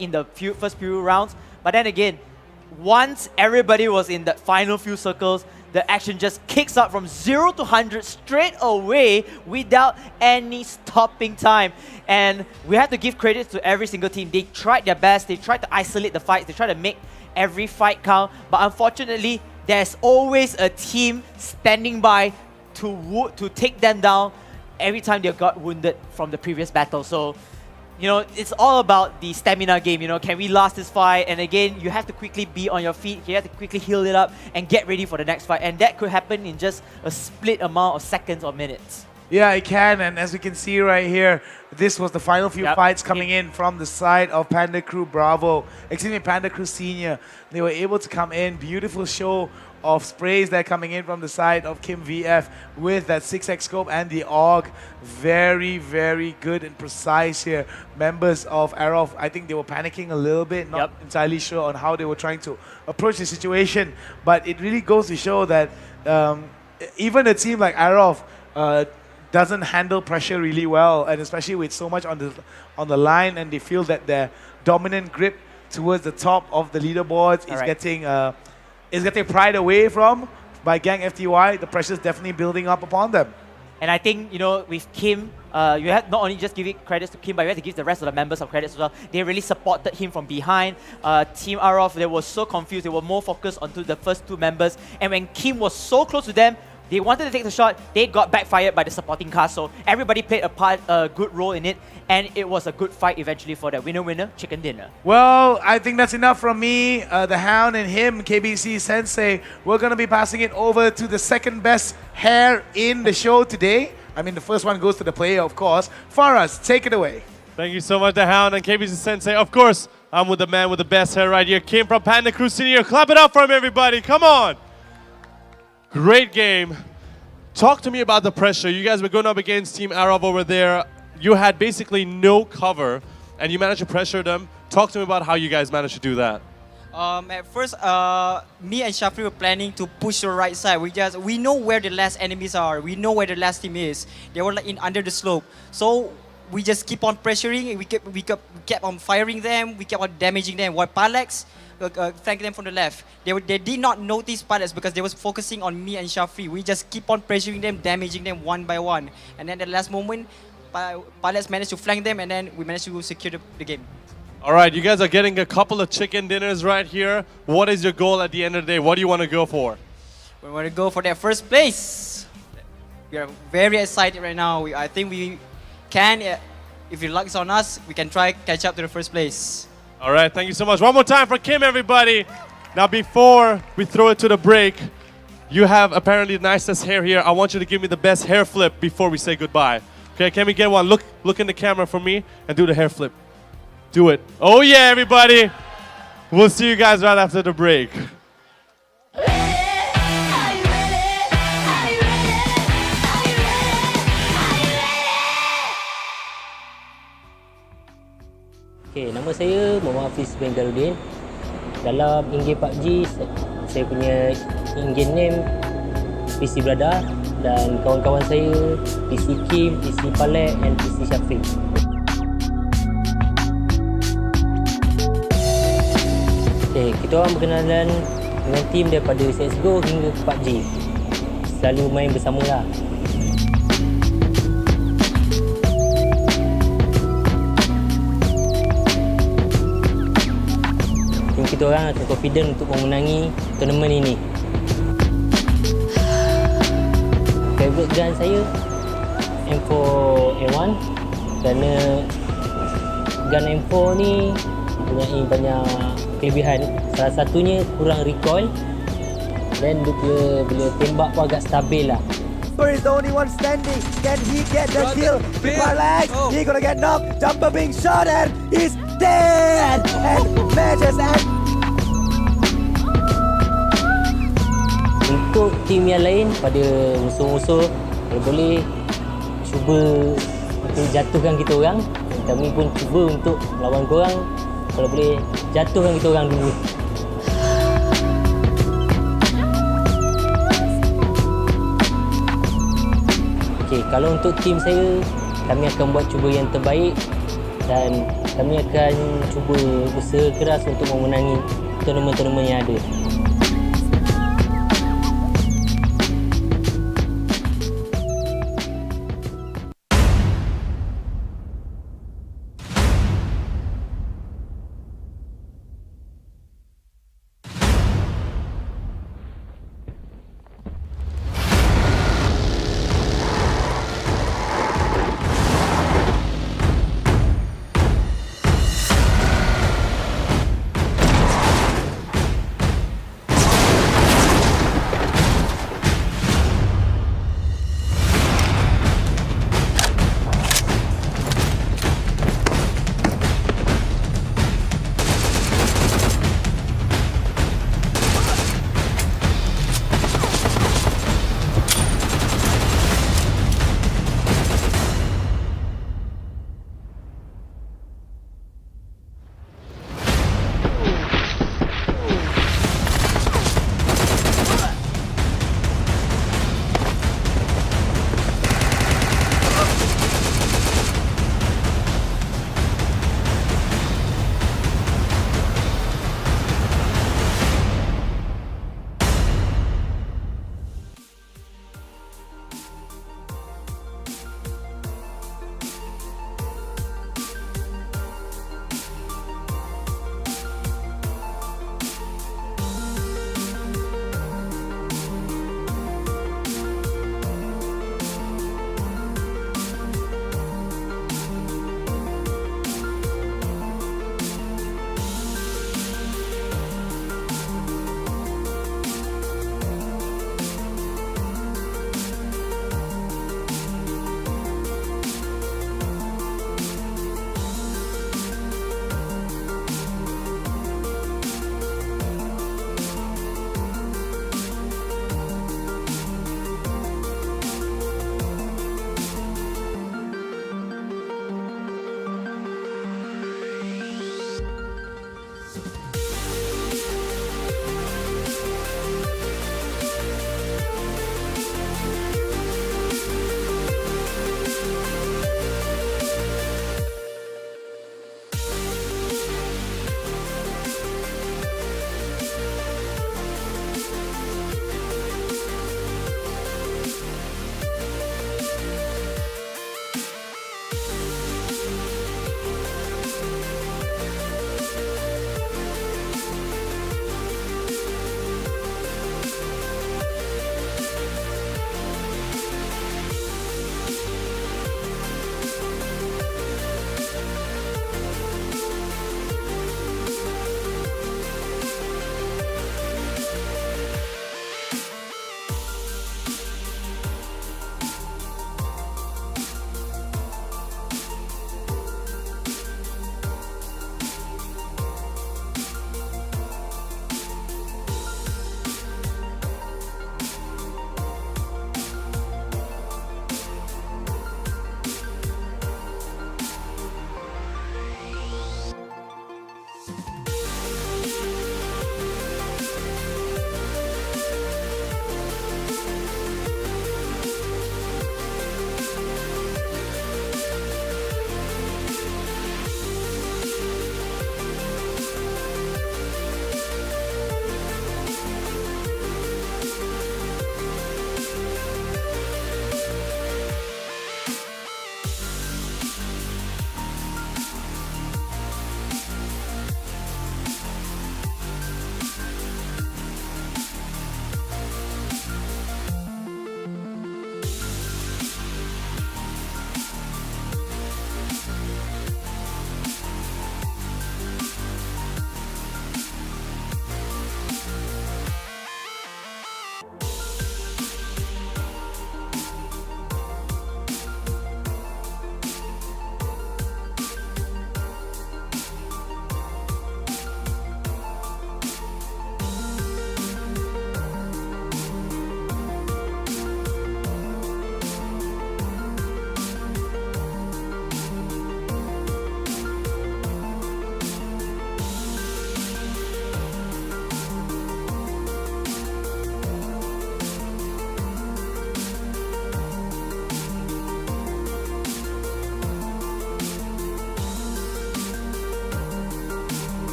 Speaker 5: in the first few rounds, but then again, once everybody was in the final few circles, the action just kicks up from 0 to 100 straight away without any stopping time. And we have to give credit to every single team. They tried their best. They tried to isolate the fights. They tried to make every fight count. But unfortunately, there's always a team standing by to take them down every time they got wounded from the previous battle. So, you know, it's all about the stamina game. You know, can we last this fight? And again, you have to quickly be on your feet. You have to quickly heal it up and get ready for the next fight. And that could happen in just a split amount of seconds or minutes.
Speaker 2: Yeah, it can. And as we can see right here, this was the final few fights coming in from the side of Panda Crew Bravo. Excuse me, Panda Crew Senior. They were able to come in. Beautiful show of sprays that are coming in from the side of Kim VF with that 6x scope and the AUG. Very, very good and precise here. Members of Arov, I think they were panicking a little bit, not entirely sure on how they were trying to approach the situation. But it really goes to show that even a team like Arov doesn't handle pressure really well, and especially with so much on the line, and they feel that their dominant grip towards the top of the leaderboards is getting pried away from by Gang FTY. The pressure is definitely building up upon them.
Speaker 5: And I think, you know, with Kim, you have not only just giving credits to Kim, but you have to give the rest of the members some credits as well. They really supported him from behind. Team Arov, they were so confused. They were more focused onto the first 2 members. And when Kim was so close to them, they wanted to take the shot. They got backfired by the supporting cast. So everybody played a good role in it. And it was a good fight eventually for the winner chicken dinner.
Speaker 2: Well, I think that's enough from me, the Hound, and him, KBC Sensei. We're going to be passing it over to the second best hair in the show today. I mean, the first one goes to the player, of course. Faraz, take it away.
Speaker 3: Thank you so much, the Hound and KBC Sensei. Of course, I'm with the man with the best hair right here. Came from Panda Crew Senior. Clap it up for him, everybody. Come on. Great game. Talk to me about the pressure. You guys were going up against Team Arov over there. You had basically no cover, and you managed to pressure them. Talk to me about how you guys managed to do that.
Speaker 6: At first, me and Shafri were planning to push to the right side. We know where the last enemies are. We know where the last team is. They were like under the slope. So
Speaker 20: we just keep on pressuring. We kept on firing them. We kept on damaging them. While Palex flanked them from the left. They did not notice Palex because they was focusing on me and Shafri. We just keep on pressuring them, damaging them one by one. And then at the last moment, Palex managed to flank them, and then we managed to secure the game.
Speaker 3: All right, you guys are getting a couple of chicken dinners right here. What is your goal at the end of the day? What do you want to go for?
Speaker 20: We want to go for that first place. We are very excited right now. I think we can, if your luck is on us, we can try catch up to the first place.
Speaker 3: All right, thank you so much. One more time for Kim, everybody. Now, before we throw it to the break, you have apparently the nicest hair here. I want you to give me the best hair flip before we say goodbye. Okay, can we get one? Look in the camera for me and do the hair flip. Do it. Oh yeah, everybody. We'll see you guys right after the break.
Speaker 21: Okay, nama saya Muhammad Hafiz bin Garudin. Dalam in-game PUBG, saya punya in-game name PC Brada dan kawan-kawan saya PC Kim, PC Palek dan PC Syafiq. Okay, kita orang berkenalan dengan tim daripada CSGO hingga ke PUBG. Selalu main bersama lah. Tim kita orang akan confident untuk memenangi tournament ini. Favorite gun saya M4A1 kerana gun M4 ni mempunyai banyak kelebihan. Salah satunya kurang recoil dan bila tembak pun agak stabil lah.
Speaker 1: He's the only one standing. Can he get the kill? Palex, he gonna get knocked. Jumper being shot and he's dead. And matches and
Speaker 21: untuk tim yang lain, pada musuh-musuh, kalau boleh cuba untuk jatuhkan kita orang. Kami pun cuba untuk melawan korang. Kalau boleh jatuhkan kita orang dulu. Okey, kalau untuk tim saya, kami akan buat cuba yang terbaik dan kami akan cuba usaha keras untuk memenangi tournament-tournament yang ada.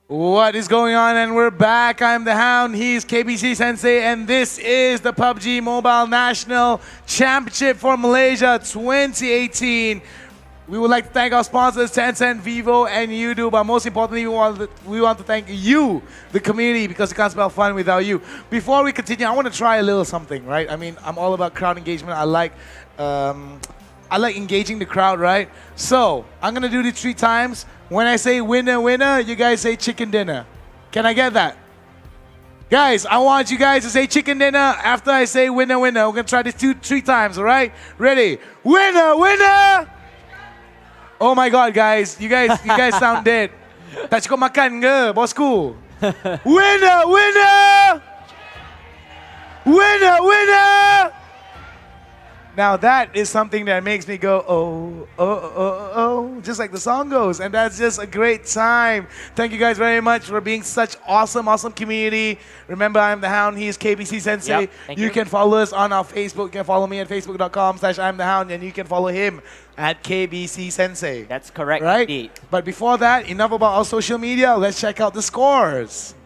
Speaker 2: What is going on? And we're back. I'm the Hound. He's KBC Sensei, and this is the PUBG Mobile National Championship for Malaysia 2018. We would like to thank our sponsors, Tencent, Vivo, and Udo, but most importantly, we want to thank you, the community, because we can't spell fun without you. Before we continue, I want to try a little something, right? I mean, I'm all about crowd engagement. I like engaging the crowd, right? So I'm gonna do this 3 times. When I say winner, winner, you guys say chicken dinner. Can I get that? Guys, I want you guys to say chicken dinner after I say winner, winner. We're gonna try this 3 times, all right? Ready? Winner, winner! Oh my God, guys, you guys sound dead. Tak cukup makan ke, bosku? Winner, winner! Winner, winner! Now that is something that makes me go, oh, oh, oh, oh, just like the song goes. And that's just a great time. Thank you guys very much for being such awesome community. Remember, I'm the Hound. He is KBC Sensei.
Speaker 4: Yep, thank you.
Speaker 2: Can follow us on our Facebook. You can follow me at facebook.com/I'm the Hound. And you can follow him at KBC Sensei.
Speaker 4: That's correct,
Speaker 2: right?
Speaker 4: indeed.
Speaker 2: But before that, enough about our social media. Let's check out the scores.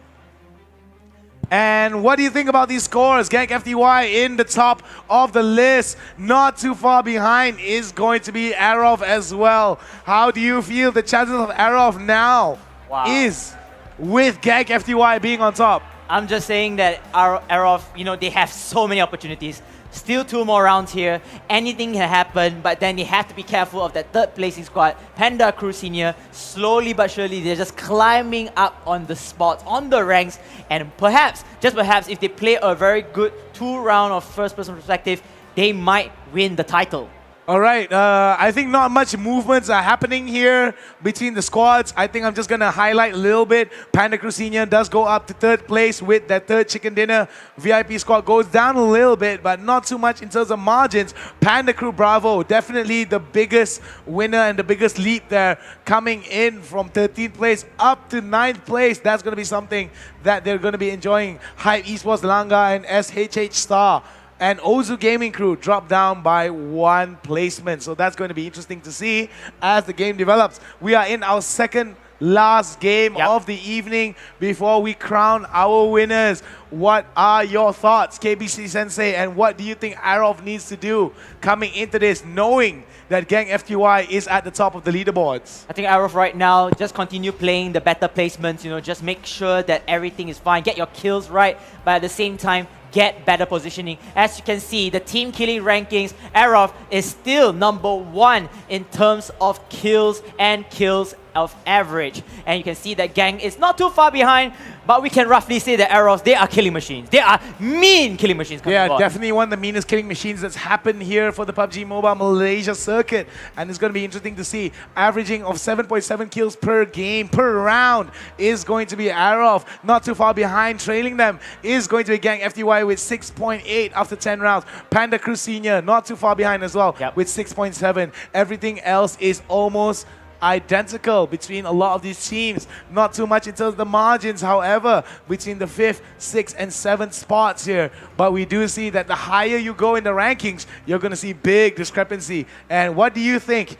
Speaker 2: And what do you think about these scores? Gank FTY in the top of the list. Not too far behind is going to be Arov as well. How do you feel the chances of Arov now is with Gank FTY being on top?
Speaker 5: I'm just saying that Arov, they have so many opportunities. Still 2 more rounds here. Anything can happen, but then they have to be careful of that 3rd placing squad. Panda Crew Senior, slowly but surely, they're just climbing up on the spots, on the ranks, and perhaps, just perhaps, if they play a very good 2 round of first-person perspective, they might win the title.
Speaker 2: All right, I think not much movements are happening here between the squads. I think I'm just going to highlight a little bit. Panda Crew Senior does go up to 3rd place with that 3rd chicken dinner. VIP squad goes down a little bit, but not too much in terms of margins. Panda Crew Bravo, definitely the biggest winner and the biggest leap there, coming in from 13th place up to 9th place. That's going to be something that they're going to be enjoying. Hype Esports Langa and SHH Star and Ozu Gaming Crew dropped down by 1 placement. So that's going to be interesting to see as the game develops. We are in our second last game of the evening before we crown our winners. What are your thoughts, KBC Sensei, and what do you think Arov needs to do coming into this, knowing that Gang FTY is at the top of the leaderboards?
Speaker 5: I think Arov right now, just continue playing the better placements, just make sure that everything is fine, get your kills right, but at the same time, get better positioning. As you can see, the team killing rankings, Arov is still number 1 in terms of kills and kills of average. And you can see that Gang is not too far behind, but we can roughly say that Arrows, they are killing machines. They are mean killing machines.
Speaker 2: Yeah, definitely one of the meanest killing machines that's happened here for the PUBG Mobile Malaysia circuit. And it's going to be interesting to see. Averaging of 7.7 kills per game, per round, is going to be Arov. Not too far behind, trailing them, is going to be Gang FTY with 6.8 after 10 rounds. Panda Crew Senior, not too far behind as well, with 6.7. Everything else is almost identical between a lot of these teams. Not too much in terms of the margins, however, between the 5th, 6th, and 7th spots here. But we do see that the higher you go in the rankings, you're going to see big discrepancy. And what do you think?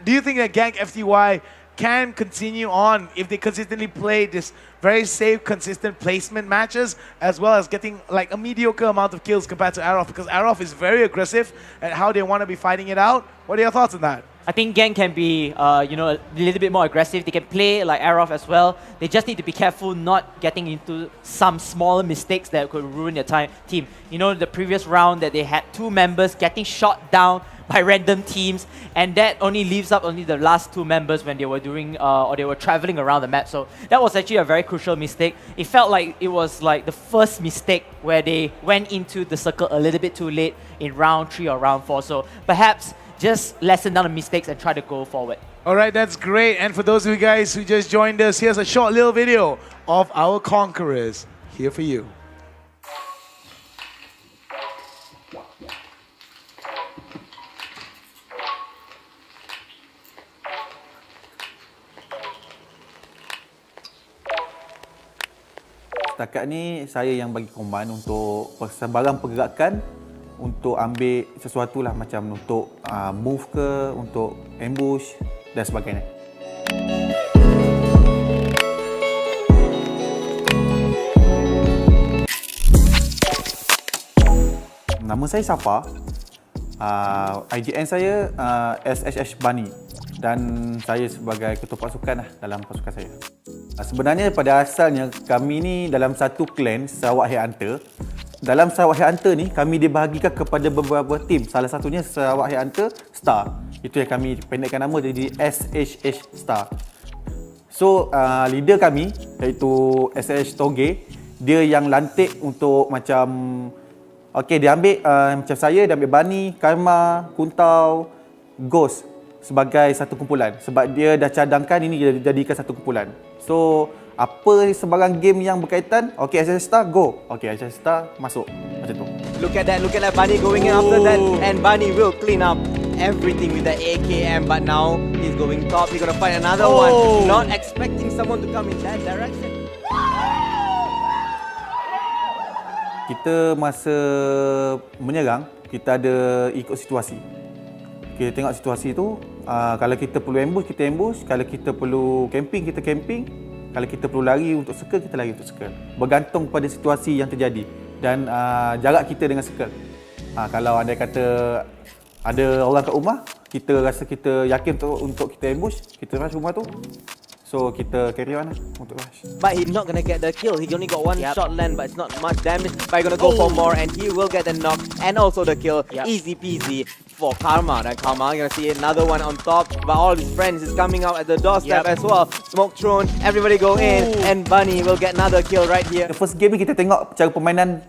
Speaker 2: Do you think that Gang FTY can continue on if they consistently play this very safe, consistent placement matches, as well as getting like a mediocre amount of kills compared to Arov? Because Arov is very aggressive at how they want to be fighting it out. What are your thoughts on that?
Speaker 5: I think Gang can be, a little bit more aggressive. They can play like Arov as well. They just need to be careful not getting into some smaller mistakes that could ruin their team. The previous round that they had 2 members getting shot down by random teams, and that only leaves up only the last 2 members when they were doing or they were traveling around the map. So that was actually a very crucial mistake. It felt like it was like the first mistake where they went into the circle a little bit too late in round 3 or round 4. So perhaps just lessen down the mistakes and try to go forward.
Speaker 2: All right, that's great. And for those of you guys who just joined us, here's a short little video of our conquerors here for you.
Speaker 8: Setakat ni saya yang bagi command untuk sebarang pergerakan untuk ambil sesuatu lah, macam untuk move ke, untuk ambush dan sebagainya. Nama saya Safa. IGN saya SHH Bunny dan saya sebagai ketua pasukan dalam pasukan saya. Sebenarnya pada asalnya kami ni dalam satu clan Sarawak Headhunter. Dalam Sarawak Headhunter ni kami dibahagikan kepada beberapa tim. Salah satunya Sarawak Headhunter Star. Itu yang kami pendekkan nama jadi SHH Star. So leader kami iaitu SHH Toge, dia yang lantik untuk macam dia ambil macam saya, dia ambil Bunny, Karma, Kuntau, Ghost sebagai satu kumpulan sebab dia dah cadangkan ini jadikan satu kumpulan. So apa sebarang game yang berkaitan, SHH Star go. SHH Star masuk macam tu.
Speaker 1: Look at that Bunny going in after that, and Bunny will clean up everything with the AKM, but now he's going top. He's gonna find another one. Not expecting someone to come in that direction.
Speaker 8: Kita masa menyerang, kita ada ikut situasi. Kita tengok situasi tu, kalau kita perlu ambush, kita ambush. Kalau kita perlu camping, kita camping. Kalau kita perlu lari untuk circle, kita lari untuk circle. Bergantung pada situasi yang terjadi dan jarak kita dengan circle. Kalau anda kata ada orang kat rumah, kita rasa kita yakin untuk kita ambush, kita rush rumah tu. So kita carry on untuk rush.
Speaker 1: But he's not gonna get the kill. He only got one shot land, but it's not much damage. But he's gonna go for more, and he will get the knock and also the kill. Easy peasy for Karma. And Karma, you're gonna see another one on top. But all his friends is coming out at the doorstep as well. Smoke thrown, everybody go in, and Bunny will get another kill right here.
Speaker 8: The first game ni kita tengok cara permainan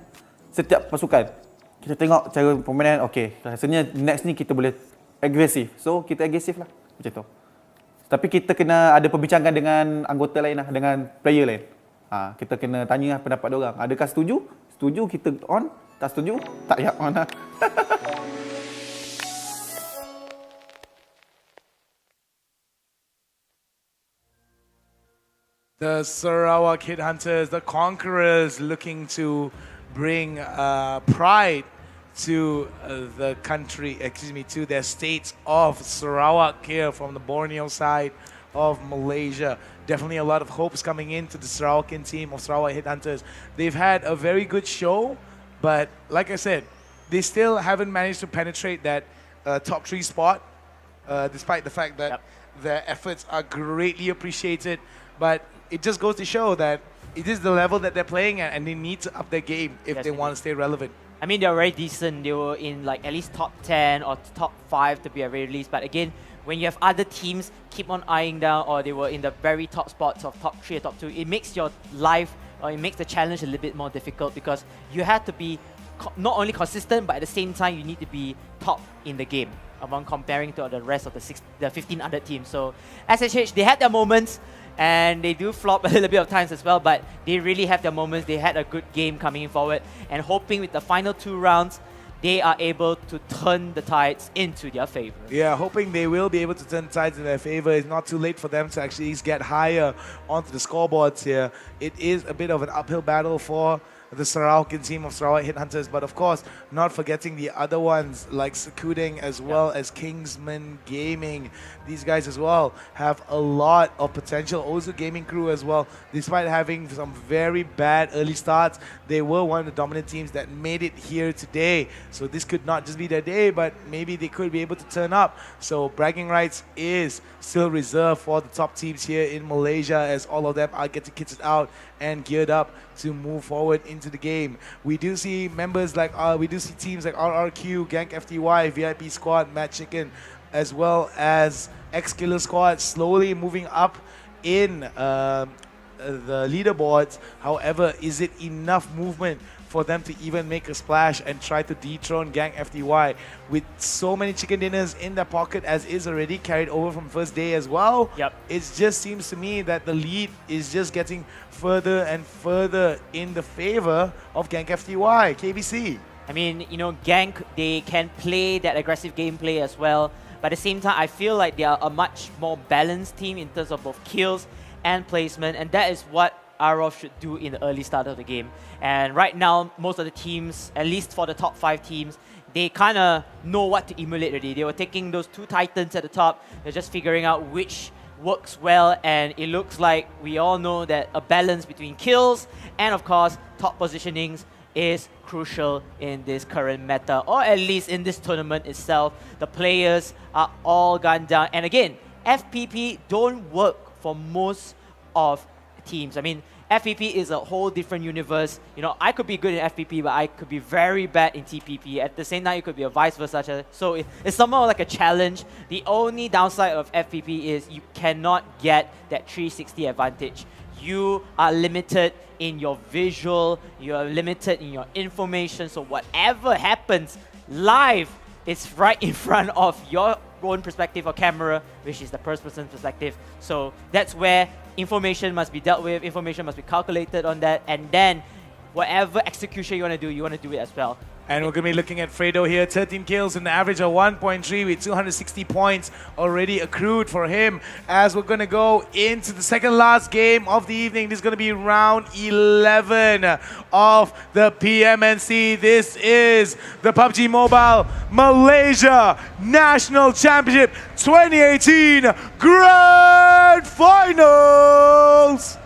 Speaker 8: setiap pasukan. Kita tengok cara permainan, rasanya next ni kita boleh agresif. So kita agresif lah macam tu. Tapi kita kena ada perbincangan dengan anggota lain dengan player lain. Kita kena tanya pendapat diorang. Adakah setuju? Setuju kita on, tak setuju tak payah on lah.
Speaker 2: The Sarawak Headhunters, the conquerors, looking to bring pride to the country, to their states of Sarawak here from the Borneo side of Malaysia. Definitely a lot of hopes coming into the Sarawakian team of Sarawak Headhunters. They've had a very good show, but like I said, they still haven't managed to penetrate that top 3 spot, despite the fact that their efforts are greatly appreciated. But it just goes to show that it is the level that they're playing at, and they need to up their game if they want to stay relevant.
Speaker 4: I mean, they're very decent. They were in like at least top 10 or top 5 to be at very least. But again, when you have other teams keep on eyeing down, or they were in the very top spots of top 3 or top 2, it makes your life, or it makes the challenge a little bit more difficult because you have to be not only consistent, but at the same time, you need to be top in the game among comparing to the rest of the 15 other teams. So SHH, they had their moments, and they do flop a little bit of times as well, but they really have their moments. They had a good game coming forward, and hoping with the final 2 rounds, they are able to turn the tides into their favor.
Speaker 2: Yeah, hoping they will be able to turn tides in their favor. It's not too late for them to actually get higher onto the scoreboards here. It is a bit of an uphill battle for the Sarawakian team of Sarawak Headhunters, but of course, not forgetting the other ones like Sakudeng as well as Kingsman Gaming. These guys as well have a lot of potential. Ozu Gaming Crew as well. Despite having some very bad early starts, they were one of the dominant teams that made it here today. So this could not just be their day, but maybe they could be able to turn up. So bragging rights is still reserved for the top teams here in Malaysia, as all of them are getting kitted out and geared up to move forward into the game. We do see members like, we do see teams like RRQ, Gank FTY, VIP Squad, Mad Chicken, as well as X-Killer Squad slowly moving up in the leaderboards. However, is it enough movement for them to even make a splash and try to dethrone Gang FTY with so many chicken dinners in their pocket as is already carried over from first day as well? It just seems to me that the lead is just getting further and further in the favor of Gang FTY. KBC.
Speaker 4: I mean, you know, Gank, they can play that aggressive gameplay as well. But at the same time, I feel like they are a much more balanced team in terms of both kills and placement. And that is what Arov should do in the early start of the game. And right now, most of the teams, at least for the top 5 teams, they kind of know what to emulate already. They were taking those 2 Titans at the top. They're just figuring out which works well. And it looks like we all know that a balance between kills and, of course, top positionings
Speaker 5: is crucial in this current meta, or at least in this tournament itself. The players are all gunned down. And again, FPP don't work for most of teams. I mean, FPP is a whole different universe. You know, I could be good in FPP, but I could be very bad in TPP. At the same time, it could be a vice versa. So it's somewhat like a challenge. The only downside of FPP is you cannot get that 360 advantage. You are limited in your visual, you are limited in your information. So whatever happens live, it's right in front of your own perspective or camera, which is the first person perspective. So that's where information must be dealt with, information must be calculated on that, and then whatever execution you want to do it as well.
Speaker 2: And we're going to be looking at Fredo here, 13 kills and an average of 1.3 with 260 points already accrued for him. As we're going to go into the second last game of the evening, this is going to be round 11 of the PMNC. This is the PUBG Mobile Malaysia National Championship 2018 Grand Finals.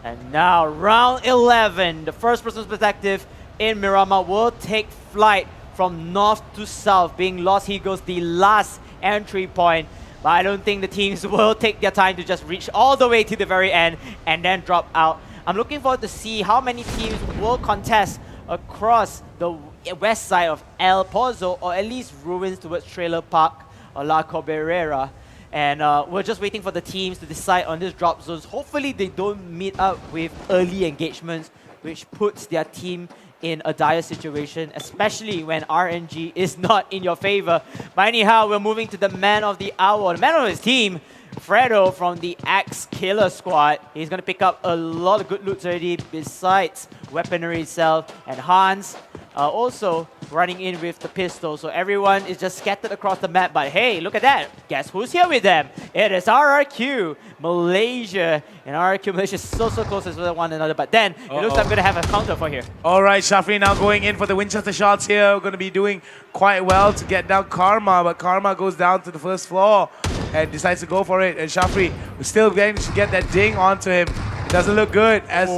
Speaker 5: And now round 11, the first person's perspective in Miramar will take flight from north to south. Being Lost Eagles, the last entry point. But I don't think the teams will take their time to just reach all the way to the very end and then drop out. I'm looking forward to see how many teams will contest across the west side of El Pozo, or at least ruins towards Trailer Park or La Cabrera. And we're just waiting for the teams to decide on these drop zones. Hopefully they don't meet up with early engagements, which puts their team in a dire situation, especially when RNG is not in your favor. But anyhow, we're moving to the man of the hour, the man of his team, Fredo from the Axe Killer Squad. He's going to pick up a lot of good loots already besides weaponry itself. And Hans also running in with the pistol. So everyone is just scattered across the map. But hey, look at that. Guess who's here with them? It is RRQ Malaysia. And RRQ Malaysia is so close as one another. But then it looks like I'm going to have a counter for here.
Speaker 2: All right, Shafri now going in for the Winchester shots here. We're going to be doing quite well to get down Karma. But Karma goes down to the first floor and decides to go for it. And Shafri was still going to get that ding onto him. It doesn't look good as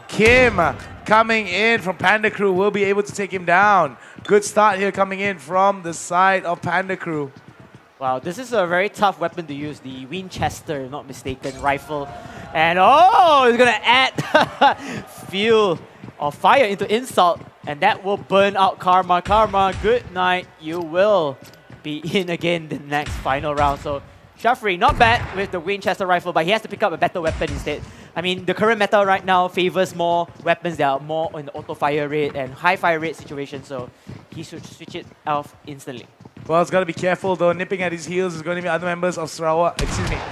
Speaker 2: Kim coming in from Panda Crew will be able to take him down. Good start here coming in from the side of Panda Crew.
Speaker 5: Wow, this is a very tough weapon to use, the Winchester, if not mistaken, rifle. And oh, it's going to add fuel or fire into insult, and that will burn out Karma. Karma, good night. You will be in again the next final round. So Shafri, not bad with the Winchester rifle, but he has to pick up a better weapon instead. I mean, the current meta right now favors more weapons that are more on the auto fire rate and high fire rate situation, so he should switch it off instantly.
Speaker 2: Well, it's got to be careful though. Nipping at his heels is going to be other members of Sarawak.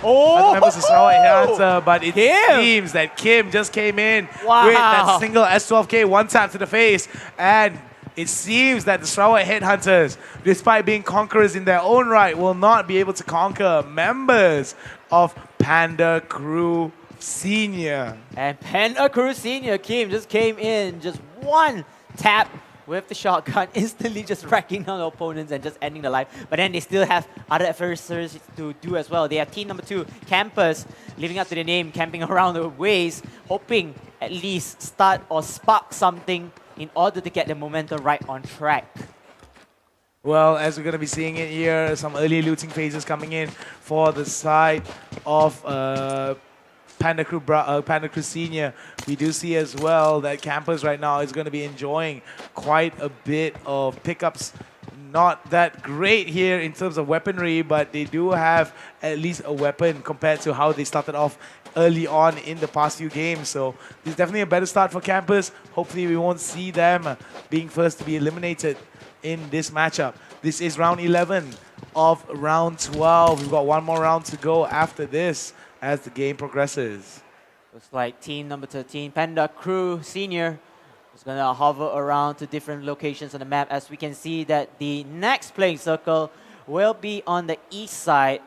Speaker 2: Other members of Sarawak. But it seems that Kim just came in with that single S12K one tap to the face, and it seems that the Sarawak Headhunters, despite being conquerors in their own right, will not be able to conquer members of Panda Crew Senior.
Speaker 5: And Panda Crew Senior, Kim just came in, just one tap with the shotgun, instantly just racking down the opponents and just ending the life. But then they still have other adversaries to do as well. They have team number 2, Campers, living up to the name, camping around the ways, hoping at least start or spark something in order to get the momentum right on track.
Speaker 2: Well, as we're going to be seeing it here, some early looting phases coming in for the side of Panda Crew Senior. We do see as well that Campers right now is going to be enjoying quite a bit of pickups. Not that great here in terms of weaponry, but they do have at least a weapon compared to how they started off early on in the past few games. So this is definitely a better start for Campers. Hopefully we won't see them being first to be eliminated in this matchup. This is round 11 of round 12. We've got one more round to go after this as the game progresses.
Speaker 5: Looks like team number 13, Panda Crew Senior, is going to hover around to different locations on the map. As we can see that the next playing circle will be on the east side,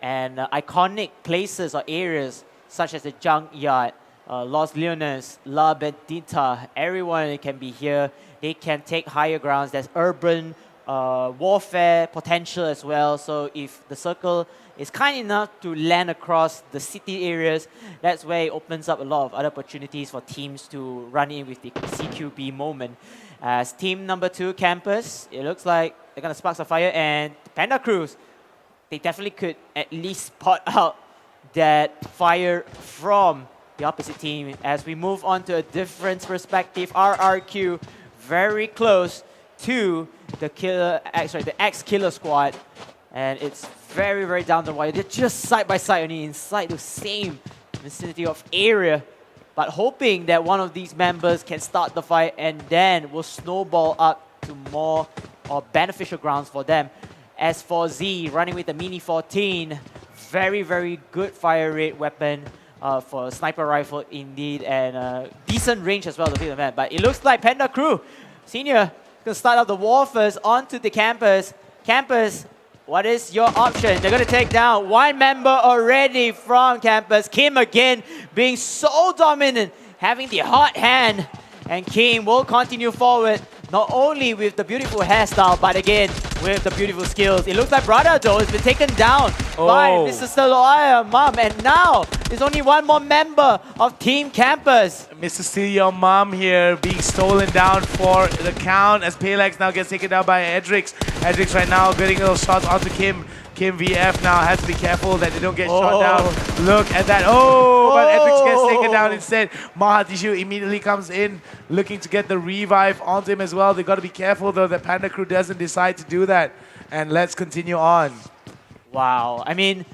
Speaker 5: and iconic places or areas such as the Junkyard, Los Leones, La Bendita, everyone can be here. They can take higher grounds. There's urban warfare potential as well. So if the circle
Speaker 4: is kind enough to land across the city areas. That's where it opens up a lot of other opportunities for teams to run in with the CQB moment. As team number 2, Campus, it looks like they're going to spark some fire, and Panda Crews, they definitely could at least spot out that fire from the opposite team. As we move on to a different perspective, RRQ very close to the ex-Killer squad, and it's very, very down the wire. They're just side by side, only inside the same vicinity of area, but hoping that one of these members can start the fight and then will snowball up to more or beneficial grounds for them. As for Z, running with the Mini 14, very, very good fire rate weapon for a sniper rifle indeed, and decent range as well to hit the man. But it looks like Panda Crew, Senior, going to start out the war first onto the Campus. Campus, what is your option? They're going to take down one member already from Campus. Kim again being so dominant, having the hot hand. And Kim will continue forward, not only with the beautiful hairstyle, but again, with the beautiful skills. It looks like Brother, though, has been taken down by Mr. Steloya Mom. And now, there's only one more member of Team Campus.
Speaker 2: Mr. Steal Your Mom here being stolen down for the count as Palex now gets taken down by Edrix. Edrix right now getting little shots onto Kim. Kim VF now has to be careful that they don't get shot down. Look at that. But Edrix gets taken down instead. Mahatishu immediately comes in looking to get the revive onto him as well. They got to be careful though that Panda Crew doesn't decide to do that. And let's continue on.
Speaker 4: Wow, I mean,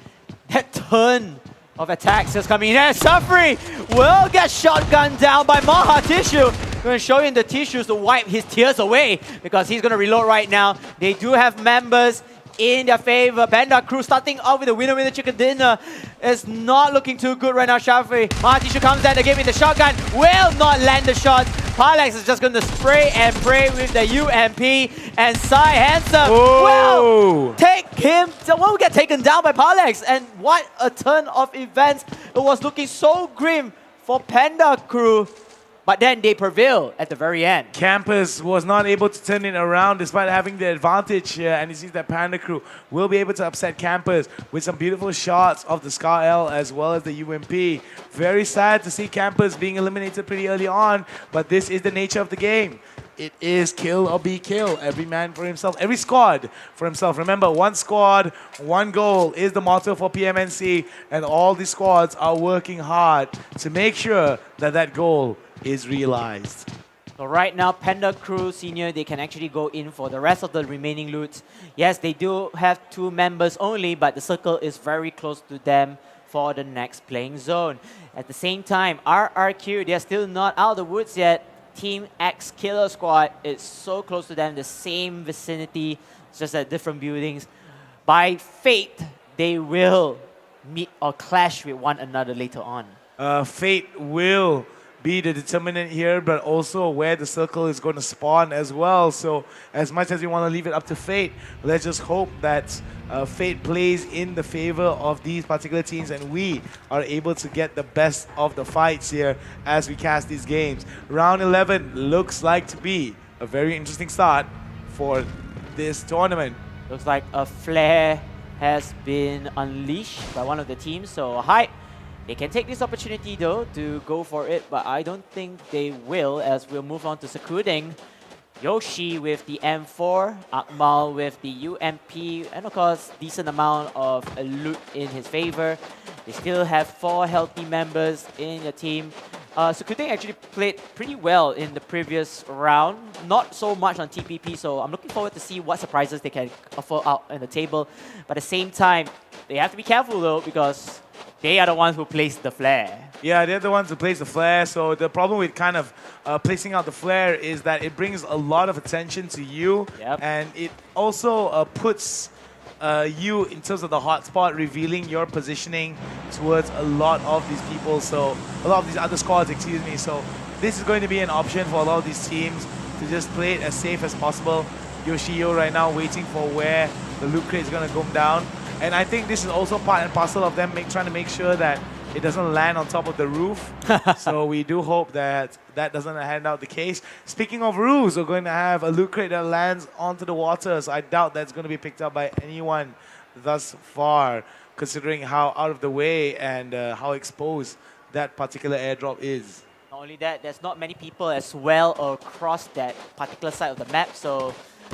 Speaker 4: that turn of attacks is coming in. And Safri will get shotgunned down by Mahatishu. Going to show him the tissues to wipe his tears away because he's going to reload right now. They do have members in their favor. Panda Crew starting off with the winner chicken dinner. It's not looking too good right now, Shafi. Mahatishu comes in again with the shotgun. Will not land the shot. Palex is just going to spray and pray with the UMP. And Sai Handsome will take him. Will get taken down by Palex. And what a turn of events. It was looking so grim for Panda Crew. But then they prevail at the very end.
Speaker 2: Campus was not able to turn it around despite having the advantage here, and it seems that Panda Crew will be able to upset Campus with some beautiful shots of the Scar L as well as the UMP. Very sad to see Campus being eliminated pretty early on, but this is the nature of the game. It is kill or be killed. Every man for himself, every squad for himself. Remember, one squad, one goal is the motto for PMNC, and all the squads are working hard to make sure that that goal is realized.
Speaker 4: So right now, Panda Crew Senior, they can actually go in for the rest of the remaining loots. Yes, they do have 2 members only, but the circle is very close to them for the next playing zone. At the same time, RRQ, they're still not out of the woods yet. Team X Killer Squad is so close to them, the same vicinity, just at different buildings. By fate, they will meet or clash with one another later on.
Speaker 2: Fate will be the determinant here, but also where the circle is going to spawn as well. So as much as we want to leave it up to fate, let's just hope that fate plays in the favor of these particular teams and we are able to get the best of the fights here as we cast these games. Round 11 looks like to be a very interesting start for this tournament.
Speaker 4: Looks like a flare has been unleashed by one of the teams, so hype. They can take this opportunity though to go for it, but I don't think they will, as we'll move on to Sakuding. Yoshi with the M4, Akmal with the UMP, and of course, decent amount of loot in his favor. They still have 4 healthy members in the team. Sakuding actually played pretty well in the previous round, not so much on TPP, so I'm looking forward to see what surprises they can offer out on the table. But at the same time, they have to be careful though, because they are the ones who place the flare.
Speaker 2: Yeah, they're the ones who place the flare. So the problem with kind of placing out the flare is that it brings a lot of attention to you. And it also puts you in terms of the hotspot, revealing your positioning towards a lot of these people. So a lot of these other squads, excuse me. So this is going to be an option for a lot of these teams to just play it as safe as possible. Yoshio right now waiting for where the loot crate is going to come down. And I think this is also part and parcel of them trying to make sure that it doesn't land on top of the roof. So we do hope that that doesn't hand out the case. Speaking of roofs, we're going to have a loot crate that lands onto the water. So I doubt that's going to be picked up by anyone thus far. considering how out of the way and how exposed that particular airdrop is.
Speaker 5: Not only that, there's not many people as well across that particular side of the map, so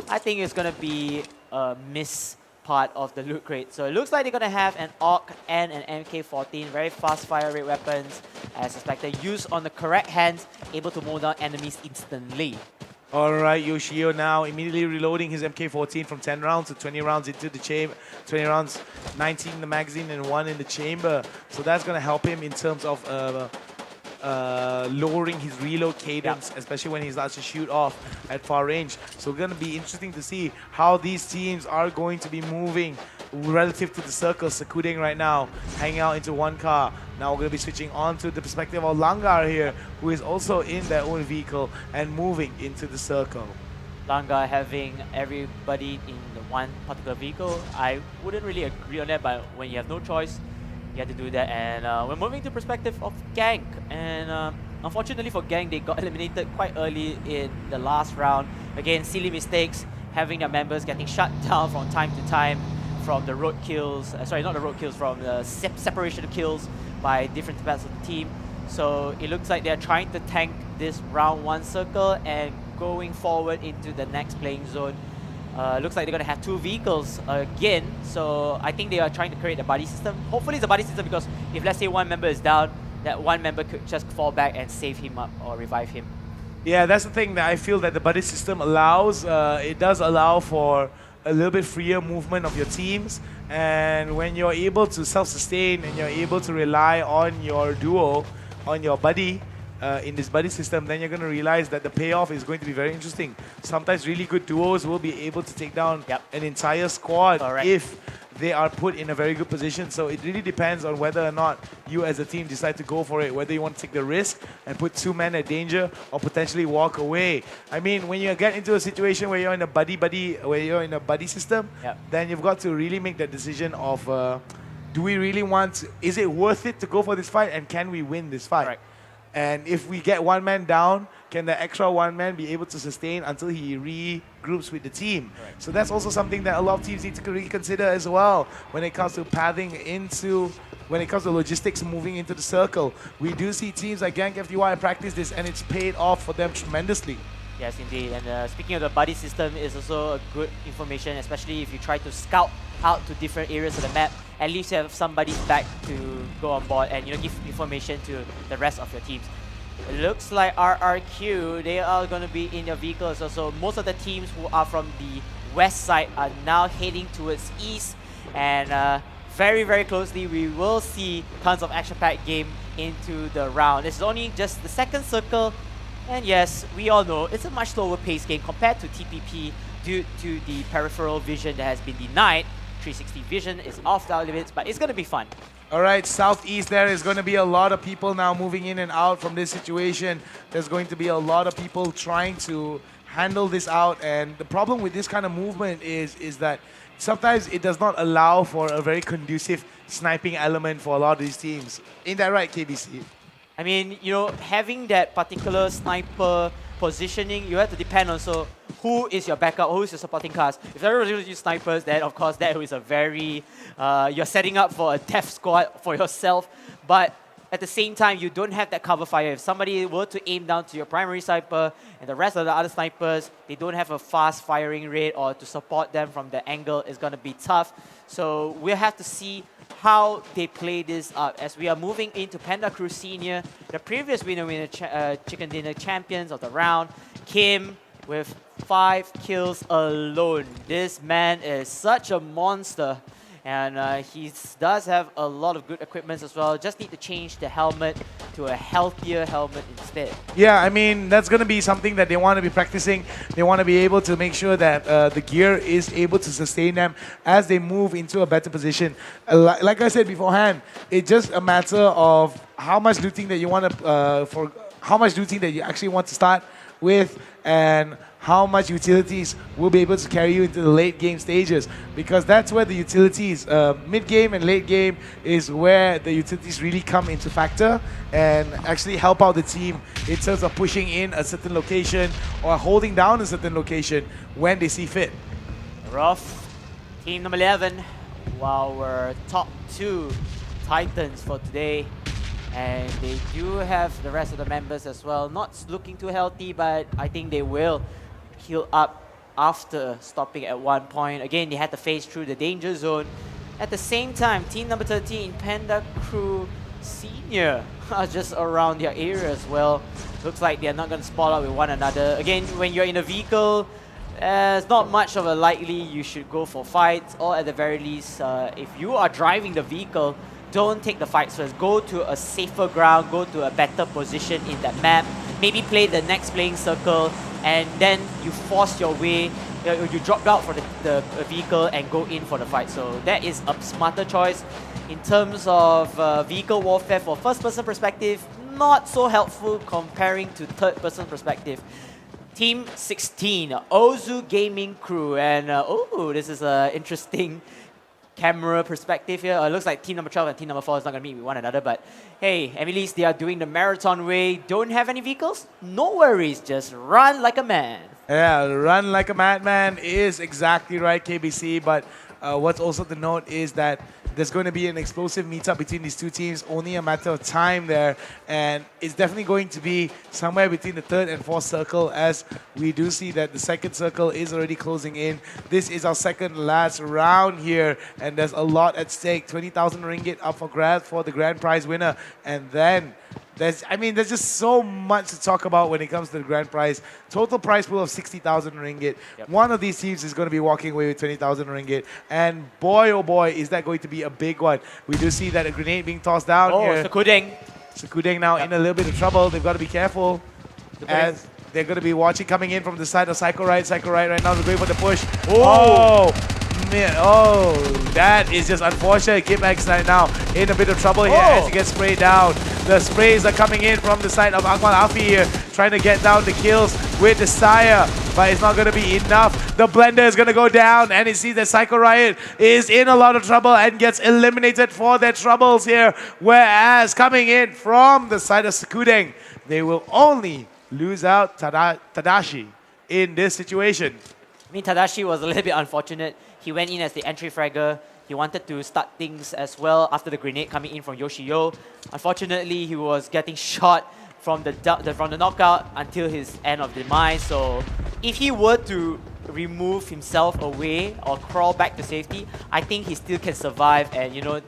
Speaker 5: I think it's going to be a miss part of the loot crate. So it looks like they're going to have an AUG and an MK14, very fast fire rate weapons, as suspected, used on the correct hands, able to mow down enemies instantly.
Speaker 2: Alright, Yoshio now immediately reloading his MK14 from 10 rounds to 20 rounds into the chamber. 20 rounds, 19 in the magazine and 1 in the chamber. So that's going to help him in terms of lowering his reload cadence, especially when he starts to shoot off at far range. So it's going to be interesting to see how these teams are going to be moving relative to the circle. Sakudeng right now hanging out into one car. Now we're going to be switching on to the perspective of Langar here, who is also in their own vehicle and moving into the circle.
Speaker 5: Langar having everybody in the one particular vehicle. I wouldn't really agree on that, but when you have no choice, you have to do that. And we're moving to perspective of Gang. And unfortunately for Gang, they got eliminated quite early in the last round. Again, silly mistakes, having their members getting shut down from time to time from the road kills, sorry, not the road kills, from the separation of kills by different parts of the team. So it looks like they're trying to tank this round 1 circle and going forward into the next playing zone. Looks like they're going to have 2 vehicles again. So I think they are trying to create a buddy system. Hopefully it's a buddy system, because if let's say one member is down, that one member could just fall back and save him up or revive him.
Speaker 2: Yeah, that's the thing that I feel that the buddy system allows. It does allow for a little bit freer movement of your teams, and when you're able to self-sustain and you're able to rely on your duo, on your buddy in this buddy system, then you're going to realize that the payoff is going to be very interesting. Sometimes really good duos will be able to take down an entire squad if they are put in a very good position. So it really depends on whether or not you as a team decide to go for it, whether you want to take the risk and put 2 men at danger or potentially walk away. I mean, when you get into a situation where you're in a buddy system, then you've got to really make that decision of do we really want, is it worth it to go for this fight, and can we win this fight? And if we get one man down, can the extra one man be able to sustain until he regroups with the team? So that's also something that a lot of teams need to really consider as well when it comes to pathing into, when it comes to logistics moving into the circle. We do see teams like Gank FTY practice this, and it's paid off for them tremendously.
Speaker 5: Yes, indeed. And speaking of the buddy system, is also a good information, especially if you try to scout out to different areas of the map. At least you have somebody's back to go on board and give information to the rest of your teams. It looks like RRQ, they are going to be in their vehicles. So most of the teams who are from the west side are now heading towards east, and very, very closely we will see tons of action-packed game into the round. This is only just the second circle, and yes, we all know it's a much slower pace game compared to TPP due to the peripheral vision that has been denied. 360 vision is off our limits, but it's going to be fun.
Speaker 2: All right, southeast there is going to be a lot of people now moving in and out from this situation. There's going to be a lot of people trying to handle this out, and the problem with this kind of movement is that sometimes it does not allow for a very conducive sniping element for a lot of these teams. Ain't that right, KBC?
Speaker 5: I mean, having that particular sniper positioning, you have to depend on who is your backup, who is your supporting cast. If everybody's going to use snipers, then of course that is a very, you're setting up for a death squad for yourself. But at the same time, you don't have that cover fire. If somebody were to aim down to your primary sniper and the rest of the other snipers, they don't have a fast firing rate or to support them from the angle, is going to be tough. So we'll have to see how they play this up as we are moving into Panda Crew Senior, the previous winner Chicken Dinner champions of the round. Kim with 5 kills alone. This man is such a monster, and he does have a lot of good equipment as well. Just need to change the helmet to a healthier helmet instead.
Speaker 2: Yeah, I mean, that's going to be something that they want to be practicing. They want to be able to make sure that the gear is able to sustain them as they move into a better position. Like I said beforehand, it's just a matter of how much looting that you want to, how much looting that you actually want to start with, and how much utilities will be able to carry you into the late game stages, because that's where the utilities, mid-game and late game, is where the utilities really come into factor and actually help out the team in terms of pushing in a certain location or holding down a certain location when they see fit.
Speaker 5: Rough, team number 11,
Speaker 4: our top 2 Titans for today. And they do have the rest of the members as well. Not looking too healthy, but I think they will heal up after stopping at one point. Again, they had to phase through the danger zone. At the same time, team number 13, Panda Crew Senior, are just around their area as well. Looks like they're not going to spot out with one another. Again, when you're in a vehicle, it's not much of a likely you should go for fights, or at the very least, if you are driving the vehicle, don't take the fights first. Go to a safer ground, go to a better position in that map, maybe play the next playing circle, and then you force your way, you drop out for the vehicle and go in for the fight. So that is a smarter choice. In terms of vehicle warfare for first-person perspective, not so helpful comparing to third-person perspective. Team 16, Ozu Gaming Crew, and oh, this is an interesting camera perspective here. It looks like team number 12 and team number 4 is not going to meet with one another, but hey, at least they are doing the marathon way. Don't have any vehicles? No worries, just run like a man.
Speaker 2: Yeah, run like a madman is exactly right, KBC, but what's also to note is that there's going to be an explosive meetup between these two teams, only a matter of time there, and it's definitely going to be somewhere between the third and fourth circle, as we do see that the second circle is already closing in. This is our second last round here, and there's a lot at stake. 20,000 ringgit up for grabs for the grand prize winner, and then there's just so much to talk about when it comes to the grand prize. Total prize pool of 60,000 ringgit. Yep. One of these teams is going to be walking away with 20,000 ringgit. And boy, oh boy, is that going to be a big one. We do see that a grenade being tossed down here.
Speaker 4: Sakudeng.
Speaker 2: Sakudeng now in a little bit of trouble. They've got to be careful as they're going to be watching coming in from the side of Psycho Ride. Psycho Ride right now is going for the push. Oh! Man, oh, that is just unfortunate. Kipax right now in a bit of trouble here as he gets sprayed down. The sprays are coming in from the side of Akmal Afi here, trying to get down the kills with the Sire, but it's not going to be enough. The blender is going to go down, and it sees that Psycho Riot is in a lot of trouble and gets eliminated for their troubles here. Whereas coming in from the side of Sakudeng, they will only lose out Tadashi in this situation.
Speaker 4: I mean, Tadashi was a little bit unfortunate. He went in as the entry fragger. He wanted to start things as well after the grenade coming in from Yoshio. Unfortunately, he was getting shot from the knockout until his end of demise. So if he were to remove himself away or crawl back to safety, I think he still can survive. And you know,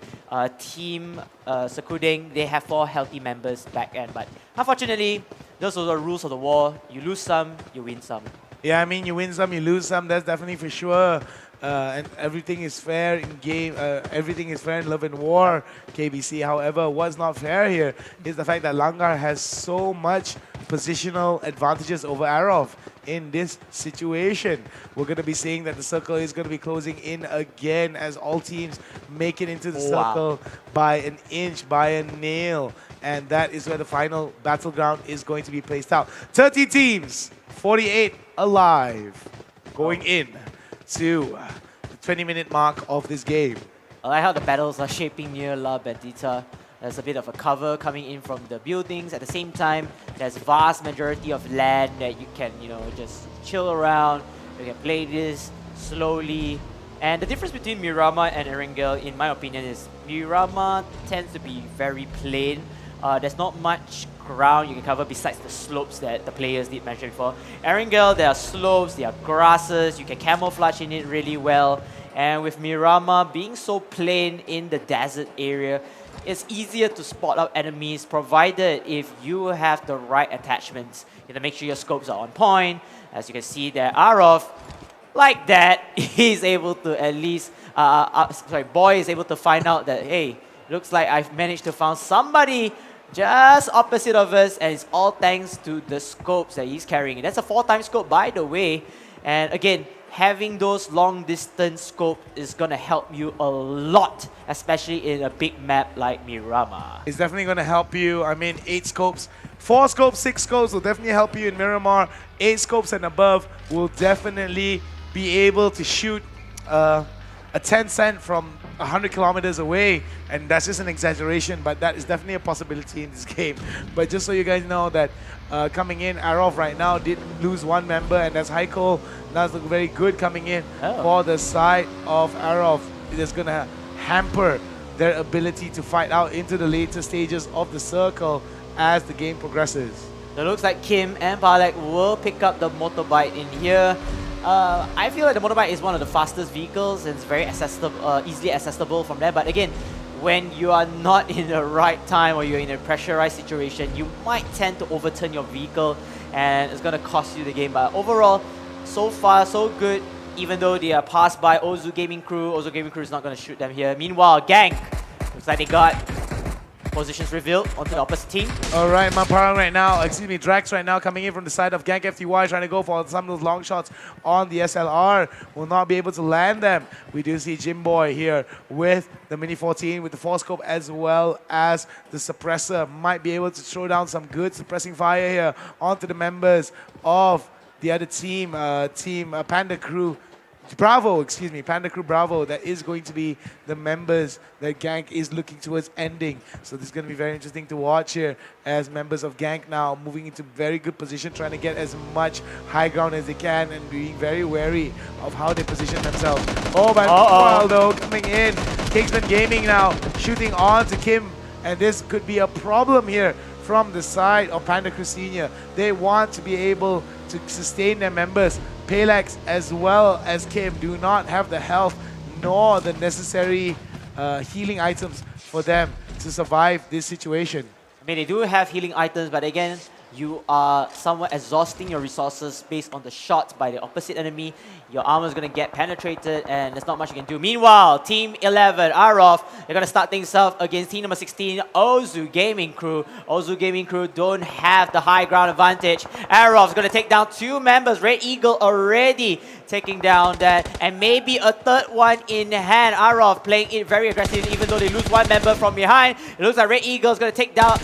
Speaker 4: Team Sakudeng, they have 4 healthy members back end. But unfortunately, those are the rules of the war. You lose some, you win some.
Speaker 2: Yeah, I mean, you win some, you lose some. That's definitely for sure. And everything is fair in game. Everything is fair in love and war, KBC. However, what's not fair here is the fact that Langar has so much positional advantages over Arov in this situation. We're going to be seeing that the circle is going to be closing in again as all teams make it into the circle by an inch, by a nail. And that is where the final battleground is going to be placed out. 30 teams, 48 alive, going in to the 20-minute mark of this game.
Speaker 4: I like how the battles are shaping near La Bendita. There's a bit of a cover coming in from the buildings. At the same time, there's vast majority of land that you can, you know, just chill around. You can play this slowly. And the difference between Miramar and Erangel, in my opinion, is Miramar tends to be very plain. There's not much ground you can cover besides the slopes that the players did mention before. Erangel, there are slopes, there are grasses, you can camouflage in it really well. And with Miramar being so plain in the desert area, it's easier to spot out enemies, provided if you have the right attachments. You know, make sure your scopes are on point. As you can see there, Arov, like that, he's able to at least, Boy is able to find out that, hey, looks like I've managed to find somebody just opposite of us, and it's all thanks to the scopes that he's carrying. That's a 4-time scope, by the way. And again, having those long-distance scopes is going to help you a lot, especially in a big map like Miramar.
Speaker 2: It's definitely going to help you. I mean, 8 scopes, 4 scopes, 6 scopes will definitely help you in Miramar. 8 scopes and above will definitely be able to shoot a 10 cent from 100 kilometers away, and that's just an exaggeration, but that is definitely a possibility in this game. But just so you guys know that coming in, Arov right now did lose 1 member, and that's Heiko. That's look very good coming in for the side of Arov. that's going to hamper their ability to fight out into the later stages of the circle as the game progresses.
Speaker 4: So it looks like Kim and Palek will pick up the motorbike in here. I feel like the motorbike is one of the fastest vehicles and it's very accessible, easily accessible from there. But again, when you are not in the right time or you're in a pressurized situation, you might tend to overturn your vehicle and it's going to cost you the game. But overall, so far, so good. Even though they are passed by Ozu Gaming Crew, Ozu Gaming Crew is not going to shoot them here. Meanwhile, Gank, looks like they got positions revealed onto the opposite team.
Speaker 2: Alright, Mamparang right now, Drax right now coming in from the side of Gank FTY, trying to go for some of those long shots on the SLR. Will not be able to land them. We do see Jimboy here with the Mini 14, with the 4-scope as well as the suppressor. Might be able to throw down some good suppressing fire here onto the members of the other team, Panda Crew. Panda Crew Bravo. That is going to be the members that Gank is looking towards ending. So this is going to be very interesting to watch here as members of Gank now moving into very good position, trying to get as much high ground as they can and being very wary of how they position themselves. Oh, but meanwhile though, coming in, Kingsman Gaming now shooting on to Kim, and this could be a problem here from the side of Panda Crew Senior. They want to be able to sustain their members. Palex as well as Kim do not have the health nor the necessary healing items for them to survive this situation.
Speaker 4: I mean, they do have healing items, but again, you are somewhat exhausting your resources based on the shots by the opposite enemy. Your armor is going to get penetrated and there's not much you can do. Meanwhile, Team 11, Arov, they're going to start things off against Team number 16, Ozu Gaming Crew. Ozu Gaming Crew don't have the high ground advantage. Arov's going to take down 2 members. Red Eagle already taking down that, and maybe a third one in hand. Arov playing it very aggressive even though they lose 1 member from behind. It looks like Red Eagle is going to take down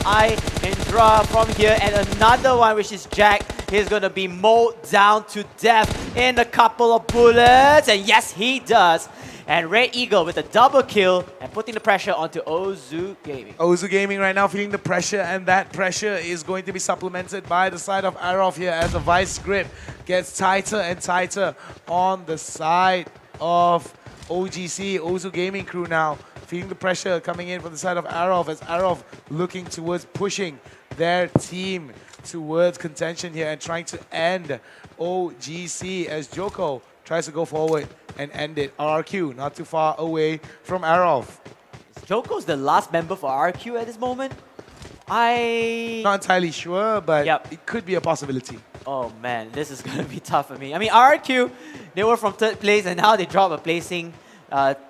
Speaker 4: Indra from here, and another one, which is Jack. He's going to be mowed down to death in a couple of bullets. And yes, he does. And Red Eagle with a double kill and putting the pressure onto Ozu Gaming.
Speaker 2: Ozu Gaming right now feeling the pressure, and that pressure is going to be supplemented by the side of Arov here as the vice grip gets tighter and tighter on the side of OGC, Ozu Gaming Crew now. Feeling the pressure coming in from the side of Arov as Arov looking towards pushing their team towards contention here and trying to end OGC as Joko tries to go forward and end it. RRQ not too far away from Arov.
Speaker 4: Joko's the last member for RRQ at this moment?
Speaker 2: Not entirely sure, but it could be a possibility.
Speaker 4: Oh man, this is going to be tough for me. I mean, RRQ, they were from 3rd place and now they drop a placing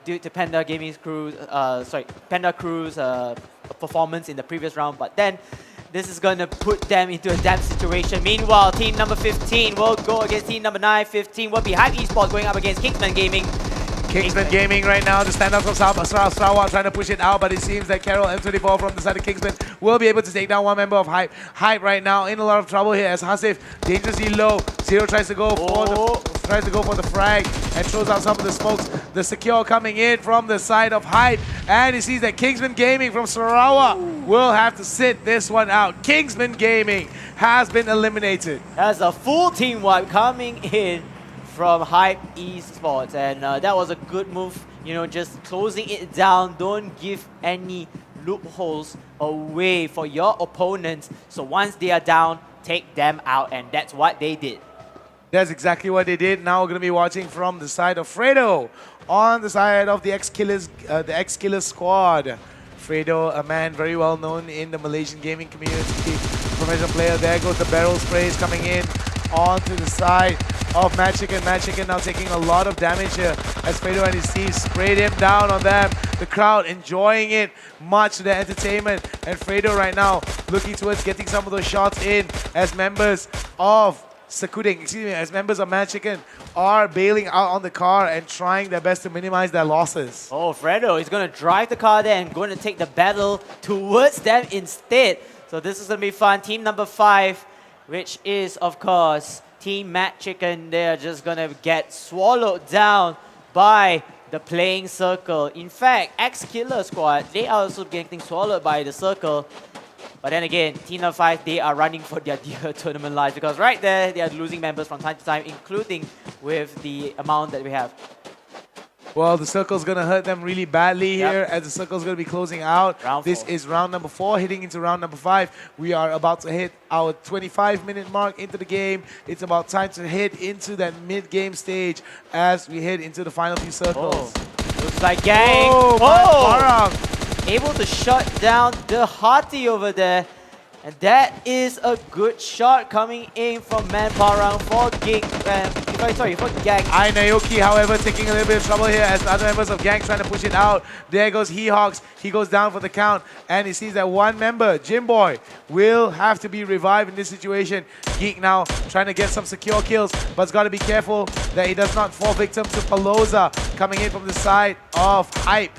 Speaker 4: due to Panda Gaming's crew, Panda Crew's performance in the previous round. But then this is going to put them into a damn situation. Meanwhile, team number 15 will go against team number 9. 15 will be Hype Esports going up against Kingsman Gaming.
Speaker 2: Kingsman Gaming right now, the standout from Sarawak trying to push it out, but it seems that Carol M24 from the side of Kingsman will be able to take down 1 member of Hype. Hype right now in a lot of trouble here as Hasif dangerously low. Zero tries to go for the frag and throws out some of the smokes. The secure coming in from the side of Hype, and he sees that Kingsman Gaming from Sarawak will have to sit this one out. Kingsman Gaming has been eliminated.
Speaker 4: That's a full team wipe coming in from Hype Esports, and that was a good move, you know, just closing it down. Don't give any loopholes away for your opponents, so once they are down, take them out, and that's what they did.
Speaker 2: That's exactly what they did. Now we're going to be watching from the side of Fredo on the side of the X-Killers squad. Fredo, a man very well known in the Malaysian gaming community, professional player. There goes the barrel sprays coming in onto the side of Mad Chicken. Mad Chicken now taking a lot of damage here as Fredo and his team sprayed him down on them. The crowd enjoying it much to their entertainment, and Fredo right now looking towards getting some of those shots in as members of as members of Mad Chicken are bailing out on the car and trying their best to minimize their losses.
Speaker 4: Oh, Fredo is going to drive the car there and going to take the battle towards them instead. So this is going to be fun. Team number 5, which is, of course, Team Mad Chicken. They're just going to get swallowed down by the playing circle. In fact, X-Killer squad, they are also getting swallowed by the circle. But then again, Team number 5, they are running for their dear tournament lives, because right there, they are losing members from time to time, including with the amount that we have.
Speaker 2: Well, the circle's going to hurt them really badly here as the circle's going to be closing out. This is round number 4, heading into round number 5. We are about to hit our 25-minute mark into the game. It's about time to head into that mid-game stage as we head into the final few circles.
Speaker 5: Looks like Gang. Able to shut down the Hati over there. And that is a good shot coming in from Manparang for for Gang.
Speaker 2: Naoki, however, taking a little bit of trouble here as the other members of Gang trying to push it out. There goes He-Hawks. He goes down for the count. And it seems that one member, Jimboy, will have to be revived in this situation. Geek now trying to get some secure kills, but has got to be careful that he does not fall victim to Paloza coming in from the side of Hype.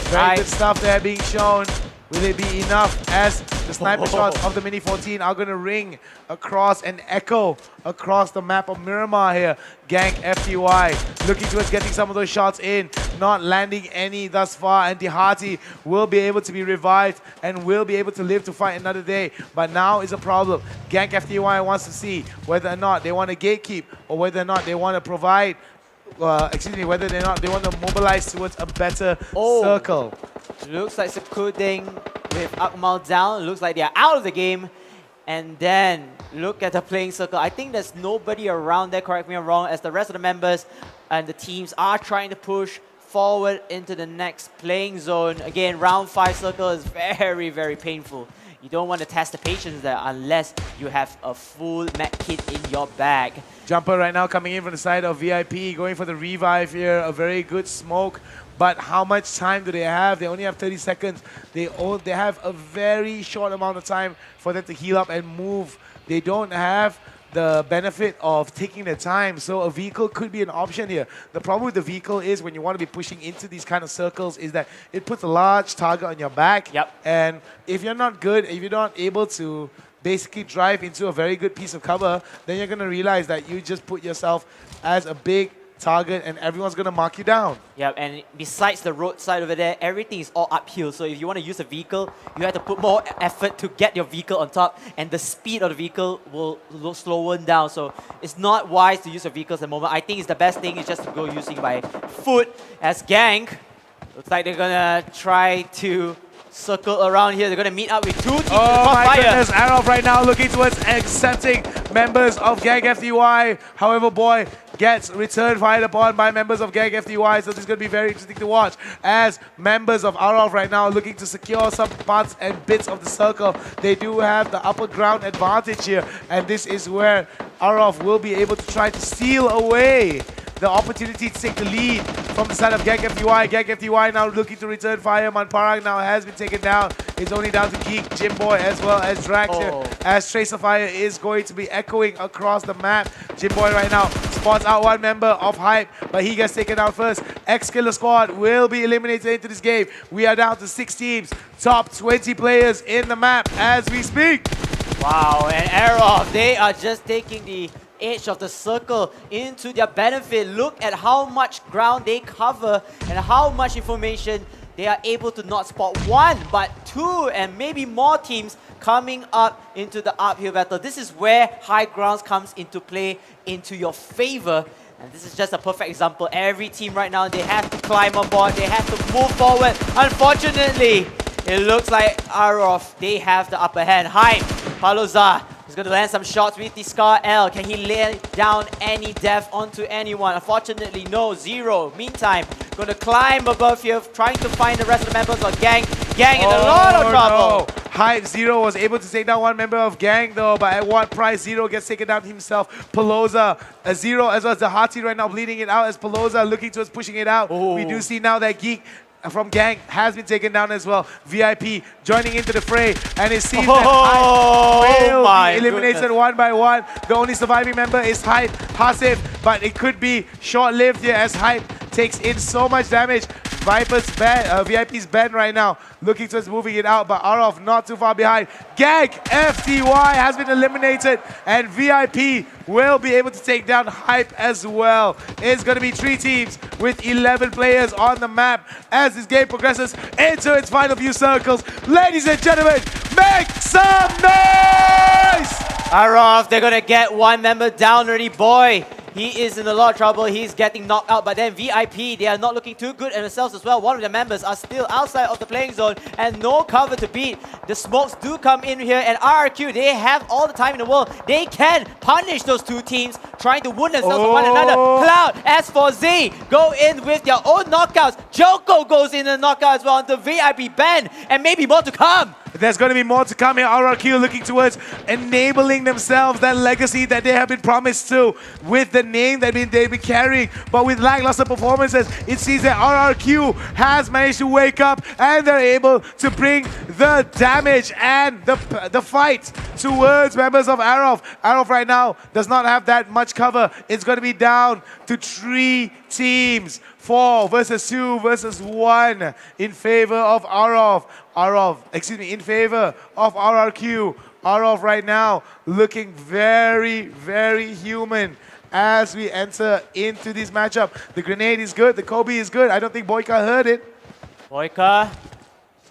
Speaker 2: Very good stuff there being shown. Will it be enough as the sniper shots of the Mini 14 are going to ring across and echo across the map of Miramar here. Gang FTY looking towards getting some of those shots in, not landing any thus far, and Dihati will be able to be revived and will be able to live to fight another day. But now is a problem. Gang FTY wants to see whether or not they want to gatekeep or whether or not they want to provide whether or not they want to mobilize towards a better circle.
Speaker 5: Looks like Sakuding with Akmal down. Looks like they're out of the game. And then look at the playing circle. I think there's nobody around there, correct me if I'm wrong, as the rest of the members and the teams are trying to push forward into the next playing zone. Again, round 5 circle is very, very painful. You don't want to test the patience there unless you have a full med kit in your bag.
Speaker 2: Jumper right now coming in from the side of VIP, going for the revive here. A very good smoke. But how much time do they have? They only have 30 seconds. They have a very short amount of time for them to heal up and move. They don't have the benefit of taking their time, so a vehicle could be an option here. The problem with the vehicle is when you want to be pushing into these kind of circles is that it puts a large target on your back. And if you're not good, if you're not able to basically drive into a very good piece of cover, then you're going to realize that you just put yourself as a big target and everyone's going to mark you down.
Speaker 5: And besides the roadside over there, everything is all uphill. So if you want to use a vehicle, you have to put more effort to get your vehicle on top, and the speed of the vehicle will slow down. So it's not wise to use your vehicles at the moment. I think it's the best thing is just to go using by foot as Gang. Looks like they're going to try to circle around here. They're going to meet up with 2 teams.
Speaker 2: Oh my goodness, Arof right now looking towards accepting members of Gang FTY. However, boy, gets return fired upon by members of Gang FTY, so this is going to be very interesting to watch as members of Arof right now looking to secure some parts and bits of the circle. They do have the upper ground advantage here, and this is where Arof will be able to try to steal away the opportunity to take the lead from the side of Gang FTY. Gang FTY now looking to return fire. Manparang now has been taken down. It's only down to Geek, Jimboy, as well as Drax here, as Trace of Fire is going to be echoing across the map. Jimboy right now spots out one member of Hype, but he gets taken out first. X-Killer Squad will be eliminated into this game. We are down to 6 teams, top 20 players in the map as we speak.
Speaker 5: Wow, and Arof, they are just taking the edge of the circle into their benefit. Look at how much ground they cover and how much information they are able to not spot 1 but 2 and maybe more teams coming up into the uphill battle. This is where high grounds comes into play into your favor, and this is just a perfect example. Every team right now, they have to climb on board, they have to move forward. Unfortunately, it looks like Arof, they have the upper hand. Hype, Paloza is going to land some shots with the Scar L. Can he lay down any death onto anyone? Unfortunately, no. Zero. Meantime, going to climb above here, trying to find the rest of the members of Gang. Gang in a lot of trouble.
Speaker 2: No. Hype Zero was able to take down one member of Gang though, but at what price? Zero gets taken down himself. Paloza, Zero as well as the Hati right now bleeding it out as Paloza looking towards pushing it out. We do see now that Geek from Gang has been taken down as well. VIP joining into the fray, and it seems that Hype will be eliminated one by one. The only surviving member is Hype, Hasif, but it could be short-lived here as Hype takes in so much damage. VIP's Ben right now looking towards moving it out, but Arof not too far behind. Gang FTY has been eliminated, and VIP will be able to take down Hype as well. It's going to be 3 teams with 11 players on the map as this game progresses into its final few circles. Ladies and gentlemen, make some noise!
Speaker 5: Arof, they're going to get one member down already. Boy, he is in a lot of trouble. He's getting knocked out. But then VIP, they are not looking too good at themselves as well. One of their members are still outside of the playing zone and no cover to beat. The smokes do come in here, and RRQ, they have all the time in the world. They can punish those two teams trying to wound themselves with one another. Cloud, as for Z, go in with their own knockouts. Joko goes in a knockout as well on the VIP ban, and maybe more to come.
Speaker 2: There's going to be more to come here. RRQ looking towards enabling themselves that legacy that they have been promised to with the name that they've been carrying. But with lackluster performances, it seems that RRQ has managed to wake up and they're able to bring the damage and the fight towards members of Arov. Arov right now does not have that much cover. It's going to be down to 3 teams. 4 versus 2 versus 1 in favor of in favor of RRQ. Arov right now looking very, very human as we enter into this matchup. The grenade is good, the Kobe is good. I don't think Boyka heard it.
Speaker 5: Boyka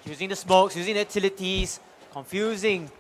Speaker 5: using the smokes, using the utilities, confusing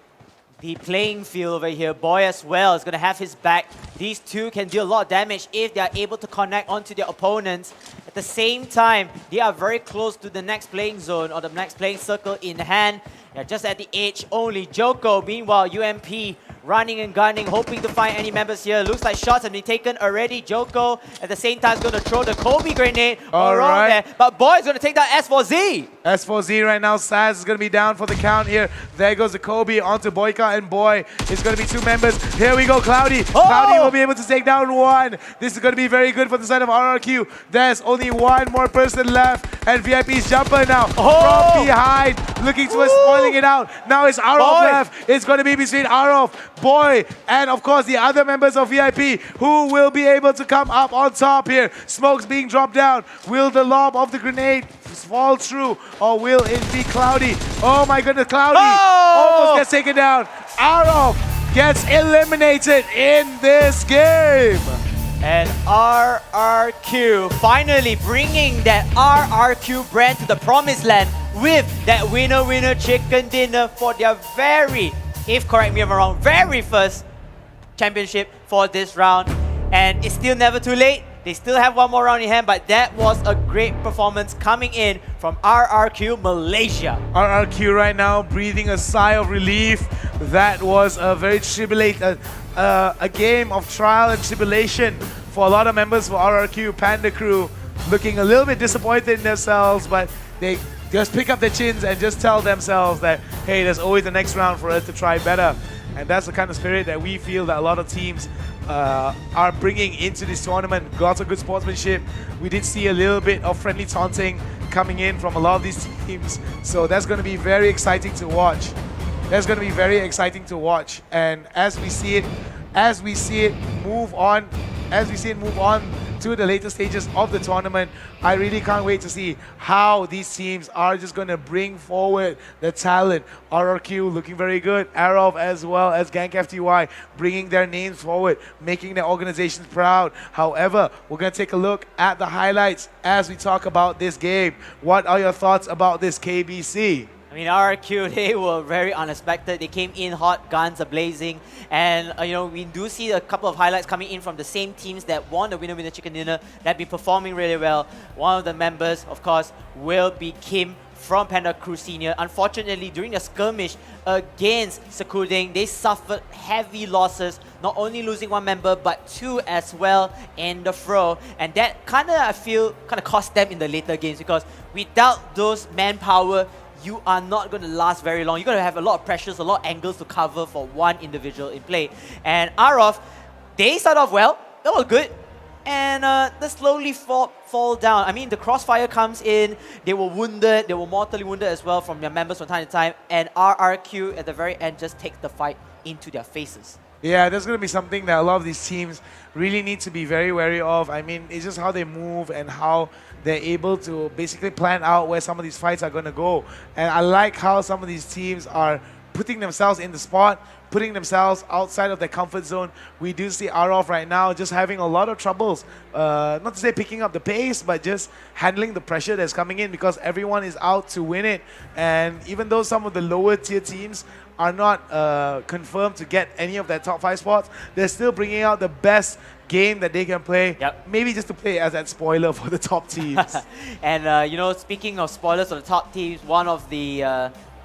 Speaker 5: the playing field over here. Boy as well is going to have his back. These two can deal a lot of damage if they are able to connect onto their opponents. At the same time, they are very close to the next playing zone or the next playing circle in hand. They're just at the edge only. Joko, meanwhile, UMP running and gunning, hoping to find any members here. Looks like shots have been taken already. Joko at the same time is going to throw the Kobe grenade around there. But Boy is going to take down S4Z.
Speaker 2: S4Z right now, Saz is going to be down for the count here. There goes the Kobe onto Boyka, and Boy is going to be 2 members. Here we go, Cloudy. Cloudy will be able to take down 1. This is going to be very good for the side of RRQ. There's only 1 more person left, and VIP's jumper now from behind, looking towards spoiling it out. Now it's Arov left. It's going to be between Arov, Boy, and of course the other members of VIP who will be able to come up on top here. Smokes being dropped down. Will the lob of the grenade fall through, or will it be Cloudy? Oh my goodness, Cloudy almost gets taken down. Arov gets eliminated in this game.
Speaker 5: And RRQ finally bringing that RRQ brand to the promised land with that winner chicken dinner for their very, if correct me if I'm wrong, very first championship for this round. And it's still never too late. They still have 1 more round in hand, but that was a great performance coming in from RRQ Malaysia.
Speaker 2: RRQ right now breathing a sigh of relief. That was a very a game of trial and tribulation for a lot of members for RRQ. Panda Crew looking a little bit disappointed in themselves, but they just pick up their chins and just tell themselves that, hey, there's always the next round for us to try better. And that's the kind of spirit that we feel that a lot of teams are bringing into this tournament. Lots of good sportsmanship. We did see a little bit of friendly taunting coming in from a lot of these teams. So that's going to be very exciting to watch. That's going to be very exciting to watch. And as we see it move on to the later stages of the tournament, I really can't wait to see how these teams are just going to bring forward the talent. RRQ looking very good. Arov as well as Gank FTY bringing their names forward, making their organizations proud. However, we're going to take a look at the highlights as we talk about this game. What are your thoughts about this KBC?
Speaker 5: I mean, RRQ, they were very unexpected. They came in hot, guns are blazing. And, we do see a couple of highlights coming in from the same teams that won the winner chicken dinner that have been performing really well. One of the members, of course, will be Kim from Panda Crew Senior. Unfortunately, during the skirmish against Sekuding, they suffered heavy losses, not only losing 1 member, but 2 as well in the throw. And that I feel cost them in the later games, because without those manpower, you are not going to last very long. You're going to have a lot of pressures, a lot of angles to cover for one individual in play. And Arov, they start off well. That was good. And they slowly fall down. I mean, the crossfire comes in. They were wounded. They were mortally wounded as well from their members from time to time. And RRQ at the very end just takes the fight into their faces.
Speaker 2: Yeah, there's going to be something that a lot of these teams really need to be very wary of. I mean, it's just how they move and how they're able to basically plan out where some of these fights are going to go. And I like how some of these teams are putting themselves in the spot, putting themselves outside of their comfort zone. We do see Arov right now just having a lot of troubles, not to say picking up the pace, but just handling the pressure that's coming in, because everyone is out to win it. And even though some of the lower tier teams are not confirmed to get any of their top 5 spots, they're still bringing out the best game that they can play. Maybe just to play as that spoiler for the top teams.
Speaker 5: And you know, speaking of spoilers for the top teams, one of the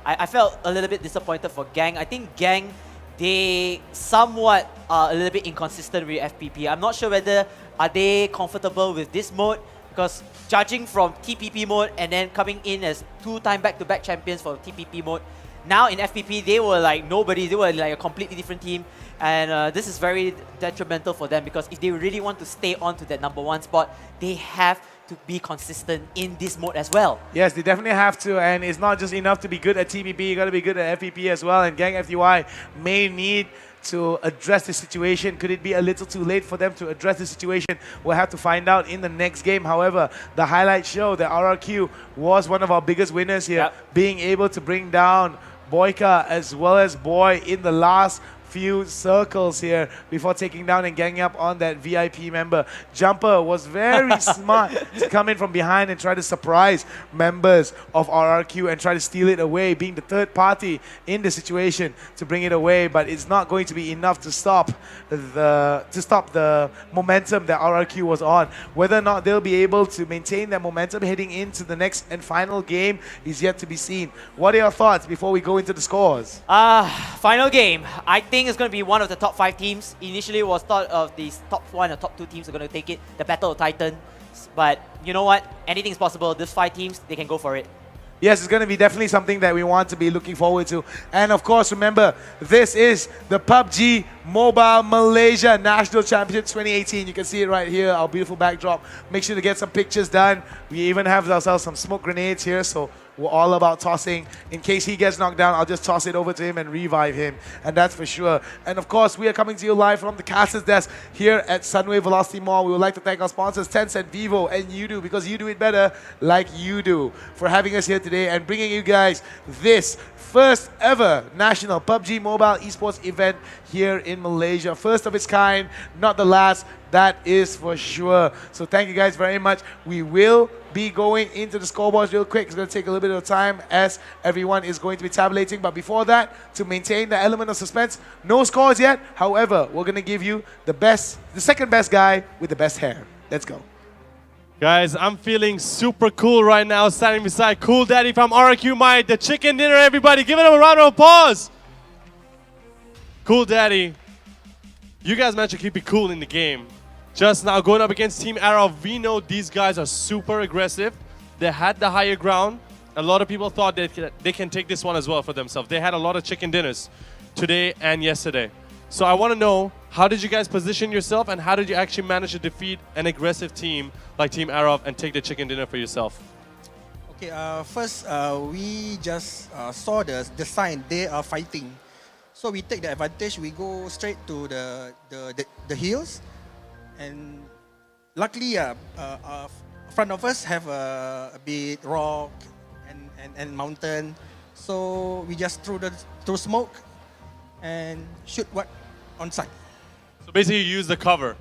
Speaker 5: I felt a little bit disappointed for Gang. I think Gang, they somewhat are a little bit inconsistent with FPP. I'm not sure whether are they comfortable with this mode, because judging from TPP mode and then coming in as 2-time back-to-back champions for TPP mode, now in FPP they were like nobody, they were like a completely different team, and this is very detrimental for them, because if they really want to stay on to that #1 spot, they have to be consistent in this mode as well.
Speaker 2: Yes, they definitely have to, and it's not just enough to be good at TPP, you got to be good at FPP as well, and Gang FTY may need to address the situation. Could it be a little too late for them to address the situation? We'll have to find out in the next game. However, the highlights show that RRQ was one of our biggest winners here, being able to bring down Boyka as well as Boy in the last few circles here before taking down and ganging up on that VIP member. Jumper was very smart to come in from behind and try to surprise members of RRQ and try to steal it away, being the third party in the situation to bring it away, but it's not going to be enough to stop the momentum that RRQ was on. Whether or not they'll be able to maintain that momentum heading into the next and final game is yet to be seen. What are your thoughts before we go into the scores?
Speaker 5: Final game. I think it's going to be one of the top 5 teams. Initially, it was thought of these top 1 or top 2 teams are going to take it, the Battle of Titans. But you know what? Anything is possible. These 5 teams, they can go for it.
Speaker 2: Yes, it's going to be definitely something that we want to be looking forward to. And of course, remember, this is the PUBG Mobile Malaysia National Championship 2018. You can see it right here, our beautiful backdrop. Make sure to get some pictures done. We even have ourselves some smoke grenades here, so we're all about tossing. In case he gets knocked down, I'll just toss it over to him and revive him, and that's for sure. And of course, we are coming to you live from the Casters desk here at Sunway Velocity Mall. We would like to thank our sponsors, Tencent, Vivo, and YouDo, because you do it better like you do, for having us here today and bringing you guys this first ever national PUBG Mobile Esports event here in Malaysia. First of its kind, not the last, that is for sure. So thank you guys very much. We will be going into the scoreboards real quick. It's going to take a little bit of time as everyone is going to be tabulating. But before that, to maintain the element of suspense, no scores yet. However, we're going to give you the second best guy with the best hair. Let's go.
Speaker 3: Guys, I'm feeling super cool right now, standing beside Cool Daddy from RRQ Might, the chicken dinner, everybody. Give it a round of applause. Cool Daddy, you guys managed to keep it cool in the game. Just now, going up against Team Arrow, we know these guys are super aggressive. They had the higher ground. A lot of people thought they can take this one as well for themselves. They had a lot of chicken dinners today and yesterday. So I want to know, how did you guys position yourself, and how did you actually manage to defeat an aggressive team like Team Arrow and take the chicken dinner for yourself?
Speaker 12: Okay, first we just saw the sign they are fighting. So we take the advantage, we go straight to the hills, and luckily front of us have a bit rock and mountain. So we just throw smoke and shoot what on sight.
Speaker 3: So basically you use the cover.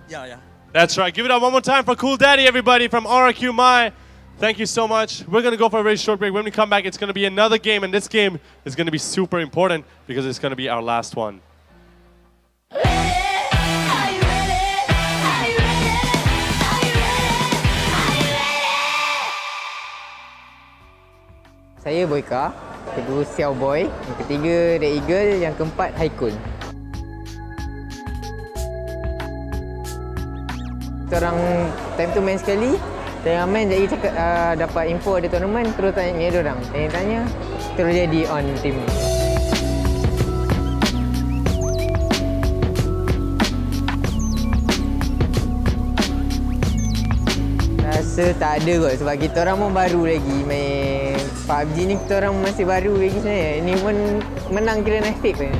Speaker 12: Yeah.
Speaker 3: That's right. Give it up one more time for Cool Daddy, everybody, from RRQ Mai. Thank you so much. We're going to go for a very short break. When we come back, it's going to be another game, and this game is going to be super important because it's going to be our last one.
Speaker 9: Saya Boyka, kedua Xiao Boy, yang ketiga The Eagle, yang keempat Haikul. Kita orang time tu main sekali, tengah main jadi cakap dapat info ada tournament, terus tanya dia orang. Tanya, terus jadi on team. Rasa tak ada kot sebab kita orang pun baru lagi main PUBG ni, kita orang masih baru lagi sebenarnya. Ni pun menang kira nasib je.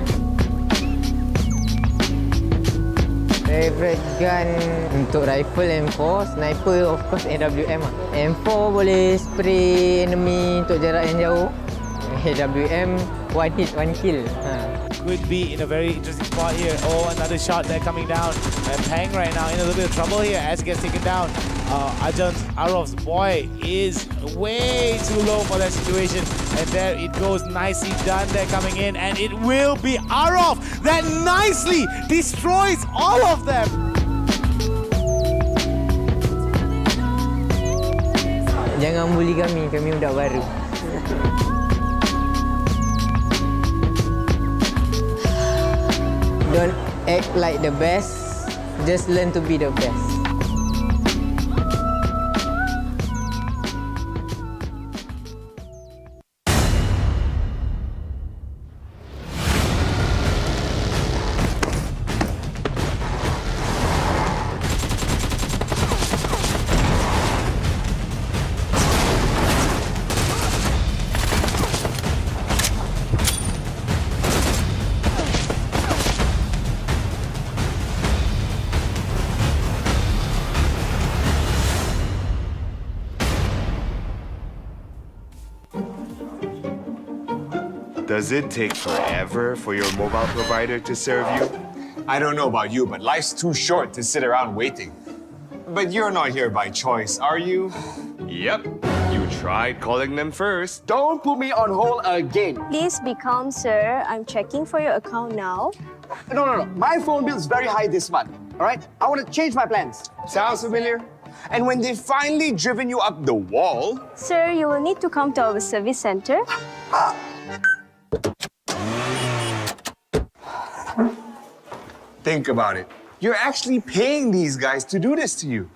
Speaker 9: Favorite gun untuk rifle M4, sniper of course AWM lah. M4 boleh spray enemy untuk jarak yang jauh. AWM one hit one kill.
Speaker 2: Could be in a very interesting spot here. Oh, another shot there coming down. And Pang right now in a little bit of trouble here as he gets taken down. Arov's Boy is way too low for that situation. And there it goes, nicely done there coming in. And it will be Arov that nicely destroys all of them.
Speaker 9: Jangan bully kami budak baru. Don't act like the best, just learn to be the best.
Speaker 14: Does it take forever for your mobile provider to serve you? I don't know about you, but life's too short to sit around waiting. But you're not here by choice, are you? Yep. You tried calling them first.
Speaker 16: Don't put me on hold again.
Speaker 15: Please be calm, sir. I'm checking for your account now.
Speaker 16: No. My phone bill is very high this month. All right? I want to change my plans.
Speaker 14: Sounds familiar? And when they've finally driven you up the wall...
Speaker 15: Sir, you will need to come to our service center.
Speaker 14: Think about it. You're actually paying these guys to do this to you.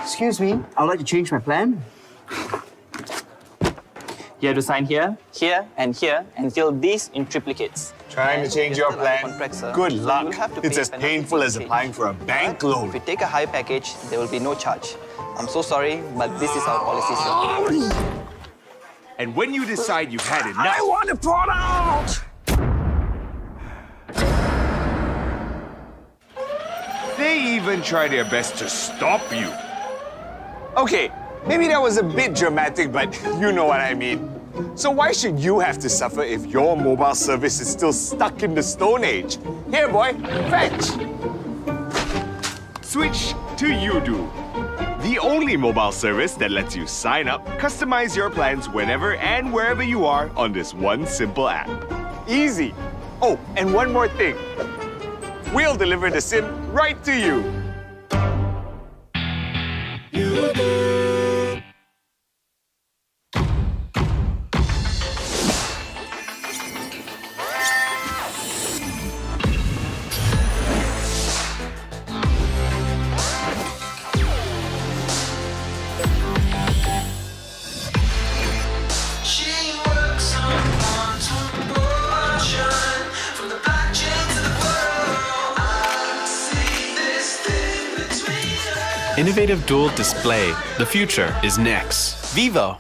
Speaker 16: Excuse me, I would like to change my plan.
Speaker 10: You have to sign here, here, and here, and fill these in triplicates.
Speaker 14: Trying to change your plan? Good luck. It's as painful as applying for a bank loan.
Speaker 10: If you take a high package, there will be no charge. I'm so sorry, but this is our policy, sir.
Speaker 14: And when you decide you've had enough...
Speaker 16: I want a product!
Speaker 14: They even try their best to stop you. Okay, maybe that was a bit dramatic, but you know what I mean. So why should you have to suffer if your mobile service is still stuck in the Stone Age? Here, boy, fetch! Switch to UDO, the only mobile service that lets you sign up, customize your plans whenever and wherever you are on this one simple app. Easy. Oh, and one more thing. We'll deliver the SIM right to you.
Speaker 22: Innovative dual display. The future is next. Vivo.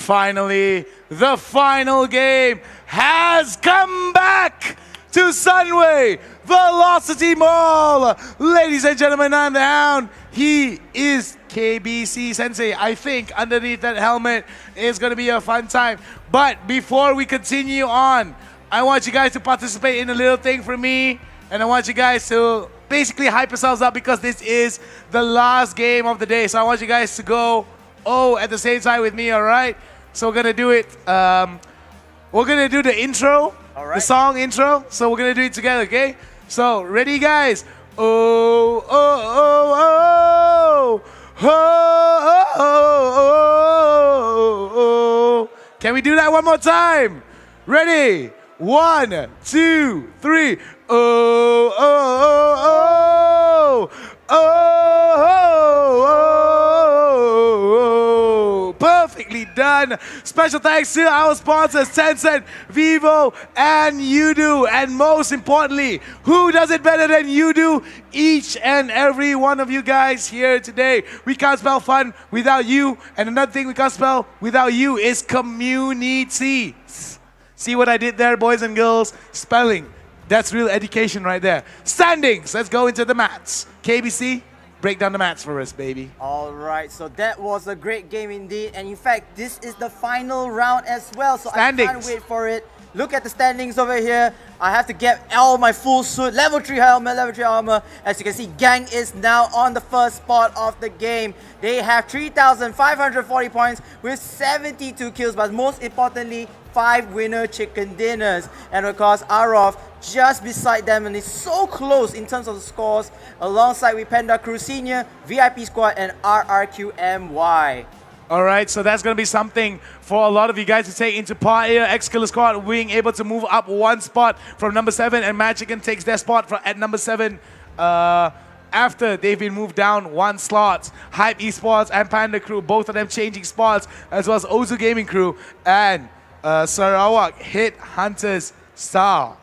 Speaker 2: finally, the final game has come back to Sunway Velocity Mall. Ladies and gentlemen, I'm the Hound. He is KBC Sensei. I think underneath that helmet is going to be a fun time. But before we continue on, I want you guys to participate in a little thing for me. And I want you guys to basically hype yourselves up because this is the last game of the day. So I want you guys to go, oh, at the same time with me, all right? So we're going to do it. We're going to do the intro, the song intro. So we're going to do it together, okay? So, ready, guys? Oh, oh, oh, oh, oh, oh, oh, oh. Can we do that one more time? Ready? 1, 2, 3. Oh, oh, oh, oh, oh, oh. Perfectly done. Special thanks to our sponsors, Tencent, Vivo, and Udo. And most importantly, who does it better than Udo? Each and every one of you guys here today. We can't spell fun without you. And another thing we can't spell without you is community. See what I did there, boys and girls? Spelling. That's real education right there. Standings. Let's go into the mats. KBC, break down the mats for us, baby.
Speaker 5: All right, so that was a great game indeed. And in fact, this is the final round as well. So
Speaker 2: standings.
Speaker 5: I can't wait for it. Look at the standings over here. I have to get all my full suit. Level 3 helmet, level 3 armor. As you can see, Gang is now on the first spot of the game. They have 3,540 points with 72 kills. But most importantly, 5 winner chicken dinners. And of course, Arov just beside them and is so close in terms of the scores. Alongside with Panda Crew Senior, VIP Squad, and RRQMY.
Speaker 2: All right, so that's going to be something for a lot of you guys to take into part here. X-Killer Squad being able to move up 1 spot from number 7, and Magican takes their spot at number 7 after they've been moved down 1 slot. Hype Esports and Panda Crew, both of them changing spots, as well as Ozu Gaming Crew and Sarawak Hit Hunters Star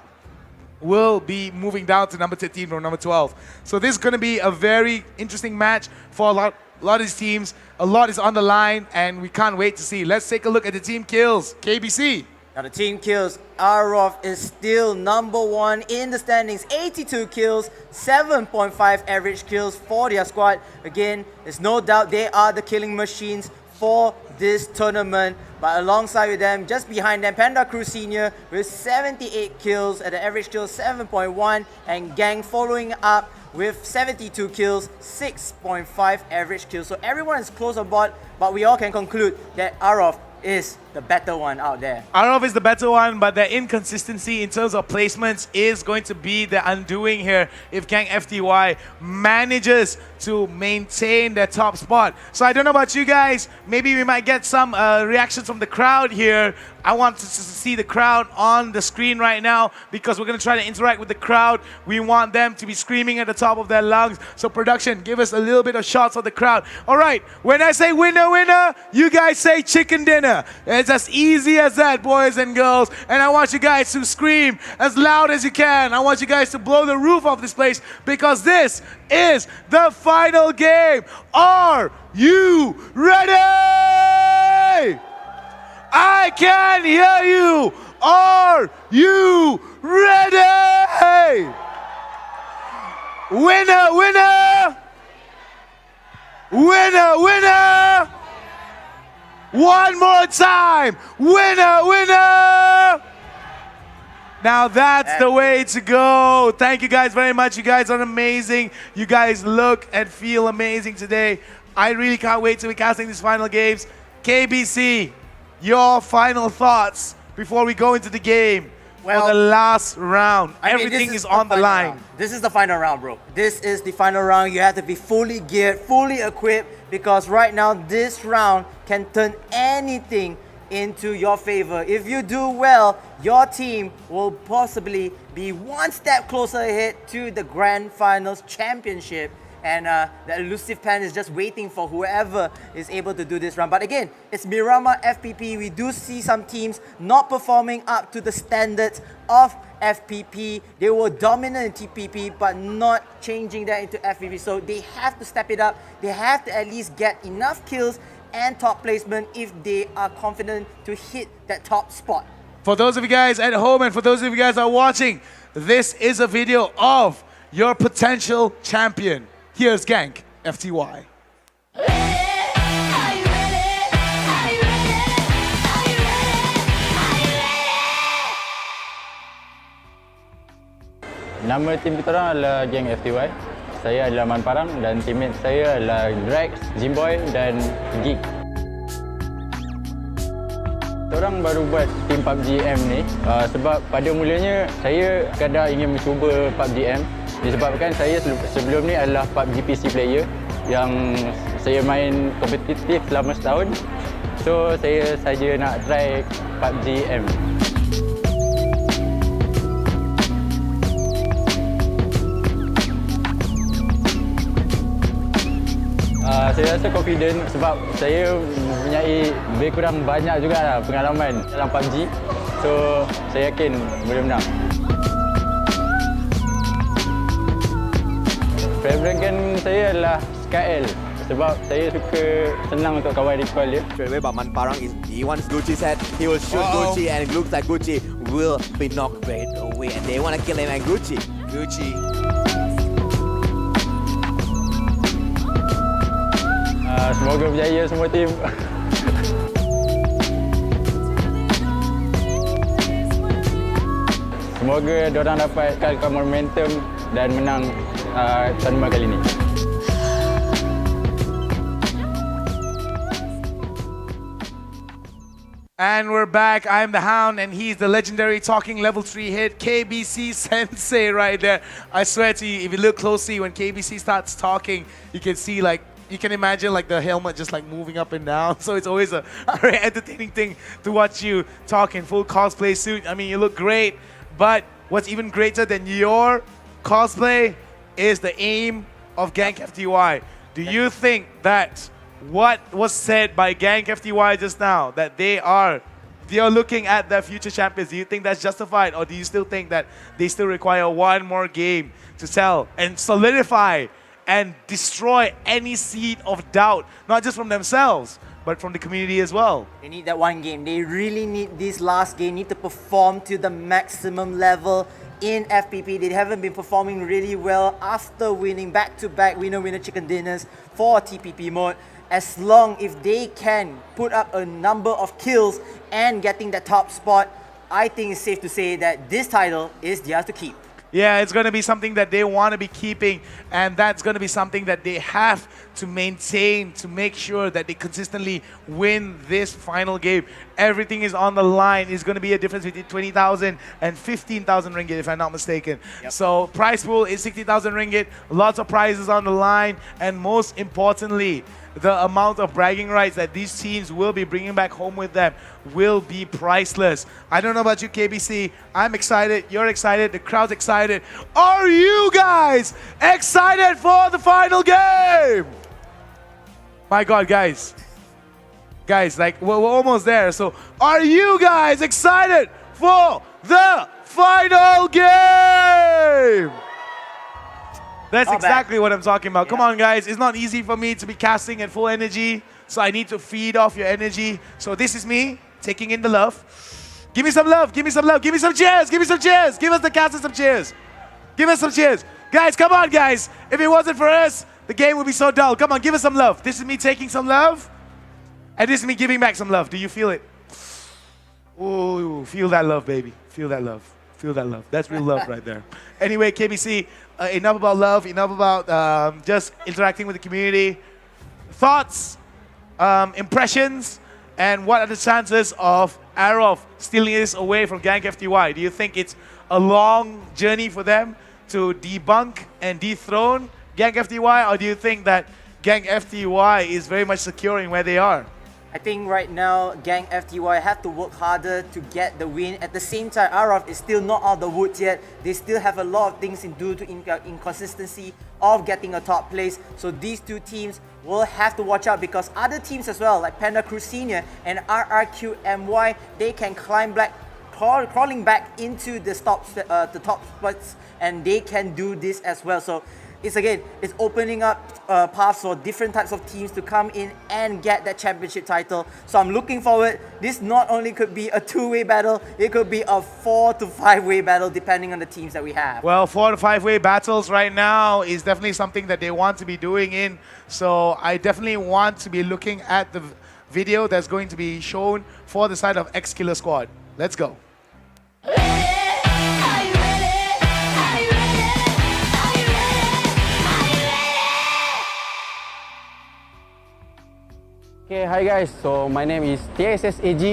Speaker 2: will be moving down to number 13 from number 12. So this is going to be a very interesting match for a lot of these teams. A lot is on the line, and we can't wait to see. Let's take a look at the team kills. KBC.
Speaker 5: Now the team kills, Arov is still number 1 in the standings. 82 kills, 7.5 average kills for their squad. Again, there's no doubt they are the killing machines for this tournament. But alongside with them, just behind them, Panda Crew Senior with 78 kills at an average kill 7.1, and Gang following up with 72 kills, 6.5 average kills. So everyone is close on board, but we all can conclude that Arov is the better one out there.
Speaker 2: Arov is the better one, but the inconsistency in terms of placements is going to be the undoing here if Gang FTY manages to maintain their top spot. So I don't know about you guys, maybe we might get some reactions from the crowd here. I want to see the crowd on the screen right now because we're going to try to interact with the crowd. We want them to be screaming at the top of their lungs. So production, give us a little bit of shots of the crowd. All right, when I say winner, winner, you guys say chicken dinner. It's as easy as that, boys and girls. And I want you guys to scream as loud as you can. I want you guys to blow the roof off this place because this is the final game. Are you ready? I can hear you. Are you ready? Winner, winner. Winner, winner. One more time. Winner, winner. Now that's the way to go. Thank you guys very much. You guys are amazing. You guys look and feel amazing today. I really can't wait to be casting these final games. KBC, your final thoughts before we go into the game. Well, for the last round. Everything is on the line.
Speaker 5: Round. This is the final round, bro. This is the final round. You have to be fully geared, fully equipped, because right now this round can turn anything into your favor. If you do well, your team will possibly be 1 step closer ahead to the Grand Finals Championship. And the elusive pen is just waiting for whoever is able to do this round. But again, it's Miramar FPP. We do see some teams not performing up to the standards of FPP. They were dominant in TPP, but not changing that into FPP. So they have to step it up. They have to at least get enough kills and top placement if they are confident to hit that top spot.
Speaker 2: For those of you guys at home and for those of you guys that are watching, this is a video of your potential champion. Here's Gank FTY.
Speaker 11: Nama tim kita orang adalah Geng FTY. Saya adalah Man Parang dan teammate saya adalah Drax, Jimboy dan Geek. Kita orang baru buat tim Pubg M ni sebab pada mulanya saya kadang ingin mencuba Pubg M disebabkan saya sebelum ni adalah Pubg PC player yang saya main kompetitif selama setahun. So saya saja nak try Pubg M. Saya rasa confident sebab saya mempunyai lebih kurang banyak juga pengalaman dalam PUBG. So, saya yakin boleh menang. Favorite gun saya adalah SKL sebab saya suka senang untuk kawan recall dia.
Speaker 1: Straight away, but Man Parang he wants Gucci's head. He will shoot Gucci and it looks like Gucci will be knocked right away and they want to kill him and Gucci.
Speaker 11: Semoga berjaya semua tim. Semoga diorang dapat kalkan momentum dan menang tournament kali ini.
Speaker 2: And we're back. I'm the Hound, and he's the legendary talking level 3 hit, KBC Sensei right there. I swear to you, if you look closely, when KBC starts talking, you can see you can imagine the helmet just moving up and down. So it's always a very entertaining thing to watch you talk in full cosplay suit. I mean, you look great, but what's even greater than your cosplay is the aim of Gank FTY. Do you think that what was said by Gank FTY just now, that they are looking at their future champions, do you think that's justified, or do you still think that they still require one more game to tell and solidify and destroy any seed of doubt, not just from themselves, but from the community as well?
Speaker 5: They need that one game. They really need this last game, need to perform to the maximum level in FPP. They haven't been performing really well after winning back-to-back winner-winner chicken dinners for TPP mode. As long if they can put up a number of kills and getting that top spot, I think it's safe to say that this title is theirs to keep.
Speaker 2: Yeah, it's going to be something that they want to be keeping, and that's going to be something that they have to maintain to make sure that they consistently win this final game. Everything is on the line. It's going to be a difference between 20,000 and 15,000 ringgit, if I'm not mistaken. Yep. So prize pool is 60,000 ringgit, lots of prizes on the line, and most importantly, the amount of bragging rights that these teams will be bringing back home with them will be priceless. I don't know about you, KBC. I'm excited. You're excited. The crowd's excited. Are you guys excited for the game? My God, guys. Guys, we're almost there. So, are you guys excited for the final game? That's exactly what I'm talking about. Yeah. Come on, guys. It's not easy for me to be casting at full energy, so I need to feed off your energy. So this is me taking in the love. Give me some love. Give me some love. Give me some cheers. Give me some cheers. Give us the casters some cheers. Give us some cheers. Guys, come on, guys. If it wasn't for us, the game would be so dull. Come on, give us some love. This is me taking some love, and this is me giving back some love. Do you feel it? Ooh, feel that love, baby. Feel that love. Feel that love. That's real love right there. Anyway, KBC, enough about love, enough about just interacting with the community. Thoughts, impressions, and what are the chances of Arov stealing this away from Gank FTY? Do you think it's a long journey for them to debunk and dethrone Gank FTY, or do you think that Gank FTY is very much secure in where they are?
Speaker 5: I think right now, Gang FTY have to work harder to get the win. At the same time, Arov is still not out of the woods yet. They still have a lot of things to do to inconsistency of getting a top place. So these two teams will have to watch out, because other teams as well, like Panda Crew Senior and RRQMY, they can climb back, crawling back into the top spots, and they can do this as well. So
Speaker 7: it's opening up paths for different types of teams to come in and get that championship title. So I'm looking forward. This not only could be a two-way battle, it could be a 4 to 5-way battle depending on the teams that we have.
Speaker 2: Well, 4 to 5-way battles right now is definitely something that they want to be doing in. So I definitely want to be looking at the video that's going to be shown for the side of X-Killer Squad. Let's go.
Speaker 11: Okay, hi guys. So my name is TSS AG,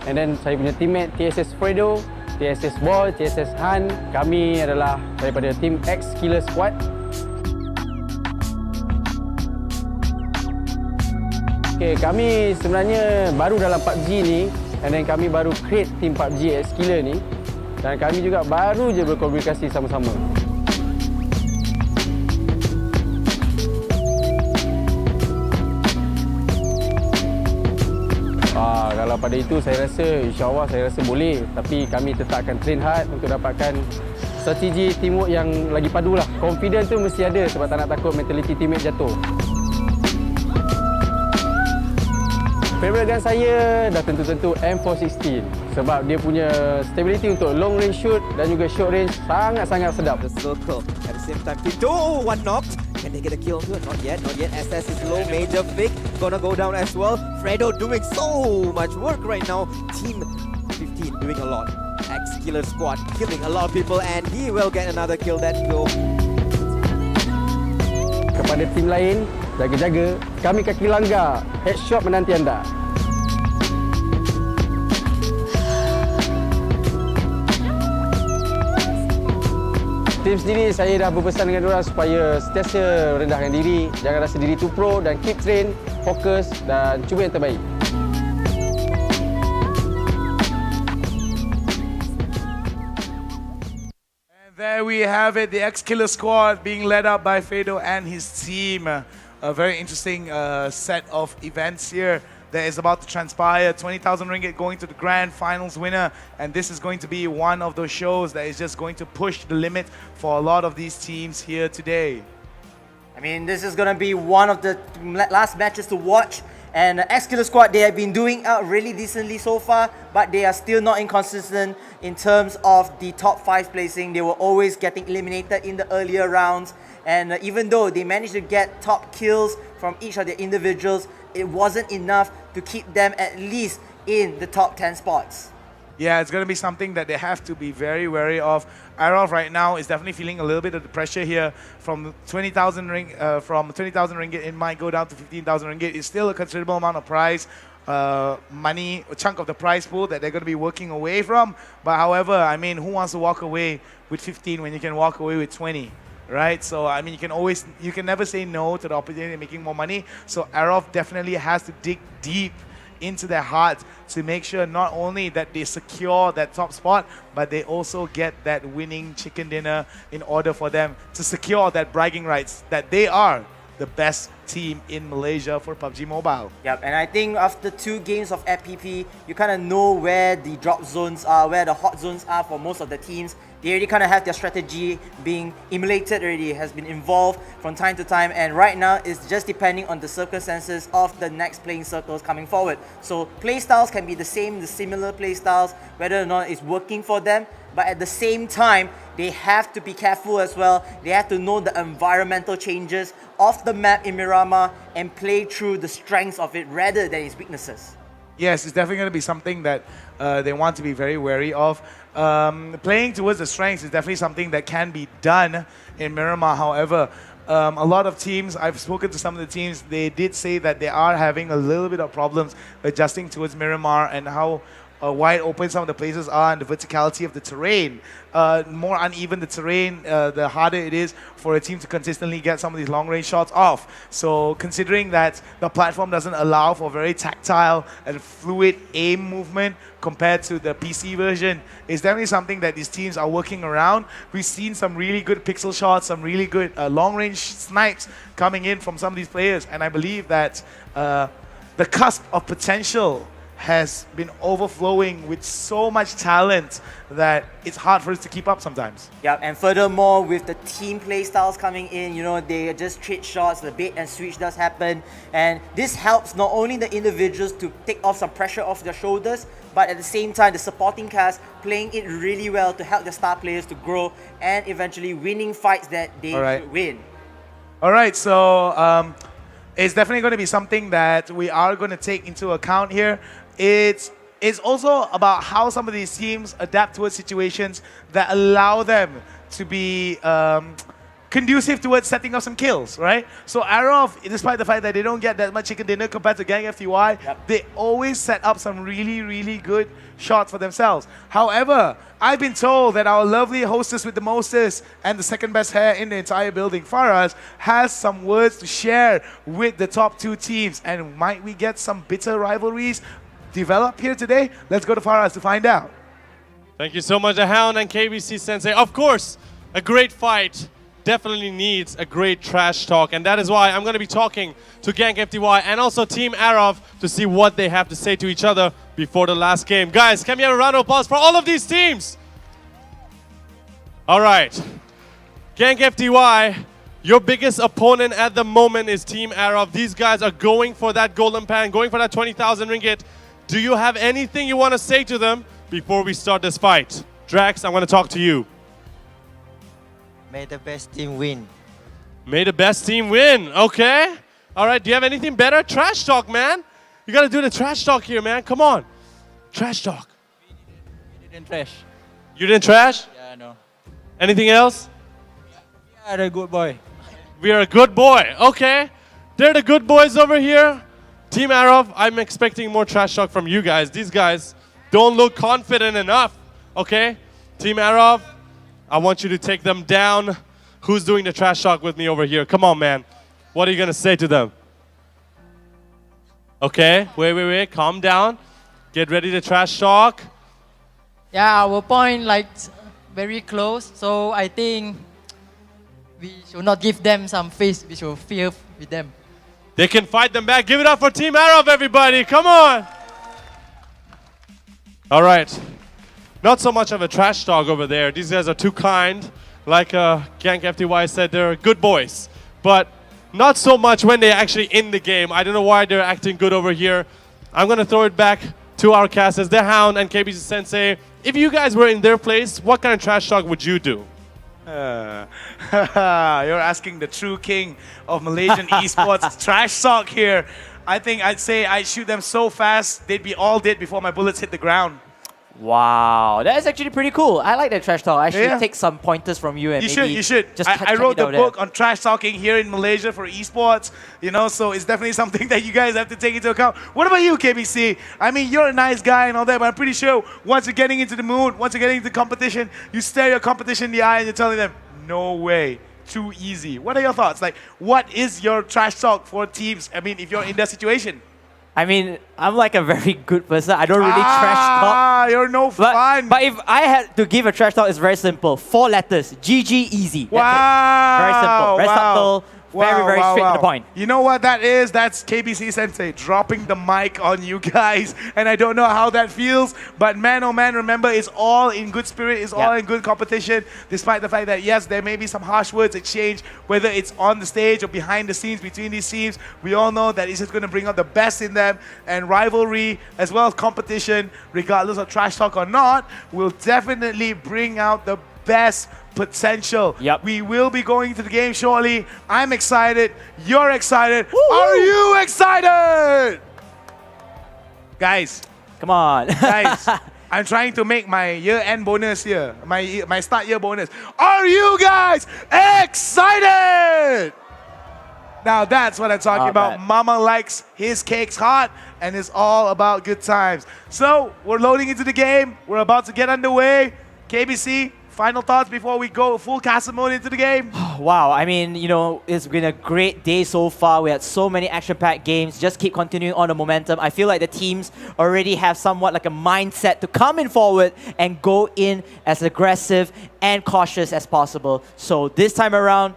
Speaker 11: and then saya punya teammate TSS Fredo, TSS Ball, TSS Han. Kami adalah daripada tim X Killer Squad. Okay, kami sebenarnya baru dalam PUBG ni, and then kami baru create tim PUBG X Killer ni, dan kami juga baru je berkomunikasi sama-sama. Kalau pada itu saya rasa insya-Allah saya rasa boleh, tapi kami tetap akan train hard untuk dapatkan strategi teamwork yang lagi padu lah. Confidence tu mesti ada sebab tak nak takut mentality teammate jatuh. Favorite gun saya dah tentu-tentu M416 sebab dia punya stability untuk long range shoot dan juga short range sangat-sangat sedap.
Speaker 1: The circle at the same time. Fido, one knocked. Can they get a kill here? Not yet, not yet. SS is low. Major Vic gonna go down as well. Fredo doing so much work right now. Team 15 doing a lot. X-Killer Squad killing a lot of people and he will get another kill that go.
Speaker 11: Kepada tim lain, jaga-jaga. Kami kaki langgar. Headshot menanti anda. Tim sendiri saya dah berpesan dengan diorang supaya sentiasa rendahkan diri, jangan rasa diri tu pro dan keep train, fokus dan cuba yang terbaik.
Speaker 2: And there we have it, the X-Killer Squad being led up by Fedo and his team. A very interesting set of events here that is about to transpire. 20,000 ringgit going to the grand finals winner, and this is going to be one of those shows that is just going to push the limit for a lot of these teams here today.
Speaker 7: I mean, this is going to be one of the last matches to watch. And X-Killer Squad, they have been doing really decently so far, but they are still not inconsistent in terms of the top 5 placing. They were always getting eliminated in the earlier rounds. And even though they managed to get top kills from each of the individuals, it wasn't enough to keep them at least in the top 10 spots.
Speaker 2: Yeah, it's going to be something that they have to be very wary of. Arov right now is definitely feeling a little bit of the pressure here. From 20,000 ringgit, it might go down to 15,000 ringgit. It's still a considerable amount of prize money, a chunk of the prize pool that they're going to be working away from. But however, I mean, who wants to walk away with 15 when you can walk away with 20? Right, so I mean, you can never say no to the opportunity of making more money. So Arov definitely has to dig deep into their hearts to make sure not only that they secure that top spot, but they also get that winning chicken dinner in order for them to secure that bragging rights that they are the best team in Malaysia for PUBG Mobile.
Speaker 7: Yep, and I think after 2 games of FPP, you kind of know where the drop zones are, where the hot zones are for most of the teams. They already kind of have their strategy being emulated already, has been involved from time to time, and right now it's just depending on the circumstances of the next playing circles coming forward. So playstyles can be the same, the similar playstyles, whether or not it's working for them, but at the same time, they have to be careful as well. They have to know the environmental changes of the map in Miramar and play through the strengths of it rather than its weaknesses.
Speaker 2: Yes, it's definitely going to be something that they want to be very wary of. Playing towards the strengths is definitely something that can be done in Miramar. However, a lot of teams, I've spoken to some of the teams, they did say that they are having a little bit of problems adjusting towards Miramar and how wide open some of the places are and the verticality of the terrain. More uneven the terrain, the harder it is for a team to consistently get some of these long-range shots off. So considering that the platform doesn't allow for very tactile and fluid aim movement compared to the PC version, it's definitely something that these teams are working around. We've seen some really good pixel shots, some really good long-range snipes coming in from some of these players, and I believe that the cusp of potential has been overflowing with so much talent that it's hard for us to keep up sometimes.
Speaker 7: Yeah, and furthermore, with the team play styles coming in, they just trade shots, the bait and switch does happen, and this helps not only the individuals to take off some pressure off their shoulders, but at the same time, the supporting cast playing it really well to help the star players to grow and eventually winning fights that they should win.
Speaker 2: All right, so it's definitely going to be something that we are going to take into account here. It's also about how some of these teams adapt towards situations that allow them to be conducive towards setting up some kills, right? So Arov, despite the fact that they don't get that much chicken dinner compared to Gang FTY, they always set up some really, really good shots for themselves. However, I've been told that our lovely hostess with the mostest and the second best hair in the entire building, Faraz, has some words to share with the top two teams. And might we get some bitter rivalries develop here today? Let's go to Faraz to find out.
Speaker 3: Thank you so much, The Hound and KBC Sensei. Of course, a great fight definitely needs a great trash talk, and that is why I'm going to be talking to Gang FTY and also Team Arov to see what they have to say to each other before the last game. Guys, can we have a round of applause for all of these teams? All right. Gang FTY, your biggest opponent at the moment is Team Arov. These guys are going for that golden pan, going for that 20,000 ringgit. Do you have anything you want to say to them before we start this fight? Drax, I want to talk to you.
Speaker 13: May the best team win.
Speaker 3: May the best team win. Okay. All right. Do you have anything better? Trash talk, man. You got to do the trash talk here, man. Come on. Trash talk.
Speaker 13: We didn't trash.
Speaker 3: You didn't trash?
Speaker 13: Yeah, no.
Speaker 3: Anything else?
Speaker 13: We are a good boy.
Speaker 3: We are a good boy. Okay. They're the good boys over here. Team Arov, I'm expecting more trash talk from you guys. These guys don't look confident enough. Okay. Team Arov, I want you to take them down. Who's doing the trash talk with me over here? Come on, man. What are you going to say to them? Okay, wait. Calm down. Get ready to trash talk.
Speaker 18: Yeah, our point very close. So I think we should not give them some face. We should fear with them.
Speaker 3: They can fight them back. Give it up for Team Arov, everybody. Come on. All right. Not so much of a trash talk over there. These guys are too kind. Like Gang FTY said, they're good boys. But not so much when they're actually in the game. I don't know why they're acting good over here. I'm going to throw it back to our casters, The Hound and KBC Sensei. If you guys were in their place, what kind of trash talk would you do?
Speaker 2: You're asking the true king of Malaysian esports trash talk here. I think I'd say I'd shoot them so fast, they'd be all dead before my bullets hit the ground.
Speaker 4: Wow, that is actually pretty cool. I like that trash talk. I should take some pointers from you and
Speaker 2: You should.
Speaker 4: Just
Speaker 2: I wrote the book on trash talking here in Malaysia for esports, so it's definitely something that you guys have to take into account. What about you, KBC? I mean, you're a nice guy and all that, but I'm pretty sure once you're getting into the mood, once you're getting into competition, you stare your competition in the eye and you're telling them, no way, too easy. What are your thoughts? What is your trash talk for teams? I mean, if you're in that situation.
Speaker 4: I mean, I'm like a very good person. I don't really trash talk.
Speaker 2: You're no fun.
Speaker 4: But if I had to give a trash talk, it's very simple. 4 letters. GG easy. That's
Speaker 2: Wow.
Speaker 4: it. Very simple. Very subtle. Very straight to the point.
Speaker 2: You know what that is? That's KBC Sensei dropping the mic on you guys. And I don't know how that feels. But man, oh man, remember, it's all in good spirit. It's all in good competition. Despite the fact that, yes, there may be some harsh words exchanged, whether it's on the stage or behind the scenes between these teams. We all know that it's just going to bring out the best in them. And rivalry, as well as competition, regardless of trash talk or not, will definitely bring out the best potential. We will be going to the game shortly. I'm excited. You're excited. Are you excited? Guys.
Speaker 4: Come on.
Speaker 2: Guys, I'm trying to make my year-end bonus here. My start year bonus. Are you guys excited? Now that's what I'm talking about. Mama likes his cakes hot, and it's all about good times. So we're loading into the game. We're about to get underway. KBC, final thoughts before we go full castle mode into the game?
Speaker 4: Wow, I mean, it's been a great day so far. We had so many action-packed games. Just keep continuing on the momentum. I feel like the teams already have somewhat like a mindset to come in forward and go in as aggressive and cautious as possible. So this time around,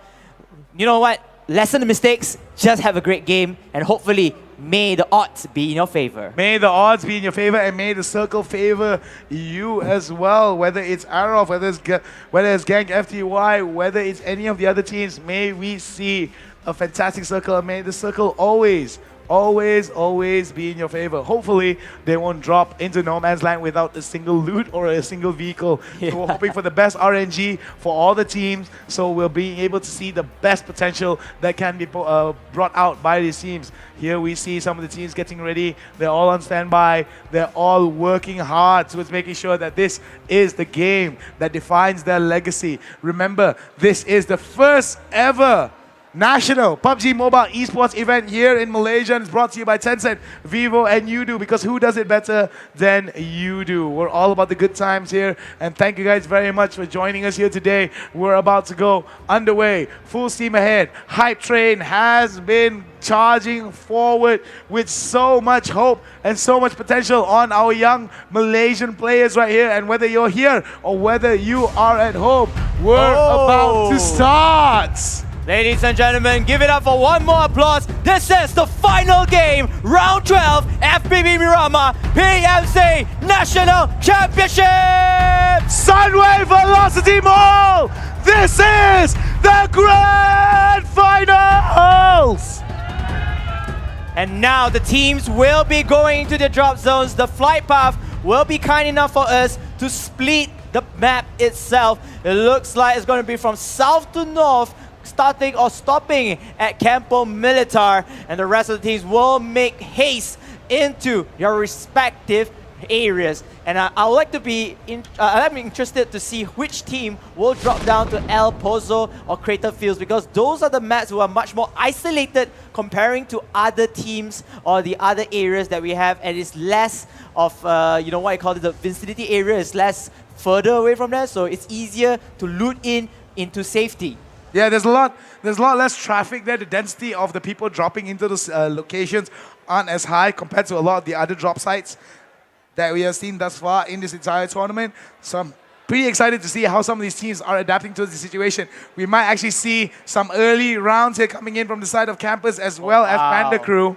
Speaker 4: you know what? Lessen the mistakes,
Speaker 5: just have a great game, and hopefully may the odds be in your favor.
Speaker 2: May the odds be in your favor, and may the circle favor you as well. Whether it's Arov, whether it's Gang FTY, whether it's any of the other teams, may we see a fantastic circle, and may the circle always be in your favor. Hopefully, they won't drop into no man's land without a single loot or a single vehicle. So we're hoping for the best RNG for all the teams, so we'll be able to see the best potential that can be brought out by these teams. Here we see some of the teams getting ready. They're all on standby. They're all working hard towards making sure that this is the game that defines their legacy. Remember, this is the first ever National PUBG Mobile Esports event here in Malaysia, and it's brought to you by Tencent, Vivo, and Udo, because who does it better than you do? We're all about the good times here, and thank you guys very much for joining us here today. We're about to go underway, full steam ahead. Hype train has been charging forward with so much hope and so much potential on our young Malaysian players right here. And whether you're here or whether you are at home, we're about to start.
Speaker 5: Ladies and gentlemen, give it up for one more applause. This is the final game, round 12, FPB Miramar PMC National Championship!
Speaker 2: Sunway Velocity Mall! This is the Grand Finals!
Speaker 5: And now the teams will be going to the drop zones. The flight path will be kind enough for us to split the map itself. It looks like it's going to be from south to north, starting or stopping at Campo Militar, and the rest of the teams will make haste into your respective areas. And I would like to be I'm interested to see which team will drop down to El Pozo or Crater Fields, because those are the maps who are much more isolated comparing to other teams or the other areas that we have, and it's less of you know what I call it, the vicinity area is less further away from there, so it's easier to loot into safety.
Speaker 2: Yeah, there's a lot less traffic there. The density of the people dropping into those locations aren't as high compared to a lot of the other drop sites that we have seen thus far in this entire tournament. So I'm pretty excited to see how some of these teams are adapting to the situation. We might actually see some early rounds here coming in from the side of campus as well as Panda Crew.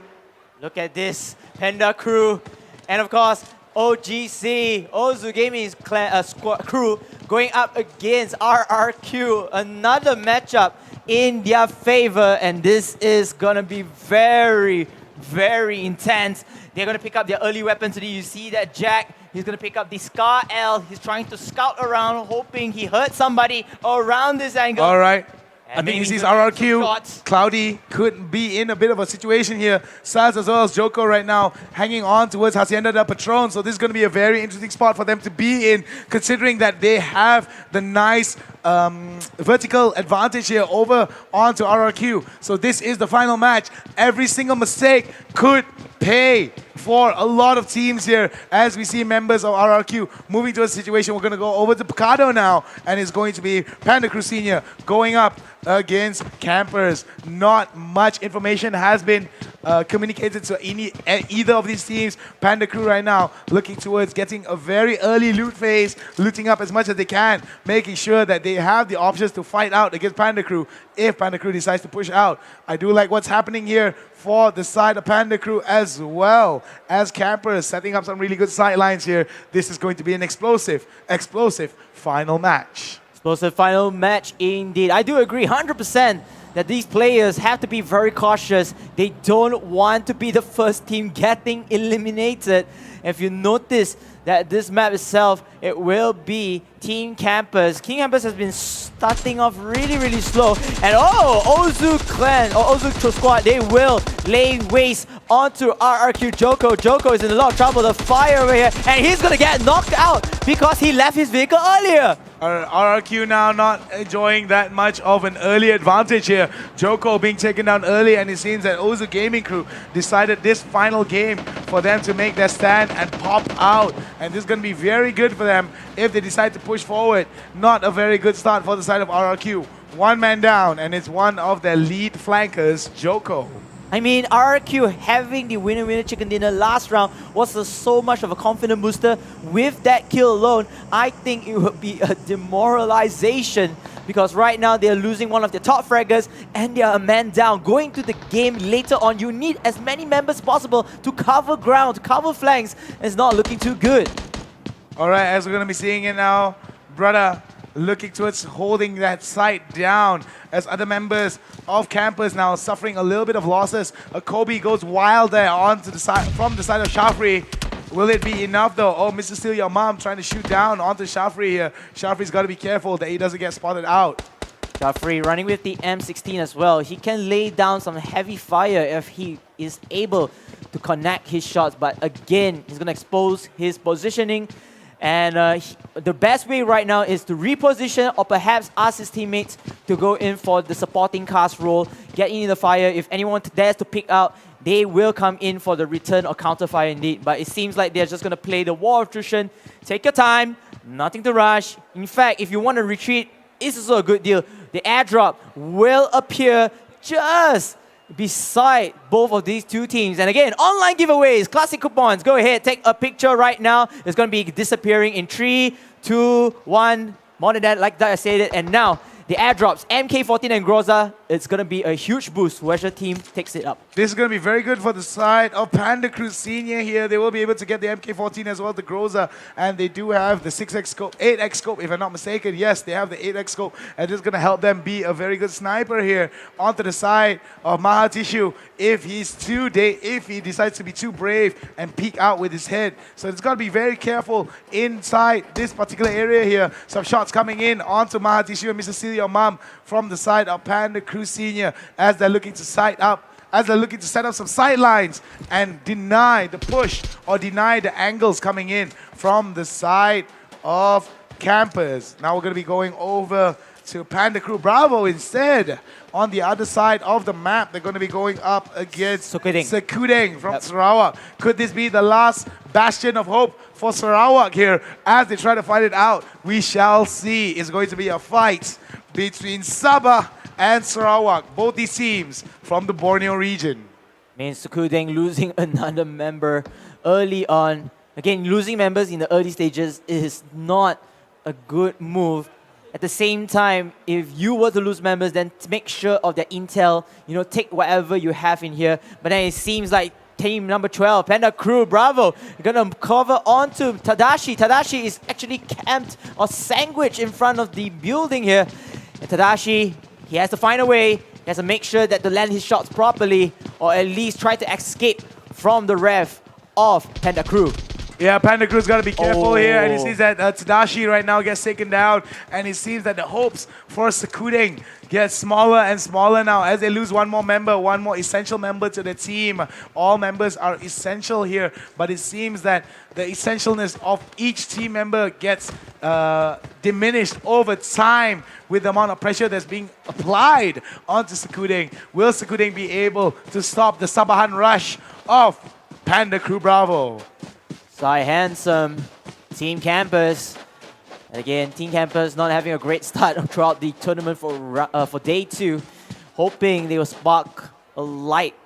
Speaker 5: Look at this, Panda Crew. And of course, OGC, Ozu Gaming's crew going up against RRQ. Another matchup in their favor, and this is going to be very, very intense. They're going to pick up their early weapons today. You see that Jack, he's going to pick up the Scar L. He's trying to scout around, hoping he hurt somebody around this angle.
Speaker 2: All right. I think he sees RRQ. Cloudy could be in a bit of a situation here. Saz as well as Joko right now hanging on towards Hacienda del Patron. So this is going to be a very interesting spot for them to be in, considering that they have the nice vertical advantage here over onto RRQ. So this is the final match. Every single mistake could pay for a lot of teams here, as we see members of RRQ moving to a situation. We're going to go over to Picado now, and it's going to be Panda Crew Senior going up against Campers. Not much information has been communicated to either of these teams. Panda Crew right now looking towards getting a very early loot phase, looting up as much as they can, making sure that they have the options to fight out against Panda Crew if Panda Crew decides to push out. I do like what's happening here for the side of Panda Crew as well as Campers setting up some really good sidelines here. This is going to be an explosive final match.
Speaker 5: Explosive final match indeed. I do agree 100% that these players have to be very cautious. They don't want to be the first team getting eliminated. If you notice that this map itself, it will be Team Campus. Team Campus has been starting off really, really slow. And Ozu Clan, or Ozu Squad, they will lay waste onto RRQ Joko. Joko is in a lot of trouble. The fire over here, and he's gonna get knocked out because he left his vehicle earlier.
Speaker 2: RRQ now not enjoying that much of an early advantage here. Joko being taken down early, and it seems that Ozu Gaming Crew decided this final game for them to make their stand and pop out. And this is going to be very good for them if they decide to push forward. Not a very good start for the side of RRQ. One man down, and it's one of their lead flankers, Joko.
Speaker 5: I mean, RRQ having the winner chicken dinner last round was so much of a confident booster. With that kill alone, I think it would be a demoralization because right now they're losing one of their top fraggers and they're a man down. Going to the game later on, you need as many members possible to cover ground, to cover flanks. It's not looking too good.
Speaker 2: All right, as we're going to be seeing it now, Brother looking towards holding that site down as other members of campus now suffering a little bit of losses. A Kobe goes wild there onto the side, from the side of Shafri. Will it be enough though? Oh, Mr. Steal Your Mom trying to shoot down onto Shafri here. Shafri's got to be careful that he doesn't get spotted out.
Speaker 5: Shafri running with the M16 as well. He can lay down some heavy fire if he is able to connect his shots, but again, he's going to expose his positioning. And the best way right now is to reposition or perhaps ask his teammates to go in for the supporting cast role, get in the fire. If anyone dares to pick out, they will come in for the return or counter fire indeed. But it seems like they're just going to play the war of attrition. Take your time, nothing to rush. In fact, if you want to retreat, it's also a good deal. The airdrop will appear just beside both of these two teams. And again, online giveaways, classic coupons. Go ahead, take a picture right now. It's going to be disappearing in 3, 2, 1. More than that, like that I said it. And now, the airdrops, MK14 and Groza, it's going to be a huge boost, whichever team takes it up.
Speaker 2: This is going to be very good for the side of Panda Cruz Senior here. They will be able to get the MK14 as well, the Groza, and they do have the 6x scope, 8x scope, if I'm not mistaken. Yes, they have the 8x scope, and this is going to help them be a very good sniper here onto the side of Mahatishu if he decides to be too brave and peek out with his head. So it's got to be very careful inside this particular area here. Some shots coming in onto Mahatishu and Mr. Celia Mom from the side of Panda Cruz Senior as they're looking to set up some sidelines and deny the push or deny the angles coming in from the side of campus. Now we're going to be going over to Panda Crew Bravo instead. On the other side of the map, they're going to be going up against Sekudeng from Sarawak. Could this be the last bastion of hope for Sarawak here as they try to fight it out? We shall see. It's going to be a fight between Sabah and Sarawak, both these teams from the Borneo region.
Speaker 5: Means Sekudeng losing another member early on. Again, losing members in the early stages is not a good move. At the same time, if you were to lose members, then make sure of their intel, take whatever you have in here. But then it seems like team number 12, Panda Crew Bravo, gonna cover onto Tadashi. Tadashi is actually camped or sandwiched in front of the building here. And Tadashi, he has to find a way. He has to make sure that to land his shots properly, or at least try to escape from the rev of Panda Crew.
Speaker 2: Yeah, Panda Crew's got to be careful here, and it seems that Tadashi right now gets taken down, and it seems that the hopes for Sekudeng get smaller and smaller now as they lose one more member, one more essential member to the team. All members are essential here, but it seems that the essentialness of each team member gets diminished over time with the amount of pressure that's being applied onto Sekudeng. Will Sekudeng be able to stop the Sabahan rush of Panda Crew Bravo?
Speaker 5: Sai Handsome, Team Campus. And again, Team Campus not having a great start throughout the tournament for day 2. Hoping they will spark a light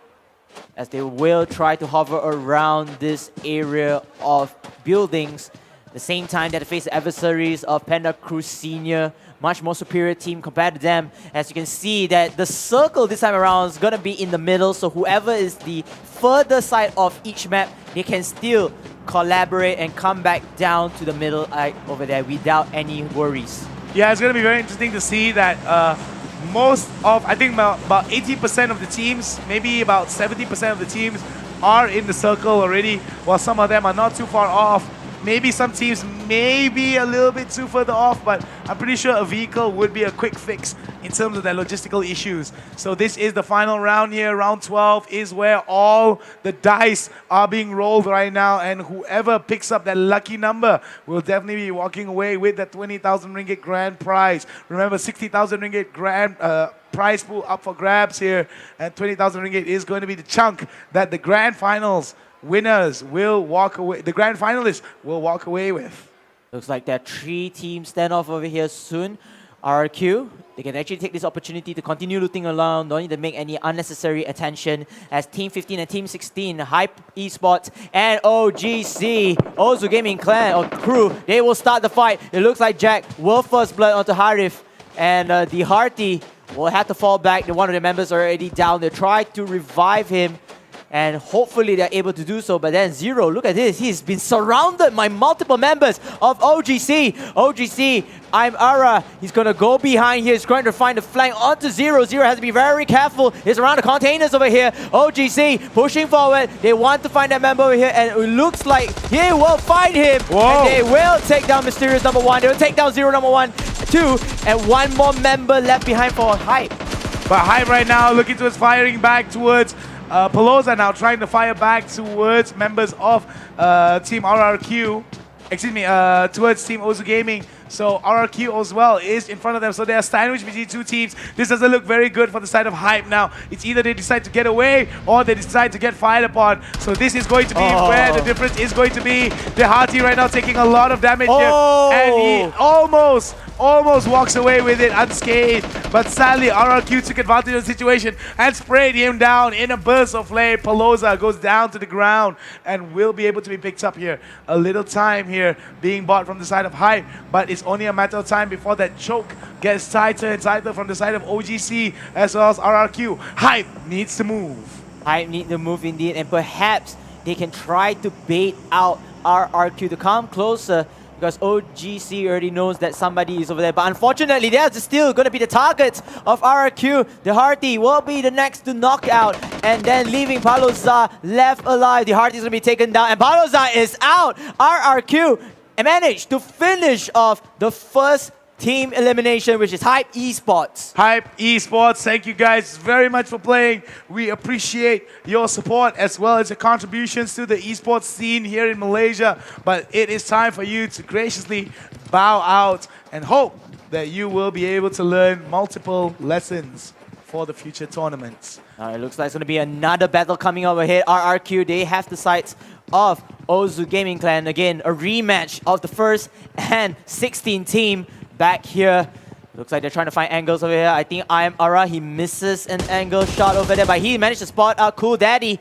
Speaker 5: as they will try to hover around this area of buildings. At the same time that they face the adversaries of Panda Crew Senior, much more superior team compared to them. As you can see that the circle this time around is going to be in the middle, so whoever is the further side of each map, they can still collaborate and come back down to the middle over there without any worries.
Speaker 2: Yeah, it's going to be very interesting to see that I think about 80% of the teams, maybe about 70% of the teams are in the circle already, while some of them are not too far off. Maybe some teams may be a little bit too further off, but I'm pretty sure a vehicle would be a quick fix in terms of their logistical issues. So this is the final round here. Round 12 is where all the dice are being rolled right now, and whoever picks up that lucky number will definitely be walking away with that 20,000 ringgit grand prize. Remember, 60,000 ringgit grand prize pool up for grabs here, and 20,000 ringgit is going to be the chunk that the grand finals winners will walk away, the grand finalists will walk away with.
Speaker 5: Looks like there are 3 teams standoff over here soon. RRQ, they can actually take this opportunity to continue looting around, don't need to make any unnecessary attention, as Team 15 and Team 16, Hype Esports and OGC, Ozu Gaming Clan or Crew, they will start the fight. It looks like Jack will first blood onto Harif.
Speaker 4: And the Hearty will have to fall back. One of the members are already down. They try to revive him, and hopefully they're able to do so. But then Zero, look at this. He's been surrounded by multiple members of OGC. OGC, I'm Ara. He's going to go behind here. He's going to find a flank onto Zero. Zero has to be very careful. He's around the containers over here. OGC pushing forward. They want to find that member over here, and it looks like he will find him.
Speaker 2: Whoa.
Speaker 4: And they will take down Mysterious number 1. They will take down Zero number 1, 2, and one more member left behind for Hype.
Speaker 2: But Hype right now looking towards firing back towards Pelosa now, trying to fire back towards members of Team RRQ. Excuse me, towards Team Ozu Gaming. So RRQ as well is in front of them. So they are sandwiched between two teams. This doesn't look very good for the side of Hype now. It's either they decide to get away or they decide to get fired upon. So this is going to be where the difference is going to be. The Hearty right now taking a lot of damage here. And he almost walks away with it unscathed. But sadly, RRQ took advantage of the situation and sprayed him down in a burst of flame. Pelosa goes down to the ground and will be able to be picked up here. A little time here being bought from the side of Hype, but it's only a matter of time before that choke gets tighter and tighter from the side of OGC as well as RRQ. Hype needs to move.
Speaker 4: Hype needs to move indeed, and perhaps they can try to bait out RRQ to come closer, because OGC already knows that somebody is over there. But unfortunately, they're still going to be the targets of RRQ. The Hearty will be the next to knock out, and then leaving Pelosa left alive. The Hearty is going to be taken down, and Pelosa is out. RRQ managed to finish off the first team elimination, which is Hype Esports.
Speaker 2: Hype Esports, thank you guys very much for playing. We appreciate your support as well as your contributions to the esports scene here in Malaysia. But it is time for you to graciously bow out and hope that you will be able to learn multiple lessons for the future tournaments.
Speaker 4: It looks like it's going to be another battle coming over here. RRQ, they have the sights of Ozu Gaming Clan. Again, a rematch of the first and 16 team back here. Looks like they're trying to find angles over here. I think I am Ara. He misses an angle shot over there, but he managed to spot out Cool Daddy.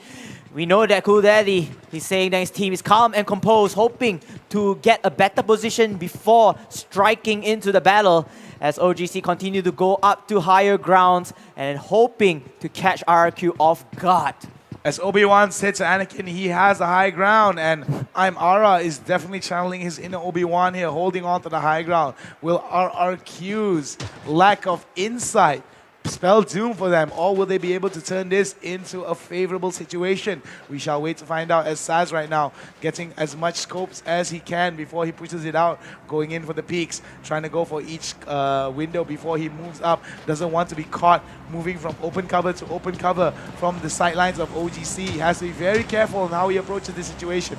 Speaker 4: We know that Cool Daddy, he's saying that his team is calm and composed, hoping to get a better position before striking into the battle, as OGC continue to go up to higher grounds and hoping to catch RRQ off guard.
Speaker 2: As Obi-Wan said to Anakin, he has the high ground, and I'm Ara is definitely channeling his inner Obi-Wan here, holding on to the high ground. Will RRQ's lack of insight spell doom for them, or will they be able to turn this into a favorable situation? We shall wait to find out, as Saz right now getting as much scopes as he can before he pushes it out, going in for the peaks, trying to go for each window before he moves up. Doesn't want to be caught moving from open cover to open cover from the sidelines of OGC. He has to be very careful on how he approaches this situation.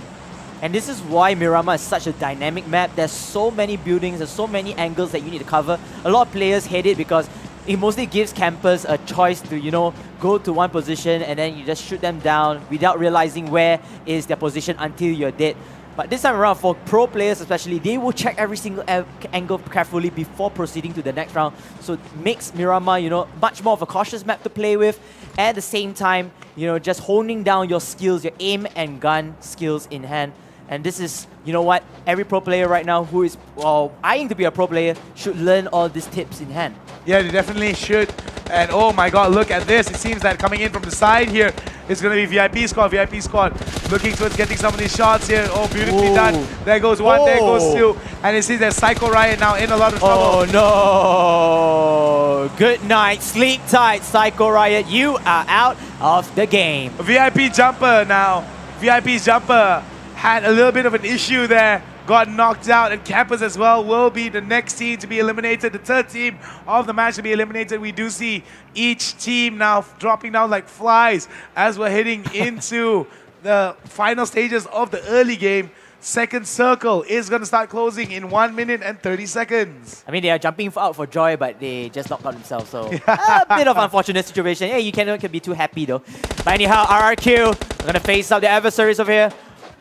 Speaker 4: And this is why Miramar is such a dynamic map. There's so many buildings, there's so many angles that you need to cover. A lot of players hate it because it mostly gives campers a choice to, you know, go to one position and then you just shoot them down without realizing where is their position until you're dead. But this time around, for pro players especially, they will check every single angle carefully before proceeding to the next round. So it makes Miramar, you know, much more of a cautious map to play with. At the same time, you know, just honing down your skills, your aim and gun skills in hand. And this is, you know what, every pro player right now who is eyeing to be a pro player should learn all these tips in hand.
Speaker 2: Yeah, they definitely should. And oh my god, look at this. It seems that coming in from the side here is going to be VIP squad. VIP squad looking towards getting some of these shots here. Oh, beautifully done. There goes one, there goes two. And it seems that Psycho Riot now in a lot of trouble.
Speaker 4: Oh no! Good night, sleep tight, Psycho Riot. You are out of the game.
Speaker 2: VIP Jumper now. VIP's Jumper had a little bit of an issue there, got knocked out, and Campus as well will be the next team to be eliminated, the third team of the match to be eliminated. We do see each team now dropping down like flies as we're heading into the final stages of the early game. Second circle is going to start closing in 1 minute and 30 seconds.
Speaker 4: I mean, they are jumping out for joy, but they just knocked out themselves, so a bit of unfortunate situation. Yeah, you cannot be too happy though. But anyhow, RRQ are going to face up the adversaries over here.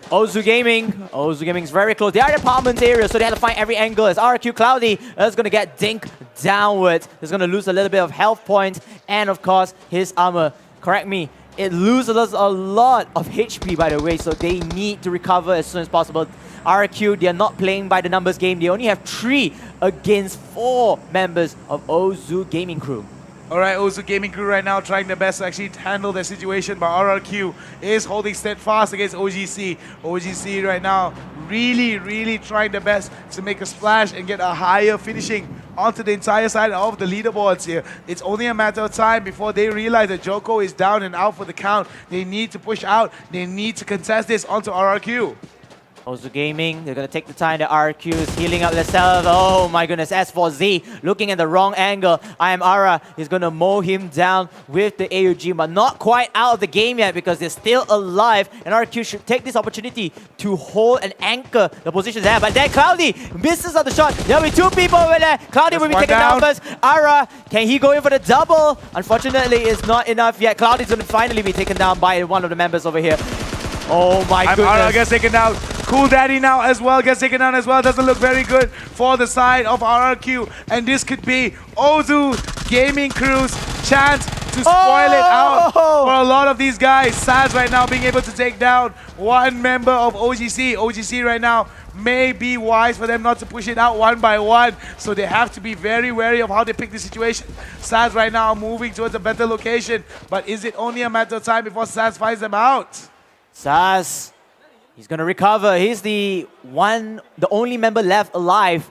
Speaker 4: Ozu Gaming. Ozu Gaming is very close. They are in the apartment area, so they have to find every angle. As RRQ Cloudy is going to get dinked downwards. He's going to lose a little bit of health points and, of course, his armor. Correct me. It loses a lot of HP, by the way, so they need to recover as soon as possible. RRQ, they are not playing by the numbers game. They only have 3 against 4 members of Ozu Gaming Crew.
Speaker 2: All right, Ozu Gaming Crew right now trying their best to actually handle their situation, but RRQ is holding steadfast against OGC. OGC right now really trying their best to make a splash and get a higher finishing onto the entire side of the leaderboards here. It's only a matter of time before they realize that Joko is down and out for the count. They need to push out. They need to contest this onto RRQ.
Speaker 4: Ozu Gaming, they're going to take the time. The RQ is healing up themselves. Oh my goodness, as for Z, looking at the wrong angle. I am Ara is going to mow him down with the AUG, but not quite out of the game yet because they're still alive. And RQ should take this opportunity to hold and anchor the position there. But then Cloudy misses on the shot. There'll be 2 people over there. Cloudy will be taken down first. Ara, can he go in for the double? Unfortunately, it's not enough yet. Cloudy's going to finally be taken down by one of the members over here. Oh my goodness.
Speaker 2: Ara gets taken down. Cool Daddy now as well gets taken down as well. Doesn't look very good for the side of RRQ. And this could be Ozu Gaming Crew's chance to spoil it out for a lot of these guys. Saz right now being able to take down one member of OGC. OGC right now may be wise for them not to push it out one by one. So they have to be very wary of how they pick the situation. Saz right now moving towards a better location. But is it only a matter of time before Saz finds them out?
Speaker 4: Saz, he's going to recover. He's the only member left alive.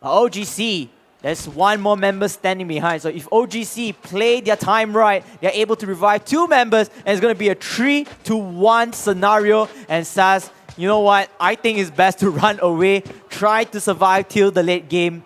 Speaker 4: OGC, there's one more member standing behind. So if OGC play their time right, they're able to revive 2 members, and it's going to be a 3-1 scenario. And Saz, you know what? I think it's best to run away, try to survive till the late game.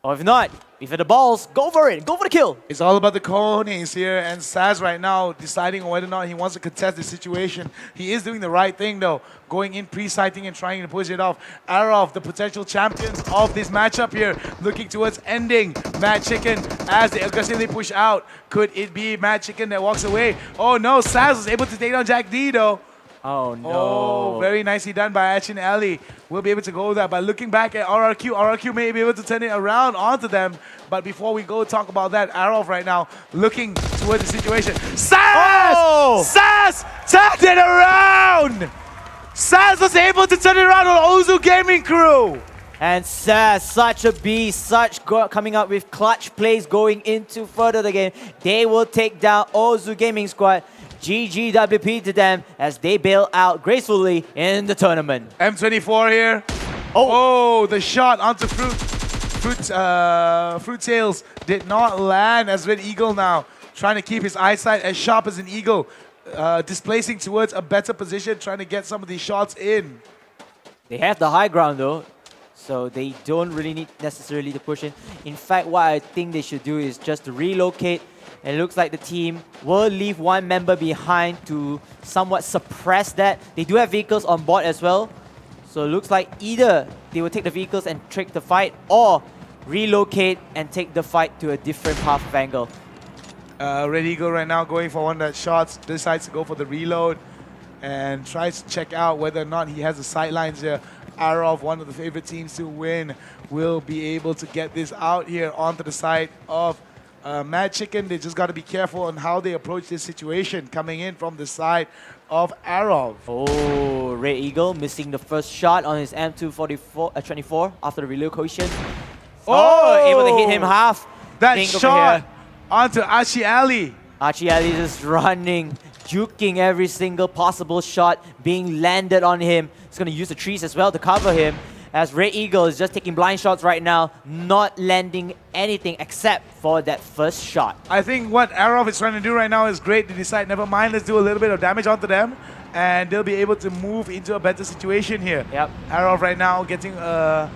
Speaker 4: Or if not, if you're the balls, go for it. Go for the kill.
Speaker 2: It's all about the cojones here, and Saz right now deciding whether or not he wants to contest the situation. He is doing the right thing though, going in pre-sighting and trying to push it off. Arov, the potential champions of this matchup here, looking towards ending Mad Chicken as they aggressively push out. Could it be Mad Chicken that walks away? Oh no, Saz was able to take down Jack D though.
Speaker 4: Oh no.
Speaker 2: Oh, very nicely done by Achin Ali. We'll be able to go with that. But looking back at RRQ, RRQ may be able to turn it around onto them. But before we go talk about that, Arov right now looking towards the situation. Saz!
Speaker 4: Oh!
Speaker 2: Saz turned it around! Saz was able to turn it around on Ozu Gaming Crew.
Speaker 4: And Saz, such a beast, coming up with clutch plays going into further the game. They will take down Ozu Gaming Squad. GGWP to them as they bail out gracefully in the tournament.
Speaker 2: M24 here. Oh, the shot onto Fruit Tails did not land as Red Eagle now. Trying to keep his eyesight as sharp as an eagle. Displacing towards a better position, trying to get some of these shots in.
Speaker 4: They have the high ground though, so they don't really need necessarily to push in. In fact, what I think they should do is just to relocate. And it looks like the team will leave one member behind to somewhat suppress that. They do have vehicles on board as well. So it looks like either they will take the vehicles and trick the fight or relocate and take the fight to a different path of angle.
Speaker 2: Red Eagle right now going for one of the shots, decides to go for the reload and tries to check out whether or not he has the sightlines here. Arov, one of the favorite teams to win, will be able to get this out here onto the side of Mad Chicken. They just got to be careful on how they approach this situation coming in from the side of Arov.
Speaker 4: Oh, Red Eagle missing the first shot on his M224 after the relocation. Oh, able to hit him half.
Speaker 2: That shot onto Achi Ali.
Speaker 4: Achi Ali just running, juking every single possible shot being landed on him. He's going to use the trees as well to cover him. As Red Eagle is just taking blind shots right now, not landing anything except for that first shot.
Speaker 2: I think what Arov is trying to do right now is great. They decide, never mind, let's do a little bit of damage onto them, and they'll be able to move into a better situation here.
Speaker 4: Yep.
Speaker 2: Arov right now getting a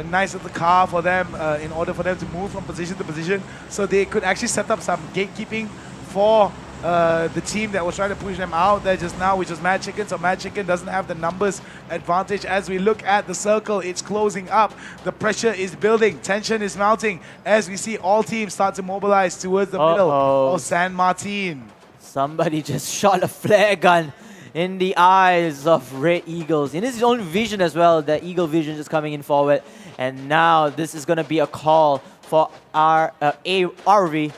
Speaker 2: nice little car for them in order for them to move from position to position, so they could actually set up some gatekeeping for the team that was trying to push them out there just now, which was Mad Chicken. So Mad Chicken doesn't have the numbers advantage. As we look at the circle, it's closing up. The pressure is building. Tension is mounting as we see all teams start to mobilize towards the middle of San Martin.
Speaker 4: Somebody just shot a flare gun in the eyes of Red Eagles. In his own vision as well, the Eagle vision just coming in forward. And now this is going to be a call for RV.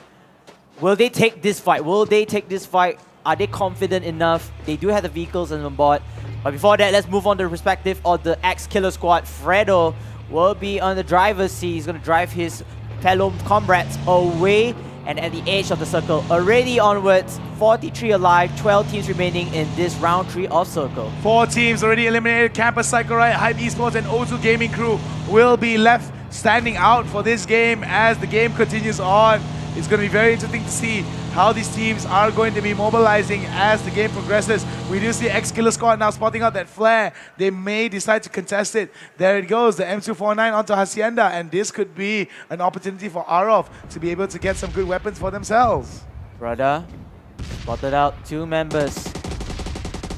Speaker 4: Will they take this fight? Will they take this fight? Are they confident enough? They do have the vehicles on board. But before that, let's move on to the perspective of the ex-Killer Squad. Fredo will be on the driver's seat. He's going to drive his fellow comrades away. And at the edge of the circle, already onwards, 43 alive, 12 teams remaining in this round 3 of circle.
Speaker 2: 4 teams already eliminated. Campus Cycle Ride, Hype Esports, and O2 Gaming Crew will be left standing out for this game as the game continues on. It's going to be very interesting to see how these teams are going to be mobilizing as the game progresses. We do see X-Killer Squad now spotting out that flare. They may decide to contest it. There it goes, the M249 onto Hacienda, and this could be an opportunity for Arov to be able to get some good weapons for themselves.
Speaker 4: Brother spotted out 2 members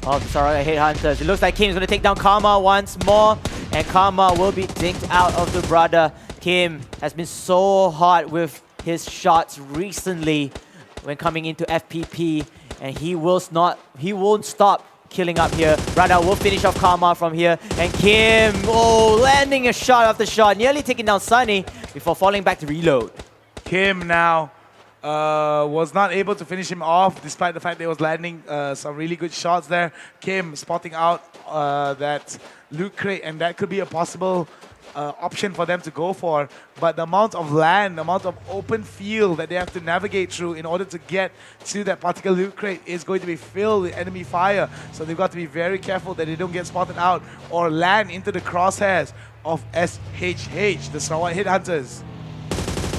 Speaker 4: of the Sarawak Headhunters. It looks like Kim is going to take down Karma once more, and Karma will be dinked out of the Brother. Kim has been so hot with his shots recently when coming into FPP, and he won't stop killing up here. Brother will finish off Karma from here, and Kim, landing a shot after shot, nearly taking down Sunny before falling back to reload.
Speaker 2: Kim now was not able to finish him off despite the fact that he was landing some really good shots there. Kim spotting out that loot crate, and that could be a possible option for them to go for, but the amount of land, the amount of open field that they have to navigate through in order to get to that particular loot crate is going to be filled with enemy fire. So they've got to be very careful that they don't get spotted out or land into the crosshairs of SHH, the Sarawak Headhunters.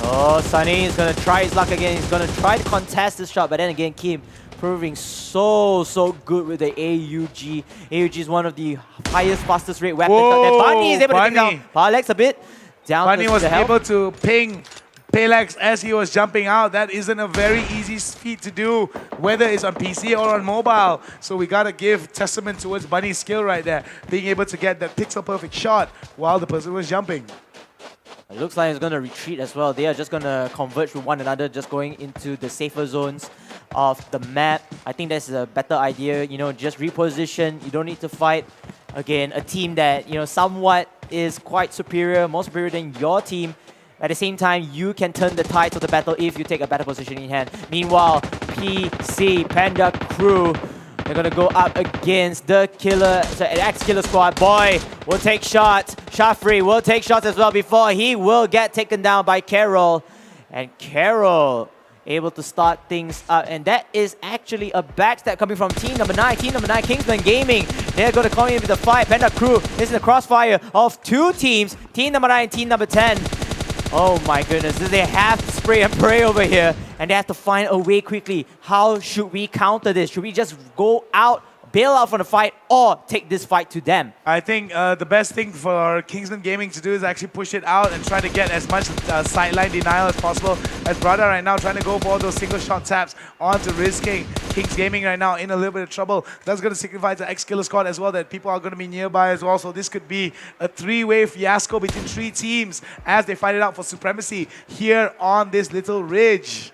Speaker 4: Oh, Sunny is going to try his luck again. He's going to try to contest this shot, but then again, Kim proving so good with the AUG. AUG is one of the highest, fastest rate weapons out there. Bunny is able to take down Parlex a bit. Down
Speaker 2: Bunny was
Speaker 4: help.
Speaker 2: able to ping Pelex as he was jumping out. That isn't a very easy feat to do, whether it's on PC or on mobile. So we gotta give testament towards Bunny's skill right there, being able to get that pixel perfect shot while the person was jumping.
Speaker 4: It looks like it's going to retreat as well. They are just going to converge with one another, just going into the safer zones of the map. I think that's a better idea. You know, just reposition. You don't need to fight, again, a team that, you know, somewhat is quite superior, more superior than your team. At the same time, you can turn the tides of the battle if you take a better position in hand. Meanwhile, PC, Panda Crew, they're going to go up against the X-Killer Squad. Boy will take shots. Shafri will take shots as well before he will get taken down by Carol. And Carol able to start things up. And that is actually a backstab coming from Team Number 9. Team Number 9, Kingsman Gaming. They're going to come in with the fight. Panda Crew is in the crossfire of 2 teams. Team Number 9, Team Number 10. Oh my goodness, they have to spray and pray over here, and they have to find a way quickly. How should we counter this? Should we just go out, bail out from the fight, or take this fight to them?
Speaker 2: I think the best thing for Kingsman Gaming to do is actually push it out and try to get as much sideline denial as possible. As Brother right now trying to go for all those single shot taps onto Risking. Kings Gaming right now in a little bit of trouble. That's going to signify to X-Killer Squad as well that people are going to be nearby as well. So this could be a 3-way fiasco between 3 teams as they fight it out for supremacy here on this little ridge.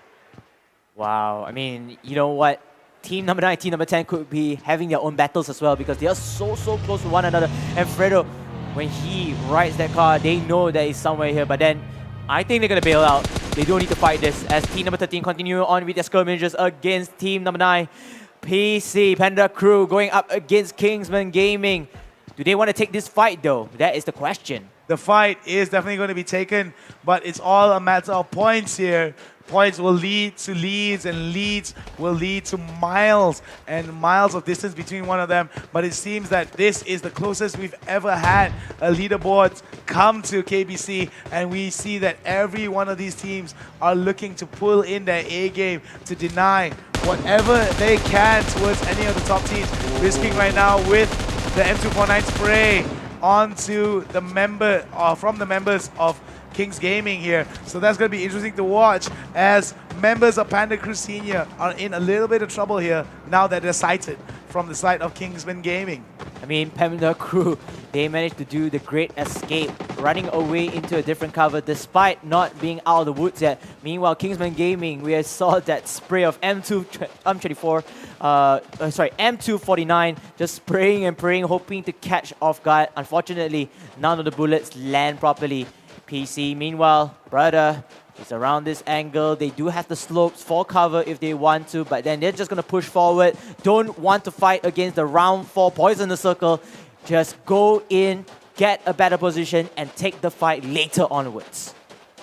Speaker 4: Wow, I mean, you know what? Team Number 9, Team Number 10 could be having their own battles as well because they are so close to one another. And Fredo, when he rides that car, they know that he's somewhere here. But then, I think they're going to bail out. They don't need to fight this as Team Number 13 continue on with their skirmishes against Team Number 9. PC, Panda Crew going up against Kingsman Gaming. Do they want to take this fight though? That is the question.
Speaker 2: The fight is definitely going to be taken, but it's all a matter of points here. Points will lead to leads, and leads will lead to miles and miles of distance between one of them. But it seems that this is the closest we've ever had a leaderboard come to KBC, and we see that every one of these teams are looking to pull in their A game to deny whatever they can towards any of the top teams. Risking right now with the M249 spray onto the from the members of Kings Gaming here. So that's going to be interesting to watch as members of Panda Crew Senior are in a little bit of trouble here now that they're sighted from the side of Kingsman Gaming.
Speaker 4: I mean, Panda Crew, they managed to do the great escape, running away into a different cover despite not being out of the woods yet. Meanwhile, Kingsman Gaming, we saw that spray of M249 just spraying and praying, hoping to catch off guard. Unfortunately, none of the bullets land properly. PC, meanwhile, Brother is around this angle. They do have the slopes for cover if they want to, but then they're just going to push forward. Don't want to fight against the round 4 poison in the circle. Just go in,
Speaker 5: get a better position and take the fight later onwards.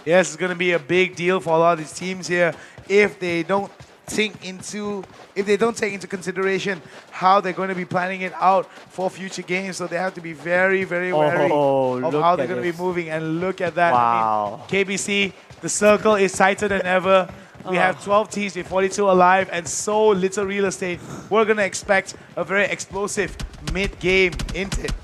Speaker 2: Yes, it's going to be a big deal for a lot of these teams here if they don't take into consideration how they're going to be planning it out for future games. So they have to be very, very wary of how they're going to be moving. And look at that.
Speaker 5: Wow.
Speaker 2: I mean, KBC, the circle is tighter than ever. We have 12 teams with 42 alive and so little real estate. We're going to expect a very explosive mid-game intit.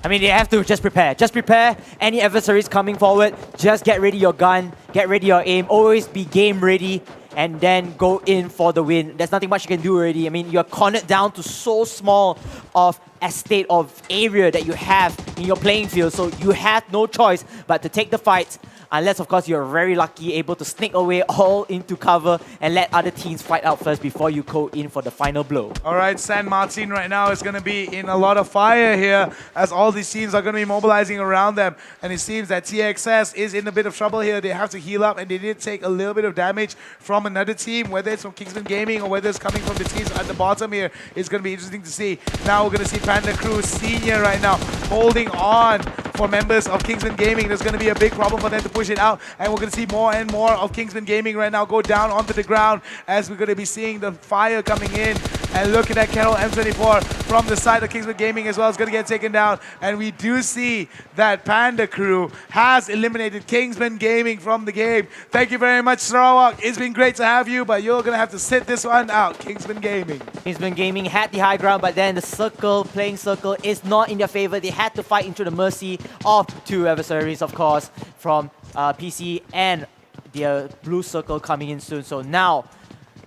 Speaker 5: I mean, they have to just prepare. Just prepare. Any adversaries coming forward, just get ready your gun, get ready your aim, always be game ready, and then go in for the win. There's nothing much you can do already. I mean, you're cornered down to so small of estate of area that you have in your playing field, so you have no choice but to take the fight. Unless, of course, you're very lucky, able to sneak away all into cover and let other teams fight out first before you go in for the final blow.
Speaker 2: All right, San Martin right now is going to be in a lot of fire here as all these teams are going to be mobilizing around them. And it seems that TXS is in a bit of trouble here. They have to heal up and they did take a little bit of damage from another team, whether it's from Kingsman Gaming or whether it's coming from the teams at the bottom here. It's going to be interesting to see. Now we're going to see Panda Crew Senior right now holding on for members of Kingsman Gaming. There's going to be a big problem for them to push it out, and we're going to see more and more of Kingsman Gaming right now go down onto the ground as we're going to be seeing the fire coming in. And look at that Carol M24 from the side of Kingsman Gaming as well is going to get taken down. And we do see that Panda Crew has eliminated Kingsman Gaming from the game. Thank you very much, Sarawak. It's been great to have you, but you're going to have to sit this one out, Kingsman Gaming.
Speaker 5: Kingsman Gaming had the high ground, but then the playing circle is not in their favor. They had to fight into the mercy of two adversaries, of course, from PC and the blue circle coming in soon. So now,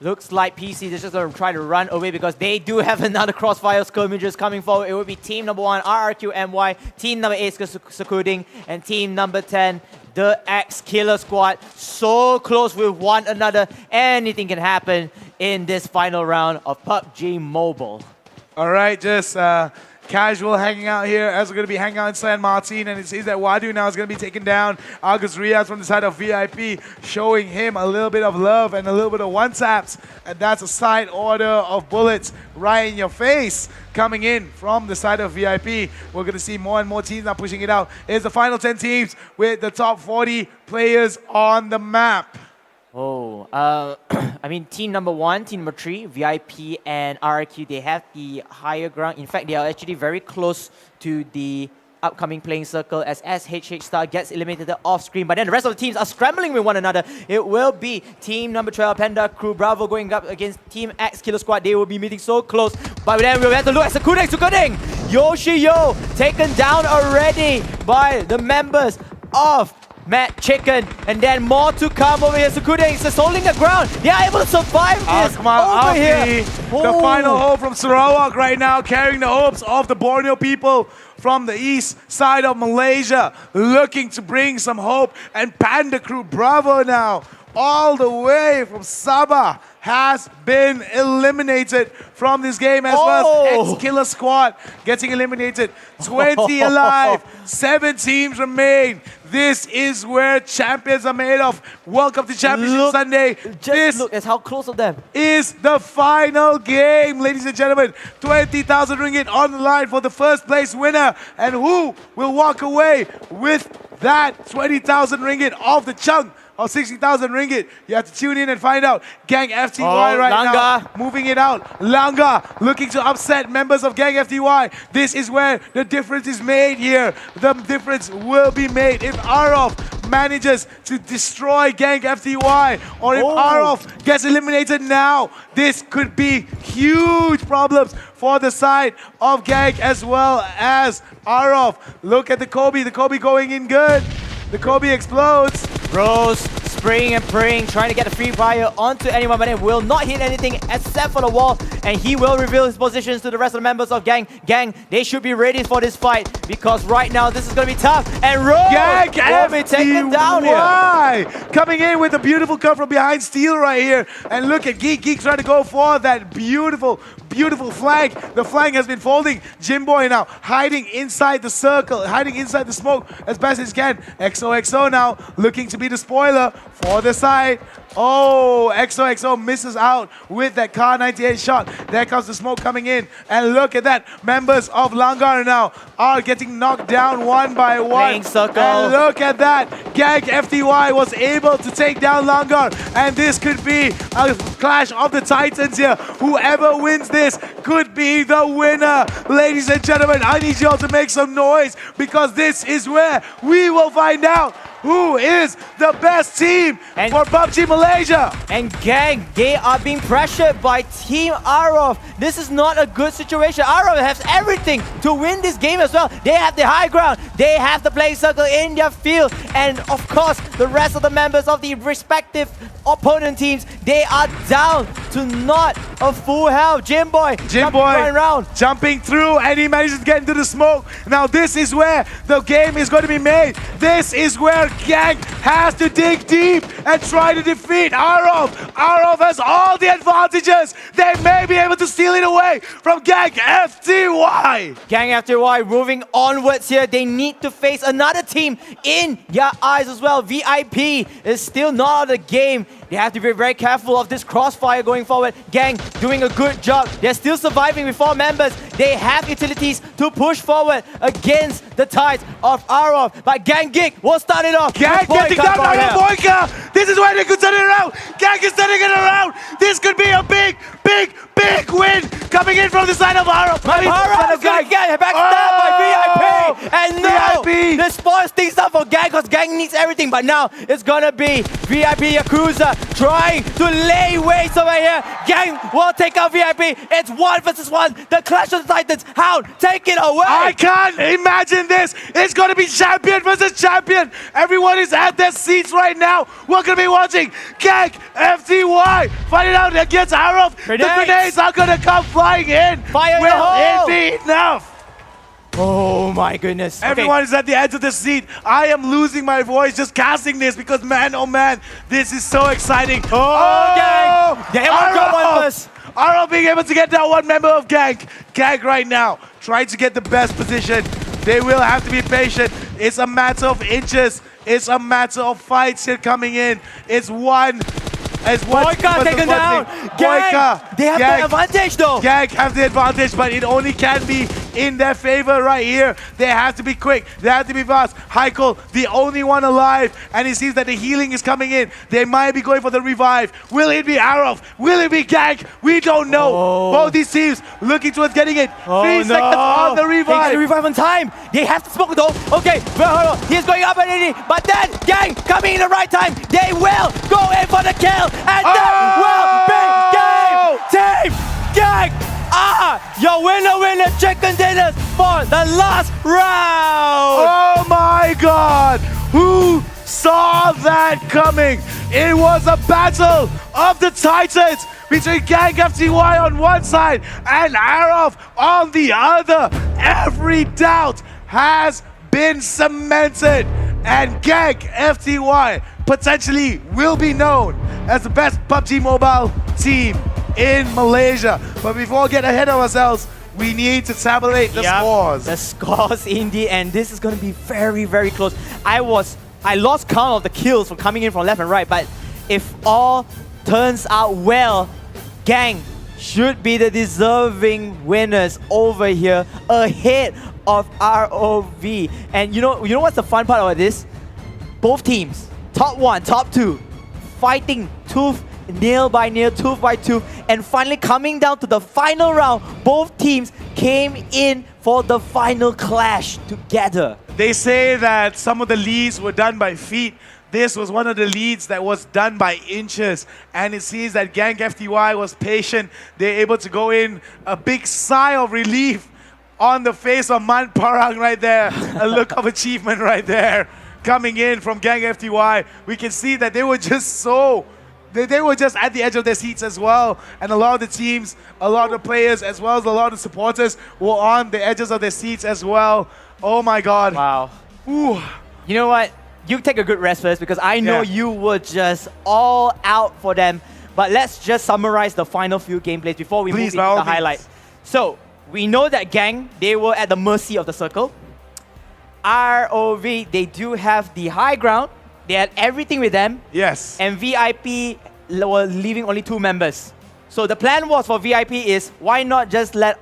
Speaker 5: looks like PC is just going to try to run away because they do have another crossfire skirmishers coming forward. It will be team number 1, RRQMY, team number 8, Sakuding, and team number 10, the X Killer Squad. So close with one another. Anything can happen in this final round of PUBG Mobile.
Speaker 2: All right, just casual hanging out here as we're going to be hanging out in San Martin, and it seems that Wadu now is going to be taken down. August Riaz from the side of VIP showing him a little bit of love and a little bit of one-taps, and that's a side order of bullets right in your face coming in from the side of VIP. We're going to see more and more teams now pushing it out. It's the final 10 teams with the top 40 players on the map.
Speaker 5: I mean, team number 1, team number 3, VIP and RRQ, they have the higher ground. In fact, they are actually very close to the upcoming playing circle as SHH Star gets eliminated off screen. But then the rest of the teams are scrambling with one another. It will be team number 12, Panda Crew Bravo, going up against team X Killer Squad. They will be meeting so close. But then we'll have to look at Sakuding. Yoshi-Yo taken down already by the members of Matt Chicken, and then more to come over here. Sakuding is just holding the ground. They are able to survive this
Speaker 2: Come on,
Speaker 5: over here.
Speaker 2: The final hope from Sarawak right now, carrying the hopes of the Borneo people from the east side of Malaysia, looking to bring some hope. And Panda Crew Bravo now, all the way from Sabah, has been eliminated from this game, as well as X-Killer Squad getting eliminated. 20 alive, 7 teams remain. This is where champions are made of. Welcome to Championship Sunday.
Speaker 5: Just look at how close of them
Speaker 2: is the final game, ladies and gentlemen. 20,000 ringgit on the line for the first place winner. And who will walk away with that 20,000 ringgit off the chunk of 60,000 ringgit? You have to tune in and find out. Gang FTY right now, moving it out. Langa looking to upset members of Gang FTY. This is where the difference is made here. The difference will be made if Arof manages to destroy Gang FTY, or if Arof gets eliminated now. This could be huge problems for the side of Gang as well as Arof. Look at the Kobe going in good. The Kobe explodes.
Speaker 5: Rose spraying and praying, trying to get a free fire onto anyone, but it will not hit anything except for the wall, and he will reveal his positions to the rest of the members of Gang. Gang, they should be ready for this fight because right now this is going to be tough, and Rose will be taken down here.
Speaker 2: Coming in with a beautiful cut from behind Steel right here, and look at Geek trying to go for that beautiful beautiful flank. The flank has been folding. Jimboy now hiding inside the circle, hiding inside the smoke as best as he can. XOXO now looking to be the spoiler for the side. Oh, XOXO misses out with that Car 98 shot. There comes the smoke coming in. And look at that. Members of Langar now are getting knocked down one by one.
Speaker 5: Playing circle.
Speaker 2: And look at that. Gang FTY was able to take down Langar. And this could be a clash of the Titans here. Whoever wins this could be the winner. Ladies and gentlemen, I need you all to make some noise because this is where we will find out who is the best team for PUBG Malaysia.
Speaker 5: And gang, they are being pressured by Team Arov. This is not a good situation. Arov has everything to win this game as well. They have the high ground. They have the play circle in their field. And of course, the rest of the members of the respective opponent teams, they are down to not a full health. Jimboy
Speaker 2: jumping through, and he manages to get into the smoke. Now this is where the game is going to be made. This is where Gang has to dig deep and try to defeat Arov. Arov has all the advantages. They may be able to steal it away from Gang FTY.
Speaker 5: Gang FTY moving onwards here. They need to face another team in their eyes as well. VIP is still not out of the game. They have to be very careful of this crossfire going forward. Gang doing a good job. They're still surviving with 4 members. They have utilities to push forward against the Tides of Arov. But Gang Gig will start it off.
Speaker 2: Gang getting down by Boyka. This is where they could turn it around. Gang is turning it around. This could be a big win coming in from the side of Arov.
Speaker 5: Arov is going to get backstabbed by VIP. And no, this spoils things up for Gang because Gang needs everything. But now it's going to be VIP Yakuza trying to lay waste over here. Gang will take out VIP. It's 1 versus 1. The clash of the Titans. Hound, take it away.
Speaker 2: I can't imagine this. It's going to be champion versus champion. Everyone is at their seats right now. We're going to be watching Gang FTY fight it out against Arov. The grenades are going to come flying in.
Speaker 5: Fire
Speaker 2: Will it be enough?
Speaker 5: Oh my goodness.
Speaker 2: Everyone is at the edge of the seat. I am losing my voice just casting this because man, oh man, this is so exciting.
Speaker 5: Gang! They have got one first.
Speaker 2: Arov being able to get down one member of Gang. Gang right now trying to get the best position. They will have to be patient. It's a matter of inches. It's a matter of fights here coming in. It's one.
Speaker 5: Boyka taken down. Gang, they have the advantage though.
Speaker 2: Gang have the advantage, but it only can be in their favor right here. They have to be quick. They have to be fast. Heikel, the only one alive, and it seems that the healing is coming in. They might be going for the revive. Will it be Arov? Will it be Gang? We don't know. Both these teams looking towards getting it. 3 seconds on the revive.
Speaker 5: They get the revive on time. They have to smoke though. Okay, he's going up at 80, but then Gang coming in the right time. They will go in for the kill. And that will be game! Team Gang are your winner chicken dinners for the last round!
Speaker 2: Oh my god! Who saw that coming? It was a battle of the Titans between Gang FTY on one side and Arov on the other. Every doubt has been cemented, and Gang FTY potentially will be known as the best PUBG Mobile team in Malaysia. But before we get ahead of ourselves, we need to tabulate the scores.
Speaker 5: The scores in the end. This is going to be very, very close. I lost count of the kills from coming in from left and right, but if all turns out well, Gang should be the deserving winners over here ahead of ROV. And you know what's the fun part about this? Both teams, top 1, top 2, fighting nail by nail, tooth by tooth, and finally coming down to the final round, both teams came in for the final clash together.
Speaker 2: They say that some of the leads were done by feet. This was one of the leads that was done by inches, and it seems that Gang FTY was patient. They're able to go in, a big sigh of relief on the face of Man Parang right there, a look of achievement right there. Coming in from Gang FTY, we can see that they were just they were just at the edge of their seats as well. And a lot of the teams, a lot of the players, as well as a lot of the supporters were on the edges of their seats as well. Oh my God.
Speaker 5: Wow.
Speaker 2: Ooh.
Speaker 5: You know what? You take a good rest first because I know you were just all out for them. But let's just summarize the final few gameplays before we
Speaker 2: Please,
Speaker 5: move
Speaker 2: by
Speaker 5: into
Speaker 2: all
Speaker 5: the highlights. So, we know that Gang, they were at the mercy of the circle. ROV, they do have the high ground. They had everything with them.
Speaker 2: Yes.
Speaker 5: And VIP were leaving only 2 members. So the plan was for VIP is, why not just let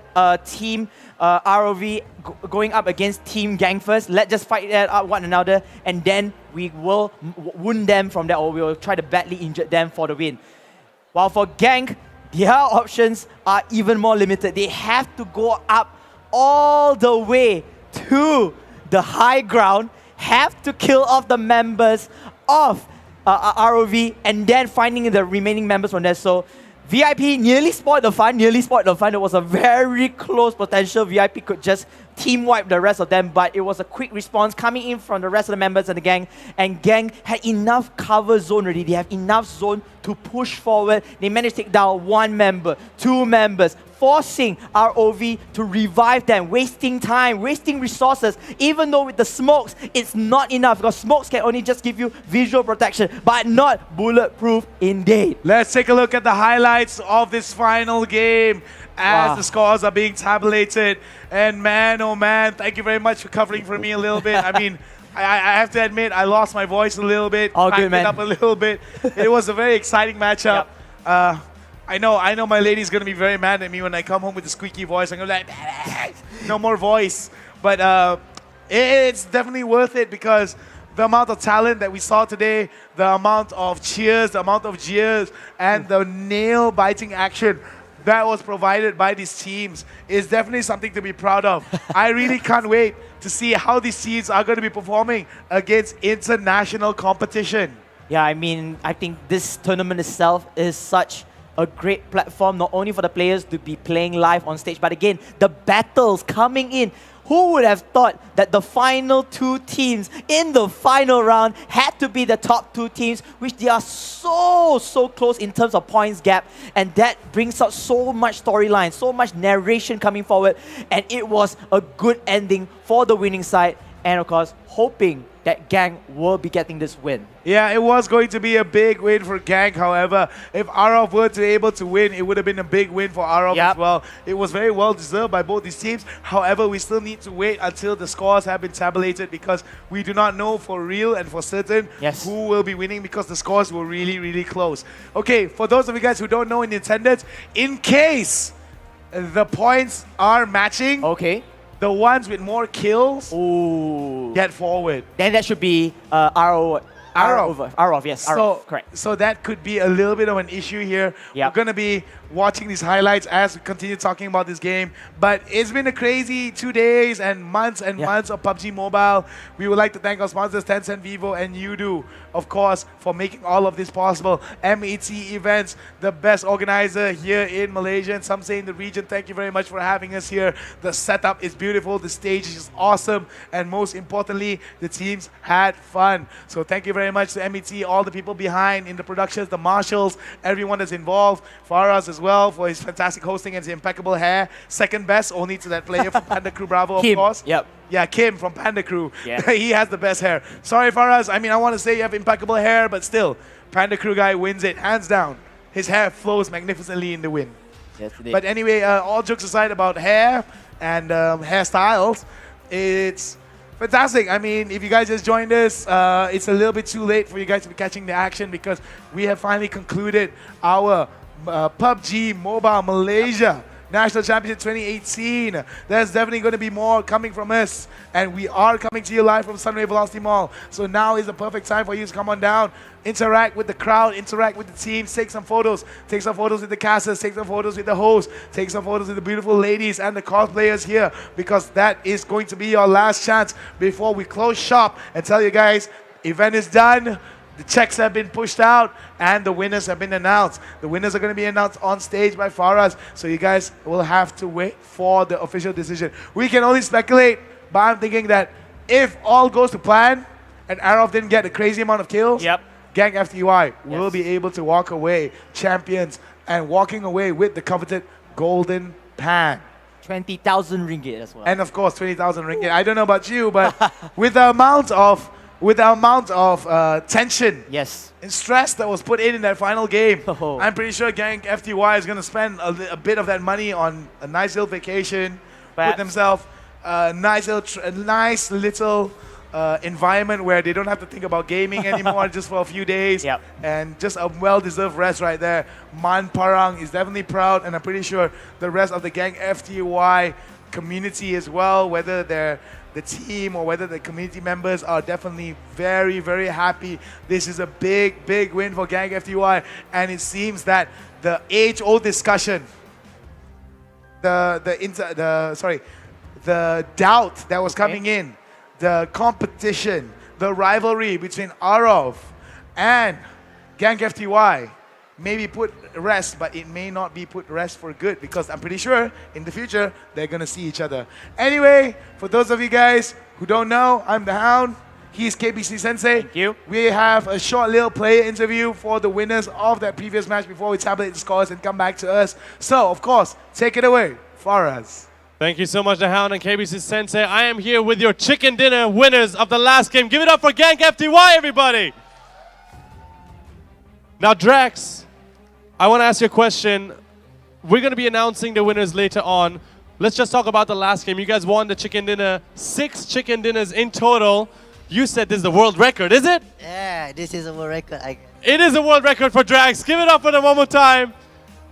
Speaker 5: team ROV going up against team Gang first. Let's just fight out one another, and then we will wound them from there, or we will try to badly injure them for the win. While for Gang, their options are even more limited. They have to go up all the way to the high ground, have to kill off the members of ROV, and then finding the remaining members from there. So VIP nearly spoiled the fun, There was a very close potential. VIP could just team wipe the rest of them, but it was a quick response coming in from the rest of the members of the Gang, and Gang had enough cover zone already. They have enough zone to push forward. They managed to take down 1 member, 2 members, forcing ROV to revive them, wasting time, wasting resources. Even though with the smokes, it's not enough, because smokes can only just give you visual protection, but not bulletproof indeed.
Speaker 2: Let's take a look at the highlights of this final game as the scores are being tabulated. And man, oh man, thank you very much for covering for me a little bit. I mean, I have to admit, I lost my voice a little bit,
Speaker 5: good,
Speaker 2: it
Speaker 5: man.
Speaker 2: up a little bit. It was a very exciting matchup.
Speaker 5: Yep.
Speaker 2: I know my lady's gonna be very mad at me when I come home with a squeaky voice. I'm gonna be like, no more voice. But it's definitely worth it, because the amount of talent that we saw today, the amount of cheers, the amount of jeers, and the nail-biting action that was provided by these teams is definitely something to be proud of. I really can't wait to see how these teams are going to be performing against international competition.
Speaker 5: Yeah, I mean, I think this tournament itself is such a great platform, not only for the players to be playing live on stage, but again, the battles coming in. Who would have thought that the final 2 teams in the final round had to be the top 2 teams, which they are so close in terms of points gap, and that brings out so much storyline, so much narration coming forward, and it was a good ending for the winning side, and of course, hoping that Gang will be getting this win.
Speaker 2: Yeah, it was going to be a big win for Gang. However, if ROV were to be able to win, it would have been a big win for ROV as well. It was very well deserved by both these teams. However, we still need to wait until the scores have been tabulated, because we do not know for real and for certain who will be winning, because the scores were really close. Okay, for those of you guys who don't know in attendance, in case the points are matching, the ones with more kills get forward.
Speaker 5: Then that should be ROV, yes, ROV, correct.
Speaker 2: So that could be a little bit of an issue here. We're going to be watching these highlights as we continue talking about this game. But it's been a crazy 2 days and months of PUBG Mobile. We would like to thank our sponsors, Tencent, Vivo, and Udo, of course, for making all of this possible. MET Events, the best organizer here in Malaysia, and some say in the region. Thank you very much for having us here. The setup is beautiful, the stage is awesome, and most importantly, the teams had fun. So thank you very much to MET, all the people behind in the productions, the marshals, everyone that's involved. Faraz as well for his fantastic hosting and his impeccable hair. Second best only to that player from Panda Crew Bravo, of course. Yeah, Kim from Panda Crew. He has the best hair. Sorry, Faraz. I mean, I want to say you have impeccable hair, but still, Panda Crew guy wins it, hands down. His hair flows magnificently in the wind.
Speaker 5: Yes, it is.
Speaker 2: But anyway, all jokes aside about hair and hairstyles, it's fantastic. I mean, if you guys just joined us, it's a little bit too late for you guys to be catching the action, because we have finally concluded our PUBG Mobile Malaysia National Championship 2018. There's definitely going to be more coming from us, and we are coming to you live from Sunway Velocity Mall. So now is the perfect time for you to come on down, interact with the crowd, interact with the team, take some photos with the casters, take some photos with the hosts, take some photos with the beautiful ladies and the cosplayers here, because that is going to be your last chance before we close shop and tell you guys, event is done. The checks have been pushed out, and the winners have been announced. The winners are going to be announced on stage by Faraz, so you guys will have to wait for the official decision. We can only speculate, but I'm thinking that if all goes to plan, and Arov didn't get a crazy amount of kills, Gang FTY will be able to walk away champions, and walking away with the coveted golden pan.
Speaker 5: 20,000 ringgit as well.
Speaker 2: And of course, 20,000 ringgit. I don't know about you, but with the amount of with the amount of tension
Speaker 4: yes,
Speaker 2: and stress that was put in that final game, I'm pretty sure Gang FTY is going to spend a bit of that money on a nice little vacation, put themselves a nice little environment where they don't have to think about gaming anymore just for a few days, and just a well-deserved rest right there. Man Parang is definitely proud, and I'm pretty sure the rest of the Gang FTY community as well, whether they're the team or whether the community members, are definitely very, very happy. This is a big, big win for Gang FTY, and it seems that the age-old discussion, the doubt that was coming in, the competition, the rivalry between Arav and Gang FTY may be put rest, but it may not be put rest for good, because I'm pretty sure in the future they're going to see each other. Anyway, for those of you guys who don't know, I'm the Hound. He's KBC Sensei.
Speaker 4: Thank you.
Speaker 2: We have a short little player interview for the winners of that previous match before we tabulate the scores and come back to us. So, of course, take it away, Faraz.
Speaker 3: Thank you so much, The Hound and KBC Sensei. I am here with your chicken dinner winners of the last game. Give it up for Gang FTY, everybody. Now, Drax, I want to ask you a question. We're going to be announcing the winners later on. Let's just talk about the last game. You guys won the chicken dinner, 6 chicken dinners in total. You said this is the world record, is it?
Speaker 13: Yeah, this is a world record.
Speaker 3: It is a world record for Drax. Give it up for them one more time.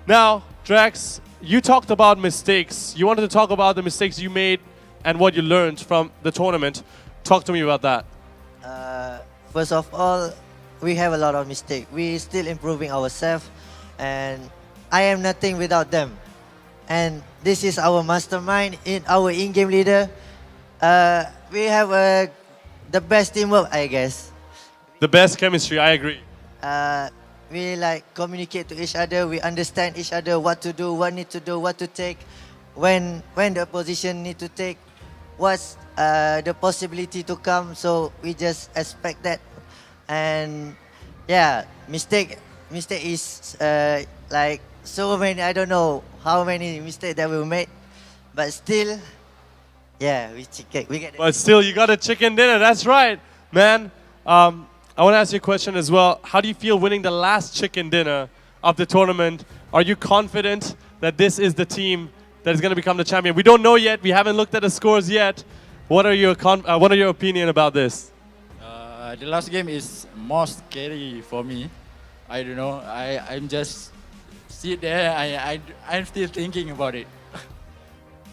Speaker 3: Now, Drax, you talked about mistakes. You wanted to talk about the mistakes you made and what you learned from the tournament. Talk to me about that.
Speaker 13: First of all, we have a lot of mistakes. We still improving ourselves, and I am nothing without them. And this is our mastermind, our in-game leader. We have the best teamwork, I guess.
Speaker 3: The best chemistry, I agree.
Speaker 13: We like communicate to each other. We understand each other, what to do, what need to do, what to take, when the position need to take, what's the possibility to come. So we just expect that. And yeah, mistake is like so many. I don't know how many mistakes that we made, but still, yeah, we get it.
Speaker 3: But still, you got a chicken dinner. That's right, man. I want to ask you a question as well. How do you feel winning the last chicken dinner of the tournament? Are you confident that this is the team that is going to become the champion? We don't know yet. We haven't looked at the scores yet. What are your opinion about this?
Speaker 17: The last game is more scary for me. I don't know. I'm just sit there. I'm still thinking about it.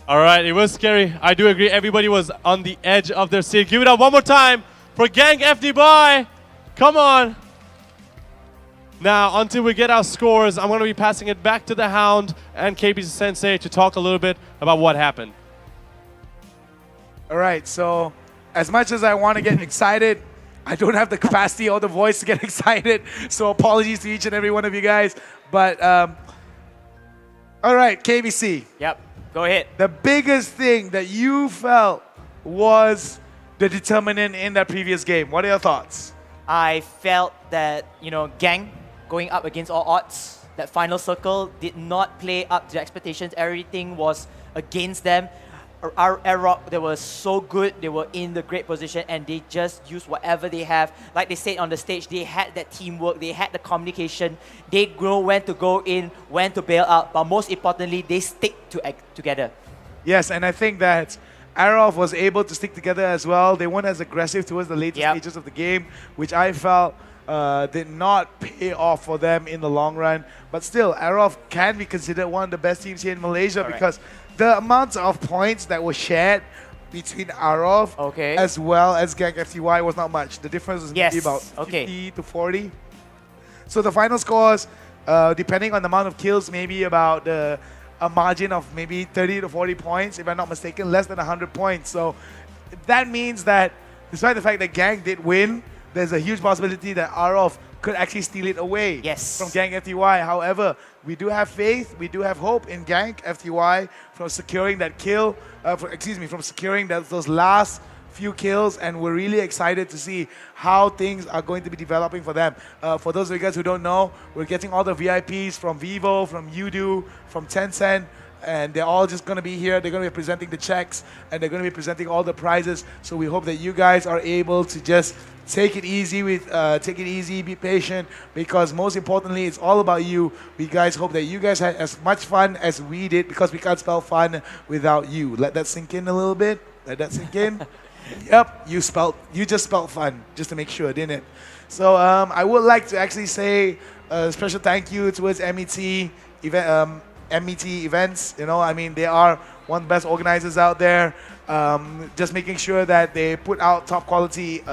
Speaker 3: All right, it was scary. I do agree. Everybody was on the edge of their seat. Give it up one more time for Gang FTY. Come on. Now, until we get our scores, I'm going to be passing it back to the Hound and KBC Sensei to talk a little bit about what happened.
Speaker 2: All right, so as much as I want to get excited, I don't have the capacity or the voice to get excited, so apologies to each and every one of you guys. But, all right, KBC.
Speaker 4: Yep, go ahead.
Speaker 2: The biggest thing that you felt was the determinant in that previous game. What are your thoughts?
Speaker 4: I felt that, Gang going up against all odds, that final circle did not play up to the expectations. Everything was against them. Our Aeroc, they were so good. They were in the great position, and they just used whatever they have. Like they said on the stage, they had that teamwork. They had the communication. They know when to go in, when to bail out. But most importantly, they stick together.
Speaker 2: Yes, and I think that Arov was able to stick together as well. They weren't as aggressive towards the later stages of the game, which I felt did not pay off for them in the long run. But still, Arov can be considered one of the best teams here in Malaysia because the amount of points that were shared between Arov as well as Gang FTY was not much. The difference was maybe about 50 to 40. So the final scores, depending on the amount of kills, maybe about a margin of maybe 30 to 40 points, if I'm not mistaken, less than 100 points. So that means that despite the fact that Gang did win, there's a huge possibility that Arov could actually steal it away from Gang FTY. However, we do have faith, we do have hope in Gang FTY from securing that kill, from securing those last few kills, and we're really excited to see how things are going to be developing for them. For those of you guys who don't know, we're getting all the VIPs from Vivo, from Udo, from Tencent, and they're all just going to be here. They're going to be presenting the checks, and they're going to be presenting all the prizes. So we hope that you guys are able to just take it easy be patient, because most importantly, it's all about you. We guys hope that you guys had as much fun as we did, because we can't spell fun without you. Let that sink in a little bit. Let that sink in. Yep, you just spelled fun, just to make sure, didn't it? So I would like to actually say a special thank you towards MET events. You know, I mean, they are one of the best organizers out there. Just making sure that they put out top quality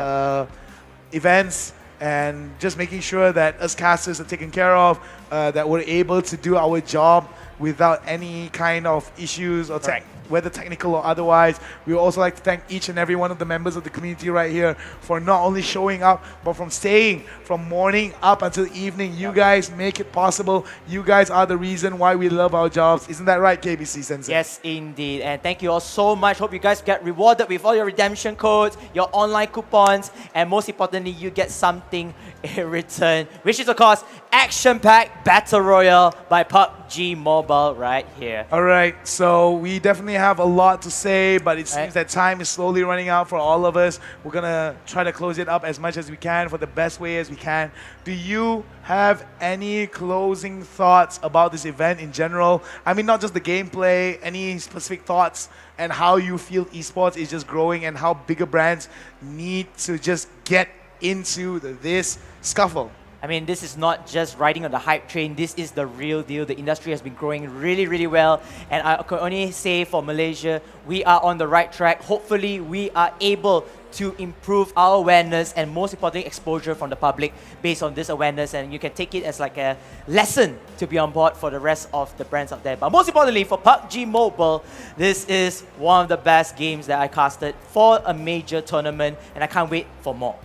Speaker 2: events, and just making sure that us casters are taken care of, that we're able to do our job without any kind of issues, or whether technical or otherwise. We would also like to thank each and every one of the members of the community right here for not only showing up, but from staying from morning up until evening. You guys make it possible. You guys are the reason why we love our jobs. Isn't that right, KBC Sensei?
Speaker 5: Yes, indeed. And thank you all so much. Hope you guys get rewarded with all your redemption codes, your online coupons, and most importantly, you get something in return, which is, of course, action-packed Battle Royale by PUBG Mobile right here.
Speaker 2: All right, so we definitely have a lot to say, but it seems that time is slowly running out for all of us. We're gonna try to close it up as much as we can for the best way as we can. Do you have any closing thoughts about this event in general? I mean, not just the gameplay, any specific thoughts and how you feel esports is just growing, and how bigger brands need to just get into this scuffle?
Speaker 5: I mean, this is not just riding on the hype train. This is the real deal. The industry has been growing really, really well. And I can only say for Malaysia, we are on the right track. Hopefully, we are able to improve our awareness and, most importantly, exposure from the public based on this awareness. And you can take it as like a lesson to be on board for the rest of the brands out there. But most importantly, for PUBG Mobile, this is one of the best games that I casted for a major tournament. And I can't wait for more.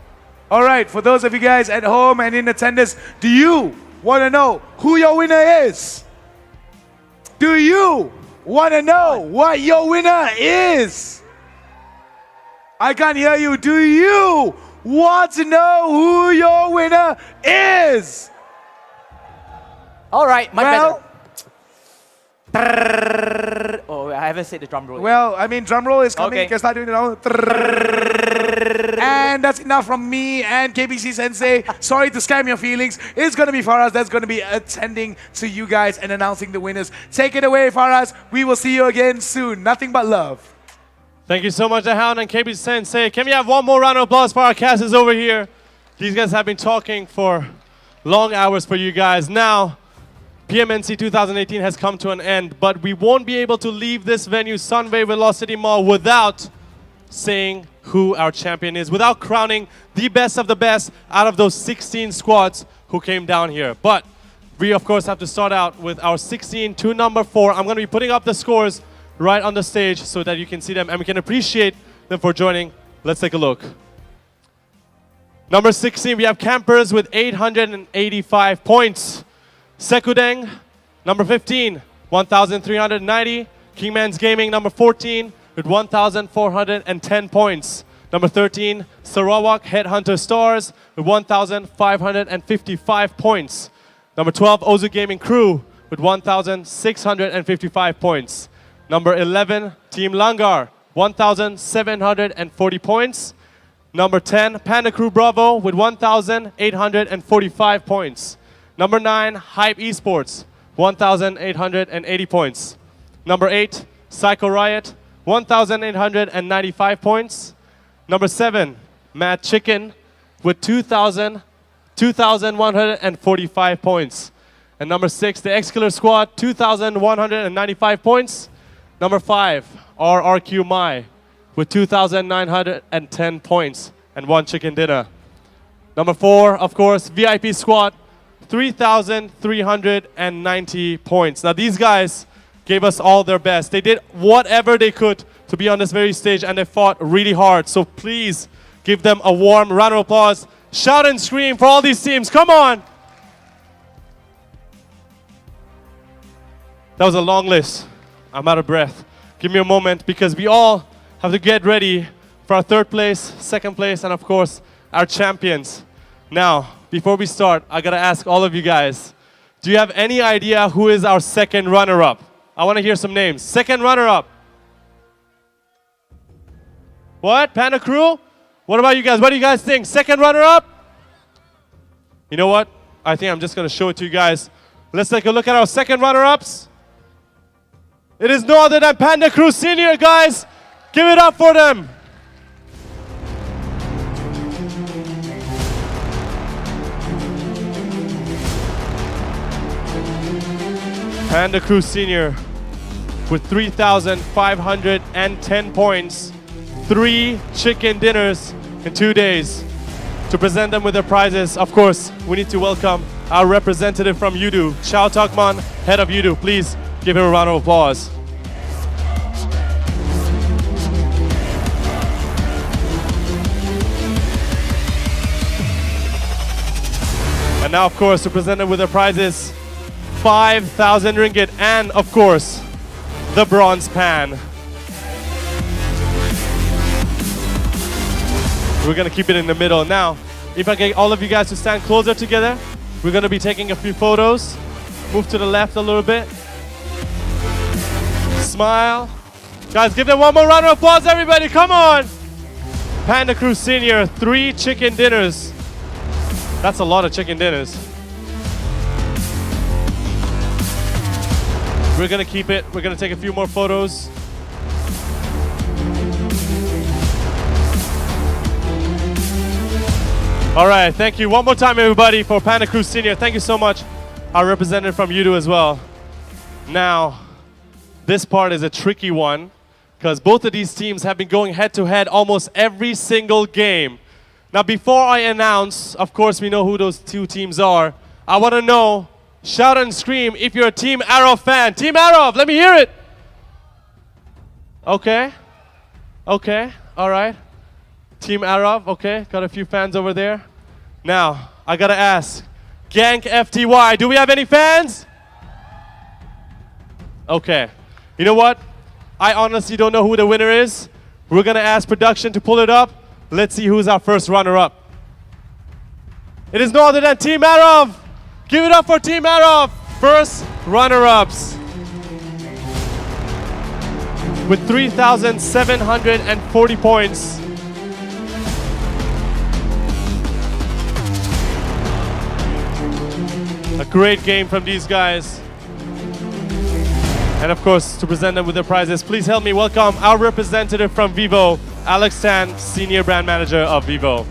Speaker 2: All right, for those of you guys at home and in attendance, do you want to know who your winner is? Do you want to know what your winner is? I can't hear you. Do you want to know who your winner is?
Speaker 5: All right, my Oh, I haven't said the drum roll.
Speaker 2: Well, I mean, drum roll is coming.
Speaker 5: Okay.
Speaker 2: You can start doing it now. And that's enough from me and KBC Sensei. Sorry to scam your feelings. It's going to be Faraz that's going to be attending to you guys and announcing the winners. Take it away, Faraz. We will see you again soon. Nothing but love.
Speaker 3: Thank you so much, The Hound and KBC Sensei. Can we have one more round of applause for our casters over here? These guys have been talking for long hours for you guys. Now, PMNC 2018 has come to an end, but we won't be able to leave this venue, Sunway Velocity Mall, without saying who our champion is, without crowning the best of the best out of those 16 squads who came down here. But we, of course, have to start out with our 16 to number 4. I'm going to be putting up the scores right on the stage so that you can see them and we can appreciate them for joining. Let's take a look. Number 16, we have Campers with 885 points. Sekudeng, number 15, 1,390. Kingman's Gaming, number 14, with 1,410 points. Number 13, Sarawak Headhunter Stars, with 1,555 points. Number 12, Ozu Gaming Crew, with 1,655 points. Number 11, Team Langar, 1,740 points. Number 10, Panda Crew Bravo, with 1,845 points. Number 9, Hype Esports, 1,880 points. Number 8, Psycho Riot, 1,895 points. Number 7, Mad Chicken, with 2,145 points. And number 6, the X-Killer Squad, 2,195 points. Number 5, RRQ Mai, with 2,910 points and 1 chicken dinner. Number 4, of course, VIP Squad, 3,390 points. Now these guys gave us all their best. They did whatever they could to be on this very stage and they fought really hard. So please give them a warm round of applause. Shout and scream for all these teams. Come on. That was a long list. I'm out of breath. Give me a moment because we all have to get ready for our 3rd place, 2nd place, and of course, our champions. Now, before we start, I gotta ask all of you guys, do you have any idea who is our 2nd runner-up? I wanna hear some names. 2nd runner-up. What? Panda Crew? What about you guys? What do you guys think? Second runner-up? You know what? I think I'm just going to show it to you guys. Let's take a look at our second runner-ups. It is no other than Panda Crew Senior, guys. Give it up for them. Panda Crew Senior with 3,510 points, 3 chicken dinners in 2 days. To present them with their prizes, of course, we need to welcome our representative from Yudu, Chao Takman, head of Yudu. Please give him a round of applause. And now, of course, to present them with their prizes, 5,000 ringgit, and of course, the bronze pan. We're gonna keep it in the middle. Now, if I get all of you guys to stand closer together, we're gonna be taking a few photos. Move to the left a little bit. Smile. Guys, give them one more round of applause, everybody, come on! Panda Crew Senior, 3 chicken dinners. That's a lot of chicken dinners. We're gonna keep it. We're gonna take a few more photos. All right, thank you. One more time, everybody, for Panda Crew Senior. Thank you so much. Our representative from Yudu as well. Now, this part is a tricky one because both of these teams have been going head-to-head almost every single game. Now, before I announce, of course, we know who those 2 teams are. I want to know, shout and scream if you're a Team Arrow fan. Team Arrow, let me hear it. Okay. Okay, all right. Team Arrow, okay. Got a few fans over there. Now, I got to ask, Gank FTY, do we have any fans? Okay. You know what? I honestly don't know who the winner is. We're going to ask production to pull it up. Let's see who's our first runner-up. It is no other than Team Arrow. Give it up for Team Arrow. First runner-ups. With 3,740 points. A great game from these guys. And of course, to present them with their prizes, please help me welcome our representative from Vivo, Alex Tan, Senior Brand Manager of Vivo.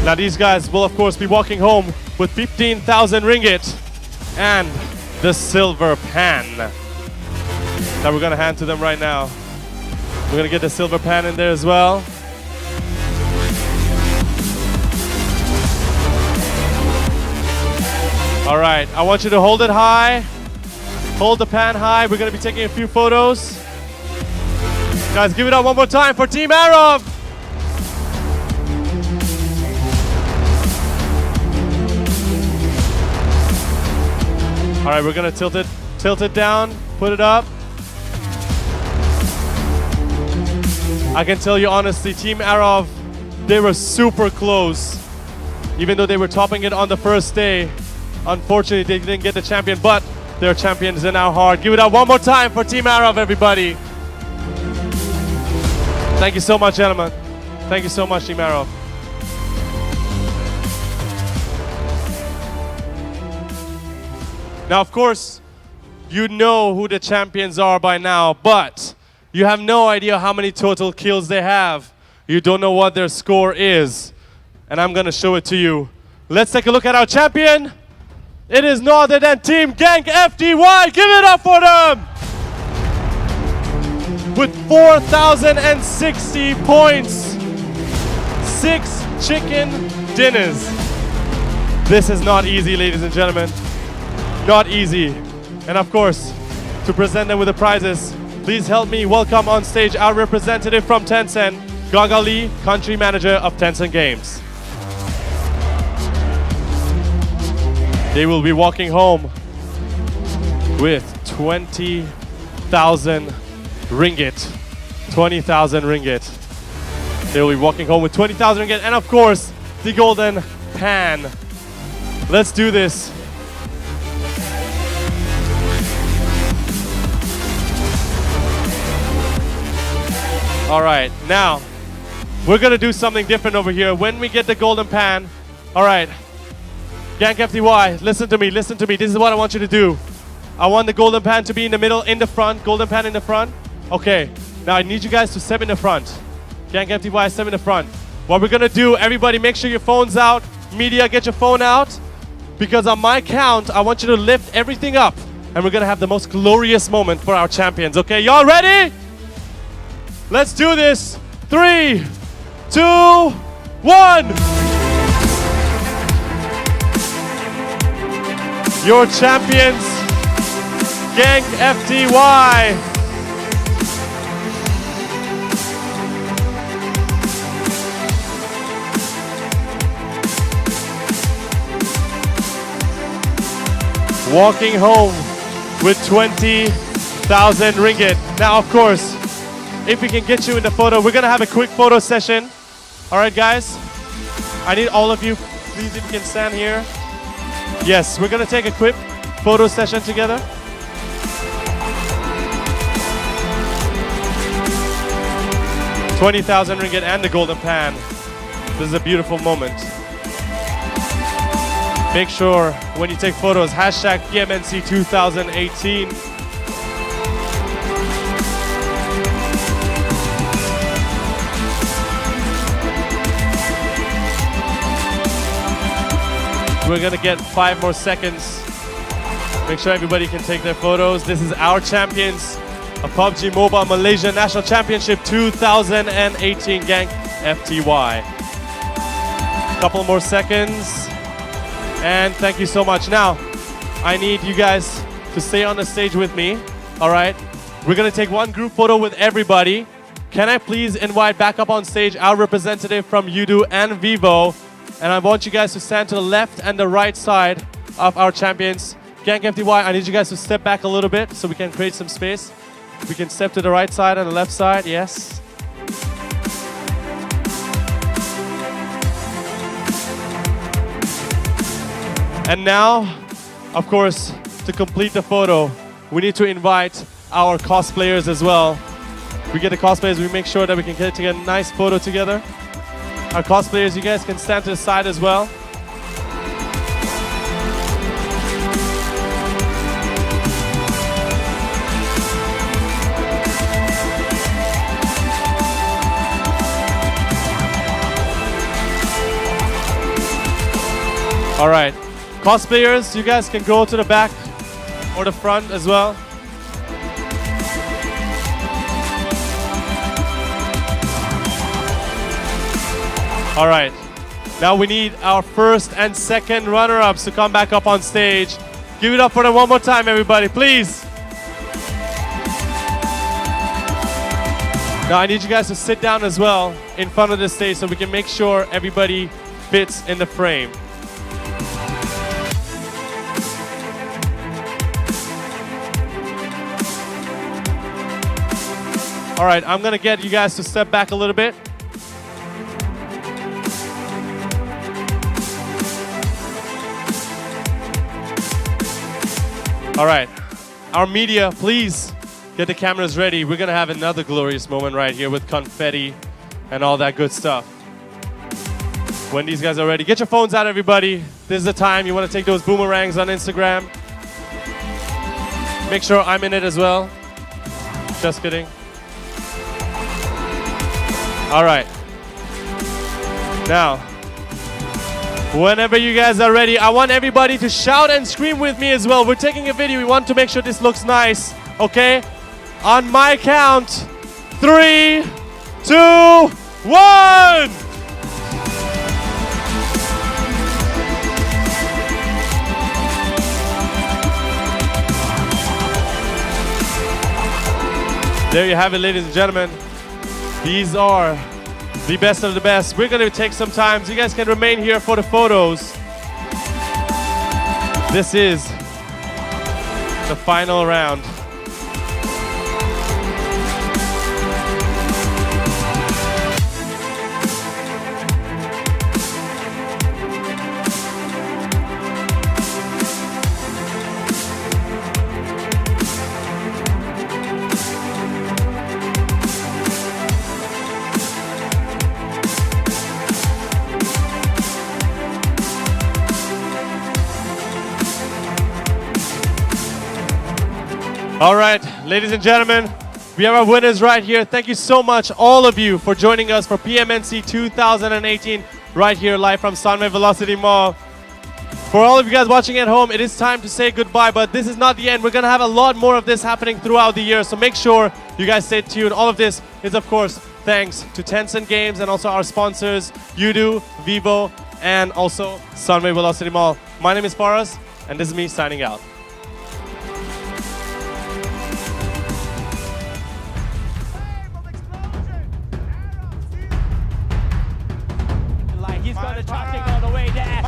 Speaker 3: Now these guys will of course be walking home with 15,000 ringgit and the silver pan that we're gonna hand to them right now. We're gonna get the silver pan in there as well. All right, I want you to hold it high. Hold the pan high. We're gonna be taking a few photos. Guys, give it up one more time for Team Arrow. All right, we're gonna tilt it down, put it up. I can tell you honestly, Team Arrow, they were super close. Even though they were topping it on the first day, unfortunately they didn't get the champion, but they're champions in our heart. Give it up one more time for Team Arrow, everybody. Thank you so much, gentlemen. Thank you so much, Team Arrow. Now, of course, you know who the champions are by now, but you have no idea how many total kills they have. You don't know what their score is. And I'm gonna show it to you. Let's take a look at our champion. It is no other than Team Gank FTY. Give it up for them! With 4,060 points. 6 chicken dinners. This is not easy, ladies and gentlemen. Not easy. And of course, to present them with the prizes, please help me welcome on stage our representative from Tencent, Gaga Lee, Country Manager of Tencent Games. They will be walking home with 20,000 ringgit. 20,000 ringgit. They will be walking home with 20,000 ringgit and of course, the golden pan. Let's do this. All right, now we're gonna do something different over here. When we get the golden pan, all right, Gank FTY, listen to me. This is what I want you to do. I want the golden pan to be in the middle, in the front, golden pan in the front. Okay, now I need you guys to step in the front. Gank FTY, step in the front. What we're gonna do, everybody make sure your phone's out. Media, get your phone out. Because on my count, I want you to lift everything up. And we're gonna have the most glorious moment for our champions, okay? Y'all ready? Let's do this. 3, 2, 1. Your champions, Gank FTY. Walking home with 20,000 ringgit. Now, of course, if we can get you in the photo, we're gonna have a quick photo session. All right, guys? I need all of you, please, if you can stand here. Yes, we're gonna take a quick photo session together. $20,000 ringgit and the golden pan. This is a beautiful moment. Make sure when you take photos, hashtag PMNC 2018. We're gonna get 5 more seconds. Make sure everybody can take their photos. This is our champions of PUBG Mobile Malaysia National Championship 2018, Gank FTY. Couple more seconds. And thank you so much. Now, I need you guys to stay on the stage with me. All right? We're gonna take one group photo with everybody. Can I please invite back up on stage our representative from Udo and Vivo? And I want you guys to stand to the left and the right side of our champions. Gank FTY, I need you guys to step back a little bit so we can create some space. We can step to the right side and the left side, yes. And now, of course, to complete the photo, we need to invite our cosplayers as well. We get the cosplayers, we make sure that we can get a nice photo together. Our cosplayers, you guys can stand to the side as well. All right, cosplayers, you guys can go to the back or the front as well. All right, now we need our first and second runner-ups to come back up on stage. Give it up for them one more time, everybody, please. Now I need you guys to sit down as well in front of the stage so we can make sure everybody fits in the frame. All right, I'm gonna get you guys to step back a little bit. All right, our media, please get the cameras ready. We're gonna have another glorious moment right here with confetti and all that good stuff. When these guys are ready, get your phones out, everybody. This is the time you wanna take those boomerangs on Instagram. Make sure I'm in it as well. Just kidding. All right. Now, whenever you guys are ready, I want everybody to shout and scream with me as well. We're taking a video. We want to make sure this looks nice, okay? On my count, 3, 2, 1! There you have it, ladies and gentlemen. These are the best of the best. We're gonna take some time. So you guys can remain here for the photos. This is the final round. All right, ladies and gentlemen, we have our winners right here. Thank you so much, all of you, for joining us for PMNC 2018 right here live from Sunway Velocity Mall. For all of you guys watching at home, it is time to say goodbye, but this is not the end. We're going to have a lot more of this happening throughout the year, so make sure you guys stay tuned. All of this is, of course, thanks to Tencent Games and also our sponsors, Udo, Vivo, and also Sunway Velocity Mall. My name is Faraz, and this is me signing out.
Speaker 5: He's got the charging all the way there.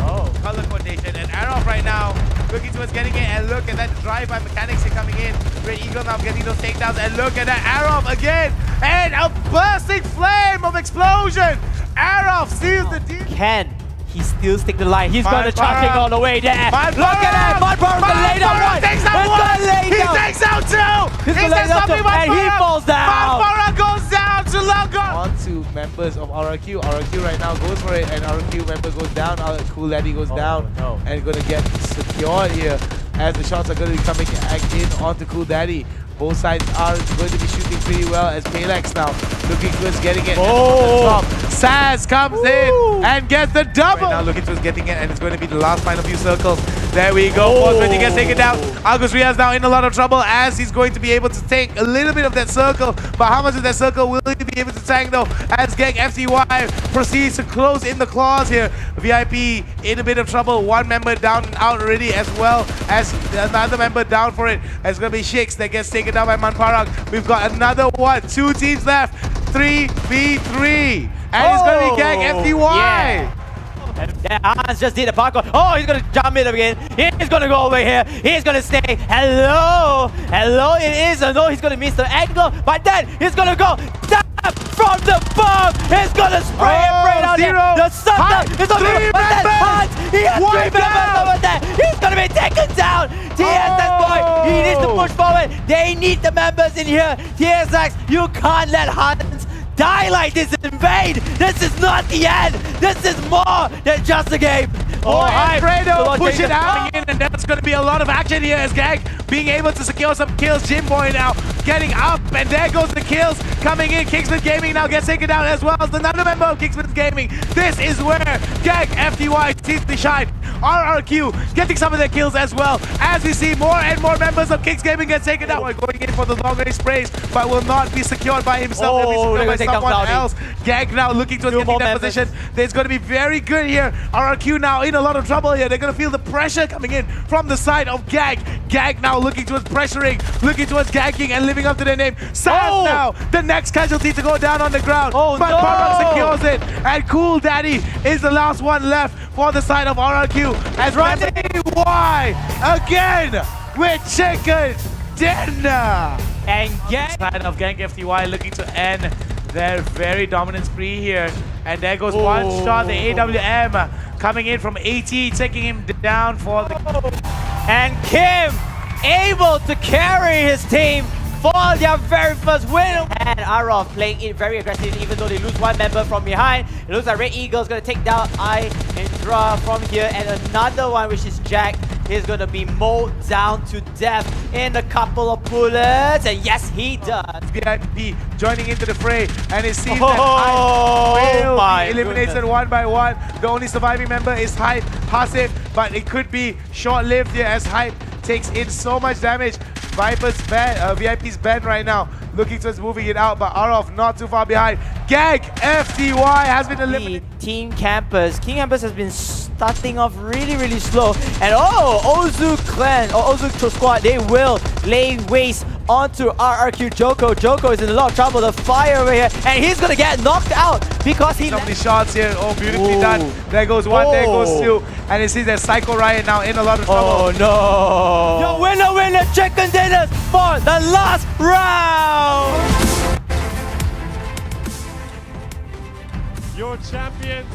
Speaker 2: Oh, color coordination. And Arof right now looking towards getting it. And look at that drive-by mechanics here coming in. Red Eagle now getting those takedowns. And look at that Arof again. And a bursting flame of explosion. Arof seals the deal.
Speaker 5: Can he still stick the line? He's got the
Speaker 2: Manpara.
Speaker 5: charging all the way there.
Speaker 2: Manpara.
Speaker 5: Look at that. Manpara gonna lay down one.
Speaker 2: takes out
Speaker 5: He's
Speaker 2: one.
Speaker 5: gonna lay
Speaker 2: He
Speaker 5: down.
Speaker 2: takes out two.
Speaker 5: He's gonna
Speaker 2: Is
Speaker 5: lay
Speaker 2: there
Speaker 5: down
Speaker 2: something
Speaker 5: two. And he
Speaker 2: Manpara?
Speaker 5: falls down.
Speaker 2: Manpara goes down to Longer. On to members of RRQ. RRQ right now goes for it. And RRQ member goes down. Cool Daddy goes down.
Speaker 5: No.
Speaker 2: And going to get secured here as the shots are going to be coming in onto Cool Daddy. Both sides are going to be shooting pretty well as Palex now looking towards getting it.
Speaker 3: Oh.
Speaker 2: From the top. Saz comes in and gets the double. Right now looking towards getting it, and it's going to be the last final few circles. There we go. 420 gets taken down. Agus Riaz now in a lot of trouble as he's going to be able to take a little bit of that circle. But how much of that circle will he be able to tank though? As Gang FTY proceeds to close in the claws here. VIP in a bit of trouble. One member down and out already, as well as another member down for it. It's going to be Shakes that gets taken down by Manparag. We've got another one. 2 teams left. 3v3. And it's going to be Gang FTY.
Speaker 5: Yeah. And Hans just did a parkour. Oh, he's gonna jump in again. He's gonna go over here. He's gonna stay. Hello, hello. It is a no. He's gonna miss the angle, but then he's gonna go tap from the bomb. He's gonna spray it right out there. The sunset is gonna go. But then Hans, he has 3 members over there. He's gonna be taken down. TSX boy, he needs to push forward. They need the members in here. TSX, you can't let Hans die like this in vain. This is not the end. This is more than just a game.
Speaker 2: Oh, Alfredo push it out in, and that's going to be a lot of action here as Gang being able to secure some kills. Jim Boy now getting up, and there goes the kills coming in. Kingsman Gaming now gets taken down as well as another member of Kingsman Gaming. This is where Gang FTY sees the shine. RRQ getting some of their kills as well as we see more and more members of Kings Gaming get taken down. Going in for the long range sprays, but will not be secured by himself. It'll be secured by someone else. Gang now looking to get in that position. There's going to be very good here. RRQ now in a lot of trouble here. They're going to feel the pressure coming in from the side of Gang. Gang now looking towards pressuring, looking towards ganking and living up to their name. Saz now the next casualty to go down on the ground. But Parag secures it. And Cool Daddy is the last one left for the side of RRQ. As Randy Y again with chicken dinner.
Speaker 5: And Gang
Speaker 2: side of Gang FTY looking to end their very dominant spree here. And there goes one shot, the AWM coming in from AT, taking him down for the...
Speaker 5: And Kim able to carry his team for their very first win. And Arof playing it very aggressively even though they lose one member from behind. It looks like Red Eagle's going to take down Indra from here. And another one, which is Jack, is going to be mowed down to death in a couple of bullets. And yes, he does.
Speaker 2: VIP joining into the fray. And it seems that Hype will be eliminated one by one. The only surviving member is Hype, Hasif. But it could be short-lived here as Hype takes in so much damage. VIP's banned right now, looking towards moving it out, but Arof not too far behind. Gang FTY has been eliminated.
Speaker 5: Team Campus. King Campus has been starting off really slow. And Ozu Clan, or Ozu Squad, they will lay waste onto RRQ Joko. Joko is in a lot of trouble. The fire over here, and he's gonna get knocked out because he...
Speaker 2: So many shots here. Oh, beautifully done. There goes one, there goes two. And you see that Psycho Riot now in a lot of trouble.
Speaker 5: Oh no! Your winner, chicken dinners for the last round!
Speaker 3: Your champions